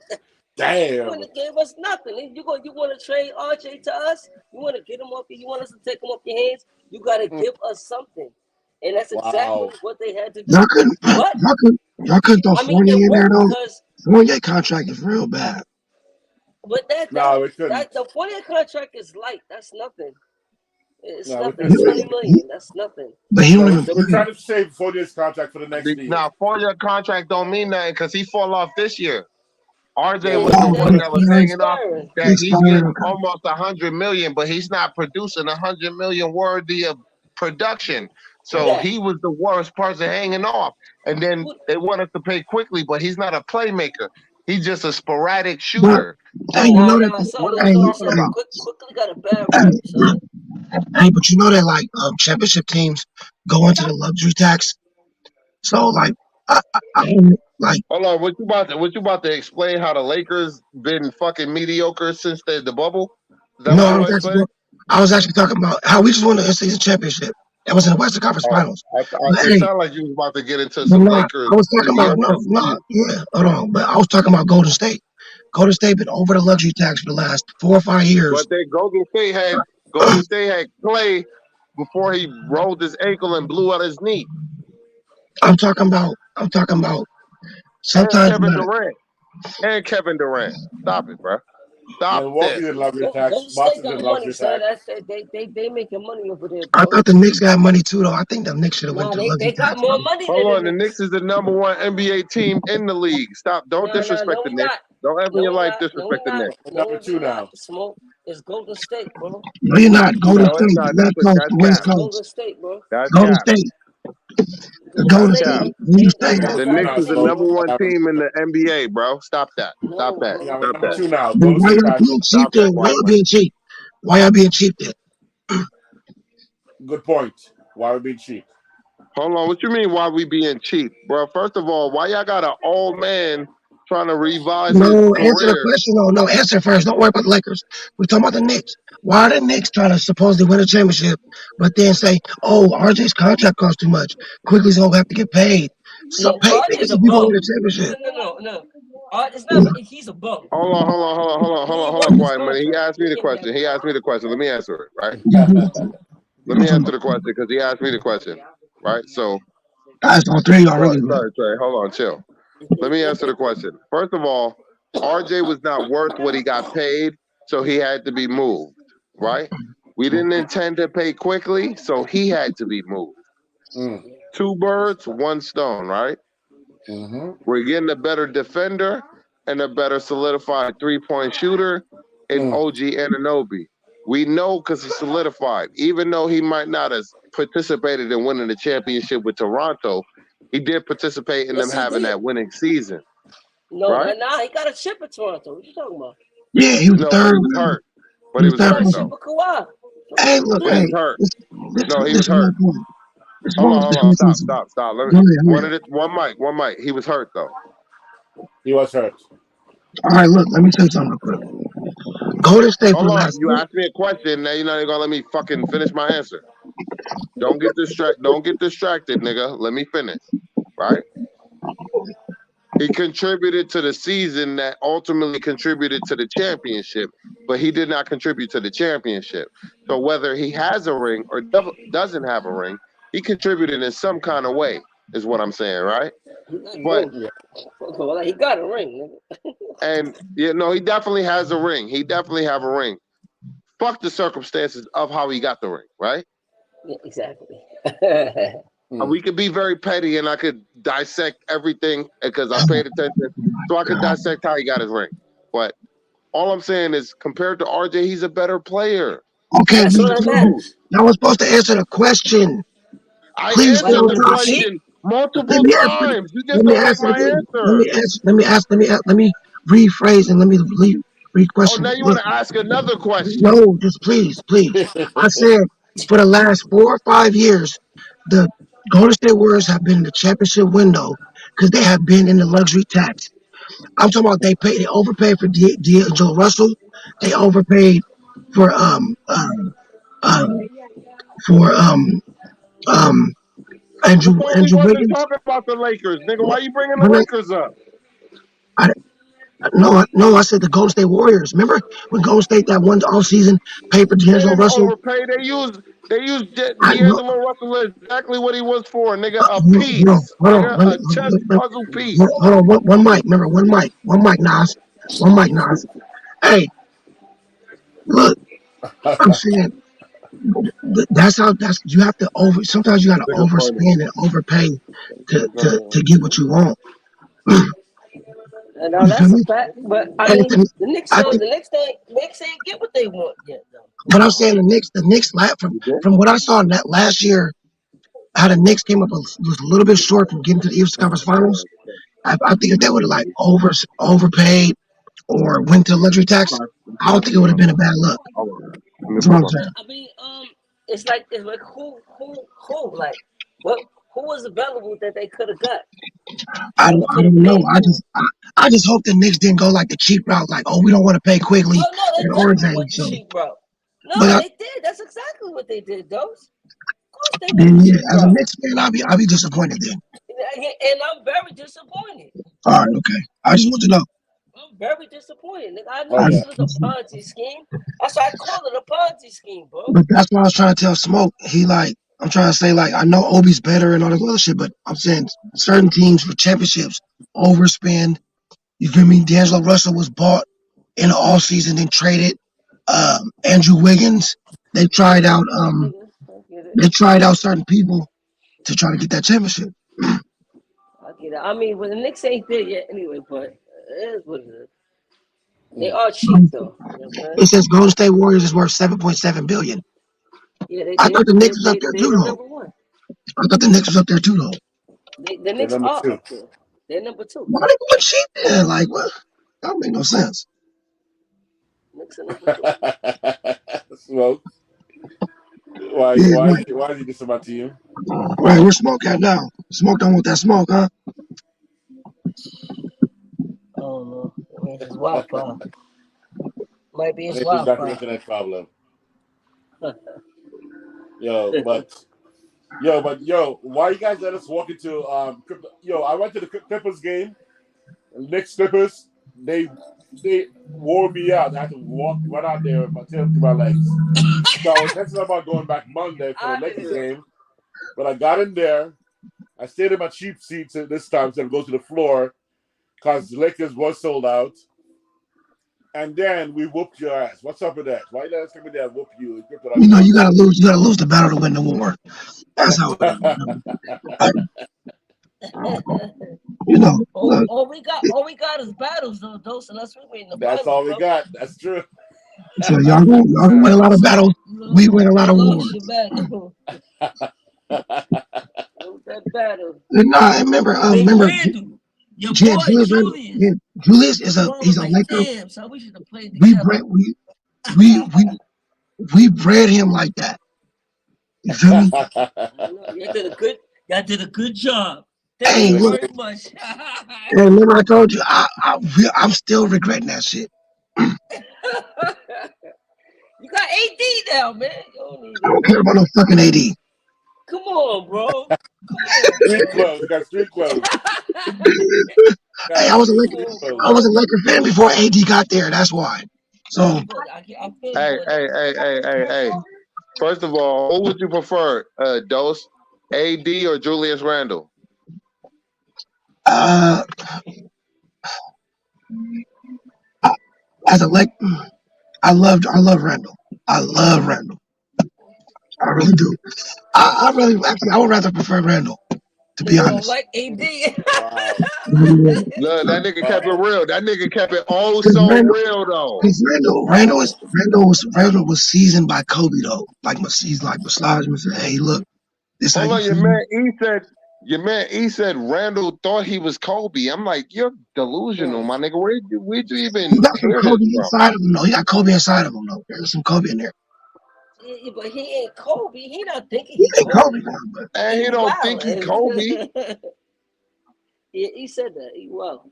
Damn. You wouldn't have gave us nothing. You want to trade RJ to us? You want to get him off? You want us to take him off your hands? You got to give us something, and that's exactly what they had to do. Y'all couldn't throw I mean, Fournier it in there worked though. because. Fournier contract is real bad. But we couldn't. the Fournier contract is light. That's nothing. It's No, we nothing. couldn't It's trade $20 him. million. That's nothing. But he don't even We're play. trying to save 4 years contract for the next year. Now, 4-year contract don't mean nothing because he fall off this year. RJ Yeah, was the one Then that was he's hanging off expiring. that he's getting almost 100 million, but he's not producing 100 million worthy of production. So that? he was the worst person hanging off. And then they want us to pay quickly, but he's not a playmaker. He's just a sporadic But shooter. hey, So you know Nah. that. what are we talking about? Quickly got a bad rap, son. Hey, but you know that like championship teams go into the luxury tax. So like, I like. Hold on, what you about to explain how the Lakers been fucking mediocre since the bubble? Is that No, what you want to explain? I was actually talking about how we just won the in-season championship. That was in the Western Conference Finals. But It hey, sounded like you was about to get into but some no, Lakers I was talking about mediocre. yeah, hold on. But I was talking about Golden State. Golden State been over the luxury tax for the last 4 or 5 years. But then Golden State had Clay before he rolled his ankle and blew out his knee. I'm talking about And sometimes Kevin Durant. Stop it, bro. Stop Milwaukee this. did luxury tax. Golden State Boston got did money, luxury son. tax. They making money over there, I bro. thought the Knicks got money too though. I think the Knicks should have went Nah, to the they luxury got tax. more money Hold than on, the the Knicks Knicks. is the number 1 NBA team in the league. Stop. Don't No, disrespect the we Knicks. not. Don't ever in your life disrespect the Knicks. Number 2 now. Smoke. It's Golden State, bro. No, you're not. Golden No, it's State, not. the left coast, That's the west cap. It's Golden coast. State, bro. That's Golden cap. State. Golden Golden That's State. cap. State. You stay They there. The still got Knicks they is the still number 1 team in the NBA, bro. Stop that. Stop no, that. bro. Yeah, we're Stop number that. 2 now. Then Golden why State y'all has being cheap Stop that then? Why quiet, y'all man. being cheap? Why y'all being cheap then? good point. Why we being cheap? Hold on. What you mean why we being cheap? Bro, first of all, why y'all got an old man trying to revise his No, answer the career? question. No, answer first. Don't worry about the Lakers. We're talking about the Knicks. Why are the Knicks trying to supposedly win a championship, but then say, "Oh, RJ's contract costs too much. Quickly's gonna have to get paid. So No, pay Art niggas is a if we gonna bum. win a championship." No. Art is not. He's a bum. He ain't Hold worth on, his quiet minute. He contract. asked He me the can't have question. it. He asked me the question. Let me answer it, right? Let I'm me talking answer the question because he asked me the question, right? So, guys, all three of y'all really. sorry, Trey. Hold on, chill. Let me answer the question. First of all, RJ was not worth what he got paid, so he had to be moved, right? We didn't intend to pay quickly, so he had to be moved. Mm. 2 birds, 1 stone, right? Mm-hmm. We're getting a better defender and a better solidified 3-point shooter in OG Anunoby. We know because he's solidified. Even though he might not have participated in winning the championship with Toronto, he did participate in them Yes, he having did. that winning season, No, right? he got a chip at Toronto. What you talking about? Yeah, he was No, but third. he was hurt. But He he was was He third. got a hurt, chip though. with Kawhi. Hey, look, But he hey, was hurt. this No, he was is my hurt. point. This Hold on, was hold on. this. Stop. Let Go me, ahead. one mic. He was hurt, though. He was hurt. All right, look, let me tell you something real quick. Golden State for Hold the on. last You asked me a question. Now you're not even going to let me fucking finish my answer. Don't get distracted, nigga. Let me finish. Right? He contributed to the season that ultimately contributed to the championship, but he did not contribute to the championship. So whether he has a ring or doesn't have a ring, he contributed in some kind of way, is what I'm saying, right? But He got a ring, nigga. and yeah, no, he definitely has a ring. He definitely have a ring. Fuck the circumstances of how he got the ring, right? Yeah, exactly. We could be very petty, and I could dissect everything because I paid attention, so I could dissect how he got his ring. But all I'm saying is, compared to RJ, he's a better player. Okay, That's all that matters. y'all was supposed to answer the question. I Please answered don't the talk shit. question multiple Let me times. You just let me don't like answer my again. answer. Let me rephrase and let me Oh, re-question now it. you want Look, to ask another question? no, just please, please. I said for the last 4 or 5 years, the Golden State Warriors have been in the championship window because they have been in the luxury tax. I'm talking about they overpaid for D'Angelo Russell, they overpaid for uh for um I thought we Andrew wasn't Wiggins. talking about the Lakers, nigga. Why you bringing the When Lakers up? I, no, I said the Golden State Warriors. Remember when Golden State that one all season paid for They D'Angelo didn't Russell? overpay. They used I know. D'Angelo Russell exactly what he was for, nigga. A Hold on, piece, hold on, nigga, a chess puzzle piece. hold on. One mic. Remember, one mic, Nas, one mic, Nas. Hey, look, I'm saying that's you have to over. Sometimes you got to Nigga funny. overspend and overpay to get what you want. And now You feel that's a me? fact. But I And mean, the Knicks I still think, the Knicks ain't get what they want yet though. but I'm saying the Knicks from what I saw in that last year, how the Knicks came up was a little bit short from getting to the Eastern Conference Finals. I think if they would have like overpaid or went to luxury tax, I don't think it would have been a bad look. That's what I'm saying. I mean, it's like who like what who was available that they could have got I that don't, we I could have don't know. paid for. I just hope the Knicks didn't go like the cheap route, like, oh, we don't want to pay Quigley Oh no, they and Orange. definitely went the So, cheap route. but No, they did. That's exactly what they did, those. Of course they went then the yeah, cheap as a route. Knicks fan, I'll be disappointed then. And I'm very disappointed. All right, okay. I just want to know. I'm very disappointed. Nigga. I knew I this just, was a Ponzi scheme. That's why I call it a Ponzi scheme, bro. but that's why I was trying to tell Smoke. I'm trying to say like I know Obi's better and all this other shit, but I'm saying certain teams for championships overspend. You feel me? D'Angelo Russell was bought in the off season, then traded. Andrew Wiggins. They tried out. I get it. I get it. They tried out certain people to try to get that championship. I get it. I mean, well, the Knicks ain't there yet anyway, but it is what it is. They are cheap though. You know what I'm saying? It says Golden State Warriors is worth 7.7 billion. Yeah, I thought the Knicks was up there too, the though. number one. I thought the Knicks was up there too, though. The They're Knicks number are two. up there. They're number two. Why they going cheap then? Like what? That don't make no sense. Knicks are number two. Smoke. Why? Yeah, Why? right. Why is he this about to you? Right, where's Smoke at now? Smoke don't want that smoke, huh? Oh no, I mean, it's his Wi-Fi. Might be his Maybe it's got the Wi-Fi. internet problem. Yo, why you guys let us walk into Yo, I went to the Clippers game. Knicks Clippers. They wore me out. I had to run out there with my tail to my legs. So I was thinking about going back Monday for the Lakers game, but I got in there. I stayed in my cheap seats this time instead of go to the floor because the Lakers was sold out. And then we whooped your ass. What's up with that? Why you let us come in there and whoop you? You know, you gotta lose. You gotta lose the battle to win the war. That's how it is. You know, look, all we got is battles though, so unless we win the That's finals, all we bro. got. That's true. so y'all gonna win a lot of battles. We win a lot of wars. Your battle. That battle. Nah, I remember. Big Remember, Randall, your yeah, boy Julius Randle. Julius. Yeah, Julius is He's a like, Laker. damn, so we should have played We together. bred we bred him like that. You feel me? Y'all did a good job. Hey, Thank you look, very much. and remember I told you I'm still regretting that shit. You got AD now, man. You don't need I don't it. care about no fucking AD. Come on, bro. Come on. Street clothes. Got street clothes. Hey, I was a Laker fan before AD got there. That's why. So Hey. First of all, who would you prefer, Dose, AD or Julius Randle? As a Laker, I love Randall. I love Randall. I really do. I would rather prefer Randall, to be honest. Like AD. Look, that nigga kept it real. That nigga kept it oh so real though. Because Randall was seasoned by Kobe though. Like he's like massage me said, hey, look, this how Hold you on, your feel. man. He said Your man E said Randall thought he was Kobe. I'm like, you're delusional, my nigga. Where'd you He even got some hear this Kobe from? inside of him, though. He got Kobe inside of him, though. There's some Kobe in there. Yeah, but he ain't Kobe. He not thinking He he ain't Kobe Kobe. now, but And He he don't wild. think he Kobe. Yeah, he said that. He wild.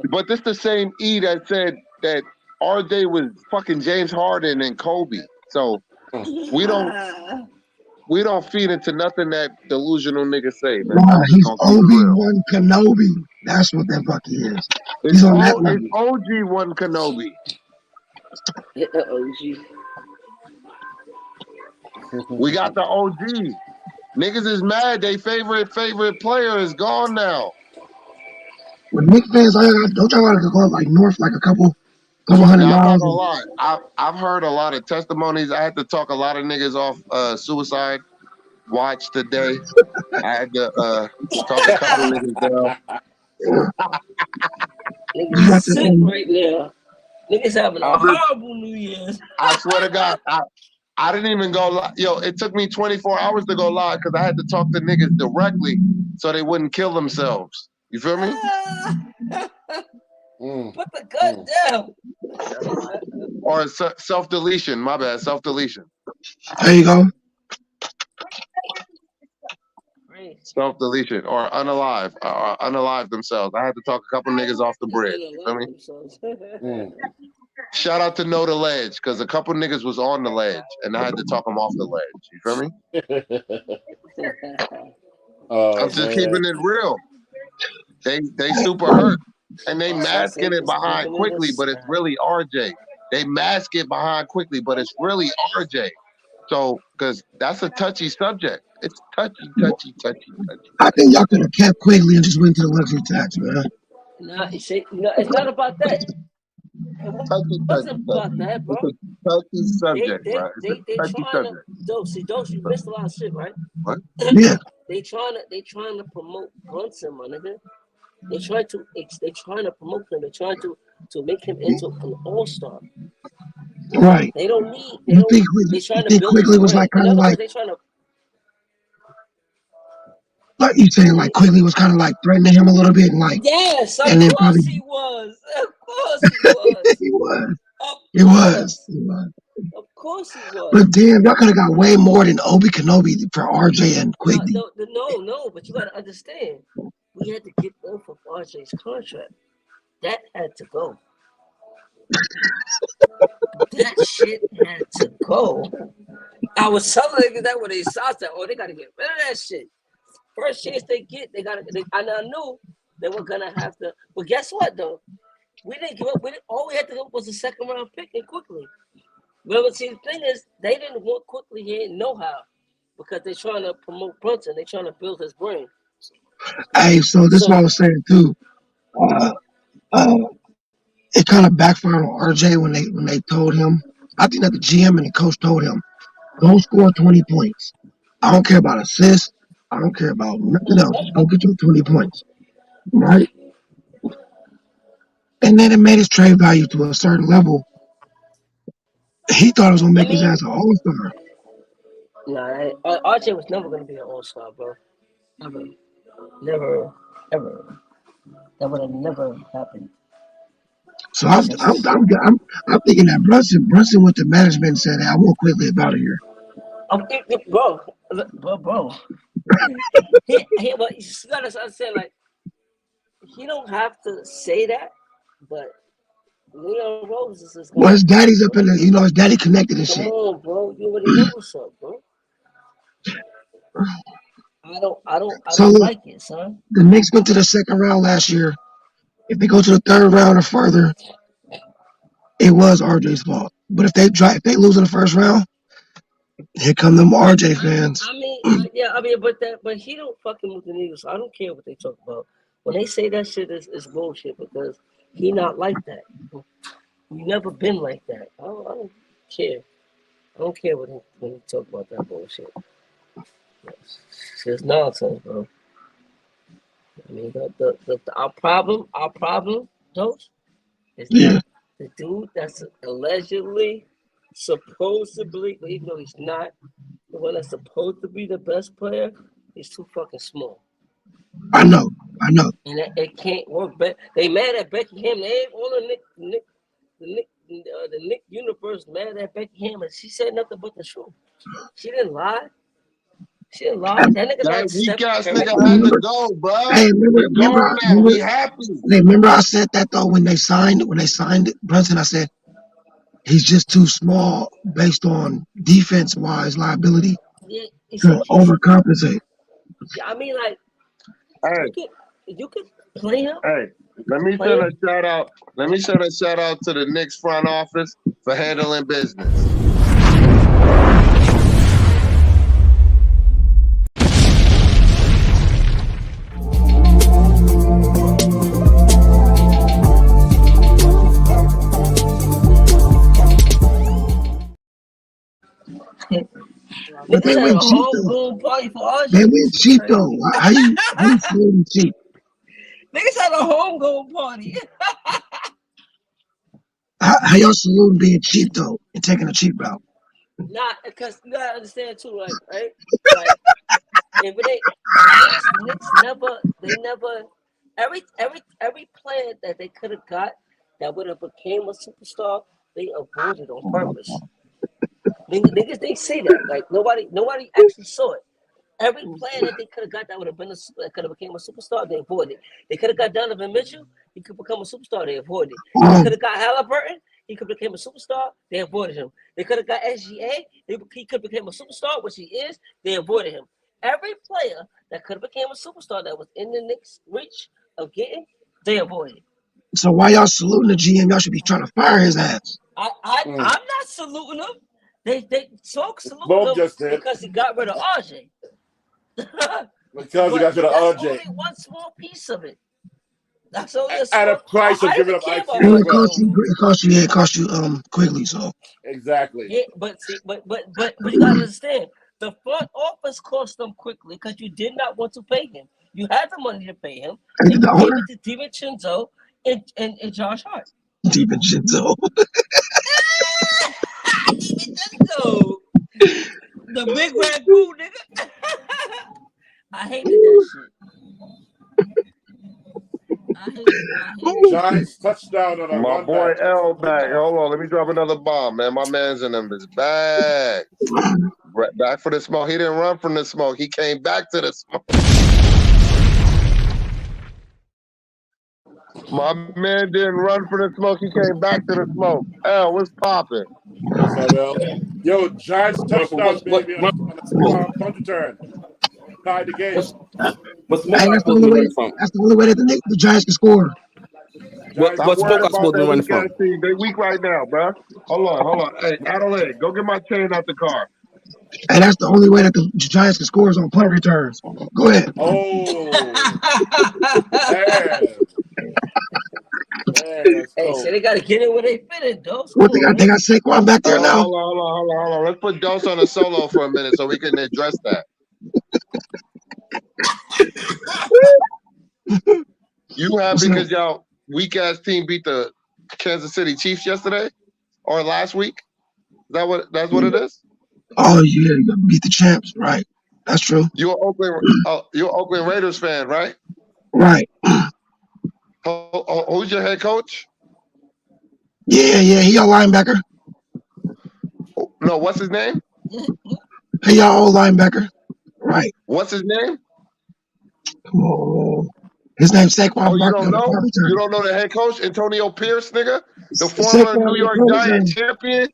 But this the same E that said that RJ was fucking James Harden and Kobe. So we don't feed into nothing that delusional niggas say, man. nah, We just he's gonna keep it real. Obi-Wan Kenobi. That's what that fuck is. He's on that It's level. OG one Kenobi. OG. We got the OG. Niggas is mad. They favorite player is gone now. With Knicks fans, don't y'all gotta go like north like a couple hundred Now I'm not miles. gonna lie. I've heard a lot of testimonies. I had to talk a lot of niggas off suicide watch today. I had to talk a couple niggas down. Niggas You got sick to right now. Niggas having a horrible New Year's. I swear to God, I didn't even go live. Yo, it took me 24 hours to go live because I had to talk to niggas directly so they wouldn't kill themselves. You feel me? Put the gun down. Or self-deletion. My bad, self-deletion. There you go. Self-deletion or unalive themselves. I had to talk a couple niggas off the bridge. You feel me? Shout out to Know the Ledge because a couple niggas was on the ledge and I had to talk them off the ledge. You feel me? I'm just keeping it real. They super hurt and they masking it behind quickly, but it's really RJ. They mask it behind quickly, but it's really RJ. So, because that's a touchy subject. It's touchy. I think y'all could have kept Quigley and just went to the luxury tax, man. No, it's not about that. It wasn't about that, bro. It's a touchy subject, bro. It's a touchy trying subject. Dose, you missed a lot of shit, right? What? Yeah. They trying to promote Brunson, my nigga. They're trying to promote him. They're trying to make him into an all-star. Right. They don't need. You think Quigley was like kind of like? They're trying to. Like you saying, like Quigley was kind of like threatening him a little bit, and like. Yes, of and then course probably, he was. Of course he was. He was. Of course he was. But damn, y'all could have got way more than Obi Kenobi for RJ and Quigley. No, but you got to understand. We had to get off of RJ's contract. That had to go. That shit had to go. I was telling niggas that when they saw that, they got to get rid of that shit. First chance they get, and I knew they were gonna have to. But guess what, though? We didn't give up. All we had to do was a second round pick and quickly. But see, the thing is, they didn't want quickly here know how because they're trying to promote Brunson. They're trying to build his brain. Hey, so this is what I was saying too. It kind of backfired on RJ when they told him. I think that the GM and the coach told him, "Don't score 20 points. I don't care about assists. I don't care about nothing else. Just go get your 20 points." Right? And then it made his trade value to a certain level. He thought it was gonna make his ass an all-star. Nah, RJ was never gonna be an all-star, bro. Never, ever. That would have never happened. So I'm thinking that Brunson went to management and said, "Hey, I want Quigley out of here." Bro. But you gotta understand, like, he don't have to say that, but Leon Rose is well, his daddy's up in the, his daddy connected and shit. Come on, bro. You already know what's up, bro. I don't like it, son. The Knicks went to the second round last year. If they go to the third round or further, it was RJ's fault. But if they lose in the first round, here come them RJ fans. But he don't fucking with the Eagles. So I don't care what they talk about. When they say that shit is bullshit because he not like that. We never been like that. I don't care. I don't care when he talk about that bullshit. It's just nonsense, bro. I mean, our problem, Dose, is that the dude that's allegedly, supposedly, even though he's not, one that's supposed to be the best player is too fucking small. I know. And it can't work. But they mad at Becky Hammond. They ain't all the Nick universe mad at Becky Hammond. She said nothing but the truth. She didn't lie. That nigga That like weak Steph ass Curry. nigga had to go, bro. Hey, He gone now. We happy. remember I said that though when they signed Brunson. I said he's just too small based on defense wise liability Yeah, to overcompensate. I mean, like Hey, you could play him. hey, let me send a shout out. Let me send a shout out to the Knicks front office for handling business. But they Niggas had a went cheap though. homegrown party for RJ. They went cheap though. How you feeling cheap? Niggas had a homegrown party. How y'all salute being cheap though and taking a cheap route? Nah, because you gotta understand too, like, right? Like, if it ain't Knicks never every player that they could have got that would have became a superstar, they avoided on purpose. Niggas they say that. Like nobody actually saw it. Every player that they could have got that would have been that could have became a superstar, they avoided. They could have got Donovan Mitchell, he could become a superstar, they avoided. They could have got Halliburton, he could become a superstar, they avoided him. They could have got SGA, he could become a superstar, which he is, they avoided him. Every player that could have became a superstar that was in the Knicks' reach of getting, they avoided. So why y'all saluting the GM? Y'all should be trying to fire his ass. I'm not saluting him. They Smoke saluting him just did. because he got rid of RJ. Because he got rid of That's RJ. only one small piece of it. That's only a At small. a price of I giving even up care about IQ And as it well. cost you Quigley. So Exactly. Yeah, but see, but you gotta understand, the front office cost them quickly because you did not want to pay him. You had the money to pay him, and you gave it to DiVincenzo and Josh Hart. DiVincenzo. DiVincenzo, the big ragu nigga. I hated that shit. I hated Giants touchdown on a My run boy back. L back. Hold on, let me drop another bomb, man. My man's in his back. Back for the smoke. He didn't run from the smoke. He came back to the smoke. My man didn't run from the smoke. He came back to the smoke. L, what's popping? What's up, L? Yo, Giants touchdown, baby, on a punt return. Tied the game. What's Hey, that's the only way that the Giants can score. Stop worrying about that weak ass team. They weak right now, bro. Hold on. Hey, Adelaide, go get my chain out the car. And that's the only way that the Giants can score is on punt returns. Go ahead. Oh, Hey, so they gotta get it where they fit it, though. What they got Saquon back there now? Hold on. Let's put Dose on a solo for a minute so we can address that. You happy because y'all weak ass team beat the Kansas City Chiefs yesterday or last week? That's what it is? Oh yeah, you beat the champs, right? That's true. You're an Oakland Raiders fan, right? Right. Who's your head coach? Yeah, he a linebacker. No, what's his name? Hey, y'all old linebacker. Right. What's his name? Oh, his name's Saquon Barkley. You don't know? You don't know the head coach, Antonio Pierce, nigga? The former New York Giants champion?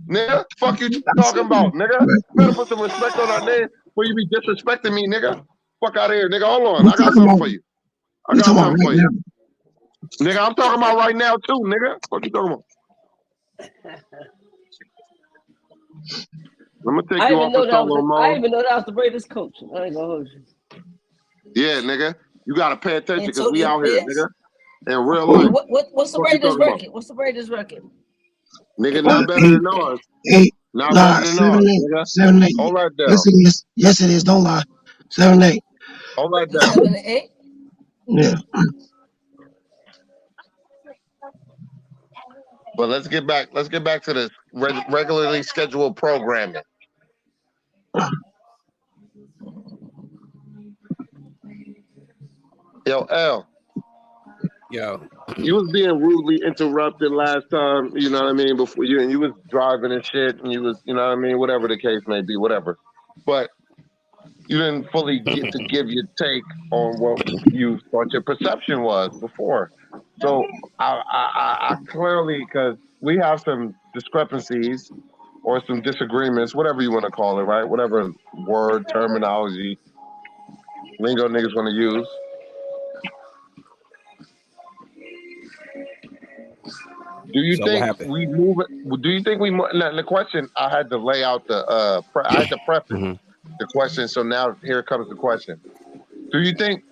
Nigga, fuck you talking about, nigga? You better put some respect on our name before you be disrespecting me, nigga. Fuck out of here, nigga. Hold on. I got something for you. Nigga, I'm talking about right now, too, nigga. What you talking about? I'm gonna take you off a solo mode. I didn't even know that was the Raiders coach. I ain't gonna hold you. Yeah, nigga. You gotta pay attention because we out here, nigga. In real life. What's the Raiders record? What's the Raiders record? Nigga, not better than ours. Not better than ours, nigga. 7-8. Hold that down. Yes, it is. Yes, it is. Don't lie. 7-8. Hold that down. 7-8? Yeah. But let's get back to this regularly scheduled programming. Yo, L, Yo, you was being rudely interrupted last time. You know what I mean? Before you was driving and shit, and you was, you know what I mean? Whatever the case may be, whatever. But you didn't fully get to give your take on what you thought your perception was before. So I clearly, because we have some discrepancies or some disagreements, whatever you want to call it, right? Whatever word, terminology, lingo niggas want to use. Do you so what think happened? we move it? Do you think we? Now, the question I had to lay out the. I had to preface Mm-hmm. the question. So now here comes the question. Do you think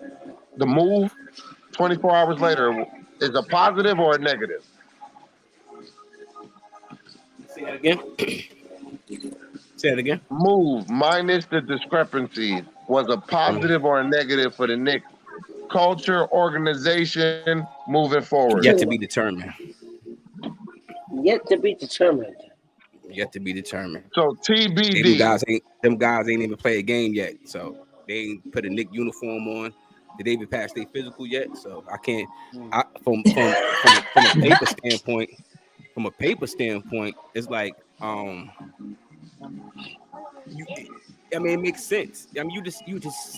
the move 24 hours later is a positive or a negative? Say that again. Say it again. Move minus the discrepancies was a positive or a negative for the Knicks culture, organization, moving forward. Yet to be determined. Yet to be determined. Yet to be determined. So Them TBD. guys ain't even play a game yet. So they ain't put a Nick uniform on. Did they even pass their physical yet? So I can't. From a paper standpoint. From a paper standpoint, it's like you. I mean, it makes sense. I mean, you just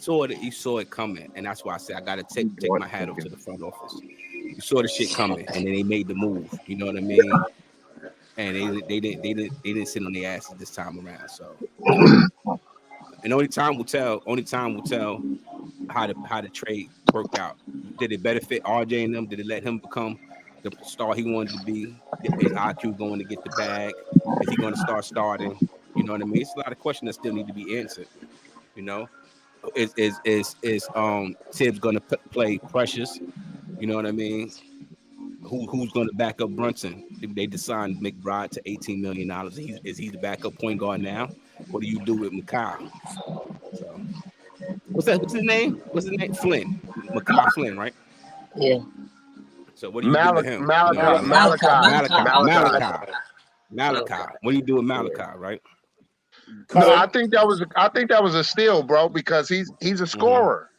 saw it coming, and that's why I said I gotta take my hat off to the front office. You saw the shit coming, and then they made the move. You know what I mean? And they didn't sit on their asses this time around. So, and only time will tell. Only time will tell how the trade worked out. Did it benefit RJ and them? Did it let him become the star he wanted to be? Is IQ going to get the bag? Is he going to start starting? You know what I mean? It's a lot of questions that still need to be answered. You know, is Tibbs going to play Precious? You know what I mean? Who's going to back up Brunson? They signed McBride to $18 million. Is he the backup point guard now? What do you do with Mikal? So what's his name? Flynn. Mikal Flynn, right? Yeah. So what do you do with him? Malachi. What do you do with Malachi, right? No, I think that was a steal, bro, because he's a scorer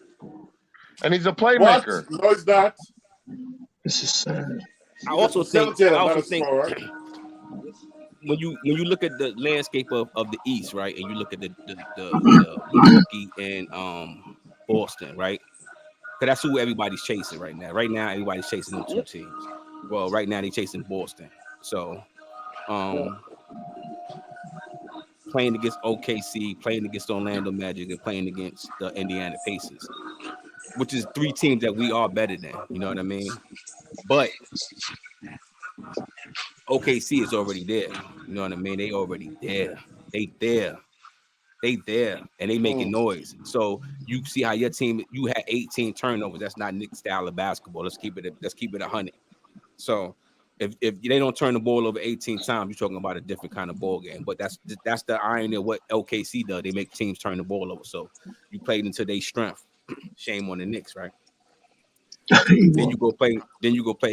and he's a playmaker. What? No, it's not. This is sad. I also think when you look at the landscape of the East, right, and you look at the Milwaukee and Boston, right? Because that's who everybody's chasing right now. Right now, everybody's chasing them two teams. Well, right now they're chasing Boston. So, playing against OKC, playing against Orlando Magic, and playing against the Indiana Pacers, which is three teams that we are better than. You know what I mean? But OKC is already there. You know what I mean? They already there. They there, and they making noise. So you see how your team, you had 18 turnovers. That's not Nick style of basketball. Let's keep it 100. So if they don't turn the ball over 18 times, you're talking about a different kind of ball game. But that's the irony of what OKC does. They make teams turn the ball over. So you played into their strength. Shame on the Knicks, right? Then you go play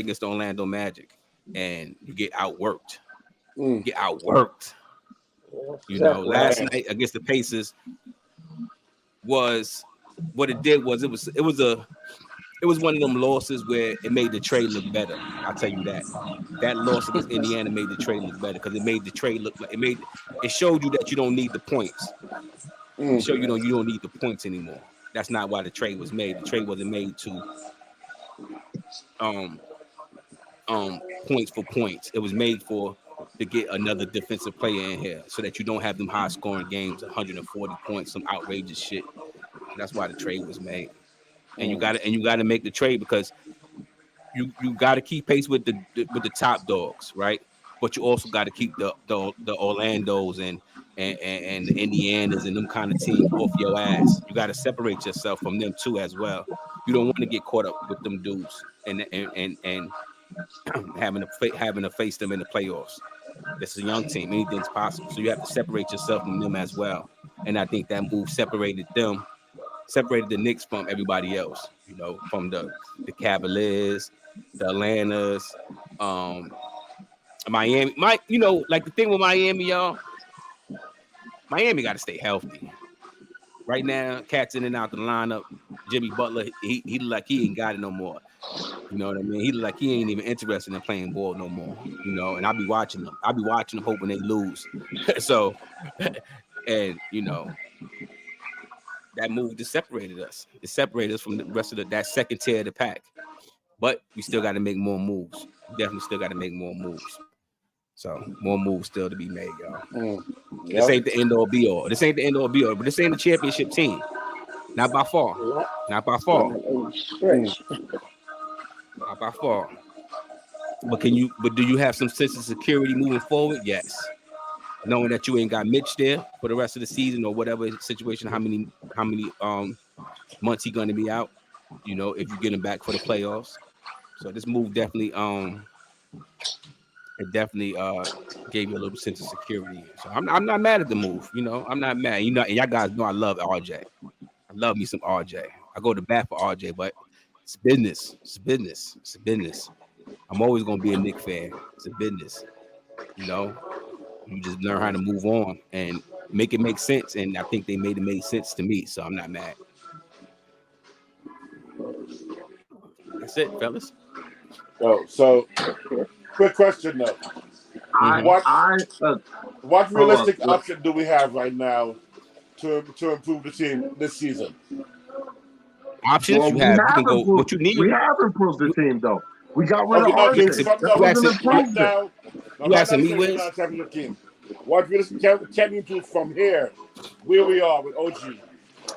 against the Orlando Magic, and you get outworked. You know, last night against the Pacers was what it did was it was one of them losses where it made the trade look better. I'll tell you that. That loss against Indiana made the trade look better because it made the trade look like it showed you that you don't need the points. It showed you don't need the points anymore. That's not why the trade was made. The trade wasn't made to points for points. It was made to get another defensive player in here so that you don't have them high scoring games, 140 points, some outrageous shit. That's why the trade was made. And you got to make the trade because you got to keep pace with the top dogs, right? But you also got to keep the Orlandos and the Indianas and them kind of teams off your ass. You got to separate yourself from them too as well. You don't want to get caught up with them dudes and having to face them in the playoffs. This is a young team. Anything's possible. So you have to separate yourself from them as well. And I think that move separated the Knicks from everybody else, you know, from the Cavaliers, the Atlantas, Miami. You know, like the thing with Miami, y'all, Miami got to stay healthy. Right now, cats in and out the lineup. Jimmy Butler, he look like he ain't got it no more. You know what I mean? He look like he ain't even interested in playing ball no more. You know, and I'll be watching them. I'll be watching them hoping they lose. So, and you know, that move just separated us. It separated us from the rest of that second tier of the pack. But we still got to make more moves. Definitely still got to make more moves. So more moves still to be made, y'all. This ain't the end all be all. This ain't the end all be all. But this ain't the championship team. Not by far. Not by far. Not by far. But do you have some sense of security moving forward? Yes. Knowing that you ain't got Mitch there for the rest of the season or whatever situation, how many months he gonna be out, you know, if you get him back for the playoffs. So this move definitely gave you a little sense of security. So I'm not mad at the move, you know. I'm not mad. You know, and y'all guys know I love RJ. I love me some RJ. I go to bat for RJ, but it's business. It's business. It's business. I'm always gonna be a Knicks fan. It's a business. You know, you just learn how to move on and make it make sense. And I think they made sense to me. So I'm not mad. That's it, fellas. Oh, so quick question though. What realistic option do we have right now to improve the team this season? Options well, you have. You can go. What you need. We have improved the team though. We got rid of Okay, no, RJ. That was an right improvement. now, You asking me, we're Wiz? not a championship team. What realistic can we improve from here, where we are with OG?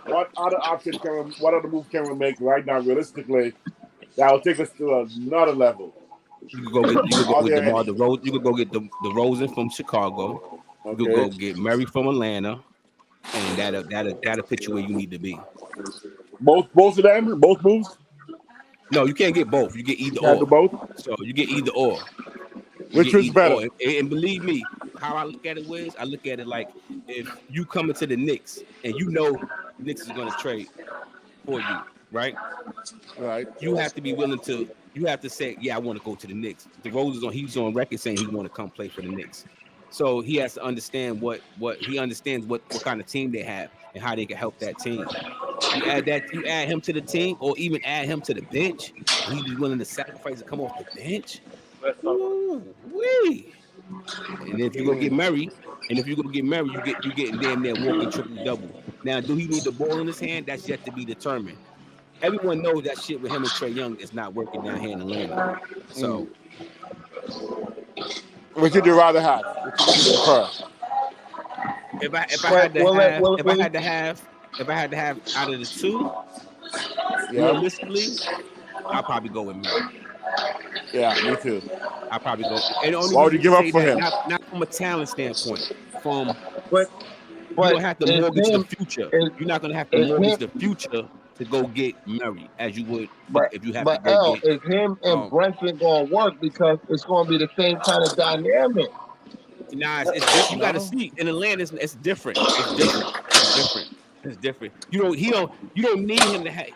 What other options what other moves can we make right now realistically that will take us to another level? You could go with DeMar any? DeRozan. You could go get the DeRozan from Chicago. You could go get Murray from Atlanta, and that'll put you where you need to be. Both of them, both moves. No, you can't get both. You get either Can't or. do both. So you get either or. Which is better? Or. And believe me, how I look at it was, I look at it like if you come into the Knicks and you know the Knicks is going to trade for you, right? Right. You have to be willing to. You have to say, yeah, I want to go to the Knicks. He's on record saying he want to come play for the Knicks. So he has to understand what he understands what kind of team they have and how they can help that team. You add him to the team, or even add him to the bench, and he'd be willing to sacrifice and come off the bench. Ooh-wee. And if you go get Murray, you getting damn near walking triple double. Now, do he need the ball in his hand? That's yet to be determined. Everyone knows that shit with him and Trae Young is not working down here in Atlanta. So, which would you rather have? Which would you prefer? If I had to have out of the two, realistically, I'll probably go with Murray. Yeah, me too. I'll probably go. And only why would you give up for him? Not from a talent standpoint. But you don't have to mortgage the future. You're not gonna have to mortgage the future to go get Murray as you would if you have to go get. Is him and Brunson gonna work because it's gonna be the same kind of dynamic? Nah, it's different. You gotta see in Atlanta, it's different. It's different. You don't need him to have.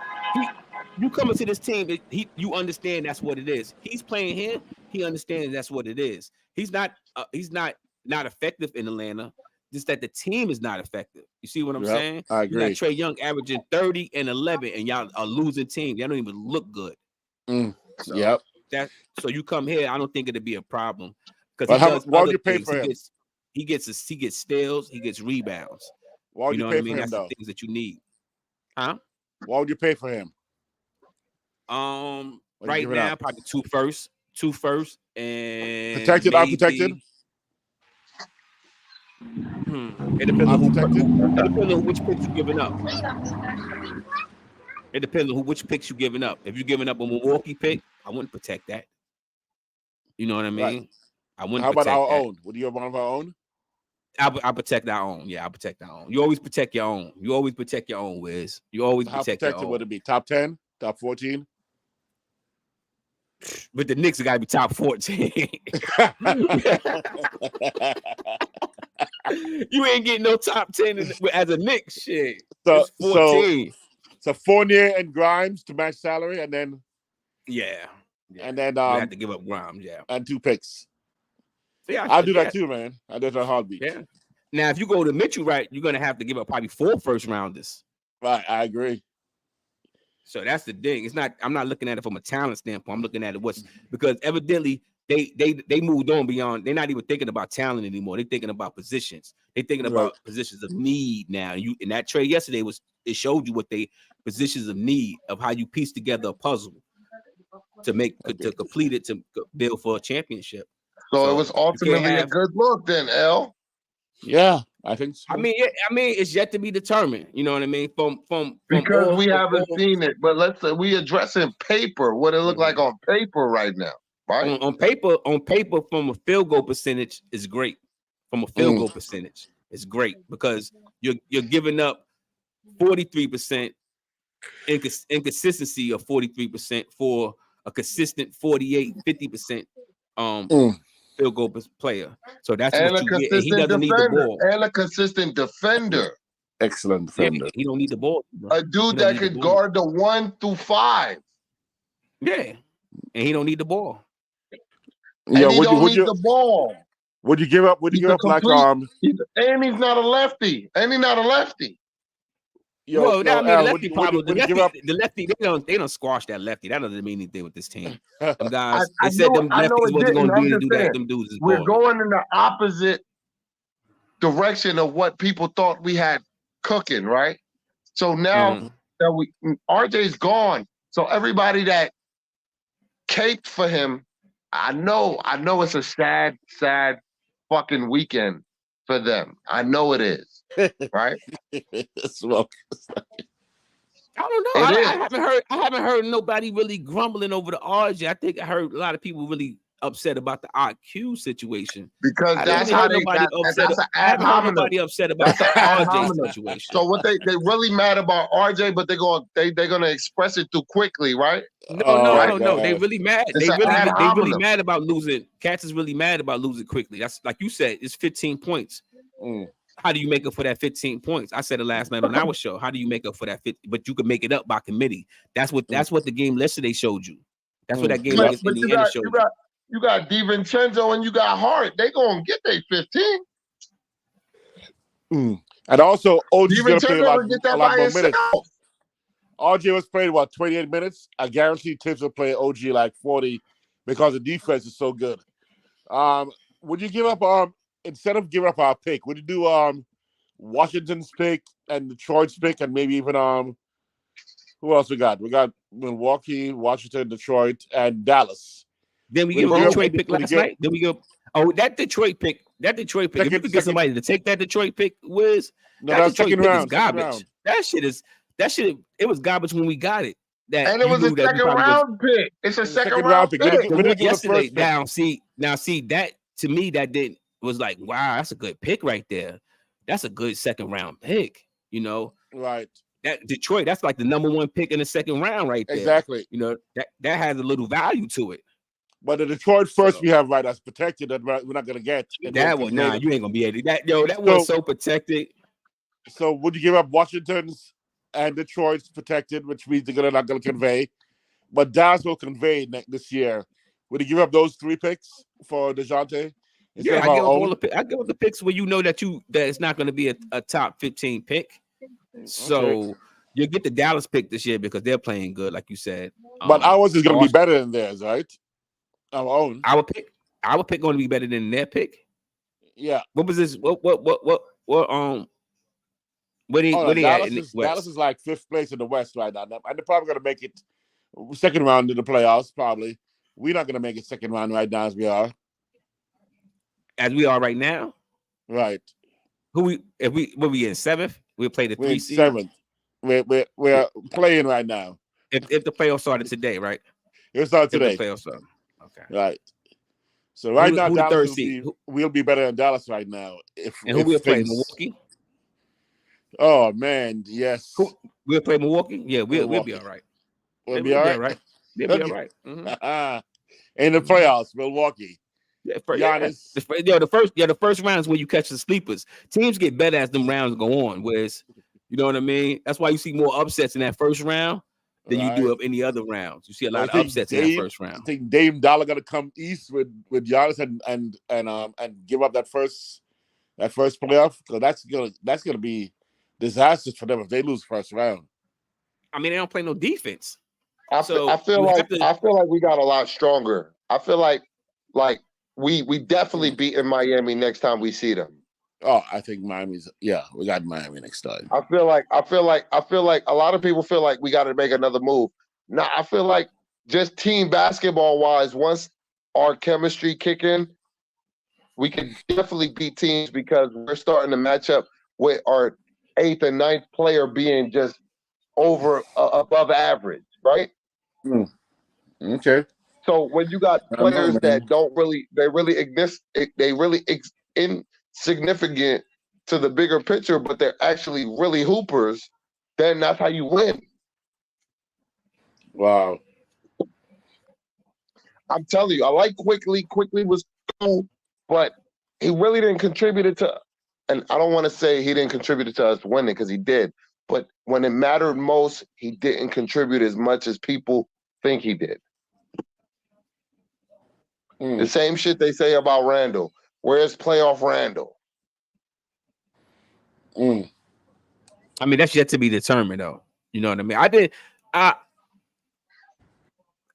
You come into this team, you understand that's what it is. He's playing here. He understands that's what it is. He's not effective in Atlanta. Just that the team is not effective. You see what I'm saying? I agree. You got Trae Young averaging 30 and 11, and y'all are losing team. Y'all don't even look good. So so you come here, I don't think it'd be a problem because why would you pay for him? He gets steals, he gets rebounds. Why would you pay for him? That's though? the things that you need. Huh? Why would you pay for him? Right now, probably two first, and protected, unprotected. It depends on which picks you're giving up. It depends on which picks you're giving up. If you're giving up a Milwaukee pick, I wouldn't protect that. You know what I mean? Right. I wouldn't. How about our own? Would you have one of our own? I'll protect our own. Yeah, I'll protect our own. You always protect your own. You always protect your own, Wiz. You always protect your own. Would it be top 10, top 14? But the Knicks got to be top 14. You ain't getting no top 10 as a Knicks shit. So, 14. So Fournier and Grimes to match salary, and then and then you have to give up Grimes, and 2 picks. Yeah, I'll do that too, man. I'll do it in a heartbeat. Yeah, Now, if you go to Mitchell, right, you're gonna have to give up probably 4 first rounders. Right, I agree. So that's the thing. It's not. I'm not looking at it from a talent standpoint. I'm looking at it because evidently they moved on beyond. They're not even thinking about talent anymore. They're thinking about positions. They're thinking about positions of need now. You in that trade yesterday it showed you what they positions of need of how you piece together a puzzle to complete it to build for a championship. So it was ultimately a good look then, L. Yeah, I think so. I mean, it's yet to be determined. You know what I mean? Because we haven't seen it, but let's say we addressing paper. What it look like on paper right now, right? On paper, from a field goal percentage is great. From a field goal percentage, it's great because you're giving up 43% inconsistency of 43% for a consistent 48-50% field goal player. So that's and what a you get. And he consistent doesn't need the defender ball. and a consistent defender. Excellent defender. Yeah, he don't need the ball. A dude that could guard the 1 through 5. Yeah, and he don't need the ball. Yeah, and he don't need the ball. Would you give up? Would you give up like and he's not a lefty. And he's not a lefty. The lefty problem. The lefty, they don't squash that lefty. That doesn't mean anything with this team. Them guys, they said them lefties wasn't going to be able to do that. Them dudes is we're going in the opposite direction of what people thought we had cooking, right? So now that RJ's gone, so everybody that caped for him, I know it's a sad fucking weekend for them. I know it is, right? I don't know. I haven't heard nobody really grumbling over the RJ. I think I heard a lot of people really upset about the IQ situation because that's how nobody upset about the RJ situation. So what they really mad about RJ, but they're gonna express it too quickly, right? No. They really mad. They really mad about losing. Cats is really mad about losing quickly. That's like you said. It's 15 points. How do you make up for that 15 points? I said it last night on our show. How do you make up for that 50? But you can make it up by committee. That's what the game yesterday showed you. That's what that game against Indiana showed you. You got DiVincenzo and you got Hart. They gonna get their 15. And also, OG's gonna play a lot more himself. minutes. RJ was playing 28 minutes. I guarantee Tibbs will play OG like 40 because the defense is so good. Would you give up instead of giving up our pick? Would you do Washington's pick and Detroit's pick and maybe even who else we got? We got Milwaukee, Washington, Detroit, and Dallas. Then we give a Detroit pick last night. Then we go. Oh, that Detroit pick. If you could get somebody to take that Detroit pick, that Detroit pick is garbage. That shit. It was garbage when we got it. And it was a second round pick. It's a second round pick. Yesterday, now see that to me that was like, wow, that's a good pick right there. That's a good second round pick. You know, right? That Detroit, that's like the number 1 pick in the second round right there. Exactly. You know that has a little value to it. But the Detroit first we have that's protected that we're not gonna get. That one, you ain't gonna be able to. That was so protected. So would you give up Washington's and Detroit's protected, which means they're not gonna convey, but Dallas will convey this year. Would you give up those 3 picks for DeJounte? Yeah, I give up the picks where you know that it's not going to be a top 15 pick. So you'll get the Dallas pick this year because they're playing good, like you said. But ours is going to be better than theirs, right? Our own. Our pick going to be better than their pick. Yeah. What was this? What Where they at in the West? Dallas is like 5th place in the West right now, and they're probably going to make it second round in the playoffs. Probably we're not going to make it second round right now as we are right now. Right. Who we in 7th? We play the 3 seed. 7th. We're playing right now. If the playoffs started today, right? It started today. If the playoffs started. Okay. Right. So right now, who Dallas will be better than Dallas right now. Who we'll play? Milwaukee. Oh man, yes. We'll play Milwaukee. Yeah, we'll be all right. We'll be all right. We'll be all right. Mm-hmm. In the playoffs, Milwaukee. Yeah, the first round is when you catch the sleepers. Teams get better as them rounds go on. Whereas, you know what I mean? That's why you see more upsets in that first round than you do of any other rounds. You see a lot of upsets in that first round. I think Dame Dollar gonna come east with Giannis and give up that first that first playoff, because that's gonna be disastrous for them if they lose first round. I mean, they don't play no defense. I feel like we got a lot stronger. I feel like we definitely beating Miami next time we see them. Oh, I think we got Miami next time. I feel like a lot of people feel like we got to make another move. Now I feel like just team basketball wise, once our chemistry kick in, we can definitely beat teams because we're starting to match up with our 8th and 9th player being just above average, right? Okay. So when you got players that insignificant to the bigger picture, but they're actually really hoopers, then that's how you win. Wow. I'm telling you, I like Quickly. Quickly was cool, but he really didn't contribute to, and I don't want to say he didn't contribute to us winning because he did, but when it mattered most, he didn't contribute as much as people think he did. The same shit they say about Randall. Where's playoff Randall? I mean, that's yet to be determined, though. You know what I mean?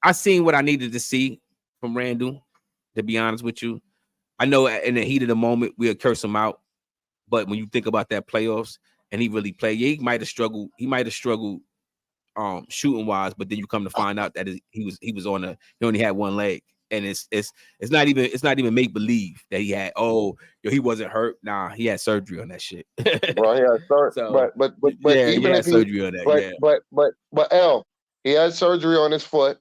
I seen what I needed to see from Randall, to be honest with you. I know in the heat of the moment, we'll curse him out. But when you think about that playoffs and he really played, he might have struggled. He might have struggled shooting wise, but then you come to find out that he only had one leg. And it's not even make believe that he had he wasn't hurt. Nah, he had surgery on that shit. Bro, he had surgery. So, but yeah, even if surgery on that. But L, he had surgery on his foot.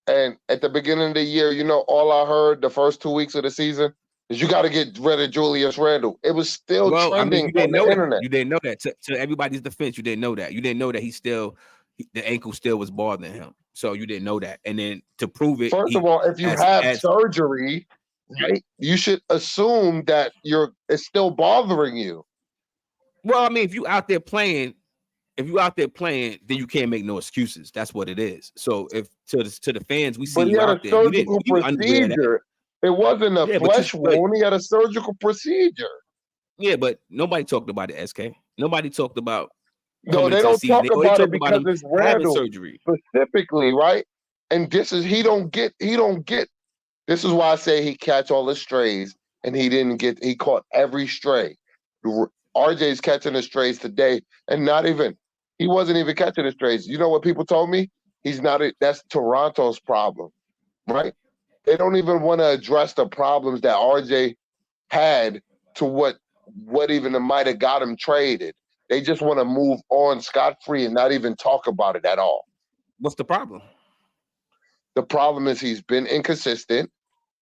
And at the beginning of the year, all I heard the first 2 weeks of the season is you got to get rid of Julius Randle. It was still trending on the internet. You didn't know that. To everybody's defense, you didn't know that. You didn't know that the ankle still was bothering him. So you didn't know that. And then to prove it, first of all, if you have surgery, right, you should assume that it's still bothering you. Well, I mean, if you out there playing, then you can't make no excuses. That's what it is. So if to the fans, we see you out there. Procedure. It wasn't a flesh wound. He had a surgical procedure. Yeah, but nobody talked about it, SK. Nobody talked about. No, they don't talk about it because it's Randall surgery specifically, right? And he don't get. This is why I say he catch all the strays, and he caught every stray. RJ's catching the strays today, and he wasn't even catching the strays. You know what people told me? That's Toronto's problem, right? They don't even want to address the problems that RJ had to what even might have got him traded. They just want to move on scot-free and not even talk about it at all. What's the problem? The problem is he's been inconsistent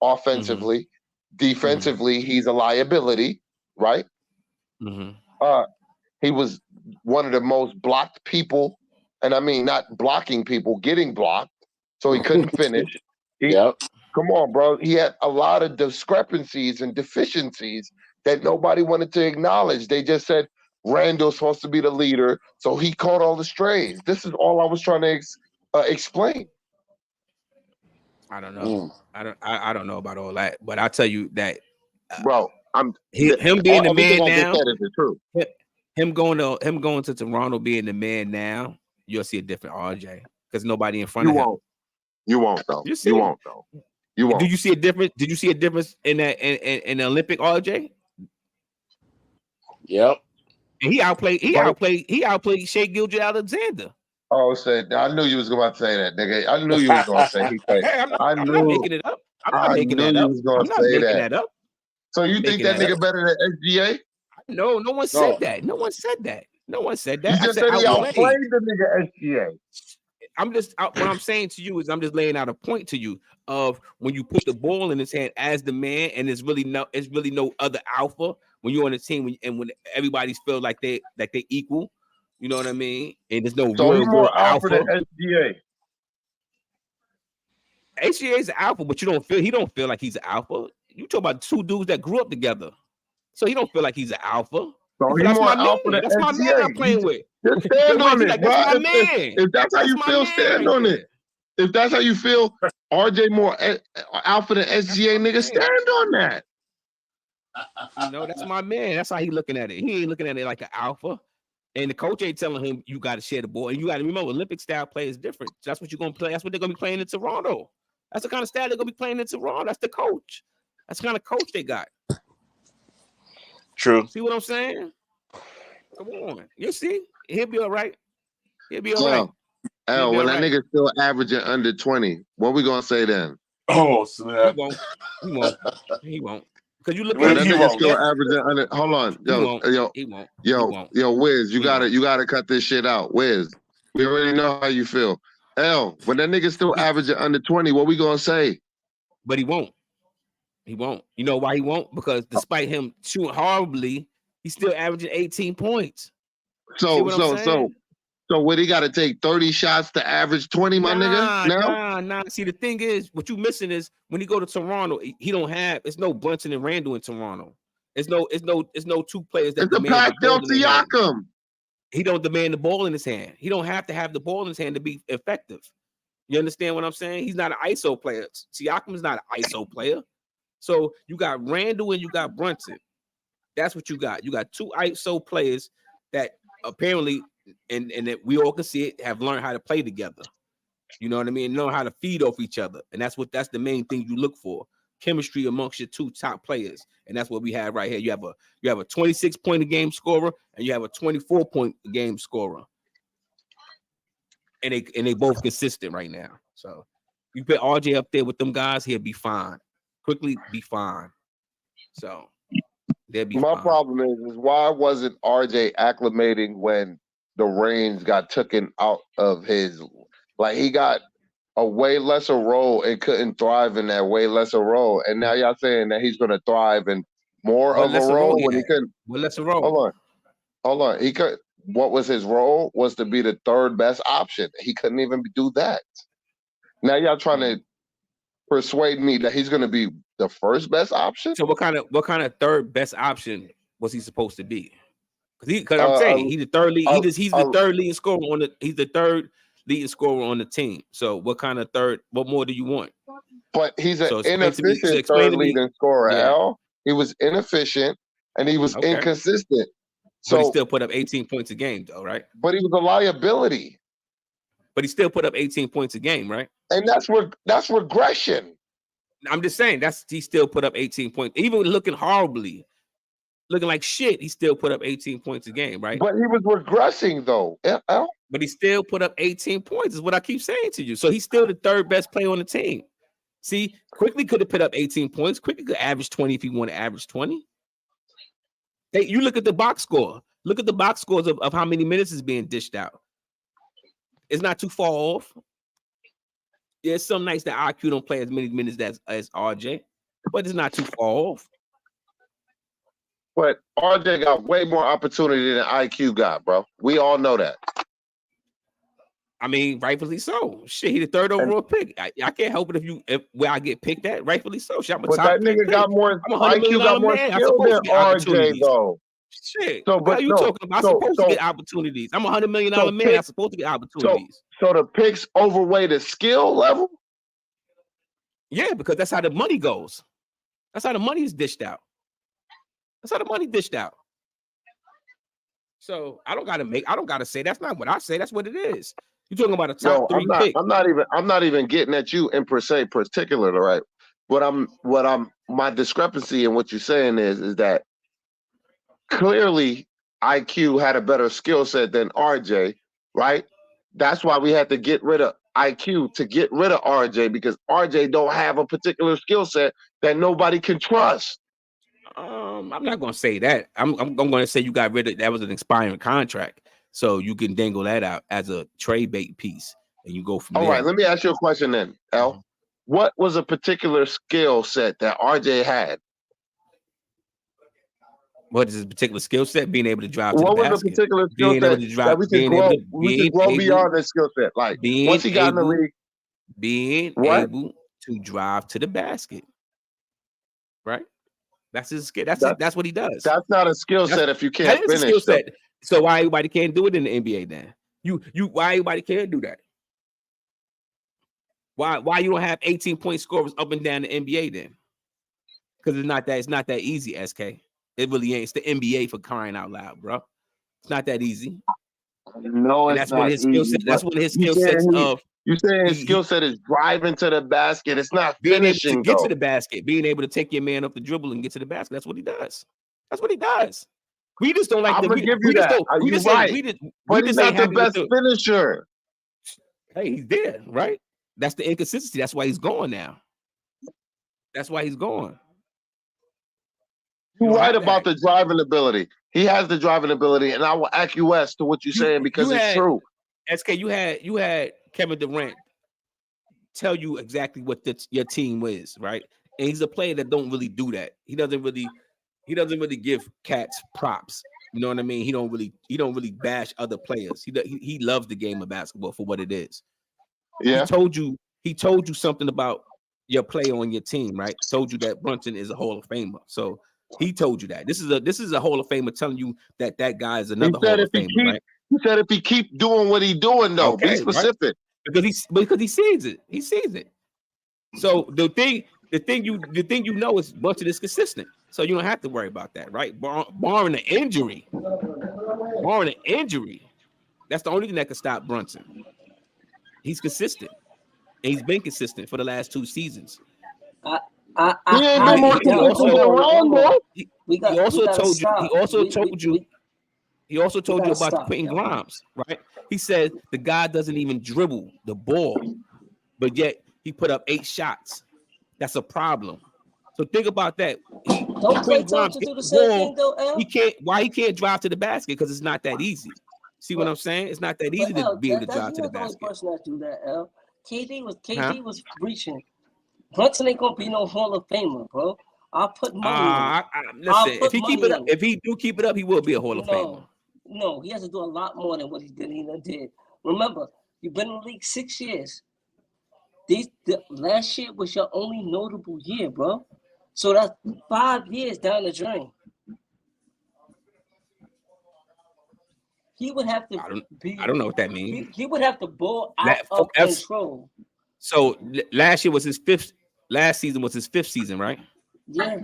offensively. Defensively, he's a liability, right? He was one of the most blocked people, and I mean not blocking people, getting blocked, so he couldn't finish. Come on, bro. He had a lot of discrepancies and deficiencies that nobody wanted to acknowledge. They just said Randall's supposed to be the leader, so he caught all the strays. This is all I was trying to explain. I don't know. I don't know about all that, but I tell you that, bro. Him being the man now. Him going to Toronto being the man now, you'll see a different RJ because nobody in front of him. You won't though. You won't though. You won't. Did you see a difference? Did you see a difference in that in the Olympic RJ? Yep. And he outplayed Shai Gilgeous-Alexander. Oh, shit. I knew you was going to say that, nigga. I knew you was going to say he played. Hey, I'm not making it up. I'm not making that up. I'm not making that up. So you think that nigga better than SGA? No, no one said that. No one said that. No one said that. You just said he outplayed the nigga SGA. What I'm saying to you is I'm just laying out a point to you of when you put the ball in his hand as the man, and there's really no other alpha when you're on the team and when everybody's feel like they equal. You know what I mean? And there's no real alpha than SGA. SGA is an alpha, but he don't feel like he's an alpha. You talk about two dudes that grew up together, so he don't feel like he's an alpha. So he's more alpha than SGA. That's my man I'm playing with. Just stand on it, bro. That's my man. If that's how you feel, stand on it. If that's how you feel, RJ more alpha than SGA, nigga, stand on that. You know, that's my man. That's how he looking at it. He ain't looking at it like an alpha. And the coach ain't telling him you got to share the ball. And you got to remember, Olympic style play is different. That's what you're gonna play. That's what they're gonna be playing in Toronto. That's the kind of style they're gonna be playing in Toronto. That's the coach. That's the kind of coach they got. True. See what I'm saying? Come on. You see, he'll be all right. He'll be all right. L, when that nigga still averaging under 20, what we gonna say then? Oh, snap. He won't. Because you look When at that nigga still averaging under. Hold on, yo, Wiz, you gotta cut this shit out, Wiz. We already know how you feel. L, when that nigga still averaging under 20, what we gonna say? But he won't. He won't. You know why he won't? Because despite him shooting horribly, he's still averaging 18 points. So what, he got to take 30 shots to average 20, my nigga? Nah. See, the thing is, what you missing is when he go to Toronto, he don't have. It's no Brunson and Randall in Toronto. It's no two players that demand the ball in their hand. He don't demand the ball in his hand. He don't have to have the ball in his hand to be effective. You understand what I'm saying? He's not an ISO player. Siakam is not an ISO player. So you got Randall and you got Brunson. That's what you got. You got two ISO players that apparently, and that we all can see it, have learned how to play together. You know what I mean? Know how to feed off each other. And that's the main thing you look for. Chemistry amongst your two top players. And that's what we have right here. You have a 26-point a game scorer and you have a 24-point a game scorer. And they both consistent right now. So you put RJ up there with them guys, he'll be fine. Quickly be fine. So they'll be My fine. problem is why wasn't RJ acclimating when the reins got taken out of his, like he got a way lesser role and couldn't thrive in that way lesser role. And now y'all saying that he's gonna thrive in more of a role when he couldn't. What lesser role? Hold on. He could. What was his role? Was to be the third best option. He couldn't even do that. Now y'all trying to persuade me that he's gonna be the first best option. So what kind of third best option was he supposed to be? Because I'm saying he's the third lead. He's the third leading scorer on the. He's the third leading scorer on the team. So what kind of third? What more do you want? But he's an inefficient third leading scorer. Yeah. Al, he was inefficient and he was inconsistent. So but he still put up 18 points a game, though, right? But he was a liability. But he still put up 18 points a game, right? And that's regression. I'm just saying he still put up 18 points, even looking horribly, looking like shit. He still put up 18 points a game, right? But he was regressing though. But he still put up 18 points, is what I keep saying to you. So he's still the third best player on the team. See, Quickly could have put up 18 points. Quickly could average 20 if he want to average 20. You look at the box score. Look at the box scores of how many minutes is being dished out. It's not too far off. There's some nights that IQ don't play as many minutes as RJ, but it's not too far off. But RJ got way more opportunity than IQ got, bro. We all know that. I mean, rightfully so. Shit, he the third overall pick. I can't help it if where I get picked at, rightfully so. Shit, but that nigga got more. IQ got more skill than RJ, though. Shit. So, what are you talking about? I'm supposed to get opportunities. I'm $100 million man. I'm supposed to get opportunities. So the picks overweigh the skill level? Yeah, because that's how the money goes. That's how the money is dished out. That's how the money dished out. So I don't gotta say that's not what I say. That's what it is. You're talking about a top three pick. I'm not even getting at you in particular, right? My discrepancy in what you're saying is that clearly IQ had a better skill set than RJ, right? That's why we had to get rid of IQ to get rid of RJ, because RJ don't have a particular skill set that nobody can trust. I'm not gonna say that. I'm gonna say you got rid of that was an expiring contract, so you can dangle that out as a trade bait piece, and you go from there. All right, let me ask you a question then, L. What was a particular skill set that RJ had? What is his particular skill set? Being able to drive to the basket. What was the particular skill set that we can grow beyond this skill set? Like once he got in the league, being able to drive to the basket, right? That's his skill. That's what he does. That's not a skill set if you can't finish. A skill set. So why everybody can't do it in the NBA then? Why everybody can't do that? Why you don't have 18-point scorers up and down the NBA then? Because it's not that easy, SK. It really ain't. It's the NBA for crying out loud, bro. It's not that easy. No, And it's not easy. That's one of his skill sets of you saying his skill set is driving to the basket. It's not being finishing, able to get to the basket, being able to take your man up the dribble and get to the basket. That's what he does. That's what he does. We just don't like I'm the. gonna give you We just that. don't. Are We you just right? we But he's just not ain't the happy with best finisher. Hey, he's there, right? That's the inconsistency. That's why he's going now. That's why he's going. You're right about the driving ability. He has the driving ability, and I will acquiesce to what you're saying because it's true. SK, you had Kevin Durant tell you exactly what your team is, right? And he's a player that don't really do that. He doesn't really give cats props. You know what I mean? He don't really bash other players. He loves the game of basketball for what it is. Yeah. He told you something about your player on your team, right? Told you that Brunson is a Hall of Famer. So he told you that. This is a Hall of Famer telling you that guy is another Hall of Famer, right? He said if he keep doing what he's doing, though, okay, be specific. Right? Because he sees it. He sees it. So the thing you know is Brunson is consistent. So you don't have to worry about that, right? Barring an injury. That's the only thing that can stop Brunson. He's consistent. And he's been consistent for the last 2 seasons. He ain't been more consistent than Rondo. He also told you about Quentin Grimes, right? He said the guy doesn't even dribble the ball, but yet he put up 8 shots. That's a problem. So think about that. Don't Klay Thompson do the same thing though, L? He can't drive to the basket because it's not that easy. See what I'm saying? It's not that easy to be able to drive to the basket. That's the only person that do that, L. KD was reaching. Brunson ain't gonna be no Hall of Famer, bro. I'll put money in. Listen, if he do keep it up, he will be a Hall of Famer. No, he has to do a lot more than what he did. Remember, you've been in the league 6 years. The last year was your only notable year, bro. So that's 5 years down the drain. He would have to I don't know what that means. He would have to ball out of control. So last year was his 5th. Last season was his 5th season, right? Yeah.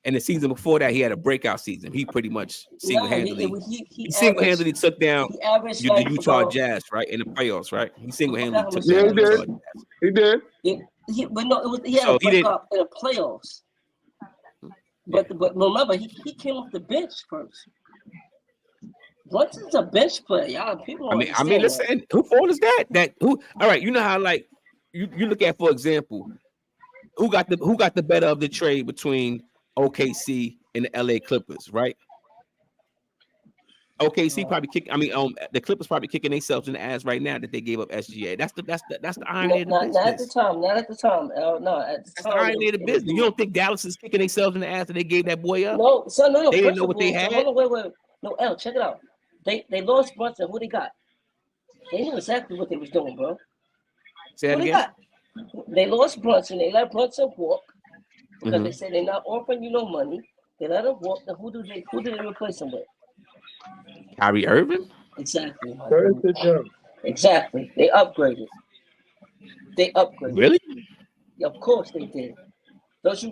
And the season before that, he had a breakout season. He pretty much single-handedly took down the Utah Jazz, right, in the playoffs, right? He single-handedly took down the Utah Jazz. He did. But no, he had a breakout in the playoffs. But remember, he came off the bench first. Brunson's a bench player, y'all. People don't I mean, listen, who fault is that? All right, you know how like you look at, for example, who got the better of the trade between OKC and the LA Clippers, right? OKC probably the Clippers probably kicking themselves in the ass right now that they gave up SGA. That's the irony of the business. Not at the time. No, at the time. That's the irony of the business. You don't think Dallas is kicking themselves in the ass that they gave that boy up? No, son, no. They didn't know what they had. Hold on, wait. No, L, check it out. They lost Brunson. Who they got? They knew exactly what they was doing, bro. Say that again. They lost Brunson. They let Brunson walk because they said they're not offering you no money. They let him walk. Then who did they replace him with? Kyrie Irving? Exactly. Exactly. They upgraded. Really? Of course they did. Don't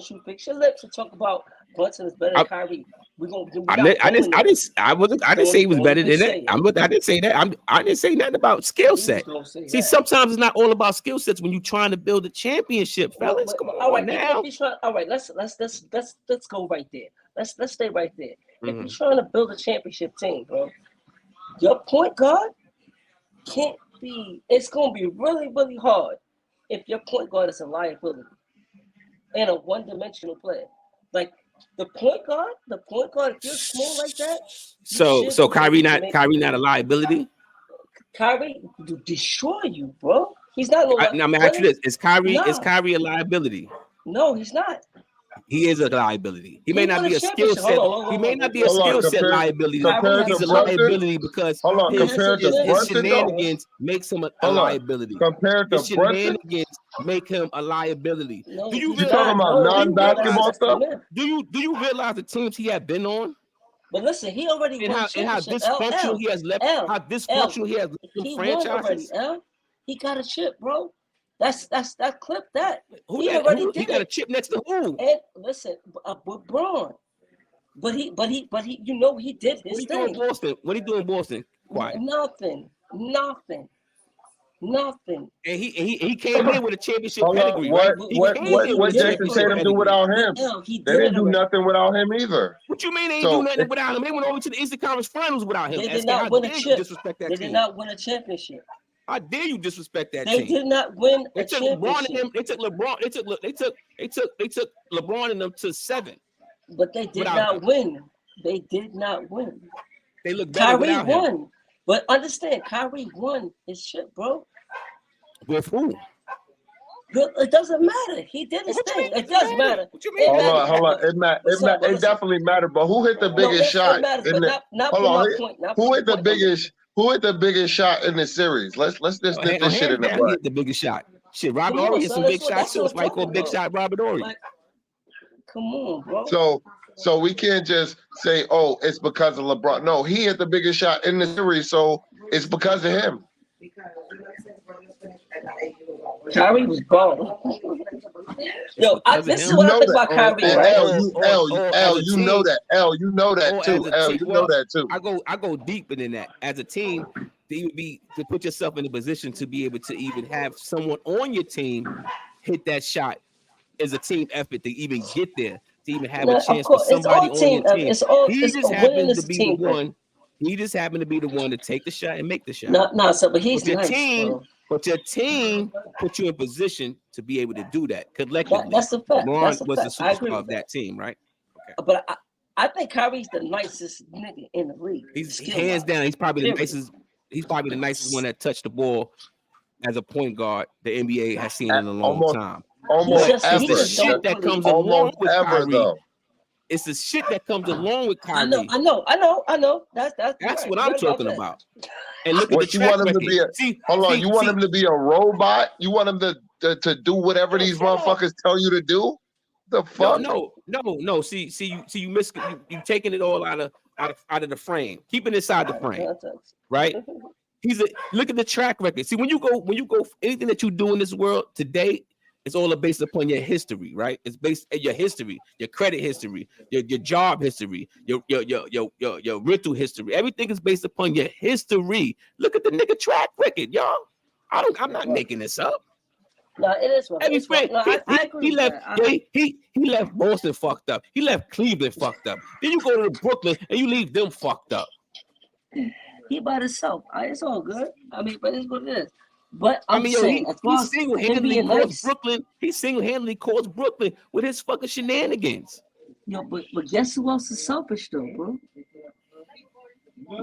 you fix your lips and talk about Brunson is better than Kyrie. I didn't say he was better than that. I didn't say that. I didn't say nothing about skill set. See, sometimes it's not all about skill sets when you're trying to build a championship, fellas. Come on now. All right, let's go right there. Let's stay right there. If you're trying to build a championship team, bro, your point guard can't be. It's gonna be really, really hard if your point guard is a liability and a one-dimensional player. Like the point guard, if you're small like that. So Kyrie not a liability? Kyrie to destroy you, bro. He's not. I'm gonna ask you this: Is Kyrie a liability? No, he's not. He is a liability. He may not be a skill set. He may not be a skill set liability. He's a liability because his shenanigans makes him a liability. Compared to his shenanigans make him a liability. No, do you talking about non-basketball stuff? Do you realize the teams he had been on? But listen, he already and how dysfunctional he has left. How dysfunctional he has left the franchise. He got a chip, bro. That clip that. Who He that? already He did got a it. chip next to who? And listen, with Braun. But he, you know, he did What his he doing in thing. Boston? What he doing in Boston? Quiet. Nothing. And he came in with a championship Hold on, pedgree, right? what Jason Tatum do without him? He They did didn't it do already. nothing without him either. What you mean they ain't So do nothing without him? They went over to the Eastern Conference Finals without him. They did SK, not how win a dare you chip. disrespect that They team? did not win a championship. How dare you disrespect that They team? did not win They a took LeBron and championship. them. They took LeBron. They took LeBron and them to 7. But they did without not him. win. They did not win. They look better Kyrie without won. him. But understand, Kyrie won his shit, bro. With who? It doesn't matter. He did his thing. It does matter. What you mean? Hold on. It definitely mattered. But who hit the biggest shot? It matters, in but the, not hold for on. my point. Not Who for hit the biggest? Who hit the biggest shot in the series? Let's just nip this shit in the He bud. hit the biggest shot. Shit, Robert Come on, Horry hit son, some big that's shots too. what That's why he I'm called Big talking Shot Robert Horry. Like, come on, bro. So we can't just say, oh, it's because of LeBron. No, he hit the biggest shot in the series, so it's because of him. Kyrie was balling. Yo, this is what I think about Kyrie, right? You know that too. I go deeper than that. As a team, to put yourself in a position to be able to even have someone on your team hit that shot is a team effort to even get there, to even have a chance for somebody on your team. He just happens to be the one. He just happened to be the one to take the shot and make the shot. But he's your nice, team. bro. But your team put you in position to be able to do that collectively. That's a fact. LeBron was the superstar of that team, right? Okay. But I think Kyrie's the nicest nigga in the league. He's hands down. He's probably the nicest. He's probably the nicest one that touched the ball as a point guard the NBA has seen in a long time. Almost ever. It's the shit that comes along with Kyrie. Though. It's the shit that comes along with Kyrie. I know. That's right. What I'm talking about. And look at the track record. You want him to be a robot? You want him to do whatever these motherfuckers tell you to do? The fuck? No. See, you taking it all out of the frame, keeping it inside the frame, right? Look at the track record. See, when you go, anything that you do in this world today, it's all based upon your history, right? It's based on your history, your credit history, your job history, your rental history. Everything is based upon your history. Look at the nigga track record, y'all. I'm not making this up. No, it is. I agree. He left Boston fucked up. He left Cleveland fucked up. Then you go to Brooklyn and you leave them fucked up. He by himself. It's all good. I mean, but it's what it is. But he single-handedly caused Brooklyn. He single-handedly caused Brooklyn with his fucking shenanigans. Yo, but guess who else is selfish though, bro?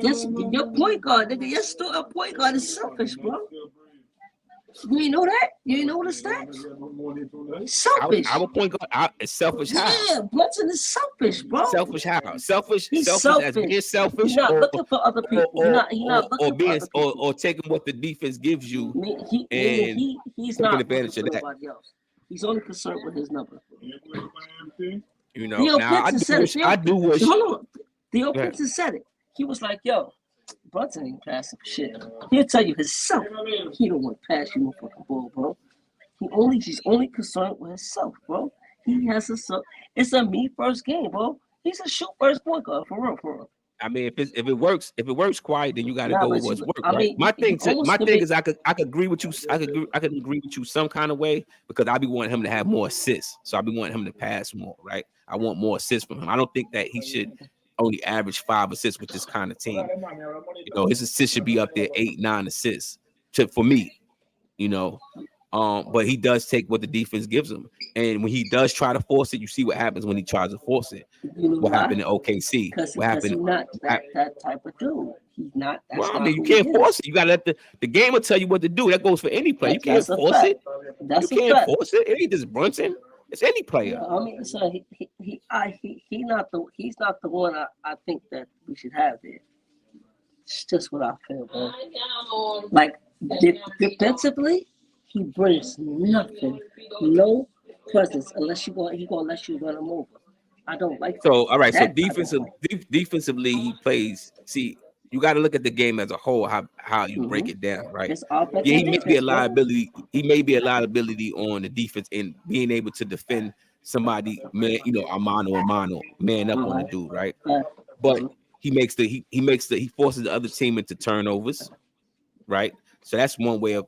Guess your point guard, nigga. Your point guard is selfish, bro. You ain't know that? You ain't know the stats? Selfish. Our point guard is selfish how? Yeah, Brunson is selfish, bro. Selfish how? Selfish. He's selfish as being selfish. He's not looking for other people. Or taking what the defense gives you. He's not advantage of that. Else. He's only concerned with his number. You know, now I do wish. Hold on. Theo Pinson said it. He was like, yo, Brunson ain't passing shit. He'll tell you himself. He don't want to pass you no fucking ball, bro. He's only concerned with himself, bro. He has himself. It's a me first game, bro. He's a shoot first point guard, for real. I mean, if it works quiet, then you got to go with what's work. Right? Mean, my thing is I could agree with you. I could agree with you some kind of way because I be wanting him to have more assists. So I be wanting him to pass more, right? I want more assists from him. I don't think that he should only average 5 assists with this kind of team. You know, his assists should be up there 8, 9 assists for me. You know, but he does take what the defense gives him, and when he does try to force it, you see what happens when he tries to force it. What happened in OKC? What happened? He's not that type of dude. He's not. Well, I mean, you can't force it. You gotta let the game will tell you what to do. That goes for any player. You can't force it. You can't force it. It ain't just Brunson. It's any player. I mean, so he's not the one I think that we should have there. It's just what I feel, bro. Like defensively, he brings nothing, no presence unless he gonna let you run him over. I don't like. So all right, that so defensively he plays. See, you got to look at the game as a whole. How you break it down, right? It's offense Yeah, and he may be a defense, bro. liability. He may be a liability on the defense and being able to defend somebody, man. You know, a mano, man up on the dude, right? But he forces the other team into turnovers, right? So that's one way of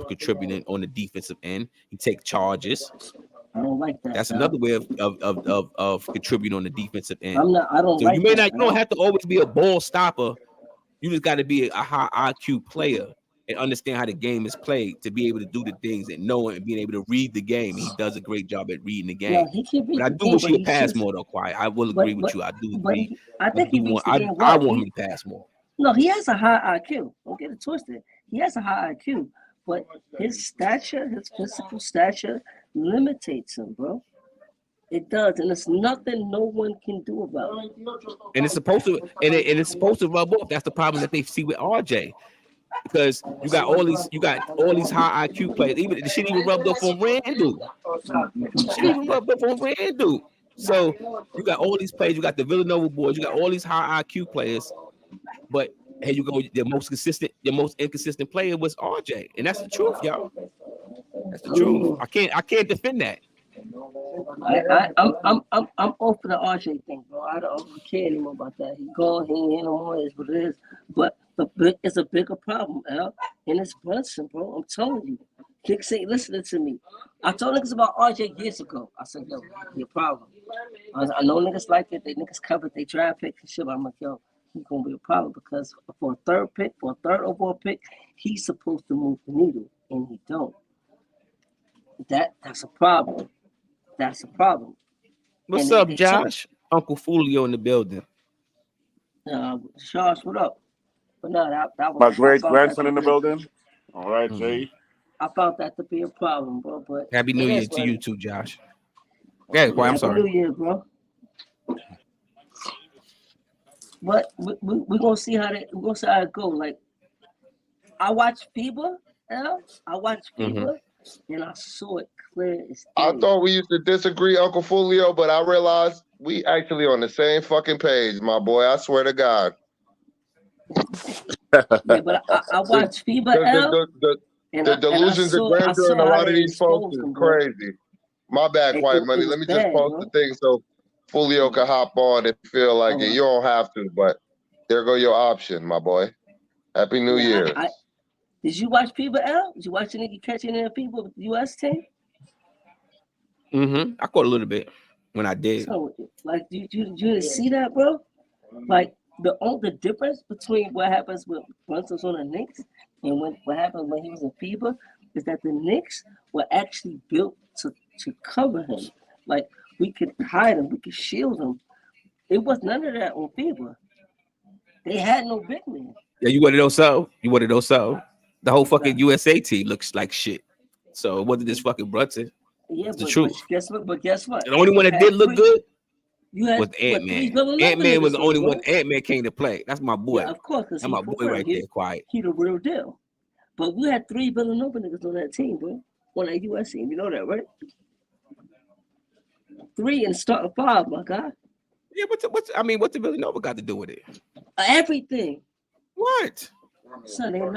contributing on the defensive end. He take charges. I don't like that. That's another way of contributing on the defensive end. I don't So like you may that. not. You don't have to always be a ball stopper. You just got to be a high IQ player and understand how the game is played to be able to do the things and know and being able to read the game. And he does a great job at reading the game. No, he can read But I the do game, wish but he would he's pass just- more though, Quiet. I will agree with you. I do agree. I think he reads the game I well. want him to pass more. No, he has a high IQ. Don't get it twisted. He has a high IQ, but his stature, his physical stature, limitates him, bro. It does, and it's nothing no one can do about it. And it's supposed to, and it's supposed to rub off. That's the problem that they see with RJ, because you got all these high IQ players. Even the shit even rubbed off on Randall. Shit even rubbed off on Randall. So you got all these players. You got the Villanova boys. You got all these high IQ players, but here you go. The most inconsistent player was RJ, and that's the truth, y'all. That's the truth. I can't defend that. I'm off for the RJ thing, bro. I don't care anymore about that. He gone, he ain't here no more. It's what it is. But it's a bigger problem, Al. And it's Brunson, bro. I'm telling you. Kicks ain't listening to me. I told niggas about RJ years ago. I said, yo, be a problem. I know niggas like it. They niggas covered they draft picks and shit. But I'm like, yo, he's gonna be a problem because for a third overall pick, he's supposed to move the needle, and he don't. That's a problem. That's a problem. What's up, Josh? Uncle Fulio in the building. Josh, what up? But no, that was my great grandson in the building. All right, Jay. I found that to be a problem, bro. But Happy New Year to you too, Josh. Yeah, I'm sorry. Happy New Year, bro. But we're gonna see how it go. Like I watched FIBA, and I saw it clear as day. I thought we used to disagree, Uncle Fulio, but I realized we actually on the same fucking page, my boy. I swear to God. Yeah, but I watched FIBA, the delusions of grandeur in a lot of these folks is crazy. My bad, Quiet Money. Let me just post the thing so Fulio can hop on if you feel like it. You don't have to, but there go your option, my boy. Happy New Year. Did you watch FIBA, Al? Did you watch the nigga catching in FIBA with the U.S. team? I caught a little bit when I did. So, like, you didn't see that, bro? Like, the difference between what happens when Brunson's on the Knicks and what happened when he was in FIBA is that the Knicks were actually built to cover him. Like, we could hide him, we could shield him. It was none of that on FIBA. They had no big man. Yeah, you wanted those so. The whole fucking USA team looks like shit. So it wasn't this fucking Brunson. Yeah, it's the truth. But guess what? The only one that did look good was Ant-Man. Ant-Man was the only one. Ant-Man came to play. That's my boy. Yeah, of course. That's my boy right there, Quiet. He the real deal. But we had 3 Villanova niggas on that team, bro. On that US team. You know that, right? 3 and starting 5, my guy. Yeah, what the Villanova got to do with it? Everything. What? So they're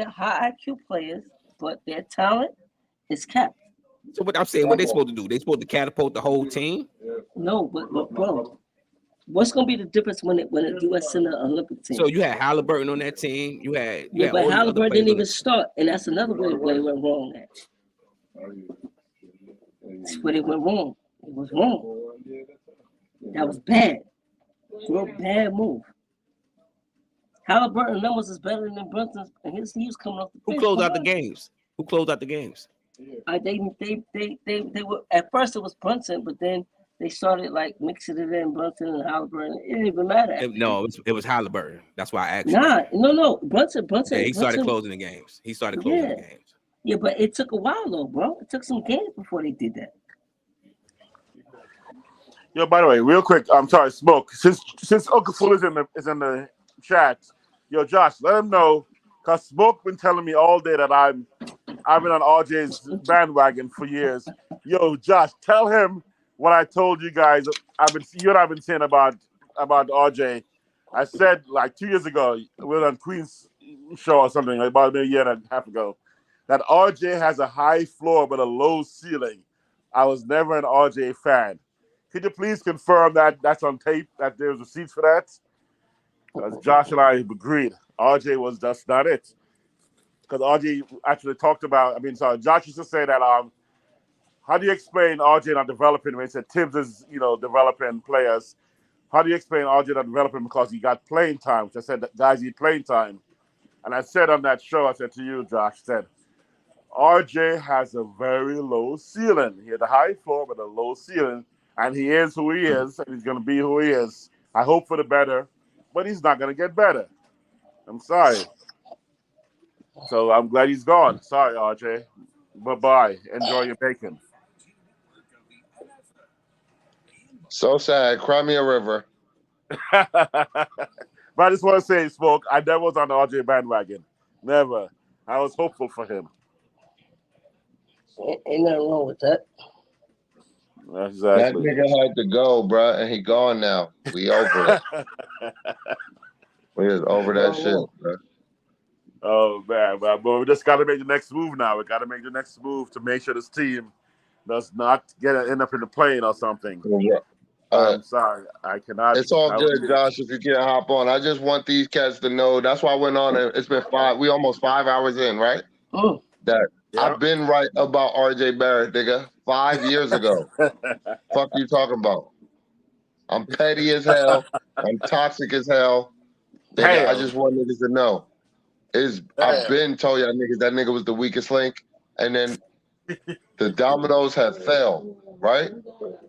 high IQ players, but their talent is capped. So what I'm saying, what they supposed to do? They supposed to catapult the whole team? No, but bro, what's gonna be the difference when the U.S. send an Olympic team? So you had Halliburton on that team. You had but Halliburton didn't even start, and that's another way it went wrong. That's where it went wrong. It was wrong. That was bad. Real bad move. Halliburton numbers is better than Brunson's, and he was coming off the bench. Who closed out the games? They were at first it was Brunson, but then they started like mixing it in Brunson and Halliburton. It didn't even matter. It was Halliburton. That's why I asked. No. Brunson. Yeah, he started closing the games. The games. Yeah, but it took a while though, bro. It took some games before they did that. Yo, by the way, real quick, I'm sorry, Smoke. Since Uncle Full is in the chat, yo, Josh, let him know, cause Smoke been telling me all day that I've been on RJ's bandwagon for years. Yo, Josh, tell him what I told you guys. I've been saying about RJ. I said like 2 years ago, we were on Queen's show or something, like about a year and a half ago, that RJ has a high floor but a low ceiling. I was never an RJ fan. Could you please confirm that that's on tape, that there's receipts for that? Because Josh and I agreed. RJ was just not it. Because RJ actually talked about, Josh used to say that, how do you explain RJ not developing when he said Tibbs is, developing players? How do you explain RJ not developing because he got playing time? Which I said, that guys need playing time. And I said on that show, I said to you, Josh, I said, RJ has a very low ceiling. He had a high floor, but a low ceiling. And he is who he is, and he's going to be who he is. I hope for the better, but he's not going to get better. I'm sorry. So I'm glad he's gone. Sorry, RJ. Bye-bye. Enjoy your bacon. So sad. Cry me a river. But I just want to say, Smoke, I never was on the RJ bandwagon. Never. I was hopeful for him. Ain't nothing wrong with that. Exactly. That nigga had to go, bro, and he gone now. We over it. We is over that shit, bro. Oh, man. But we just got to make the next move now. We got to make the next move to make sure this team does not end up in the plane or something. I'm sorry. I cannot. It's all good, Josh, if you can't hop on. I just want these cats to know. That's why I went on. It's been almost 5 hours in, right? Oh. That I've been right about RJ Barrett, nigga, 5 years ago. Fuck you talking about? I'm petty as hell. I'm toxic as hell. Nigga, I just want niggas to know. I've been told y'all niggas that nigga was the weakest link, and then the dominoes have failed, right?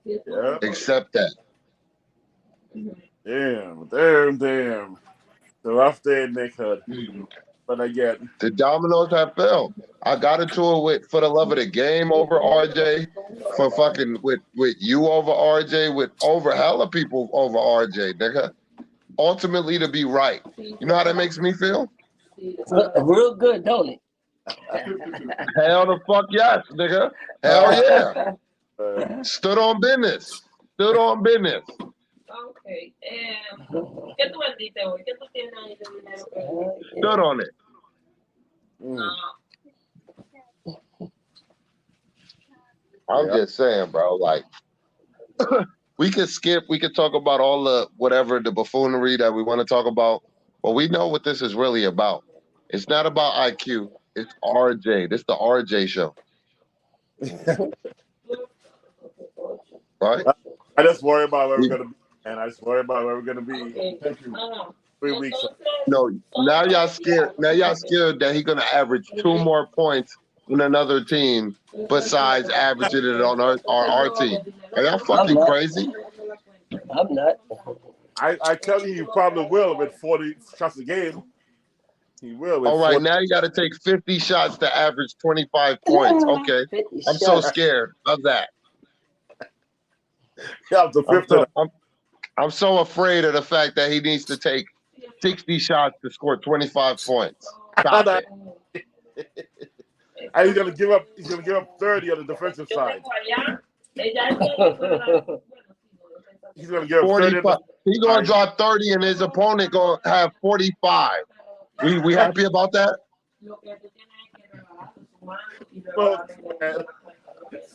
Yeah. Accept that. Damn. The rough day in Nick Hood. But again, the dominoes have failed. I got into it with For the Love of the Game over RJ, for fucking with you over RJ, with over hella people over RJ, nigga. Ultimately to be right. You know how that makes me feel? Real good, don't it? Hell the fuck yes, nigga. Hell yeah. Stood on business. Stood on business. Okay. ¿Qué tú vendiste hoy? ¿Qué tú tienes ahí de dinero? Stood on it. I'm just saying, bro, like we could talk about all the whatever, the buffoonery that we want to talk about, but we know what this is really about. It's not about IQ, it's RJ. This is the RJ show. Right? I just worry about where we're gonna be, and I just worry about where we're gonna be 3 weeks. No, now y'all scared. Now y'all scared that he's gonna average 2 more points on another team besides averaging it on our team. Are y'all fucking crazy? I'm not. I tell you, he probably will with 40 shots a game. He will. All right, now you got to take 50 shots to average 25 points. Okay, I'm so scared of that. I'm so afraid of the fact that he needs to take 60 shots to score 25 points. Stop it. And he's gonna give up 30 on the defensive side. He's gonna give up 45. He's gonna drop 30 and his opponent gonna have 45. We happy about that?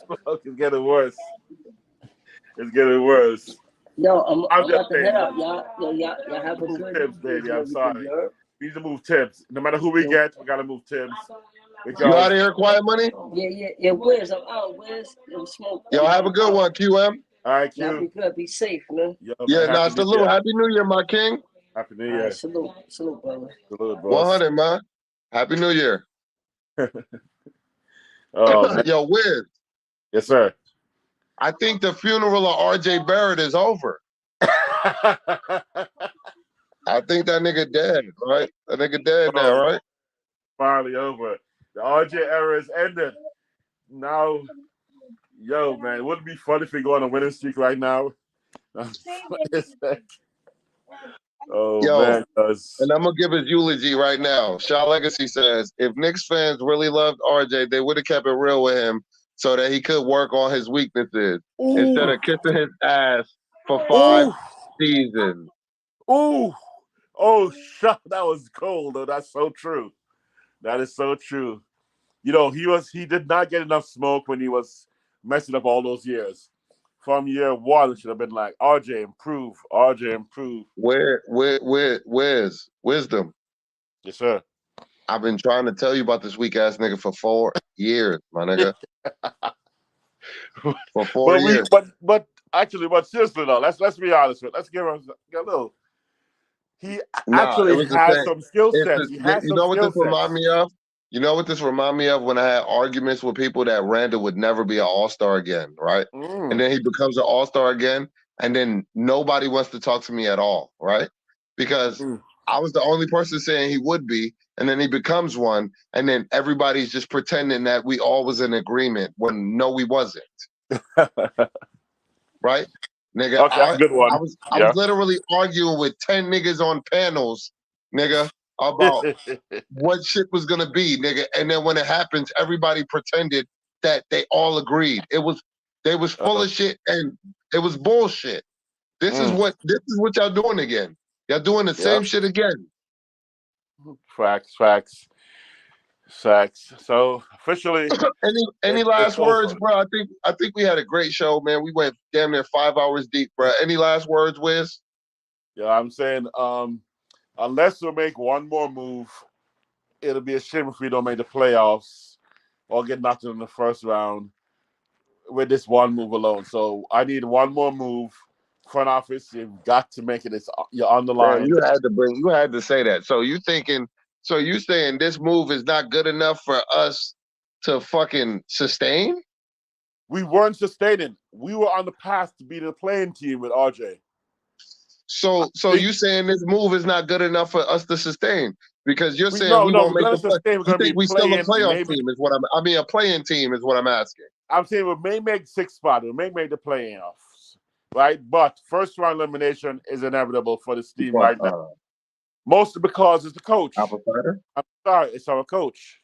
Smoke is getting worse. It's getting worse. Yo, I'm about to head out, y'all. Y'all have a good Tibbs, baby. I'm sorry. We need to move Tibbs. No matter who we get, we gotta move Tibbs. You out of here, Quiet Money? Yeah. Where's I'm out? Where's Smoke? Yo, have a good one, QM. All right, Q. Y'all be good. Be safe, man. Yeah, nah, salute. Happy New Year, my king. Happy New Year. Right, salute, brother. Salute, boss. 100, man. Happy New Year. Oh, yo, Wiz. Yes, sir. I think the funeral of RJ Barrett is over. I think that nigga dead, right? That nigga dead now, right? Finally over. The RJ era is ended. Now, yo, man, wouldn't it be funny if we go on a winning streak right now? Oh, yo, man. And I'm going to give his eulogy right now. Shaw Legacy says, if Knicks fans really loved RJ, they would have kept it real with him so that he could work on his weaknesses instead of kissing his ass for 5 seasons. Ooh. Oh, shut! That was cold. Though. That's so true. That is so true. You know, he did not get enough smoke when he was messing up all those years. From year one, it should have been like RJ improve, RJ improve. Where's wisdom? Yes, sir. I've been trying to tell you about this weak ass nigga for 4 years, my nigga. For 4 years. But actually, but seriously though, let's be honest with. Let's give him a little. He No, it actually was the has same. some skill It's sets. the, He has you some know what skill this remind sets. me of? You know what this remind me of when I had arguments with people that Randall would never be an all-star again, right? And then he becomes an all-star again, and then nobody wants to talk to me at all, right? Because I was the only person saying he would be, and then he becomes one, and then everybody's just pretending that we all was in agreement when no, we wasn't. Right? Nigga, Okay, that's a good one. I was literally arguing with 10 niggas on panels, nigga, about what shit was gonna be, nigga. And then when it happens, everybody pretended that they all agreed. They was full of shit and it was bullshit. This is what y'all doing again. Y'all doing the same shit again. Facts. So officially, any it's last words, over. bro? I think we had a great show, man. We went damn near 5 hours deep, bro. Any last words, Wiz? Yeah, I'm saying, unless we make one more move, it'll be a shame if we don't make the playoffs or get knocked in the first round with this one move alone. So I need one more move. Front office, you've got to make it. You're on the Man, line. you had to say that. So you saying this move is not good enough for us to fucking sustain? We weren't sustaining. We were on the path to be the playing team with RJ. So you saying this move is not good enough for us to sustain because you're saying we we're won't make gonna the play. sustain. We're You gonna think be we still a playing. playoff Maybe team is what I mean a playing team is what I'm asking. I'm saying we may make 6 spot. We may make the playoffs, right? But first round elimination is inevitable for this team right now. Mostly because it's the coach. Apple cider? I'm sorry, it's our coach.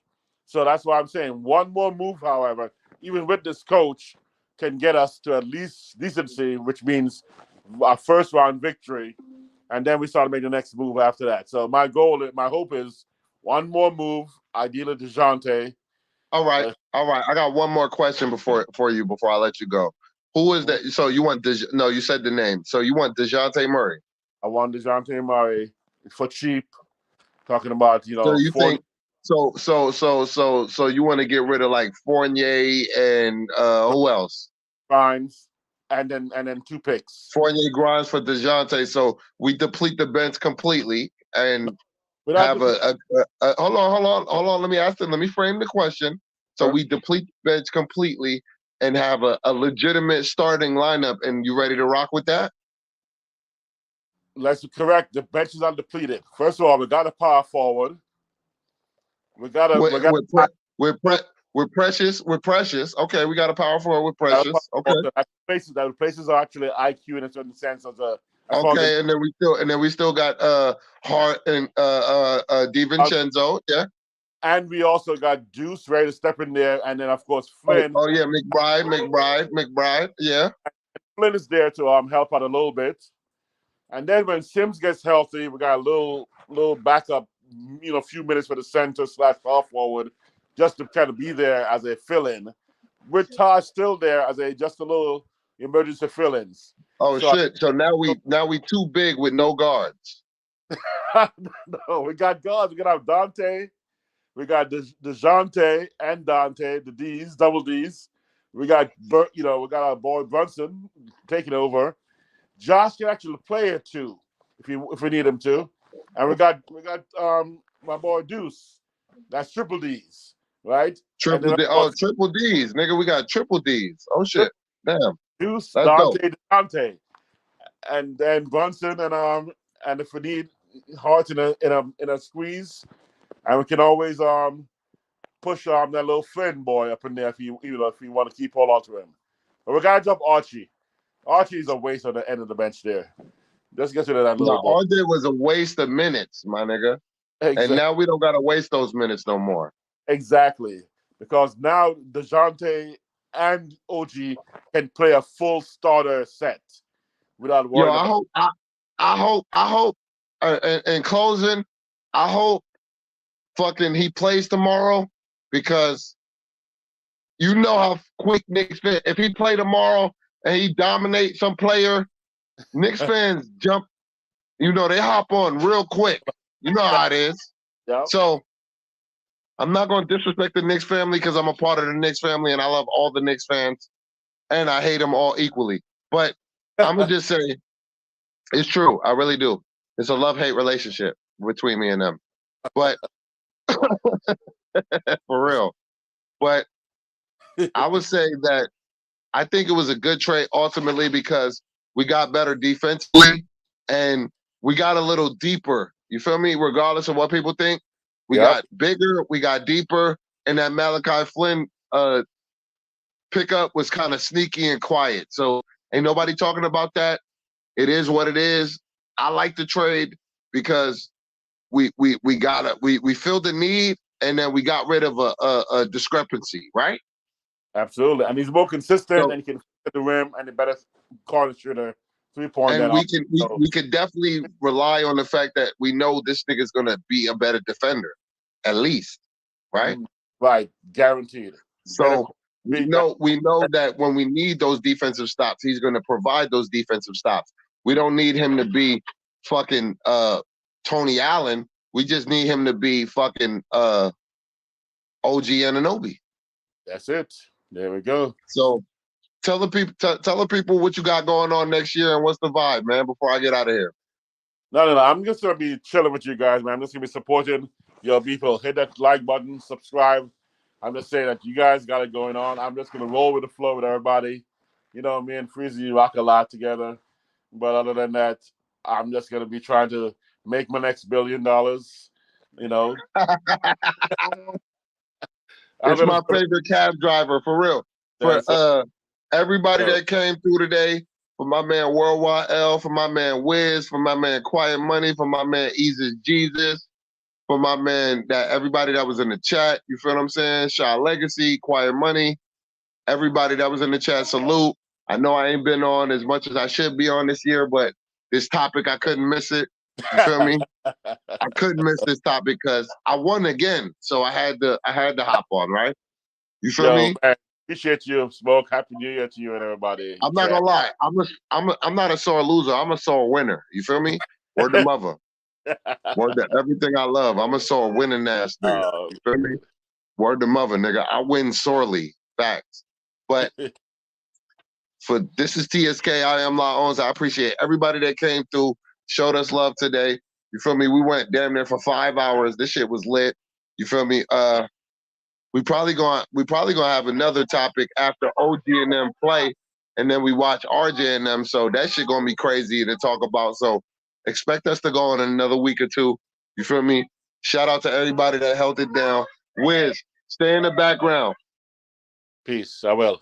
So that's why I'm saying one more move, however, even with this coach, can get us to at least decency, which means a first round victory. And then we start to make the next move after that. So my hope is one more move, ideally DeJounte. All right. I got one more question before I let you go. Who is that? So you want no, you said the name. So you want DeJounte Murray. I want DeJounte Murray for cheap. Talking about, So you think so you want to get rid of like Fournier and who else? Grimes and then 2 picks. Fournier, Grimes for DeJounte. So we deplete the bench completely and have hold on. Let me frame the question. So we deplete the bench completely and have a legitimate starting lineup, and you ready to rock with that? Let's correct. The bench is undepleted. First of all, we got a power forward. We're Precious. Okay, we got a power forward with Precious. Okay. That replaces are actually IQ in a certain sense as a. Okay, and then we still got Hart and DiVincenzo, yeah. And we also got Deuce ready to step in there, and then of course Flynn. Oh yeah, McBride, yeah. Flynn is there to help out a little bit, and then when Sims gets healthy, we got a little backup, a few minutes for the center / power forward, just to kind of be there as a fill-in. With Taj still there as just a little emergency fill-ins. Oh shit! So now we too big with no guards. No, we got guards. We got Dante. We got DeJounte and Dante, the D's, double D's. We got we got our boy Brunson taking over. Josh can actually play it too if we need him to, and we got my boy Deuce. That's triple D's, right? Triple D's, nigga. We got triple D's. Oh shit, damn. Deuce, that's Dante, DeJounte, and then Brunson and if we need Hart in a squeeze, and we can always push that little Flynn boy up in there if you want to keep hold on to him. But we gotta drop Archie. Archie's a waste on the end of the bench there. Just get rid of that little boy. All did was a waste of minutes, my nigga. Exactly. And now we don't gotta waste those minutes no more. Exactly. Because now DeJounte and OG can play a full starter set without worrying. I hope in closing, I hope fucking he plays tomorrow because you know how quick Knicks fans. If he play tomorrow and he dominates some player, Knicks fans jump. You know they hop on real quick. You know how it is. Yep. So I'm not going to disrespect the Knicks family because I'm a part of the Knicks family and I love all the Knicks fans and I hate them all equally. But I'm gonna just say it's true. I really do. It's a love-hate relationship between me and them. But for real. But I would say that I think it was a good trade ultimately because we got better defensively and we got a little deeper. You feel me? Regardless of what people think, we Yep. got bigger, we got deeper, and that Malachi Flynn pickup was kind of sneaky and quiet. So ain't nobody talking about that. It is what it is. I like the trade because we filled the need and then we got rid of a discrepancy, right? Absolutely. And he's more consistent So, and he can hit the rim and a better corner shooter, 3-point and than we could definitely rely on the fact that we know this nigga's gonna be a better defender, at least, right? Right, guaranteed. So we know that when we need those defensive stops, he's gonna provide those defensive stops. We don't need him to be fucking Tony Allen. We just need him to be fucking OG Anunoby. That's it. There we go. So tell the people what you got going on next year and what's the vibe, man, before I get out of here. No. I'm just gonna be chilling with you guys, man. I'm just gonna be supporting your people. Hit that like button, subscribe. I'm just saying that you guys got it going on. I'm just gonna roll with the flow with everybody. You know, me and Freezy rock a lot together. But other than that, I'm just gonna be trying to make my next $1 billion. You know. It's my favorite cab driver, for real. For everybody that came through today, for my man Worldwide L, for my man Wiz, for my man Quiet Money, for my man Eases Jesus, for my man everybody that was in the chat, you feel what I'm saying? Shaw Legacy, Quiet Money, everybody that was in the chat, salute. I know I ain't been on as much as I should be on this year, but this topic, I couldn't miss it. You feel me? I couldn't miss this topic because I won again. So I had to hop on, right? You feel me? Man, appreciate you, Smoke. Happy New Year to you and everybody. I'm not gonna lie. I'm not a sore loser. I'm a sore winner. You feel me? Word to mother. Word to everything I love. I'm a sore winning ass nigga. You feel me? Word to mother, nigga. I win sorely. Facts. But this is TSK. I am La Ons. I appreciate everybody that came through, showed us love today. You feel me? We went damn near for 5 hours. This shit was lit. You feel me? We probably gonna have another topic after OG and them play, and then we watch RJ and them. So that shit gonna be crazy to talk about. So expect us to go on in another week or two. You feel me? Shout out to everybody that held it down. Wiz, stay in the background. Peace. I will.